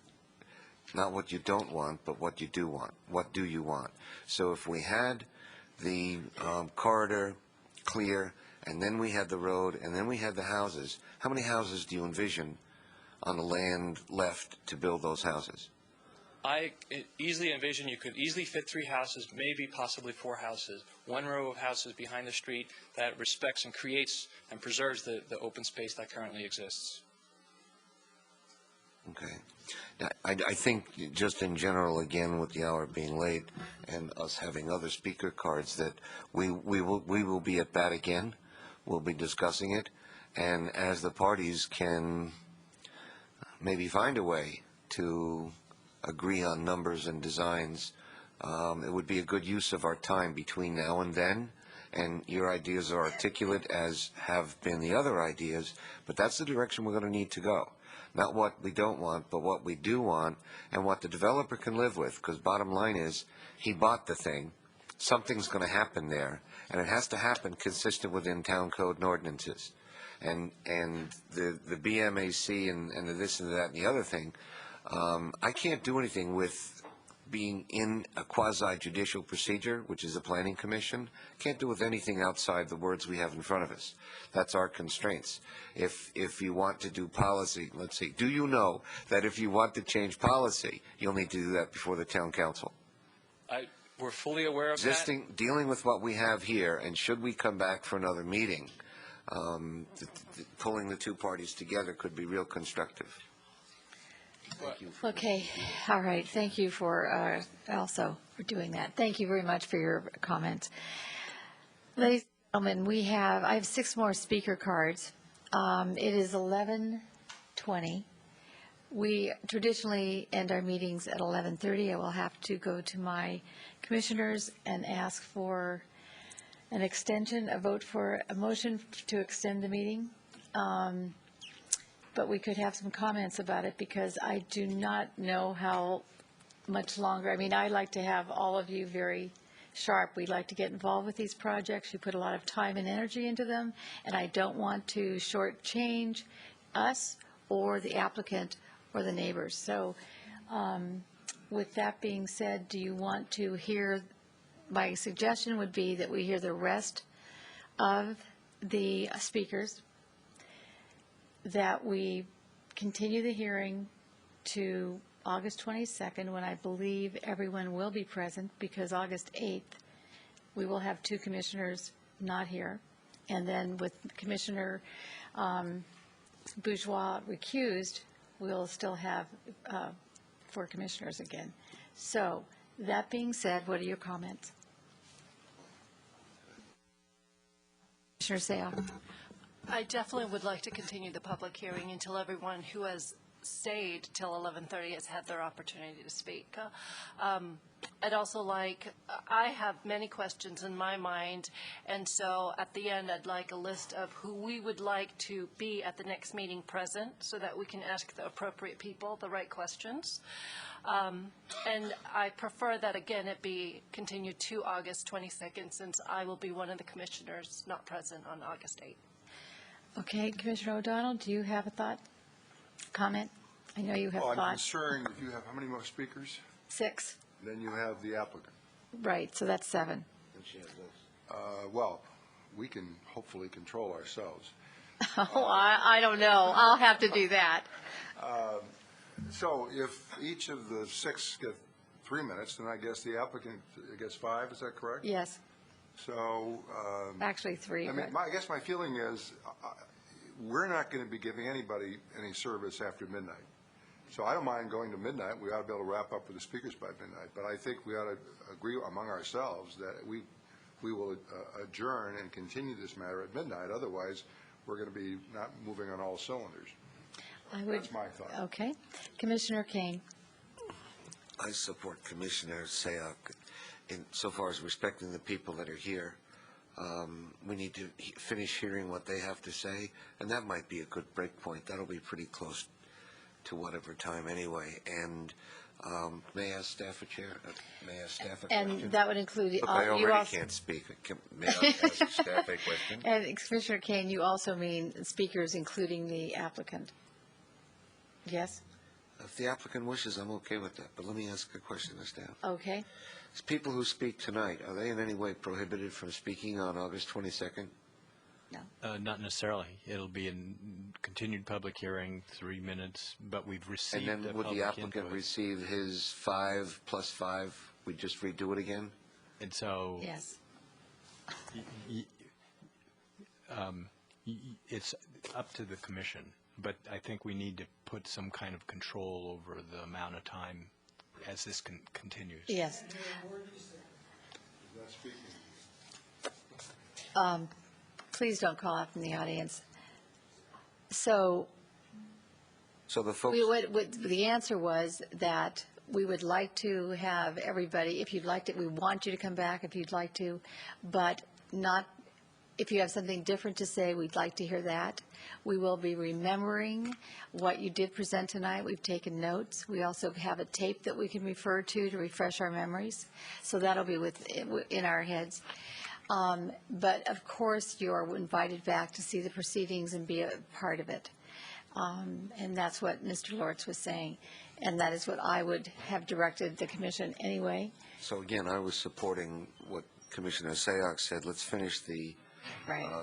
not what you don't want, but what you do want. What do you want? So if we had the corridor clear, and then we had the road, and then we had the houses, how many houses do you envision on the land left to build those houses? I easily envision you could easily fit 3 houses, maybe possibly 4 houses. 1 row of houses behind the street that respects and creates and preserves the open space that currently exists. Okay. Now, I think just in general, again, with the hour being late and us having other speaker cards, that we will be at bat again. We'll be discussing it, and as the parties can maybe find a way to agree on numbers and designs, it would be a good use of our time between now and then. And your ideas are articulate, as have been the other ideas, but that's the direction we're going to need to go. Not what we don't want, but what we do want and what the developer can live with, because bottom line is he bought the thing. Something's going to happen there, and it has to happen consistent within town code and ordinances. And the BMAC and the this and that and the other thing, I can't do anything with being in a quasi-judicial procedure, which is the Planning Commission. Can't do with anything outside the words we have in front of us. That's our constraints. If you want to do policy, let's see, do you know that if you want to change policy, you'll need to do that before the town council? We're fully aware of that. Dealing with what we have here, and should we come back for another meeting, pulling the 2 parties together could be real constructive. Thank you. Okay, all right, thank you for also for doing that. Thank you very much for your comments. Ladies and gentlemen, I have 6 more speaker cards. It is 11:20. We traditionally end our meetings at 11:30. I will have to go to my commissioners and ask for an extension, a vote for a motion to extend the meeting. But we could have some comments about it because I do not know how much longer. I mean, I like to have all of you very sharp. We like to get involved with these projects. We put a lot of time and energy into them, and I don't want to shortchange us or the applicant or the neighbors. So with that being said, do you want to hear, my suggestion would be that we hear the rest of the speakers, that we continue the hearing to August 22nd, when I believe everyone will be present, because August 8th, we will have 2 commissioners not here. And then with Commissioner Bourgeois recused, we'll still have 4 commissioners again. So, that being said, what are your comments? Commissioner Seah. I definitely would like to continue the public hearing until everyone who has stayed till 11:30 has had their opportunity to speak. I'd also I have many questions in my mind, and so at the end I'd like a list of who we would like to be at the next meeting present so that we can ask the appropriate people the right questions. And I prefer that, again, it be continued to August 22nd, since I will be one of the commissioners not present on August 8th. Okay, Commissioner O'Donnell, do you have a thought, comment? I know you have I'm thoughts. concerned if you have, how many more speakers? 6. Then you have the applicant. Right, so that's 7. Well, we can hopefully control ourselves. Oh, I don't know. I'll have to do that. So if each of the 6 get 3 minutes, then I guess the applicant gets 5, is that correct? Yes, So, actually 3. I mean, but- I guess my feeling is, we're not going to be giving anybody any service after midnight. So I don't mind going to midnight. We ought to be able to wrap up with the speakers by midnight. But I think we ought to agree among ourselves that we will adjourn and continue this matter at midnight. Otherwise, we're going to be not moving on all cylinders. That's my thought. Okay. Commissioner Kane. I support Commissioner Seah in so far as respecting the people that are here. We need to finish hearing what they have to say, and that might be a good break point. That'll be pretty close to whatever time anyway. And may I ask staff a chair? May I ask staff a question? And that would include, Look, I you already also, can't speak. May I ask staff a question? and Commissioner Kane, you also mean speakers including the applicant? Yes? If the applicant wishes, I'm okay with that. But let me ask a question to staff. Okay. People who speak tonight, are they in any way prohibited from speaking on August 22nd? Not necessarily. It'll be a continued public hearing, 3 minutes, but we've received And then would the applicant receive his 5 plus 5? We just redo it again? And so Yes. It's up to the commission, but I think we need to put some kind of control over the amount of time as this continues. Yes. That's Please don't call out from the audience. So the folks. the answer was that we would like to have everybody, if you'd like to, we want you to come back if you'd like to, but not, if you have something different to say, we'd like to hear that. We will be remembering what you did present tonight. We've taken notes. We also have a tape that we can refer to refresh our memories. So that'll be in our heads. But of course, you're invited back to see the proceedings and be a part of it. And that's what Mr. Lortz was saying. And that is what I would have directed the commission anyway. So again, I was supporting what Commissioner Seah said. Let's finish the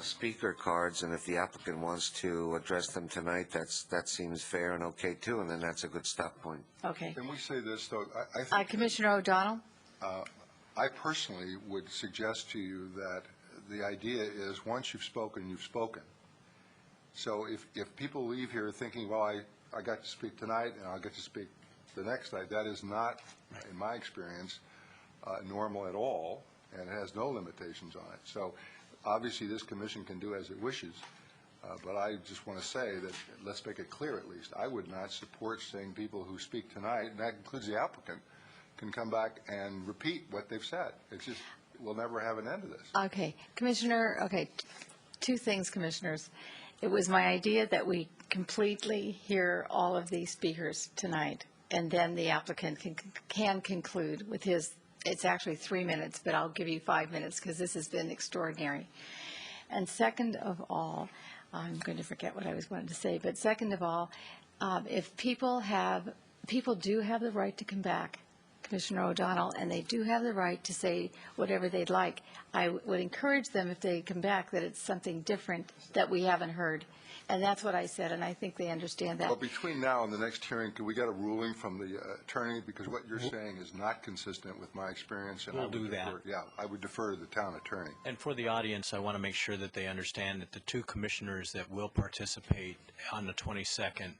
speaker cards, and if the applicant wants to address them tonight, that seems fair and okay too, and then that's a good stop point. Okay. Can we say this, though? I think Commissioner O'Donnell? I personally would suggest to you that the idea is once you've spoken, you've spoken. So if people leave here thinking, well, I got to speak tonight and I'll get to speak the next night. That is not, in my experience, normal at all, and it has no limitations on it. So obviously this commission can do as it wishes, but I just want to say that, let's make it clear at least, I would not support saying people who speak tonight, and that includes the applicant, can come back and repeat what they've said. It's just, we'll never have an end to this. Okay, Commissioner, okay, two things, Commissioners. It was my idea that we completely hear all of these speakers tonight, and then the applicant can conclude with his, it's actually 3 minutes, but I'll give you 5 minutes because this has been extraordinary. And second of all, I'm going to forget what I was going to say, but second of all, if people do have the right to come back, Commissioner O'Donnell, and they do have the right to say whatever they'd like. I would encourage them, if they come back, that it's something different that we haven't heard. And that's what I said, and I think they understand that. Well, between now and the next hearing, can we get a ruling from the attorney? Because what you're saying is not consistent with my experience. And We'll do that. Yeah, I would defer to the town attorney. And for the audience, I want to make sure that they understand that the two commissioners that will participate on the 22nd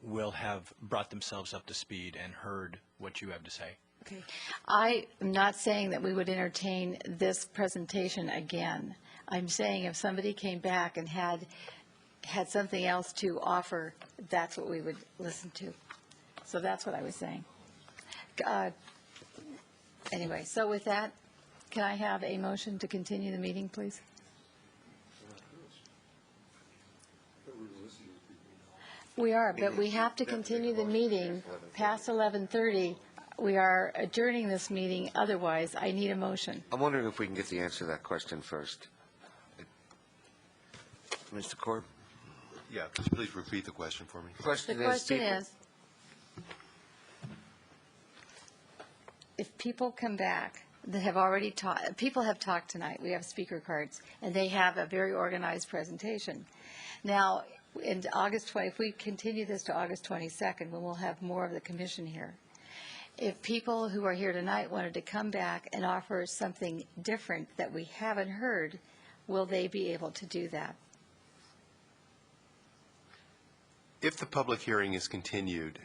will have brought themselves up to speed and heard what you have to say. Okay. I am not saying that we would entertain this presentation again. I'm saying if somebody came back and had something else to offer, that's what we would listen to. So that's what I was saying. Anyway, so with that, can I have a motion to continue the meeting, please? We are, but we have to continue the meeting past 11:30. We are adjourning this meeting. Otherwise, I need a motion. I'm wondering if we can get the answer to that question first. Mr. Korb? Yeah, please repeat the question for me. The question is, if people come back that have already talked, people have talked tonight, we have speaker cards, and they have a very organized presentation. Now, in August 20, if we continue this to August 22nd, when we'll have more of the commission here, if people who are here tonight wanted to come back and offer something different that we haven't heard, will they be able to do that? If the public hearing is continued,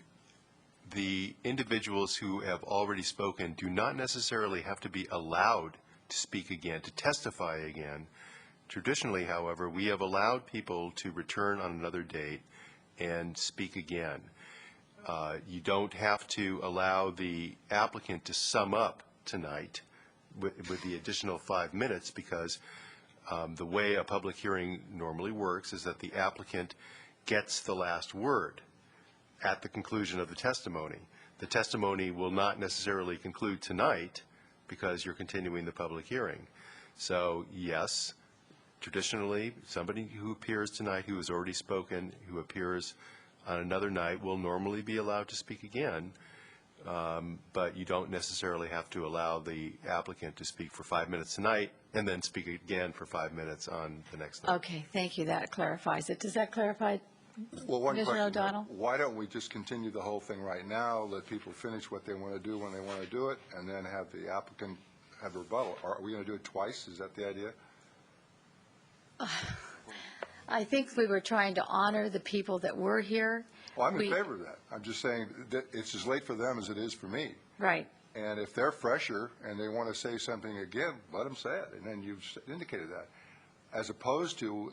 the individuals who have already spoken do not necessarily have to be allowed to speak again, to testify again. Traditionally, however, we have allowed people to return on another date and speak again. You don't have to allow the applicant to sum up tonight with the additional 5 minutes, because the way a public hearing normally works is that the applicant gets the last word at the conclusion of the testimony. The testimony will not necessarily conclude tonight because you're continuing the public hearing. So, yes, traditionally, somebody who appears tonight who has already spoken, who appears on another night, will normally be allowed to speak again, but you don't necessarily have to allow the applicant to speak for 5 minutes tonight and then speak again for 5 minutes on the next night. Okay, thank you. That clarifies it. Does that clarify, Well, one Commissioner question. O'Donnell? Why don't we just continue the whole thing right now, let people finish what they want to do when they want to do it, and then have the applicant have a rebuttal? Are we going to do it twice? Is that the idea? I think we were trying to honor the people that were here. Well, I'm in favor of that. I'm just saying that it's as late for them as it is for me. Right. And if they're fresher and they want to say something again, let them say it, and then you've indicated that. As opposed to,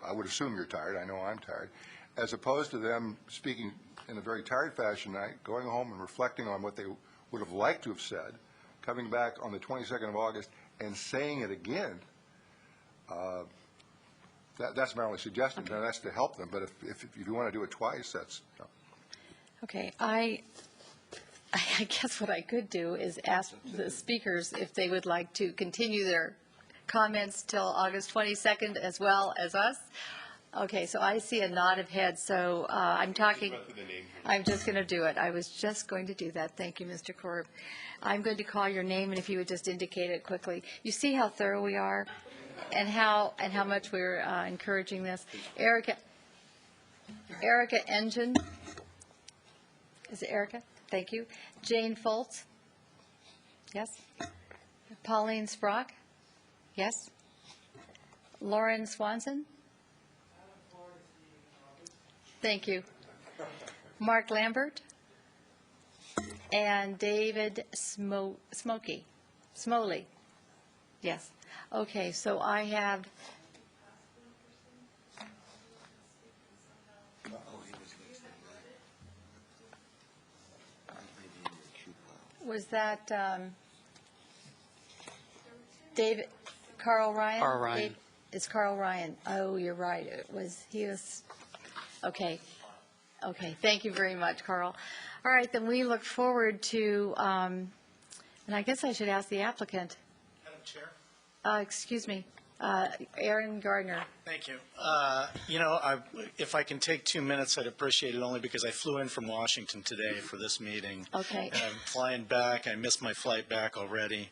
I would assume you're tired, I know I'm tired, as opposed to them speaking in a very tired fashion tonight, going home and reflecting on what they would have liked to have said, coming back on the 22nd of August and saying it again. That's my only suggestion, and that's to help them. But if you want to do it twice, that's... No. Okay, I guess what I could do is ask the speakers if they would like to continue their comments till August 22nd as well as us. Okay, so I see a nod of heads, so I'm talking, I'm just going to do it. I was just going to do that. Thank you, Mr. Korb. I'm going to call your name, and if you would just indicate it quickly. You see how thorough we are and how much we're encouraging this. Erica Engine. Is it Erica? Thank you. Jane Foltz? Yes. Pauline Sprock? Yes. Lauren Swanson? Thank you. Mark Lambert and David Smoley. Yes. Okay, so I have, was that David, Carl Ryan? Carl Ryan. It's Carl Ryan. Oh, you're right. He was, okay. Okay, thank you very much, Carl. All right, then we look forward to, and I guess I should ask the applicant. Madam Chair? Excuse me, Aaron Gardner. Thank you. If I can take 2 minutes, I'd appreciate it, only because I flew in from Washington today for this meeting. Okay. And I'm flying back. I missed my flight back already.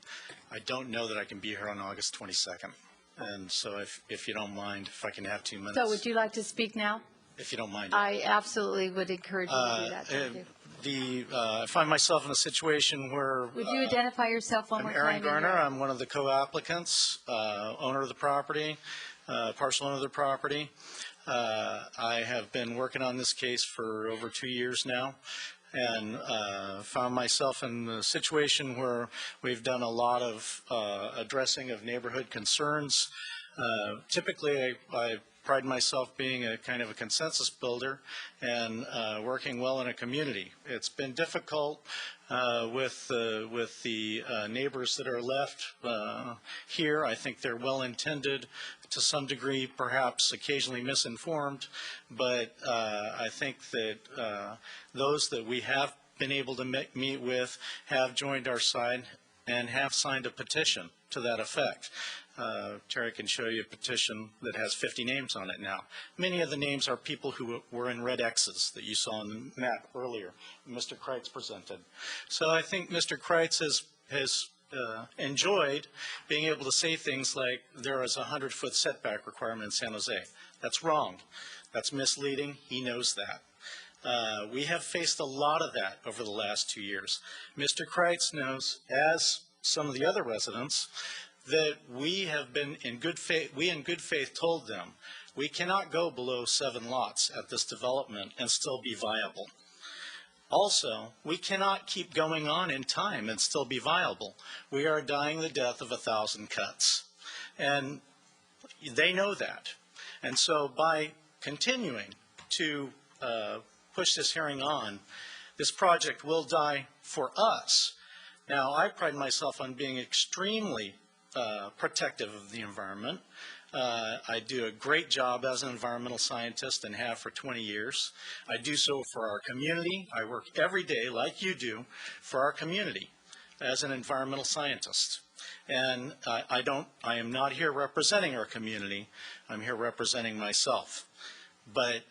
I don't know that I can be here on August 22nd. And so if you don't mind, if I can have 2 minutes. So would you like to speak now? If you don't mind. I absolutely would encourage you to do that. Thank you. I find myself in a situation where. Would you identify yourself one I'm more time? Aaron Garner. I'm one of the co-applicants, owner of the property, partial owner of the property. I have been working on this case for over 2 years now, and found myself in a situation where we've done a lot of addressing of neighborhood concerns. Typically, I pride myself being a kind of a consensus builder and working well in a community. It's been difficult with the neighbors that are left here. I think they're well-intended to some degree, perhaps occasionally misinformed, but I think that those that we have been able to meet with have joined our side and have signed a petition to that effect. Terry can show you a petition that has 50 names on it now. Many of the names are people who were in red X's that you saw on the map earlier, Mr. Kreitz presented. So I think Mr. Kreitz has enjoyed being able to say things like there is a 100-foot setback requirement in San Jose. That's wrong. That's misleading. He knows that. We have faced a lot of that over the last 2 years. Mr. Kreitz knows, as some of the other residents, that we have been in good faith told them we cannot go below 7 lots at this development and still be viable. Also, we cannot keep going on in time and still be viable. We are dying the death of 1,000 cuts. And they know that. And so by continuing to push this hearing on, this project will die for us. Now, I pride myself on being extremely protective of the environment. I do a great job as an environmental scientist and have for 20 years. I do so for our community. I work every day, like you do, for our community as an environmental scientist. And I am not here representing our community. I'm here representing myself. But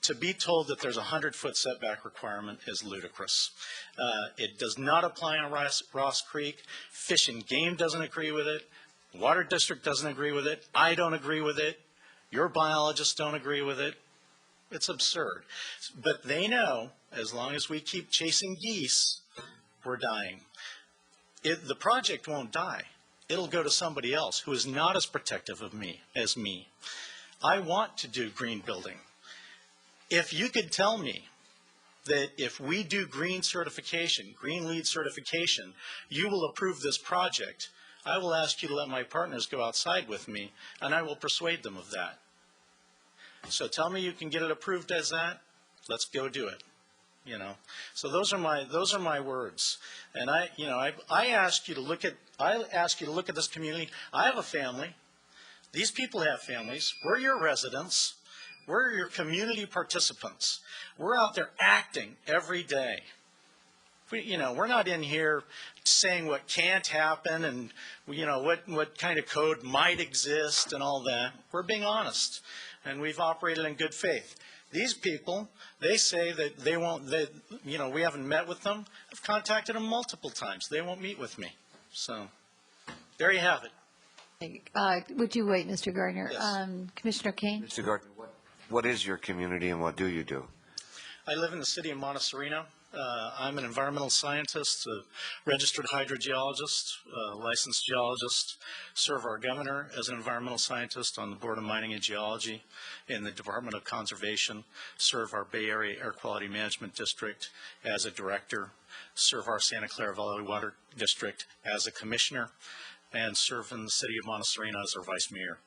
to be told that there's a 100-foot setback requirement is ludicrous. It does not apply on Ross Creek. Fish and Game doesn't agree with it. Water District doesn't agree with it. I don't agree with it. Your biologists don't agree with it. It's absurd. But they know, as long as we keep chasing geese, we're dying. The project won't die. It'll go to somebody else who is not as protective of me as me. I want to do green building. If you could tell me that if we do green certification, green LEED certification, you will approve this project, I will ask you to let my partners go outside with me, and I will persuade them of that. So tell me you can get it approved as that, let's go do it. You know, so those are my words. And I ask you to look at this community. I have a family. These people have families. We're your residents. We're your community participants. We're out there acting every day. We're not in here saying what can't happen and what kind of code might exist and all that. We're being honest, and we've operated in good faith. These people, they say that they won't. We haven't met with them. I've contacted them multiple times. They won't meet with me. So there you have it. Would you wait, Mr. Gardner? Yes. Commissioner Kane? Mr. Gardner, what is your community and what do you do? I live in the city of Montecito. I'm an environmental scientist, a registered hydrogeologist, licensed geologist, serve our governor as an environmental scientist on the Board of Mining and Geology in the Department of Conservation, serve our Bay Area Air Quality Management District as a director, serve our Santa Clara Valley Water District as a commissioner, and serve in the city of Monteserino as our vice mayor,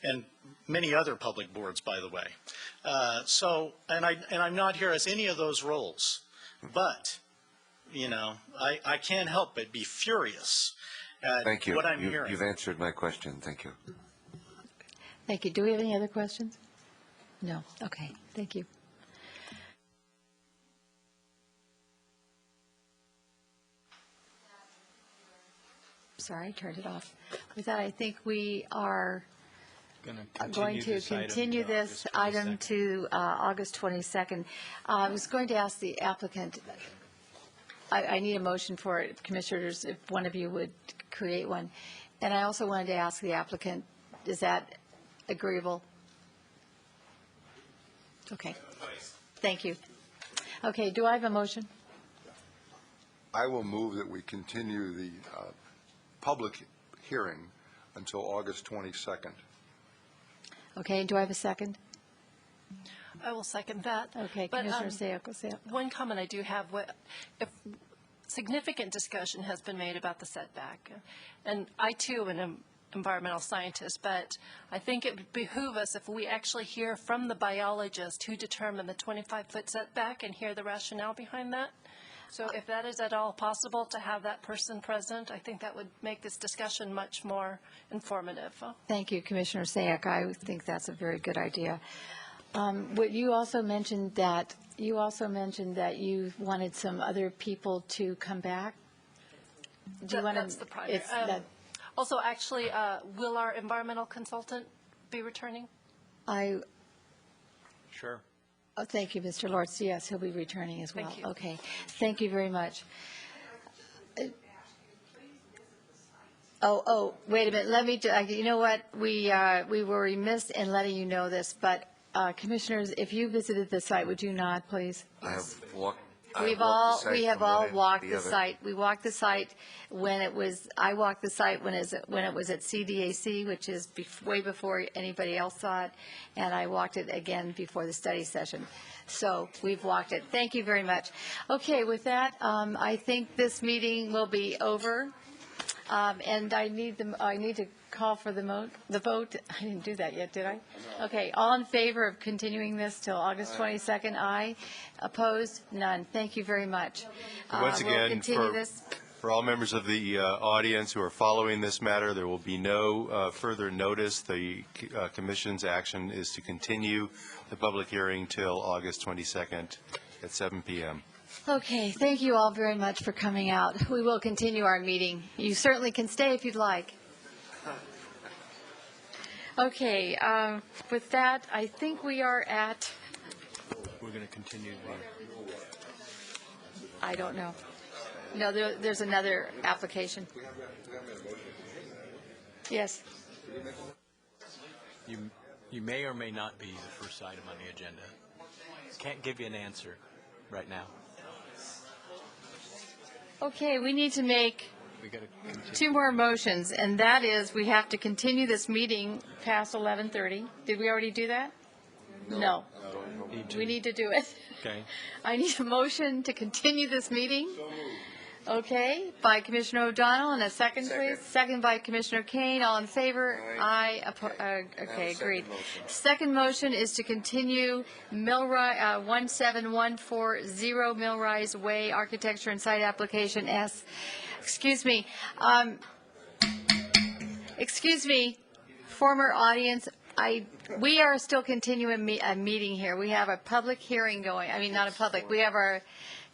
and many other public boards, by the way. And I'm not here as any of those roles, but, you know, I can't help but be furious at Thank you. what I'm hearing. You've answered my question. Thank you. Thank you. Do we have any other questions? No. Okay. Thank you. Sorry, I turned it off. With that, I think we are going to continue this item to August 22nd. I was going to ask the applicant, I need a motion for it, Commissioners, if one of you would create one. And I also wanted to ask the applicant, is that agreeable? Okay. Thank you. Okay, do I have a motion? I will move that we continue the public hearing until August 22nd. Okay, do I have a second? I will second that. Okay, But, Commissioner Sayoko. One comment I do have, if significant discussion has been made about the setback, and I too am an environmental scientist, but I think it would behoove us if we actually hear from the biologist who determined the 25-foot setback and hear the rationale behind that. So if that is at all possible to have that person present, I think that would make this discussion much more informative. Thank you, Commissioner Sayak. I think that's a very good idea. What you also mentioned that you wanted some other people to come back. Do you want to? That's the primary. Also, actually, will our environmental consultant be returning? Sure. Oh, thank you, Mr. Lortz. Yes, he'll be returning as well. Thank you. Okay. Thank you very much. Wait a minute. Let me. You know what? We were remiss in letting you know this, but commissioners, if you visited the site, would you not, please? I have walked. We have all walked the site. We walked the site when it was. I walked the site when it was at CDAC, which is way before anybody else saw it, and I walked it again before the study session. So we've walked it. Thank you very much. Okay, with that, I think this meeting will be over, and I need to call for the vote. I didn't do that yet, did I? Okay, all in favor of continuing this till August 22nd? Aye. Opposed? None. Thank you very much. Once We'll again, continue this. for all members of the audience who are following this matter, there will be no further notice. The Commission's action is to continue the public hearing till August 22nd at 7 p.m. Okay, thank you all very much for coming out. We will continue our meeting. You certainly can stay if you'd like. Okay, with that, I think we are at, We're going to continue I don't know. No, there's another application. Yes. You may or may not be the first item on the agenda. Can't give you an answer right now. Okay, we need to make We got to continue. two more motions, and that is we have to continue this meeting past 11:30. Did we already do that? No. We need to do it. Okay. I need a motion to continue this meeting. Okay, by Commissioner O'Donnell, and a second, please. Second by Commissioner Kane. All in favor? Aye. Okay, agreed. Second motion is to continue 17140 Millrise Way Architecture and Site Application S. Excuse me. Excuse me, former audience. We are still continuing a meeting here. We have a public hearing going. I mean, not a public. We have our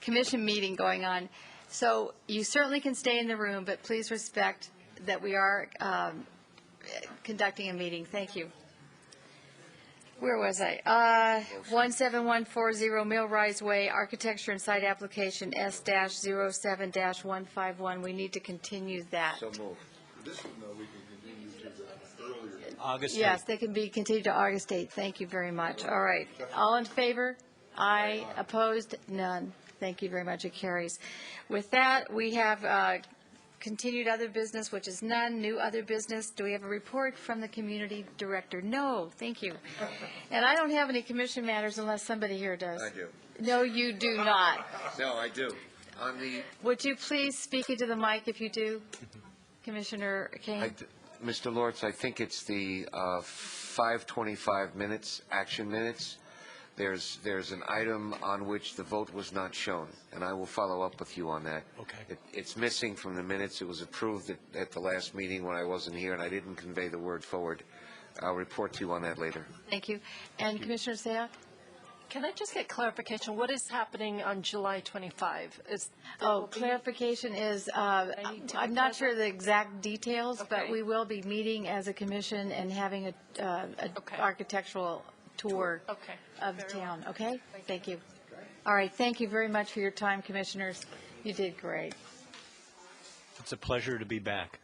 commission meeting going on. So you certainly can stay in the room, but please respect that we are conducting a meeting. Thank you. Where was I? 17140 Millrise Way, Architecture and Site Application S-07-151. We need to continue that. So moved. This one, though, we can continue to the earlier. August 8th. Yes, they can be continued to August 8th. Thank you very much. All right. All in favor? Aye. Opposed? None. Thank you very much. It carries. With that, we have continued other business, which is none. New other business. Do we have a report from the community director? No. Thank you. And I don't have any commission matters unless somebody here does. I do. No, you do not. No, I do. On the, Would you please speak into the mic if you do, Commissioner Kane? Mr. Lortz, I think it's the 5:25 minutes, action minutes. There's an item on which the vote was not shown, and I will follow up with you on that. Okay. It's missing from the minutes. It was approved at the last meeting when I wasn't here, and I didn't convey the word forward. I'll report to you on that later. Thank you. And Commissioner Sayak? Can I just get clarification? What is happening on July 25? Clarification is, I'm not sure the exact details, but we will be meeting as a commission and having a architectural tour of the town, okay? Thank you. All right, thank you very much for your time, commissioners. You did great. It's a pleasure to be back.